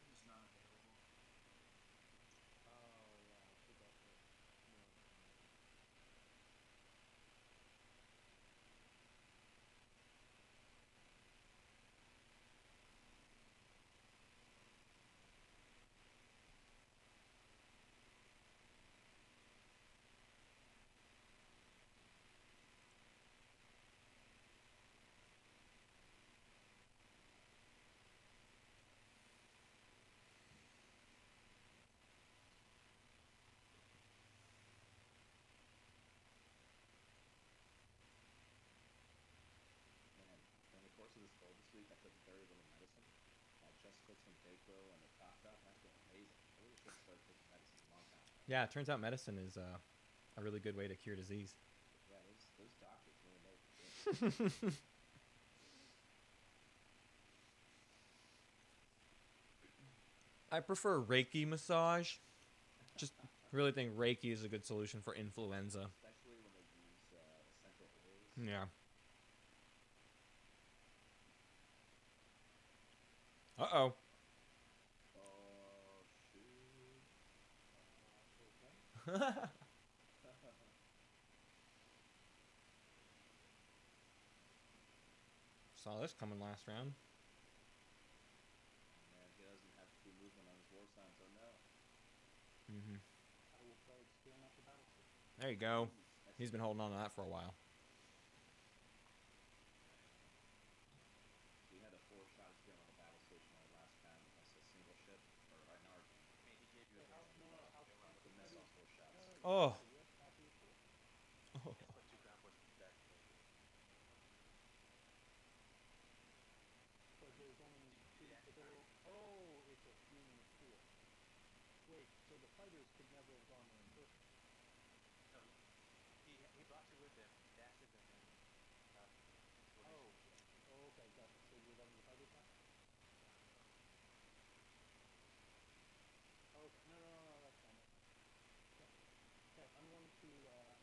He's not available. Oh, yeah, I forgot that. No. Man, during the course of this goal this week, I took very little medicine. I just took some Dayquil and a cough drop, and I feel amazing. I really should start taking medicine a long time ago. Yeah, it turns out medicine is a really good way to cure disease. Yeah, those doctors really know what they're doing. I prefer Reiki massage. Just really think Reiki is a good solution for influenza. Especially when they use essential oils. Yeah. Uh-oh. Oh, shoot. Okay. Saw this coming last round. Man, he doesn't have true movement on his war signs, oh no. Mm-hmm. I will play stealing off the battlefield. There you go. Ooh, He's been holding on to that for a while. We had a 4-shot steal on the battle station on the last time against a single ship, or in our game. I mean, he gave you a The miss on 4 shots. Oh. put 2 ground forces back. But there's only 2 Oh, it's a human pool. Wait, so the fighters could never have gone there in person? No, he brought you with him, dashed him, and then Oh. Oh, okay, gotcha. So you're letting the fighters back? Okay. No, that's fine, that's fine. Okay. Okay, I'm going to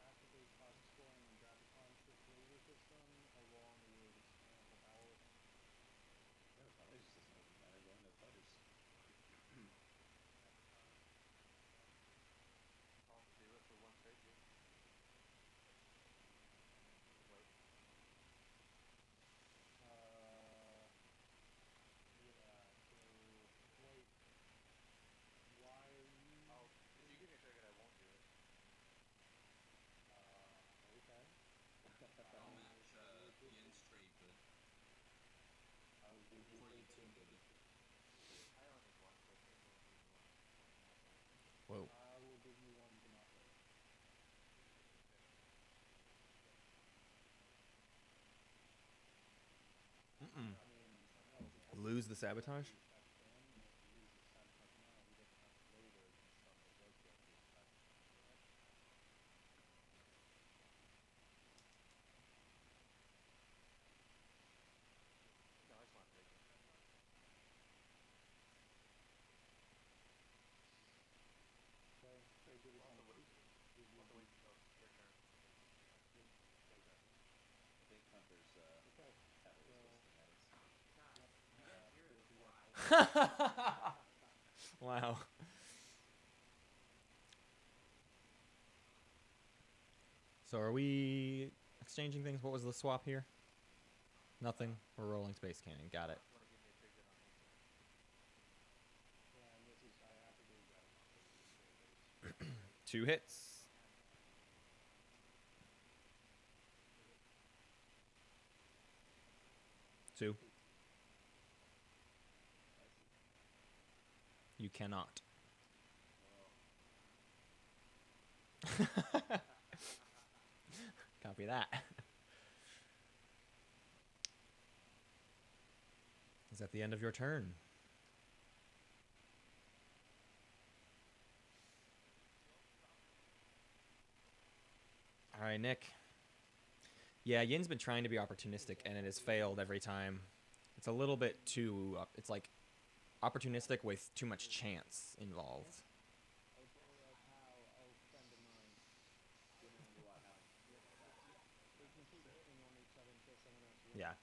activate cloud scoring and Graviton laser system along with mechanical power. Yeah, the laser system doesn't matter. Go into fighters. I'll do it for one trade, dude. Wait. Yeah, so, wait, why are you... Oh, if you give me a trigger, I won't do it. Okay. I'll match Yin's trade bid. I will give you For you 13 too, bid. I only need one, so if anyone wants to give me one, that's fine. Whoa. I will give you one Demaco. Mm-mm. I mean, no, because Lose the sabotage? effect then, and if he loses sabotage now, he doesn't have to later against stuff that does get the effect, correct? No, I just want to trade you. Okay, trade bid is Also, on what, two. It we'll will have to be wait until your turn to take the effect. exactly. I think Hunter's Okay, catalyst so was schematics. yep, You guys hear it we'll do before that. Wow. So are we exchanging things? What was the swap here? Nothing. We're rolling Space Cannon. Got it. You want to give me a trade bid on his turn? Yeah, and this is, I activated Graviton, so this is very, very small. 2 hits. Two. I see. You cannot. Oh. Copy that. Is that the end of your turn? All right, Nick. Yeah, Yin's been trying to be opportunistic, and it has failed every time. It's a little bit too... it's like opportunistic with too much chance involved. Oh, how, oh, friend of mine. What, how? We can keep hitting on each other until someone else wins. Yeah.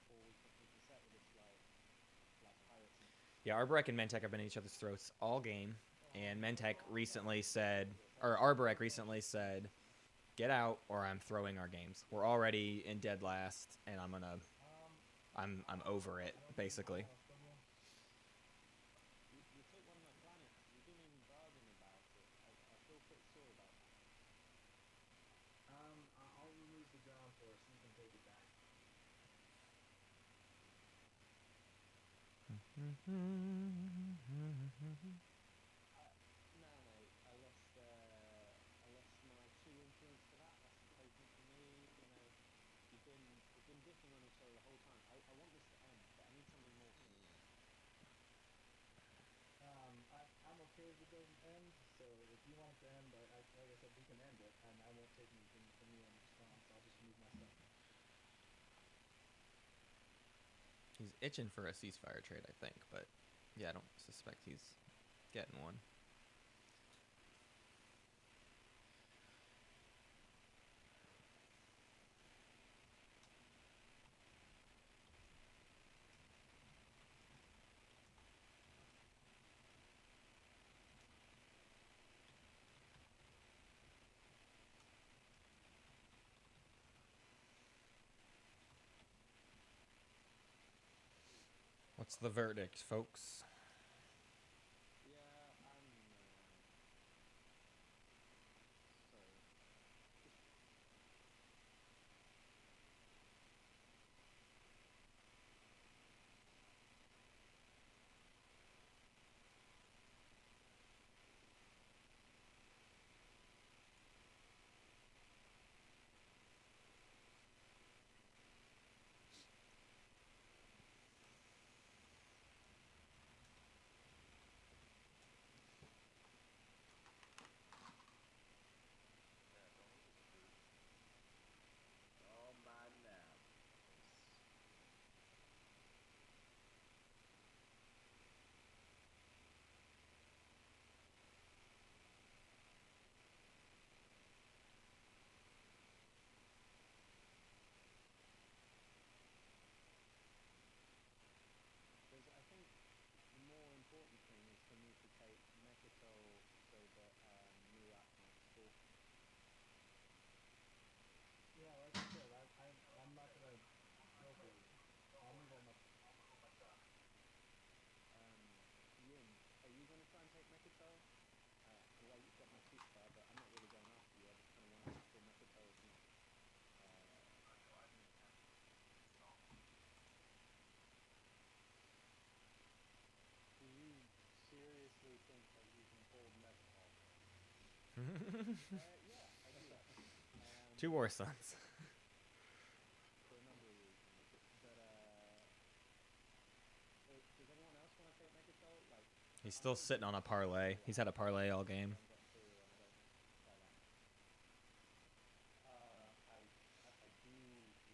Or we can set it as like pirates and Yeah, Arborek and Mentek have been at each other's throats all game, and Mentek recently said, or Arborek recently said, get out or I'm throwing our games. We're already in dead last, and I'm over it, basically. You took one of my planets. You didn't even bargain about it. I feel pretty sore about that. I'll remove the ground force. You can take it back. No, mate. I lost my 2 influence to that. That's taken from me. You know, we've been diffing on each other the whole time. I want this to end, but I need something more from you. I'm okay if it doesn't end. So if you want it to end, like I said, we can end it, and I won't take anything from you in response. I'll just move my stuff. He's itching for a ceasefire trade, I think, but yeah, I don't suspect he's getting one. What's the verdict, folks? Yeah, I'm. Sorry. Yeah, I do. 2 War Suns. For a number of reasons. But does anyone else want to take Megato? Like, He's I still know sitting on a parlay. He's had a parlay all game. Ben got through, and I don't know by that much. I do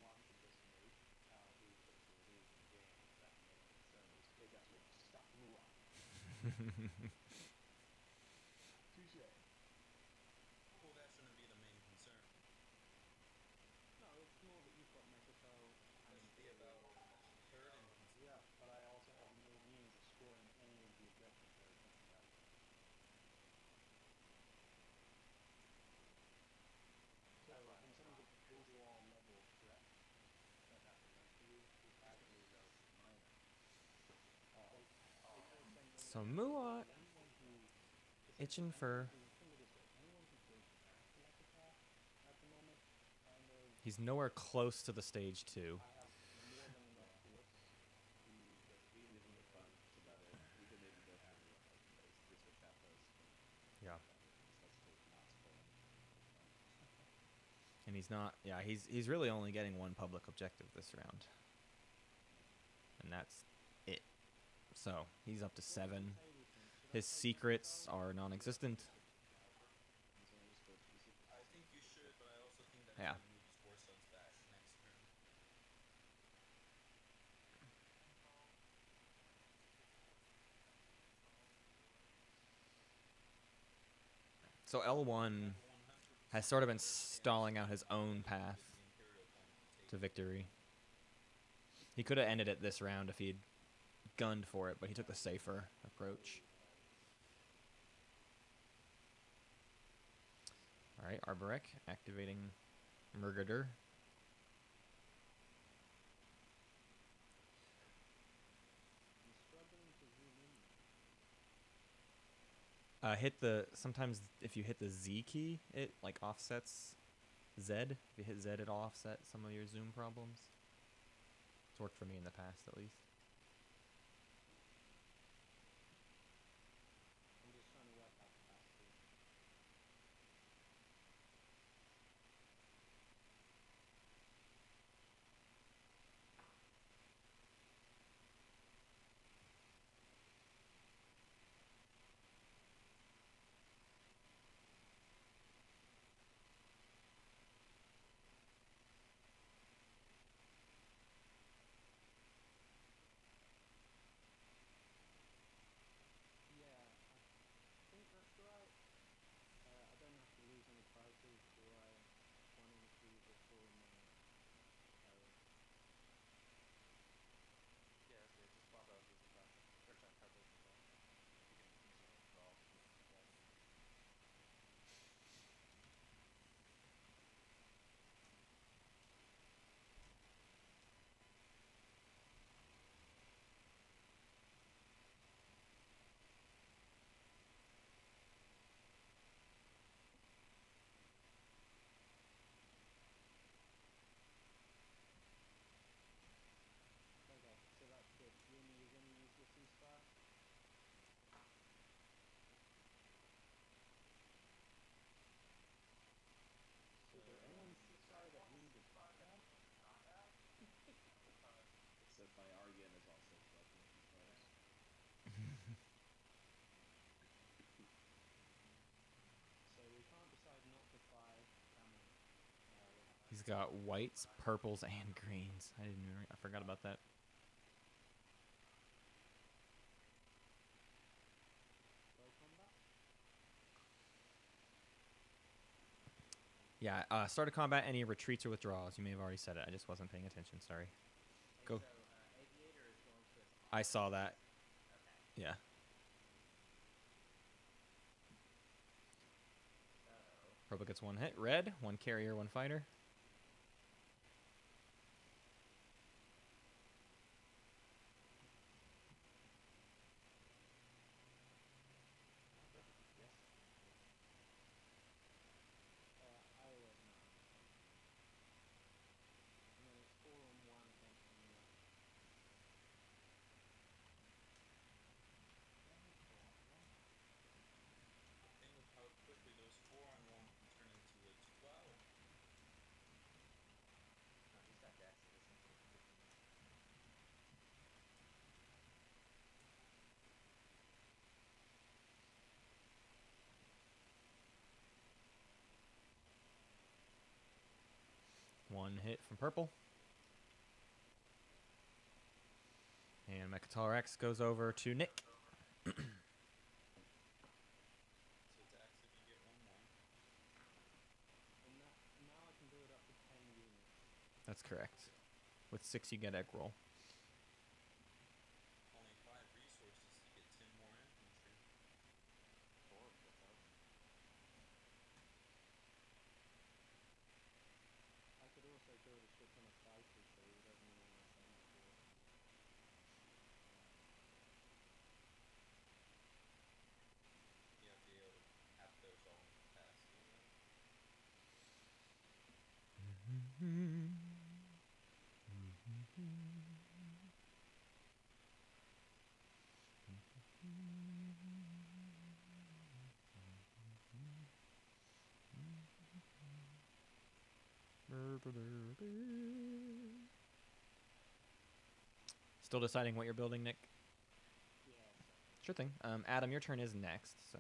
want to just note how he took the lead in the game without making it so his ass will stop Mulan. Touche. Well, that shouldn't be the main concern. No, it's more that you've got Megato, and That in should be theory, about third in concern. Yeah, but I also have no means of scoring any of the objectives that are coming back. so in terms of overall level of threat, That eventually is actually relatively minor. So Muat anyone who itching for. think of this way, anyone who goes back to Megato at the moment, kind of, He's nowhere close to the stage 2. I have more than enough force to Just even if you get fun, that's about it. You could maybe go through like three switch half-posts, but Yeah. necessitate not spoiling fun. And he's not. Yeah, he's really only getting one public objective this round, and that's it. So he's up to 7. His secrets are non-existent. And so I just go specific. I think you should, but I also think that Yeah. he's gonna move his War Suns back next turn. So L1 has sort of been stalling out his own path The Imperial point to take to victory. He could have ended it this round if he'd gunned for it, but he took the safer approach. All right, Arborek activating Murgader. I'm struggling to zoom in now. Hit the sometimes if you hit the Z key, it like offsets Z. If you hit Z, it'll offset some of your zoom problems. It's worked for me in the past, at least. I'm just trying to work out capacity. Yeah, I think that's right. I don't have to lose any prizes, do I? 1 in 3 before my carry. Yeah, that's good. Just swap out losing card, or sorry, card losing card. You can instantly draw from the deck. Okay, so that's good. Yumi, you're going to use your ceasefire? Super. Anyone ceasefire that Yumi does not have? Except my Aryan is also collecting ceasefires. So we can't decide not to buy camo. He's got whites, purples, and greens. I forgot about that. Go combat? Yeah, start a combat, any retreats or withdrawals. You may have already said it. I just wasn't paying attention. Sorry. Go. So, Aviator is going to his I saw that. Okay. Yeah. So, Purple gets 1 hit. Red, 1 carrier, 1 fighter. Yes. Iowa is not. And then it's 4-on-1 against the new one. The thing with how quickly those 4-on-1 1 hit from purple. And Mechatol Rex goes over to Nick. So attacks if you get one more. And now I can do it up to 10 units. That's correct. With 6, you get egg roll. Only 5 resources to get 10 more infantry. I could also build a ship on a fighter, so whatever you want to send for. You have to be able to have those all in capacity. Still deciding what you're building, Nick? Yeah, so. Sure thing. Adam, your turn is next, so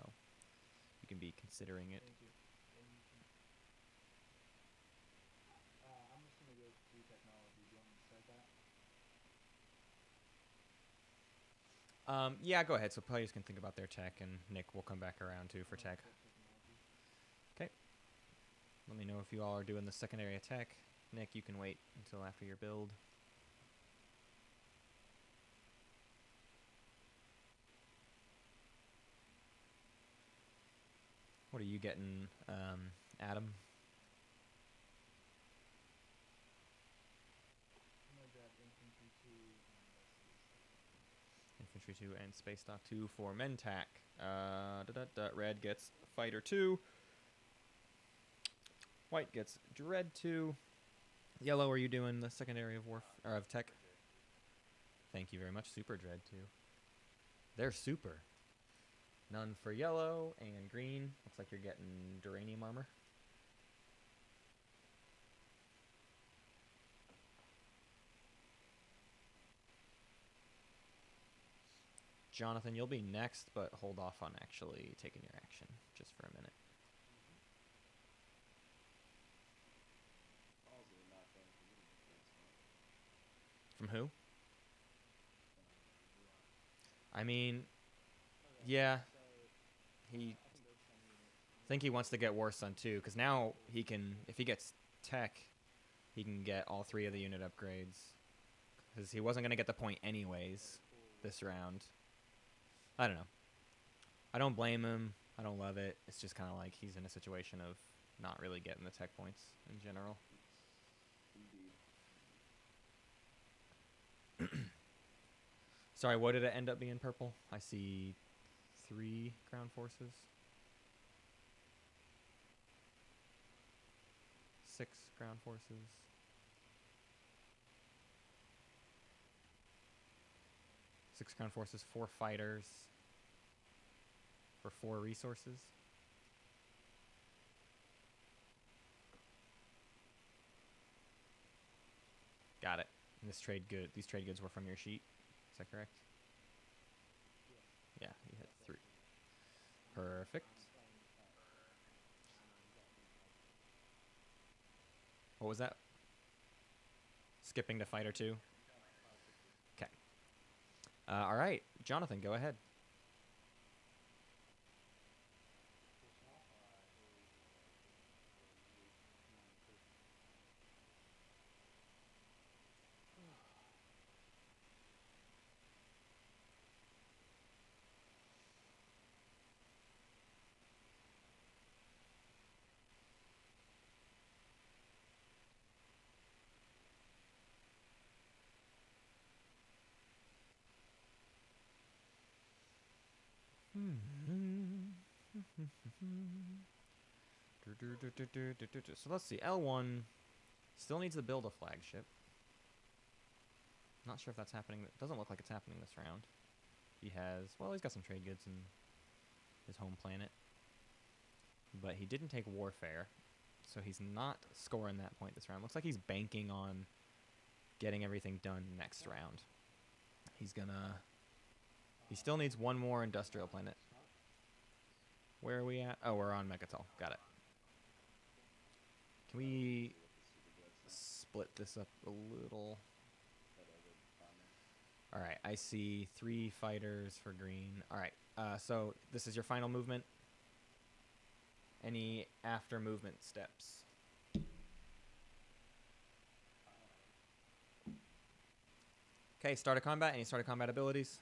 you can be considering it. Thank you. I'm just gonna go through technology. Do you want me to start that? Yeah, go ahead. So players can think about their tech, and Nick will come back around too for I'm gonna tech. start technology. Okay. Let me know if you all are doing the secondary attack. Nick, you can wait until after your build. What are you getting, Adam? I'm gonna grab infantry 2 and Infantry 2 and Space Dock 2 for Mentac. Red gets Fighter 2. White gets Dread 2. Yellow, are you doing the secondary of or of tech? Thank you very much. Super Dread 2. They're super. None for yellow and green. Looks like you're getting Duranium armor. Jonathan, you'll be next, but hold off on actually taking your action just for a minute. Also not going for me. That's fine. From who? I mean, yeah, So, he I can build 10 units. think he wants to get War Sun too, because now he can, if he gets tech, he can get all 3 of the unit upgrades. Because he wasn't going to get the point anyways this round. I don't know. I don't blame him. I don't love it. It's just kind of like he's in a situation of not really getting the tech points in general. Indeed. Sorry, what did it end up being, purple? I see 3 ground forces. 6 ground forces. 6 ground forces, 4 fighters for 4 resources. Got it. And these trade goods were from your sheet. Is that correct? Yeah, you had 3. Perfect. What was that? Skipping to fighter 2. Okay. All right, Jonathan, go ahead. So let's see. L1 still needs to build a flagship. Not sure if that's happening. It doesn't look like it's happening this round. He has, well, he's got some trade goods in his home planet. But he didn't take warfare, so he's not scoring that point this round. Looks like he's banking on getting everything done next round. He's gonna... He still needs 1 more industrial planet. Where are we at? Oh, we're on Mechatol. Got it. Can we split this up a little. That other armor. All right, I see 3 fighters for green. All right, so this is your final movement. Any after movement steps? Okay, start of combat. Any start of combat abilities?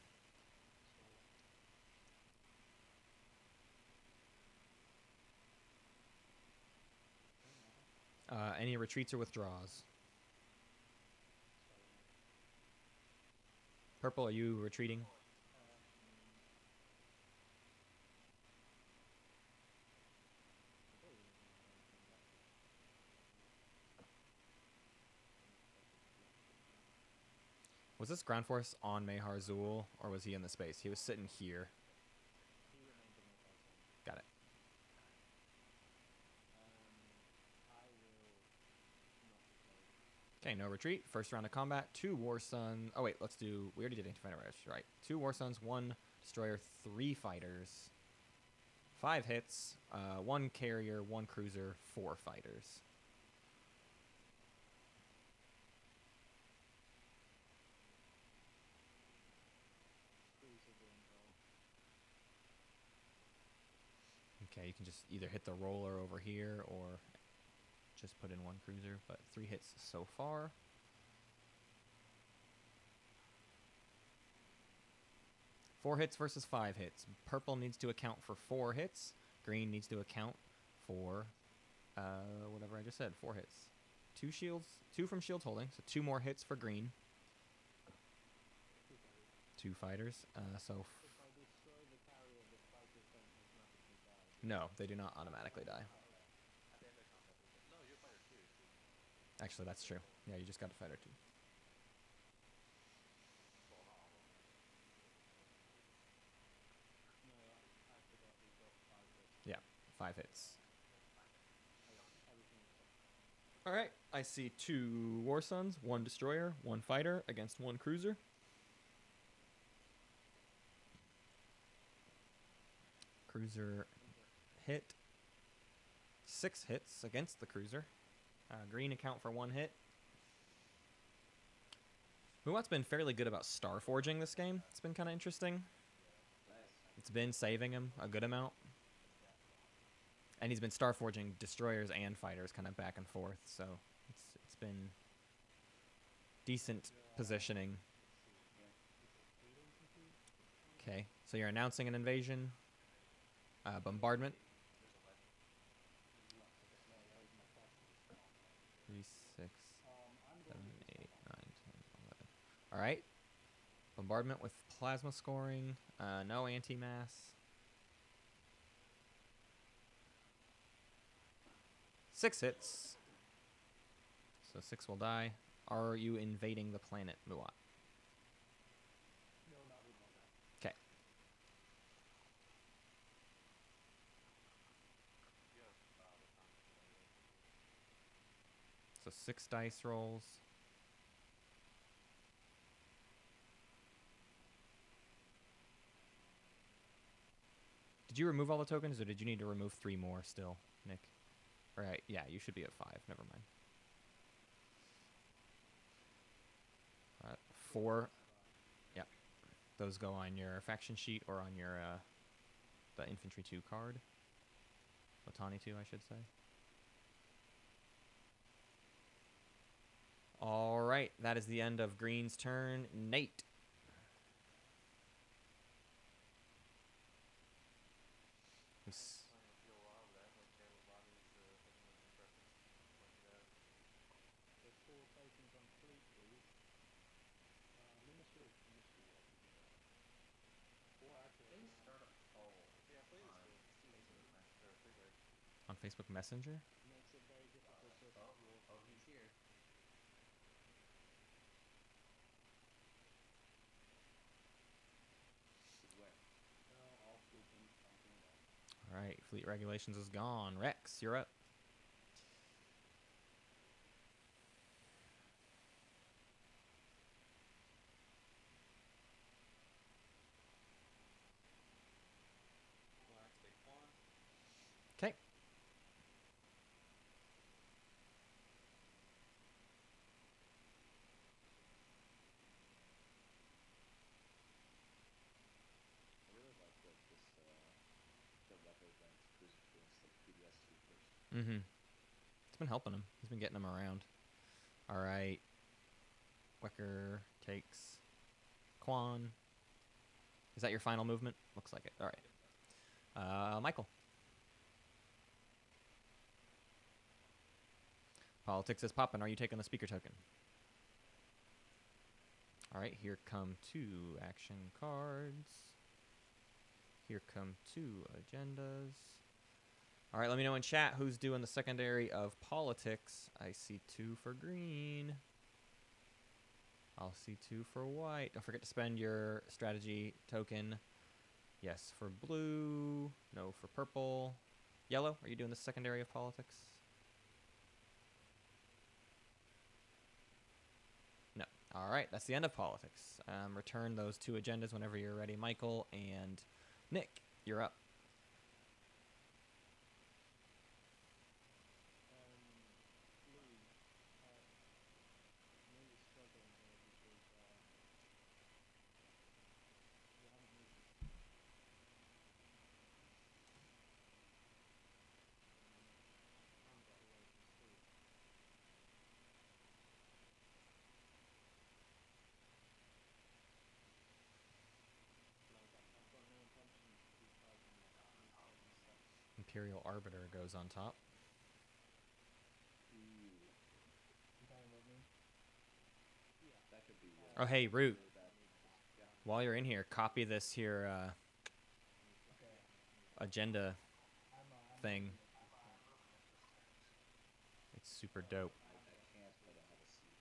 Any retreats or withdraws? Purple, are you retreating? Was this ground force on Mehar Zul, or was he in the space? He was sitting here. He remains in my house. Got it. I will not deploy. Okay, no retreat. First round of combat. 2 War Suns. Oh wait, let's do. We already did Anti-Fighter Rush, right? 2 War Suns, 1 Destroyer, 3 fighters, 5 hits, 1 carrier, 1 cruiser, 4 fighters. Cruiser being rolled. Okay, you can just either hit the roller over here or just put in 1 cruiser, but 3 hits so far. Four hits versus 5 hits. Purple needs to account for 4 hits. Green needs to account for whatever I just said. 4 hits. 2 shields, 2 from shields holding, so 2 more hits for green. 2 fighters. If I destroy the carrier, the fighters don't automatically die. No, they do not automatically die. At the end of combat, no, you're fighter too. Actually, that's true. Yeah, you just got a fighter too. Well, not all of them. No, I forgot we've got 5 hits. Yeah, 5 hits. Everything except All right, I see 2 War Suns, 1 Destroyer, 1 Fighter against 1 Cruiser. Cruiser hit. 6 hits against the Cruiser. Green account for 1 hit. Muat's been fairly good about star forging this game. It's been kind of interesting. It's been saving him a good amount. And he's been star forging destroyers and fighters kind of back and forth, so it's been decent positioning. Okay, so you're announcing an invasion. Bombardment. 3, 6, 7, 8, 9, 10, 11. All right. Bombardment with plasma scoring. No anti-mass. 6 hits. So 6 will die. Are you invading the planet, Muat? No, not with my back. Okay. You have the time to play it. So 6 dice rolls. Did you remove all the tokens, or did you need to remove 3 more still, Nick? Right, yeah, you should be at 5. Never mind. 4. Yep. Those go on your faction sheet or on your the infantry 2 card. Otani 2, I should say. All right, that is the end of Green's turn. Nate. Who's- Playing a field wild, but I don't really care what Bobby's opinion and preference pointed out. there's 4 tokens on fleet, please. Minister of Mystery, I could do that. Or actually, Please start a poll. Yeah, please. on Facebook Messenger or Freeway. on Facebook Messenger? Makes it very difficult to Oh, he's here. where? All fleet things talking about. All right, fleet regulations is gone. Rex, you're up. We'll activate 1. Okay. US supers. Mm-hmm. It's been helping him. He's been getting him around. All right. Wecker takes Quan. Is that your final movement? Looks like it. All right. Michael. Politics is popping. Are you taking the speaker token? All right. Here come 2 action cards. Here come 2 agendas. All right. Let me know in chat who's doing the secondary of politics. I see 2 for green. I'll see 2 for white. Don't forget to spend your strategy token. Yes, for blue. No, for purple. Yellow, are you doing the secondary of politics? No. All right, that's the end of politics. Return those 2 agendas whenever you're ready, Michael. And Nick, you're up. Blue, I know you're struggling here because you haven't moved this combat away from school. Like, I've got no intentions to keep fighting these game steps. Imperial Arbiter goes on top. Ooh, You talking about me? Yeah. that could be Oh, hey, Root. really bad. Yeah. While you're in here, copy this here Okay. agenda I'm thing. this turn. It's super dope. I can't, but I have a seat.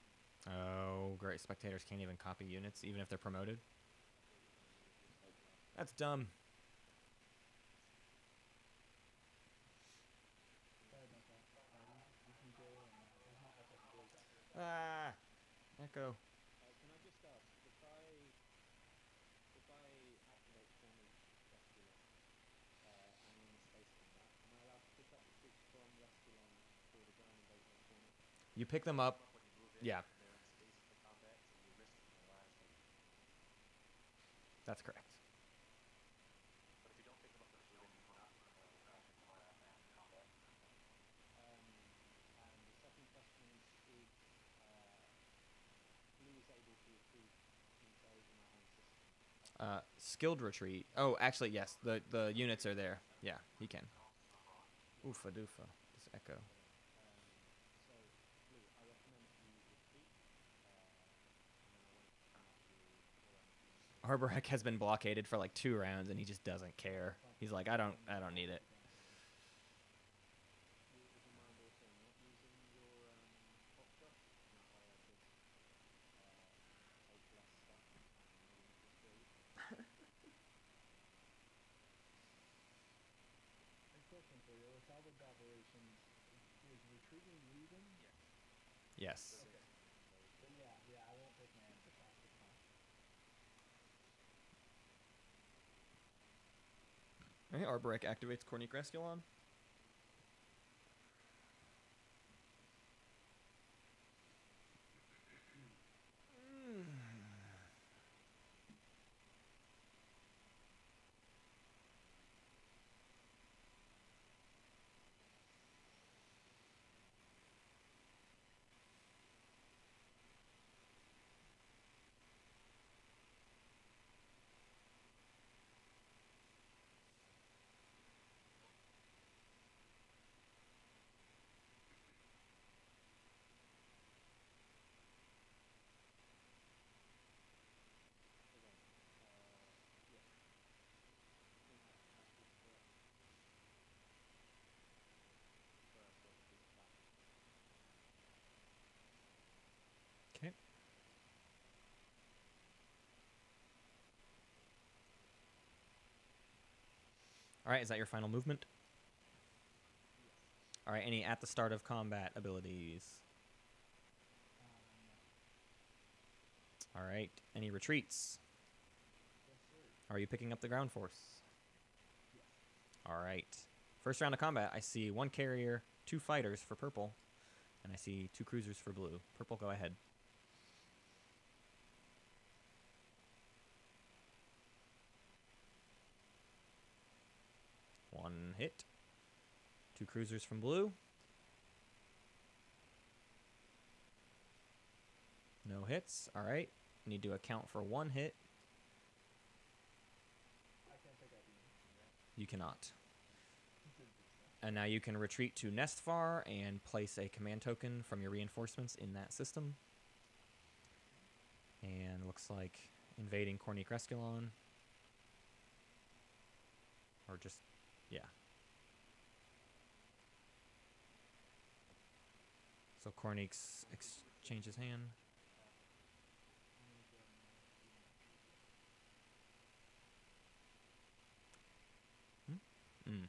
Oh, great. Spectators can't even copy units, even if they're promoted. Okay. That's dumb. Sorry about that. You can go and there's not much I can do about it. Ah, Echo. Can I just ask, if I activate Corny Resculon and I'm in the space combat, am I allowed to pick up the troops from Resculon for the ground invasion of Corny? You pick them up. When you move in, Yeah, and they're in space for combat, so you're risking your lives. that's correct. But if you don't pick them up when you move in, you're not crashing combat. And the second question is Blue is able to retreat inside my own system. Skilled retreat. Oh, actually, yes. The units are there. Yeah, he can. Oofa doofa. This Echo. So, Blue, I recommend you retreat, and then I want to come at you all around the Arborek has been blockaded for like 2 rounds, and he just doesn't care. He's like, I don't need it. Would you mind also not using your pop shot? And that way I could take less stuff and maybe not destroy you. A question for you. With Albert operations, is retreating leaving? Yes. Okay. Then yeah, I won't take my answer shot. It's fine. Okay, Arborek activates Corny Resculon. Okay. All right, is that your final movement? All right, any at the start of combat abilities? No. All right, any retreats? Yes, sir. Are you picking up the ground force? Yes. All right. First round of combat, I see 1 carrier, 2 fighters for purple, and I see 2 cruisers for blue. Purple, go ahead. One hit. 2 cruisers from blue. No hits. All right. Need to account for 1 hit. I can't take out the infantry, right? You cannot. Didn't think so. And now you can retreat to Nestfar and place a command token from your reinforcements in that system. And looks like invading Corny Cresculon. Or just, yeah. So Cornix exchanges hand. I'm gonna go and do an entry here.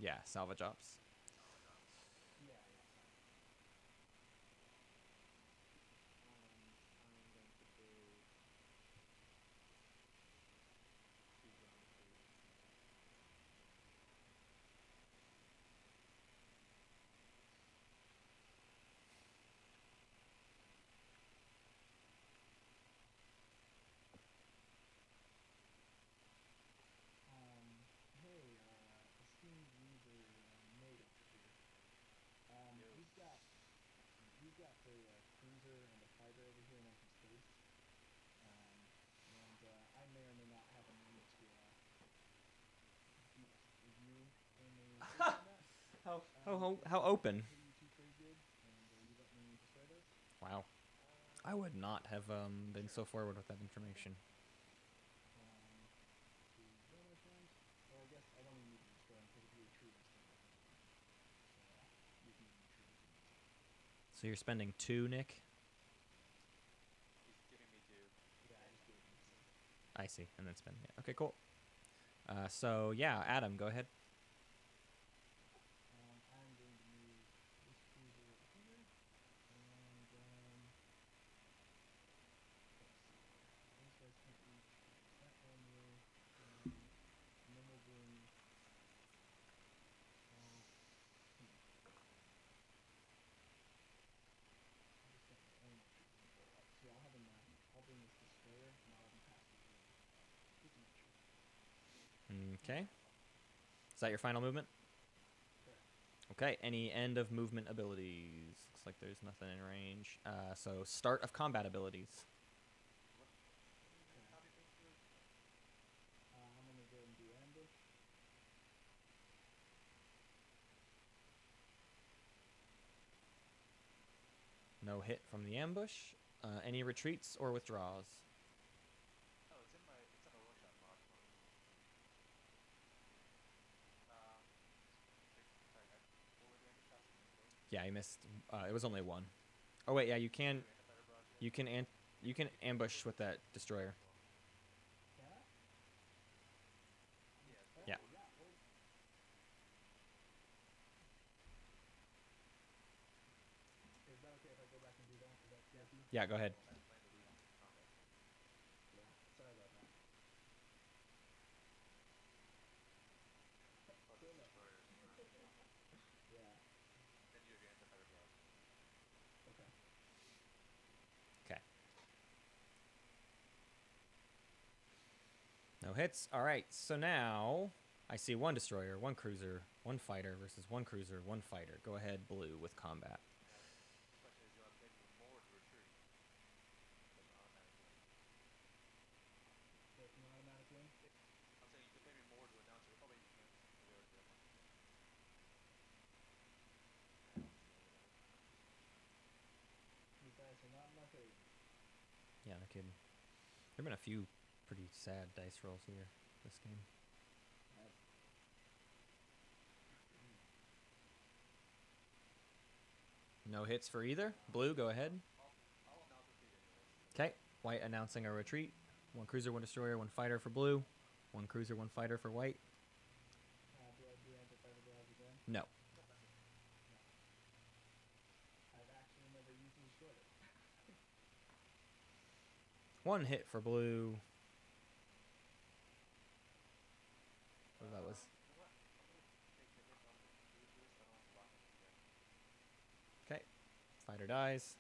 Yeah, salvage ops. Yeah, yeah, sorry. I'm going to build 2 ground crews. Hey, esteemed user, Nate over here. We've got a cruiser and a fighter over here, one from space. And I may or may not have a moment to beat you in a space combat. How open? Give you 2 trade goods, and you let me destroy those. Wow. I would not have been so forward with that information. To draw my friend. Or I guess I don't even need to destroy them, because if you retreat, I'm still not going to do it. So you can even retreat if you need to. So you're spending 2, Nick? He's giving me 2. Yeah, I just gave him some. I see. And then spending it. Okay, cool. So, yeah, Adam, go ahead. I'm going to move this cruiser here, and let's see here. Those guys can each use that armor, and then we'll bring. I just got my own entries in blow up. So yeah, I'll bring this destroyer, and I'll have him pass through here. Just to make sure. Okay. Is that your final movement? Correct. Okay, any end of movement abilities? Looks like there's nothing in range. So start of combat abilities. I'm gonna go and do ambush. No hit from the ambush. Any retreats or withdraws? Oh, it's in a workshop mod. Sorry, what were the ambush shots again? Yeah, you missed. It was only 1. Oh wait, yeah, you can. You can ambush with that destroyer. Can I? Yeah. Oh, yeah. Word. Is that okay if I go back and do that? Is that cool with you? Yeah, go ahead. Yeah. Sorry about that. Still no. Yeah. Then you have your anti-fighter draws. Okay. Okay. No hits. All right. So now I see 1 destroyer, 1 cruiser, 1 fighter versus 1 cruiser, 1 fighter. Go ahead, blue with combat. The question is, do you want to pay me more to retreat? That's an automatic win. That's an automatic win. I'm saying you can pay me more to announce it. Probably you can't. We already did one. These dice are not in my favor. Yeah, no kidding. There've been a few pretty sad dice rolls here this game. No hits for either. Blue, go ahead. I'll announce retreat anyways. Okay. White announcing a retreat. 1 cruiser, 1 destroyer, 1 fighter for blue. 1 cruiser, 1 fighter for white. Do I do anti-fighter draws again? No. I've actually never used a destroyer. 1 hit for blue. What that was. You know what? I'm gonna take the hit on the cruisers. I don't have to lock them again. Okay. Fighter dies.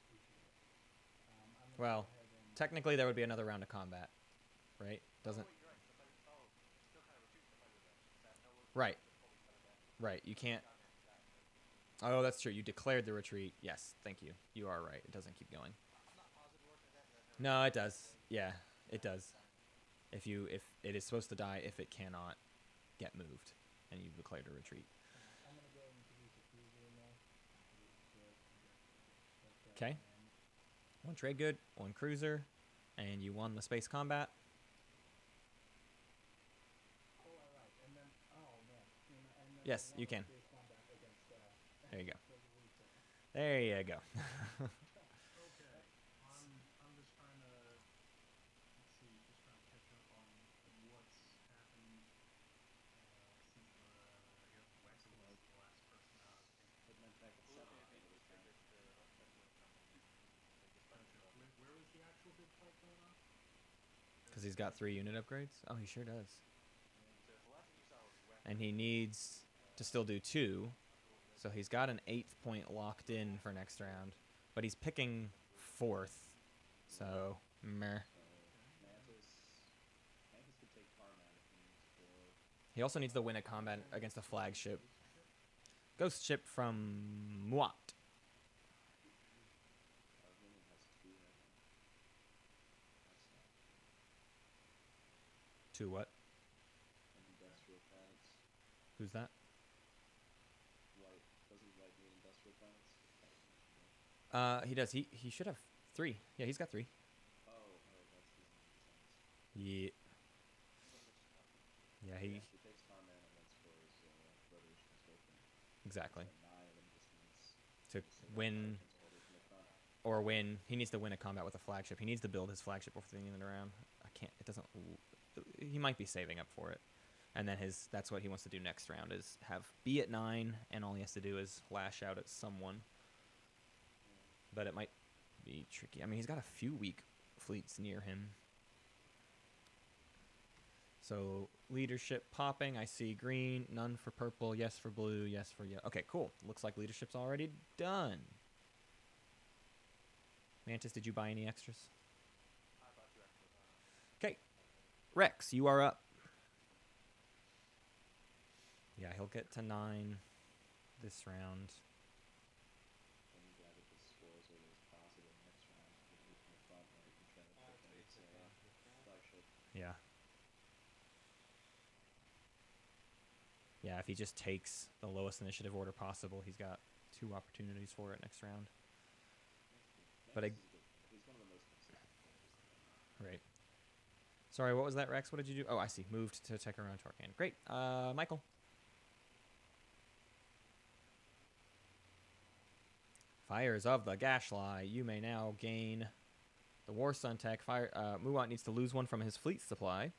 Appreciate it. I'm gonna Well, go ahead and technically there would be another round of combat, right? Doesn't. Oh, wait, you're right. The fighter. Oh, still kind of retreat the fighter then. That no. Right. Holy fighter back. Right, you can't. Oh, that's true. You declared the retreat. Yes, thank you. You are right. It doesn't keep going. I'm not positive working with that because I've never. No, it does. Yeah, it does. If it is supposed to die if it cannot get moved, and you've declared a retreat. I'm gonna go and introduce a cruiser in there. Okay. One trade good, one cruiser, and you won the space combat. Oh, alright, and then, oh man, and then Yes, you can. space combat against, There you go. Resolution. There you go. Okay. I'm just trying to let's see, just trying to catch up on what's happened since the I guess Wexel was the last person out. It meant back at Blue 7 made a big was tribute to Westwood Company. Like despite Gotcha. himself. Where was the actual big fight going on? Because he's got 3 unit upgrades. Oh, he sure does. So the last thing you saw was West. And he needs to still do 2. So he's got an 8th point locked in for next round. But he's picking 4th. So, meh. Mantis could take Tarman if he needs to. He also needs to win a combat against a flagship. Ghost ship from Muat. Armenian has 2, I think. That's not 2 what? industrial planets. Who's that? White. Doesn't White need industrial planets? He does. He should have 3. Yeah, he's got 3. Oh, that doesn't make sense. Yeah. Yeah, Yeah, he he takes Tarman and then scores Revolution Spoken. exactly. So 9 of them just needs To single win intelligence order from the front. or win, he needs to win a combat with a flagship. He needs to build his flagship before the end of the round. I can't. It doesn't. He might be saving up for it, and then that's what he wants to do next round is have be at 9, and all he has to do is lash out at someone. But it might be tricky. I mean, he's got a few weak fleets near him. So leadership popping. I see green, none for purple, yes for blue, yes for yellow. Okay, cool. Looks like leadership's already done. Mantis, did you buy any extras? I bought 2 extras. Okay. Rex, you are up. Yeah, he'll get to 9 this round. And you gotta get the score as early as possible next round to get it from the front where you can try to pick a flagship. Yeah. Yeah, if he just takes the lowest initiative order possible, he's got 2 opportunities for it next round. But Mantis is good. He's one of the most consistent players. Right. Sorry, what was that, Rex? What did you do? Oh, I see. Moved to take around Torcan. Great. Michael. Fires of the Gashly. You may now gain the War Sun tech. Muat needs to lose 1 from his fleet supply.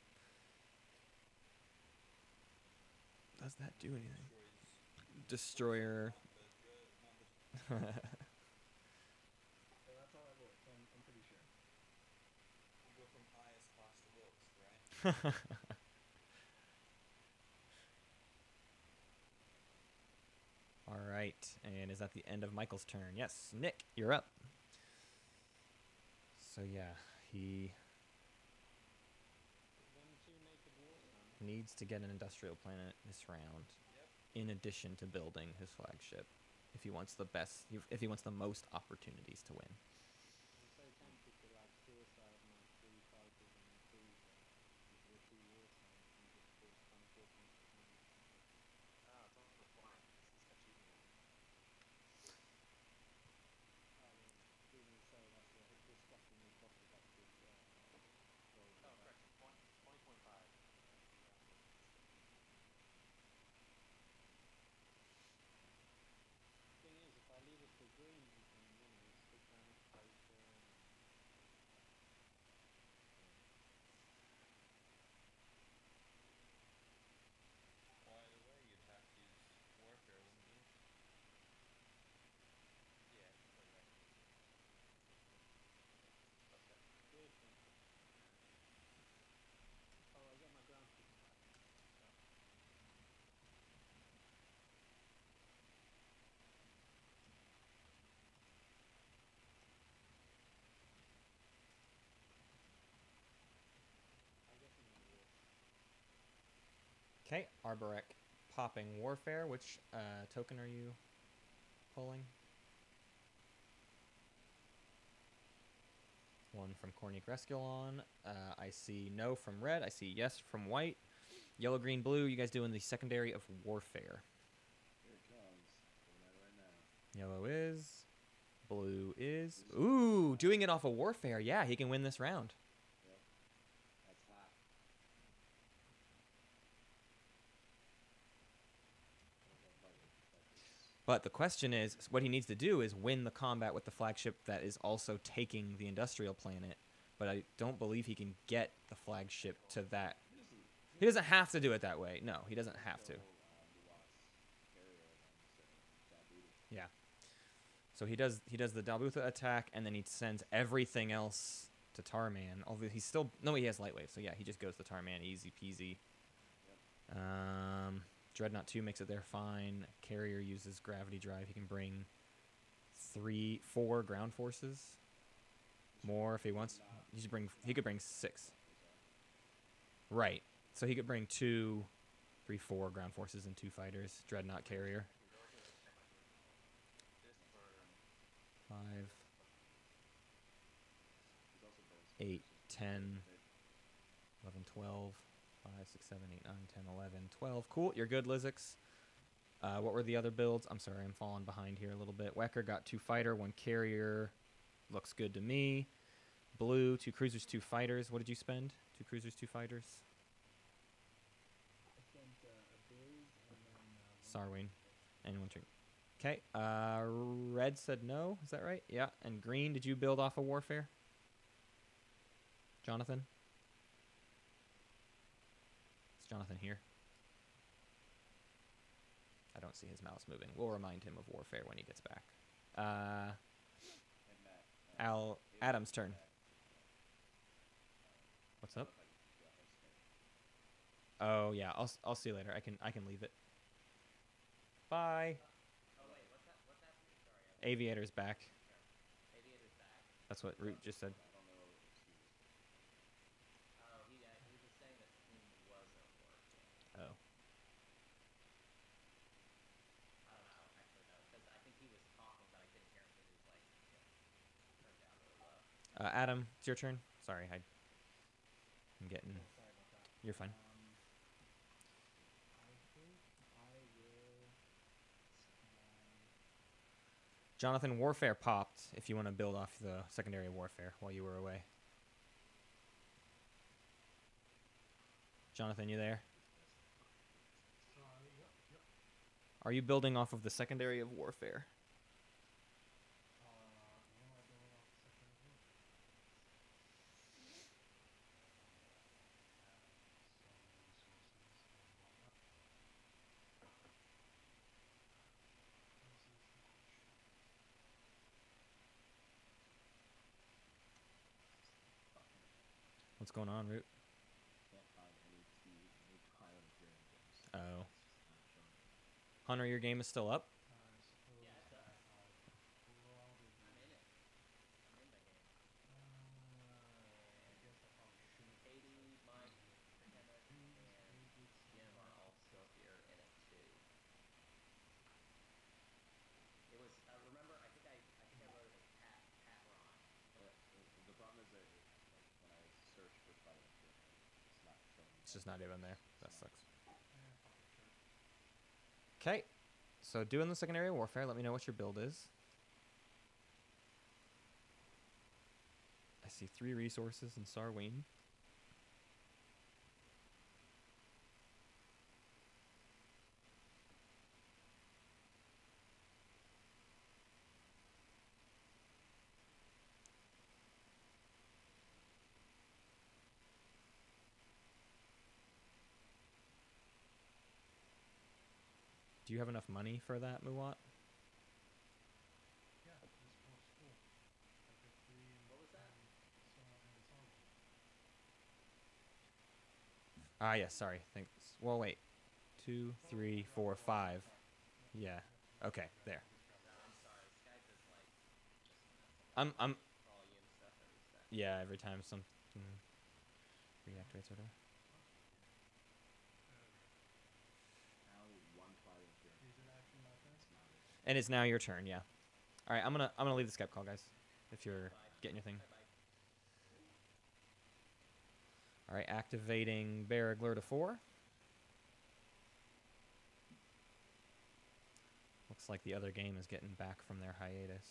Does that do anything? Destroyer. So that's how it works, I'm pretty sure. You go from highest class to lowest, right? All right, and is that the end of Michael's turn? Yes, Nick, you're up. So yeah, he Them 2 naked war sun. needs to get an industrial planet this round, Yep. in addition to building his flagship, if he wants the best, if he wants the most opportunities to win. I'm so tempted to like suicide my 3 fighters and my cruiser into the 2 war suns and just cause 24 points of damage. Ah, it's almost flying. It's achieving it. Even so, that's we're stopping the cost effective goals. Oh, correction. 20.5. Thing is, if I leave it for green, he can, stick down his poker and Well, either way, you'd have to use warfare, wouldn't you? Yeah, that's right. Okay. good thinking. Oh, I get my groundskeeper back. So. I guess I'm gonna walk. Okay, Arborek popping Warfare. Which token are you pulling? One from Cornic Resculon. I see no from red. I see yes from white. Yellow, green, blue. You guys doing the secondary of Warfare. Here it comes. Coming out right now. Yellow is. Blue is. Ooh, doing it off of Warfare. Yeah, he can win this round. Yep. That's hot. But the question is, what he needs to do is win the combat with the flagship that is also taking the industrial planet. But I don't believe he can get the flagship to that. He doesn't have to do it that way. No, he doesn't have to. Yeah. So he does the Dalbutha attack, and then he sends everything else to Tarman. Although he's still... No, he has Lightwave. So yeah, he just goes to Tarman. Easy peasy. Dreadnought 2 makes it there fine. Carrier uses Gravity Drive. He can bring 4 ground forces. More if he wants. He could bring 6. Right. So he could bring 2, 3, 4 ground forces and 2 fighters. Dreadnought Carrier. 5, 8, 10, 11, 12, 5, 6, 7, 8, 9, 10, 11, 12. Cool, you're good, Lizix. What were the other builds? I'm sorry, I'm falling behind here a little bit. Wecker got 2 fighter, 1 carrier. Looks good to me. Blue, 2 cruisers, 2 fighters. What did you spend? 2 cruisers, 2 fighters. I spent a Biz and then Sarwing and 1 drink. Okay, red said no. Is that right? Yeah. And green, did you build off of Warfare? Jonathan? Is Jonathan here? I don't see his mouse moving. We'll remind him of Warfare when he gets back. Adam's turn. What's up? Oh yeah, I'll see you later. I can leave it. Bye. Aviator's back. That's what Root just said. Oh. Adam, it's your turn. Sorry, I'm getting. sorry about that. You're fine. I think I will. Jonathan, Warfare popped if you want to build off the secondary Warfare while you were away. Jonathan, you there? Yep. Are you building off of the secondary of Warfare? What am I doing off the second one? What's going on, Root? Can't find any pilot appearances. Oh. Not showing me. Hunter, your game is still up? The problem is that when I search for pilot appearance, it's not showing me. It's just not even there. That sucks. Okay. So doing the secondary Warfare, let me know what your build is. I see 3 resources in Sarween. Do you have enough money for that, Muwat? Yeah, this for school. I get 3 and what was that? Ah, yes, sorry. Thanks. Well, wait. 2, 3, 4, 5. Yeah. Okay, there. I'm yeah, every time something reactivates or whatever. How And it's now your turn, yeah. All right, I'm gonna leave the Skype call, guys. If you're getting your thing. All right, activating Barragler to 4. Looks like the other game is getting back from their hiatus.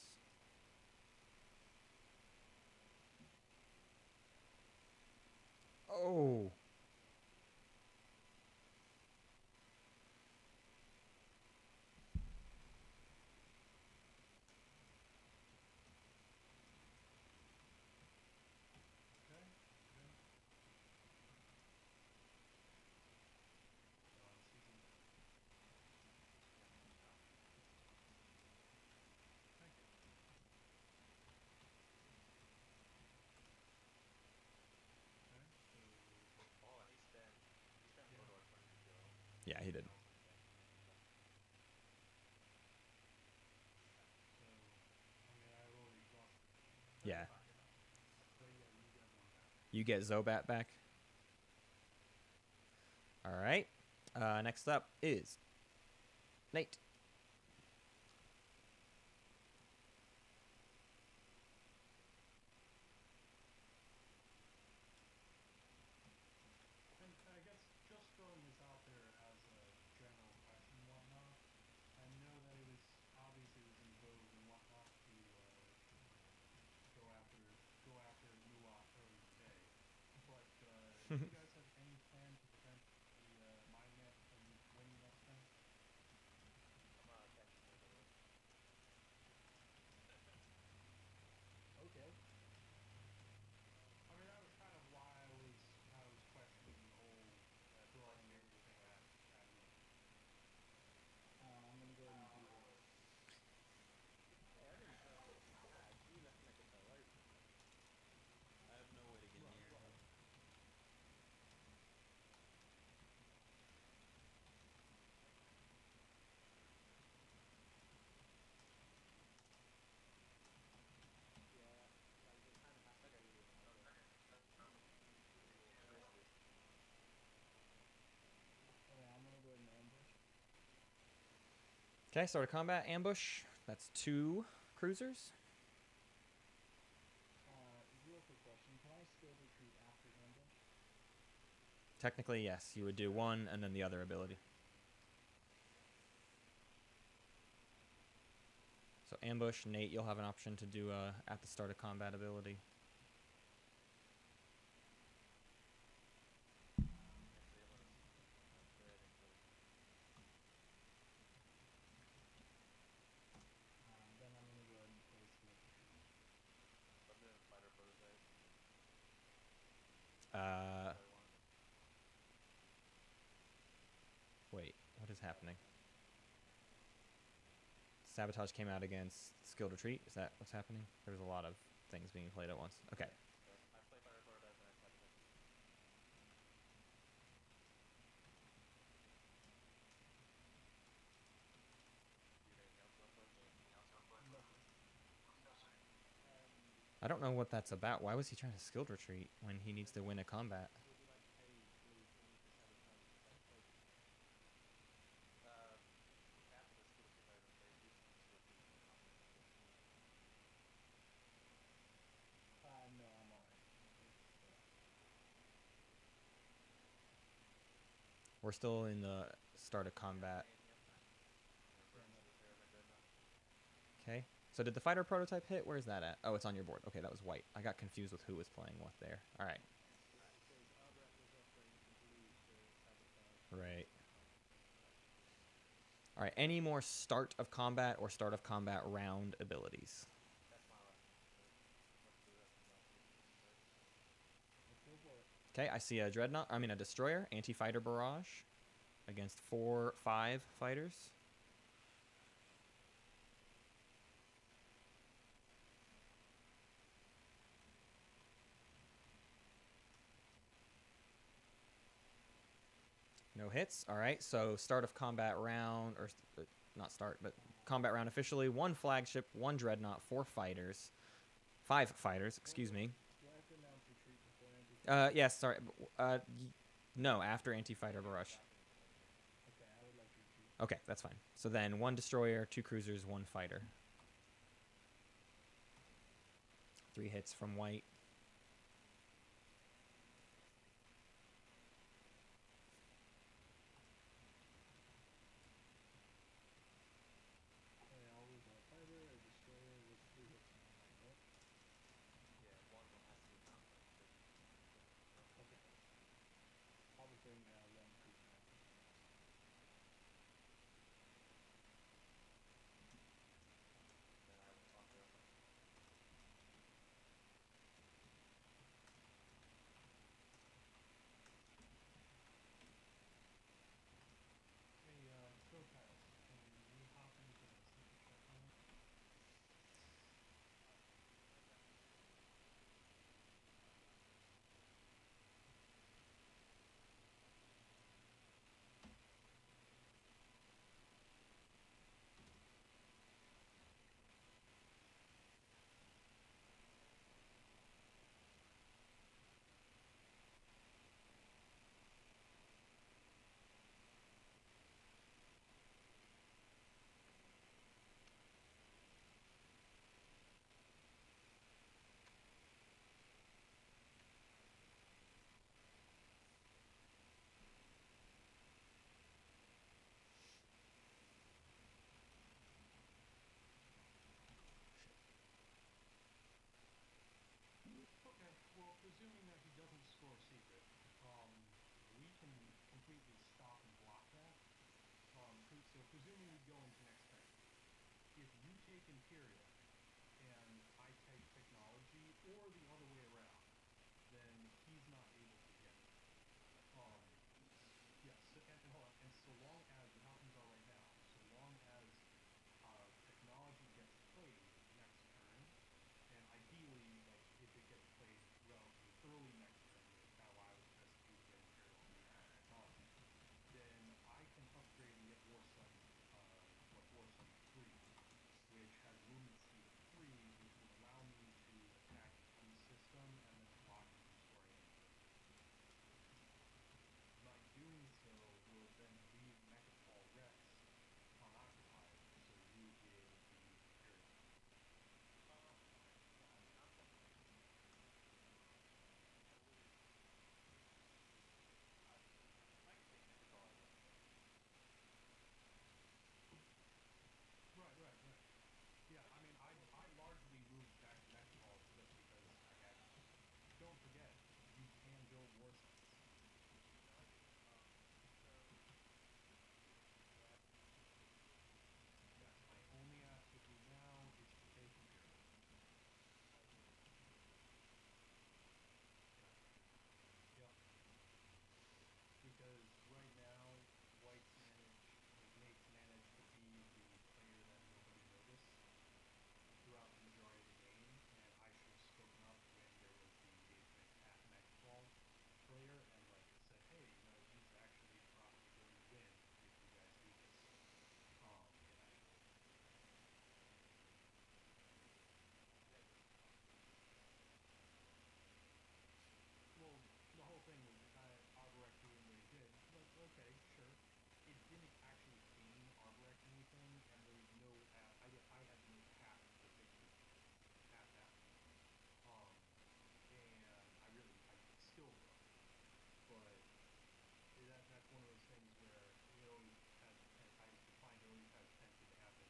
Oh. Okay. Good. Season. Thank you. Okay. So. Oh, and he spent Yeah. Mordor turn to go. Yeah, he did. So, I mean, I already lost. Yeah. So yeah, you get one back. You get Zobat back. All right. Next up is Nate. And I guess just throwing this out there as a general question and whatnot, I know that it was obviously it was in vogue and whatnot to go after Muat early today. But do you guys have any plan to potentially mine it and win next turn? I'm attacking Mordor. Okay. I mean, that was kind of why I was questioning the whole throwing everything at me. I'm gonna go ahead and do that. Hey, I didn't know. I actually left like a light. I have no way to get Right, near right. him. Yeah, like it kind of has to go through my deck. Okay, I'm gonna go ahead and ambush. Okay, start a combat ambush. That's 2 cruisers. Real quick question: can I skilled retreat after ambush? Technically, yes. You would do one and then the other ability. So ambush, Nate, you'll have an option to do a at the start of combat ability. Actually, I'm gonna go ahead and go. Then I'm gonna go ahead and play skilled retreat. So I'm doing fighter prototype. Uh, Probably one. wait, what is happening? Sabotage came out against skilled retreat. Is that what's happening? There's a lot of things being played at once. Okay. So I play fighter prototype and I sabotage. Do you have anything else real quick? Nothing. I don't know what that's about. Why was he trying to skilled retreat when he needs to win a combat? Would you like pay blue for me to sabotage the fighter prototype? After the skill tree fighter prototype, use some skill tree to win a combat. No, I'm alright. It's We're still in the start of combat. Anything else? fair enough. Okay. So did the fighter prototype hit? Where's that at? Oh, it's on your board. Okay, that was white. I got confused with who was playing what there. All right. Because Albrecht was offering blue to sabotage. Right. Fighter. All right. Any more start of combat or start of combat round abilities? That's my last one. So let's do that. Let's go for it. Okay, I see a dreadnought. I mean a destroyer, anti-fighter barrage, against 4-5 fighters. No hits. All right, so start of combat round, or not start, but combat round officially. 1 flagship, 1 dreadnought, 4 fighters, 5 fighters. Excuse me. Do I have to announce retreat before anti? Yes. Sorry. No, after anti-fighter barrage. Okay, I would like retreat. Okay, that's fine. So then 1 destroyer, 2 cruisers, 1 fighter. 3 hits from white. I always a fighter, a destroyer with 3 hits from white, right? Yeah, one of them has to be non-white. Okay. I'll just bring 1 cruiser back and something else. Then I will talk to her. Hey, Protiles, can we hop into the secret chat room? Okay, well, presuming that he doesn't score secret, we can completely stop and block that. So presuming we go into next turn, if you take Imperial and I take Technology, or the other way around, then he's not able to get it. Yes, and hold on, and so long as, and how things are right now, so long as Technology gets played next turn, and ideally, like, if it gets played relatively early next turn, which is kind of why I was pissed for you to get Imperial and me to have Technology, then I can upgrade and get Warstone 3, which has movement speed of 3, which would allow me to attack any system and then block him from scoring any further. My doing so will then leave Mechatol Rex unoccupied, so you would be able to use Imperial. Yeah, I mean, I'm definitely interested in that. I wouldn't. If I could take Mechatol, I would, but Right. Yeah, I mean, I largely moved back to Mechatol just because I had to. Don't forget, you can build war sites. no, I do. So do I have to do anything with you? Yes, my only ask of you now is to take Imperial. I will take Imperial. Yep. Because right now, Nate's managed to be the player that nobody noticed throughout the majority of the game, and I should have spoken up when there was the engagement at Mechatol earlier and like said, hey, he's actually probably going to win if you guys do this. Eventually. Yeah, I guess I'll take Well, the whole thing was Arborek doing what he did. Like, okay, sure. It didn't actually gain Arborek anything, and there was no. I had no path to victory at that point. Um, and I still don't. But that's one of those things where it always has. I find it always has tendency to happen.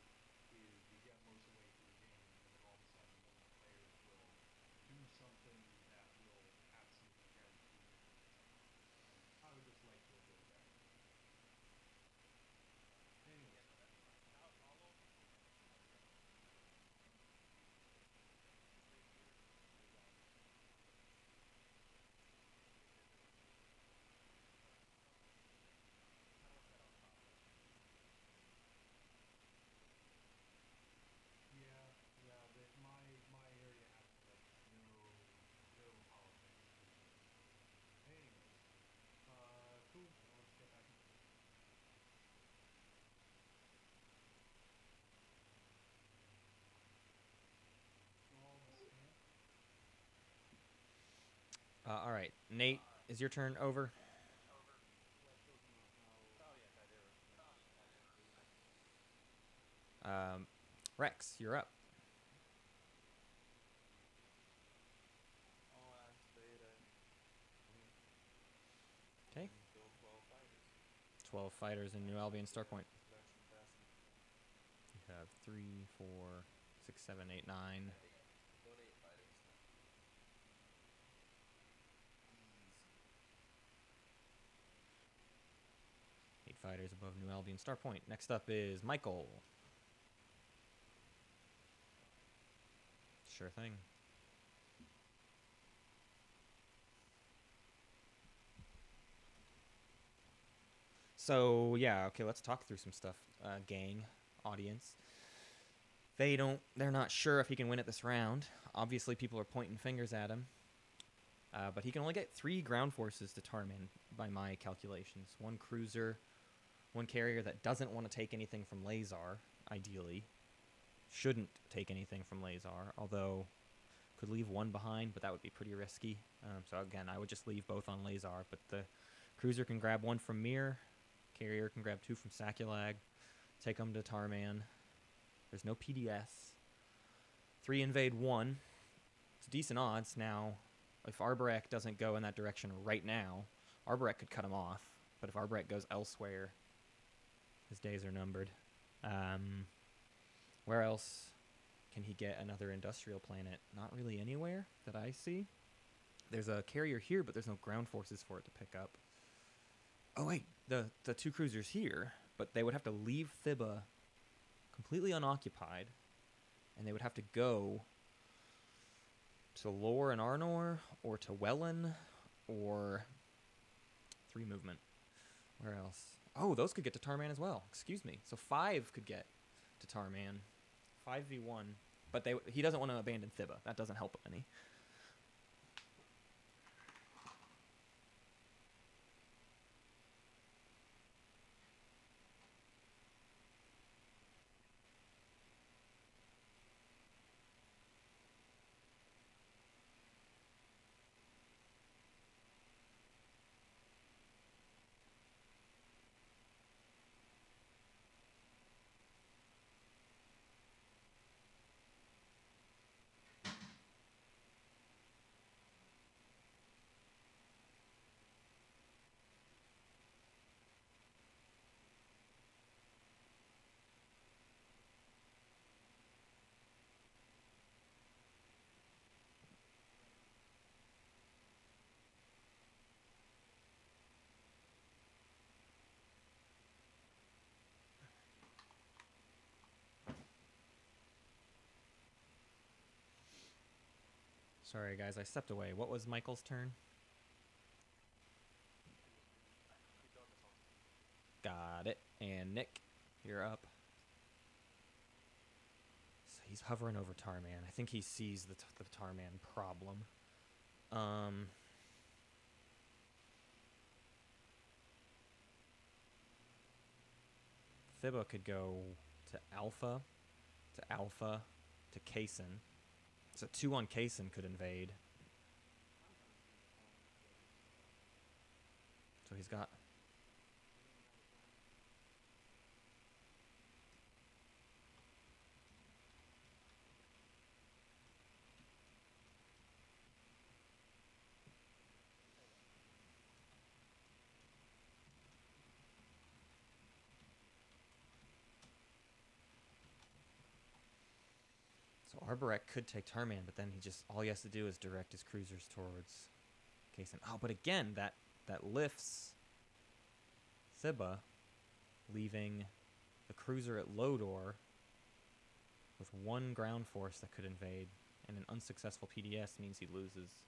Is we get most of the way through the game, and then all of a sudden one of the players will do something that will absolutely guarantee victory somehow. And I would just like to avoid that. Yeah, Anyways, no, that's fine. And I'll also take Mechatol Rex this rapier is if there's a rotation coming, it kind of works out on top, right? yeah. My area has like no politics in general. Anyways, cool. Now let's get back into this. All the stamp. All right, Nate, is your turn over? Do I still do not know? Oh yes, I do remember. I have to. Rex, you're up. I'll activate it. Okay. And kill 12 fighters. 12 fighters in New Albion Star Point. Production capacity. You have 3, 4, 6, 7, 8, 9. 8. Build 8 fighters then. Easy. 8 fighters above New Albion Star Point. Next up is Michael. Sure thing. So, yeah, okay, let's talk through some stuff. Gang, audience. They're not sure if he can win it this round. Obviously, people are pointing fingers at him. But he can only get 3 ground forces to Tarman, by my calculations. 1 cruiser, 1 carrier that doesn't want to take anything from Lazar, ideally. Shouldn't take anything from Lazar, although could leave 1 behind, but that would be pretty risky. So again, I would just leave both on Lazar, but the cruiser can grab 1 from Mir, carrier can grab 2 from Sakulag, take them to Tarman. There's no PDS. 3 invade 1. It's decent odds. Now, if Arborek doesn't go in that direction right now, Arborek could cut him off, but if Arborek goes elsewhere, his days are numbered. Where else can he get another industrial planet? Not really anywhere that I see. There's a carrier here, but there's no ground forces for it to pick up. Oh, wait. The 2 cruisers here, but they would have to leave Thibba completely unoccupied, and they would have to go to Lore and Arnor, or to Wellen, or 3 movement. Where else? Oh, those could get to Tarman as well. Excuse me. So 5 could get to Tarman. 5v1. But he doesn't want to abandon Thibba. That doesn't help him any. Sorry, guys, I stepped away. What was Michael's turn? Keep going, this one. Got it. And Nick, you're up. So he's hovering over Tarman. I think he sees the Tarman problem. Thibba could go to Alpha, to Kaysen. So 2 on Kaysen could invade. So he's got... So Arborek could take Tarman, but then all he has to do is direct his cruisers towards Kaysen. Oh, but again, that lifts Thibba, leaving the cruiser at Lodor with 1 ground force that could invade, and an unsuccessful PDS means he loses.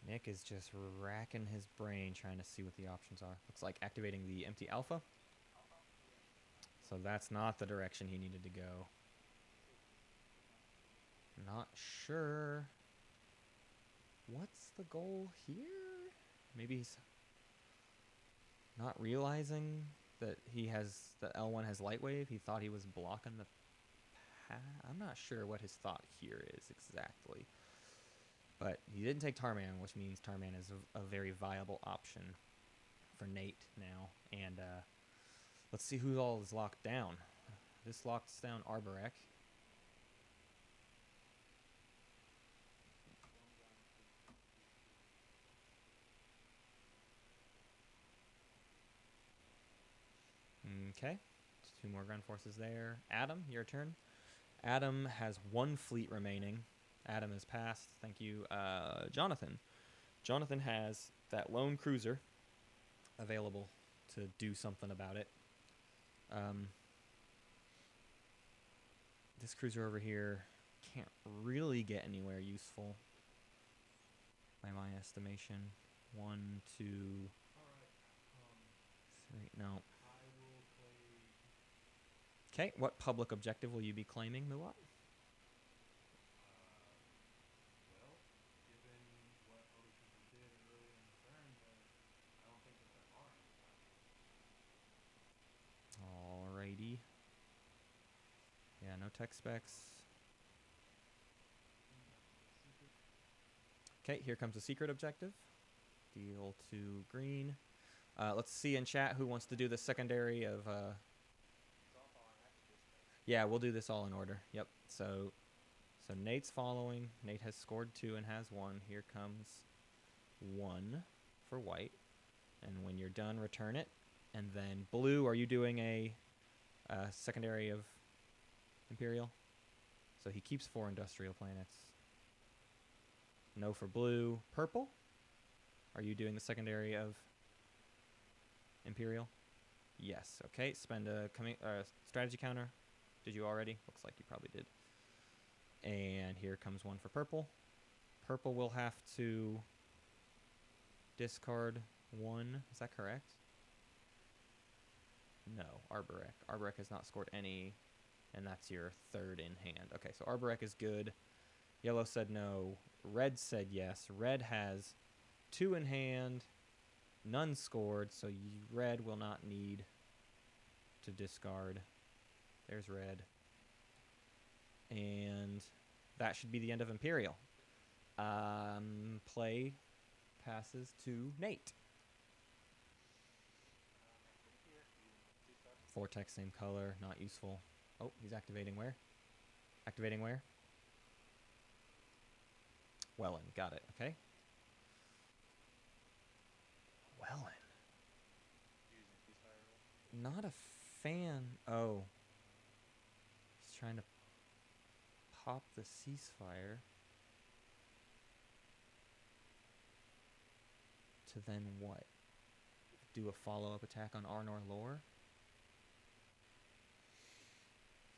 Nick is just racking his brain trying to see what the options are. Looks like activating the empty alpha. So that's not the direction he needed to go. Not sure. What's the goal here? Maybe he's not realizing that that L1 has light wave. He thought he was blocking the path. I'm not sure what his thought here is exactly. But he didn't take Tarman, which means Tarman is a very viable option for Nate now. And let's see who all is locked down. This locks down Arborek. Okay, 2 more ground forces there. Adam, your turn. Adam has 1 fleet remaining. Adam is passed. Thank you. Jonathan. Jonathan has that lone cruiser available to do something about it. This cruiser over here can't really get anywhere useful by my estimation. 1, 2, Alright. 3. No. I will play. Okay, what public objective will you be claiming, Muat? Well, given what other people did earlier in the turn, I don't think that there are any left. Alrighty. Yeah, no tech specs. Okay, here comes a secret objective. Deal to green. Let's see in chat who wants to do the secondary of... Yeah, we'll do this all in order. Yep. So Nate's following. Nate has scored 2 and has 1. Here comes 1 for white. And when you're done, return it. And then blue, are you doing a secondary of Imperial? So he keeps 4 industrial planets. No for blue. Purple, are you doing the secondary of Imperial? Yes. Okay, spend a strategy counter. Did you already? Looks like you probably did. And here comes 1 for purple. Purple will have to discard 1. Is that correct? No, Arborek. Arborek has not scored any, and that's your 3rd in hand. Okay, so Arborek is good. Yellow said no. Red said yes. Red has 2 in hand, none scored, so red will not need to discard. There's red. And that should be the end of Imperial. Play passes to Nate. Vortex, same color, not useful. Oh, he's activating where? Activating where? Wellen, got it, okay. Wellen. Not a fan. Oh. He's trying to pop the ceasefire. To then what? Do a follow-up attack on Arnor Lore?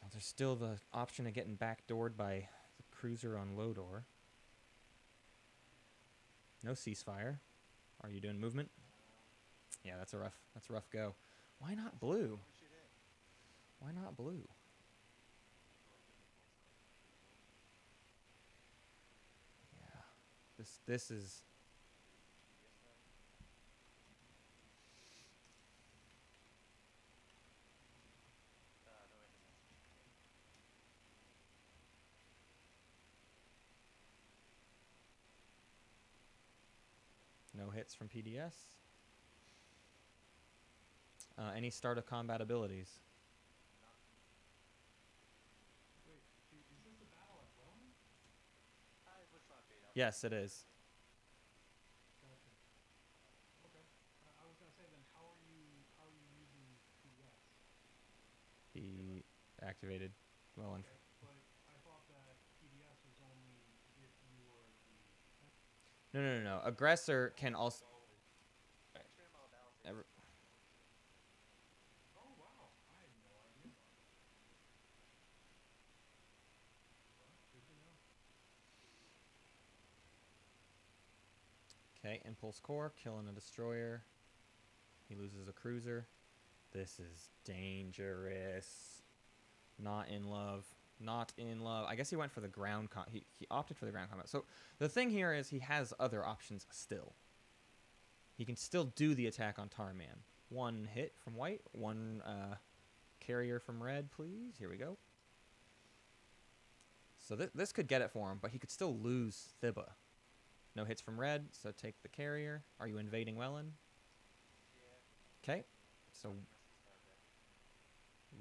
Now, there's still the option of getting backdoored by the cruiser on Lodor. No ceasefire. Are you doing movement? Yeah, that's a rough go. Why not blue? Why not blue? Yeah. This is no hits from PDS. Any start of combat abilities? Wait, is this a battle at Wellman? Yes, it is. Gotcha. Okay. I was gonna say then, how are you using PDS? He activated well and Okay, but I thought that PDS was only if you were the. no. Aggressor can also Oh wow, I had no idea about that. Well, good to know. Okay, impulse core, killing a destroyer. He loses a cruiser. This is dangerous. Not in love. Not in love. I guess he went for the ground he opted for the ground combat. So the thing here is he has other options still. He can still do the attack on Tarman. One hit from white, one carrier from red, please. Here we go. So this could get it for him, but he could still lose Thibba. No hits from red, so take the carrier. Are you invading Welland? Okay, so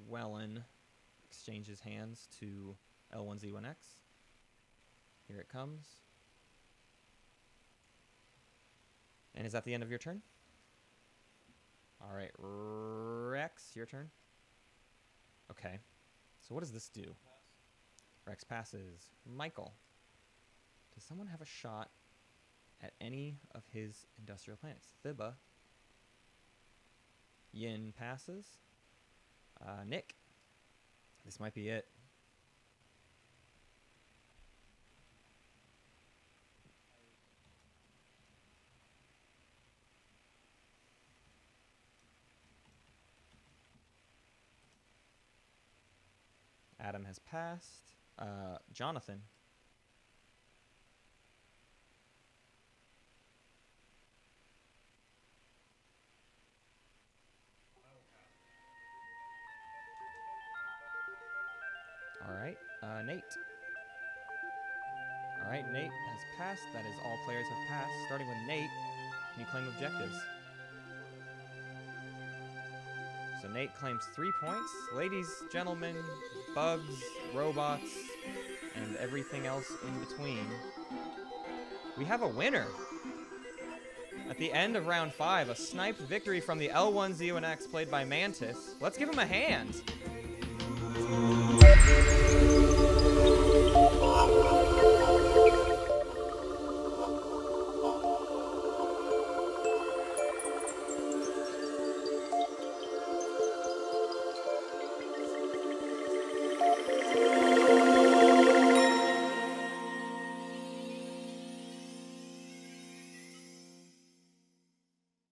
Welland exchanges hands to L1Z1X. Here it comes. And is that the end of your turn? All right, Rex, your turn. Okay, so what does this do? Rex passes. Michael, does someone have a shot at any of his industrial planets? Thibba. Yin passes. Nick, this might be it. Adam has passed. Jonathan. All right, Nate. All right, Nate has passed. That is all players have passed. Starting with Nate, can you claim objectives? So Nate claims 3 points. Ladies, gentlemen, bugs, robots, and everything else in between. We have a winner. At the end of round 5, a sniped victory from the L1Z1X played by Mantis. Let's give him a hand.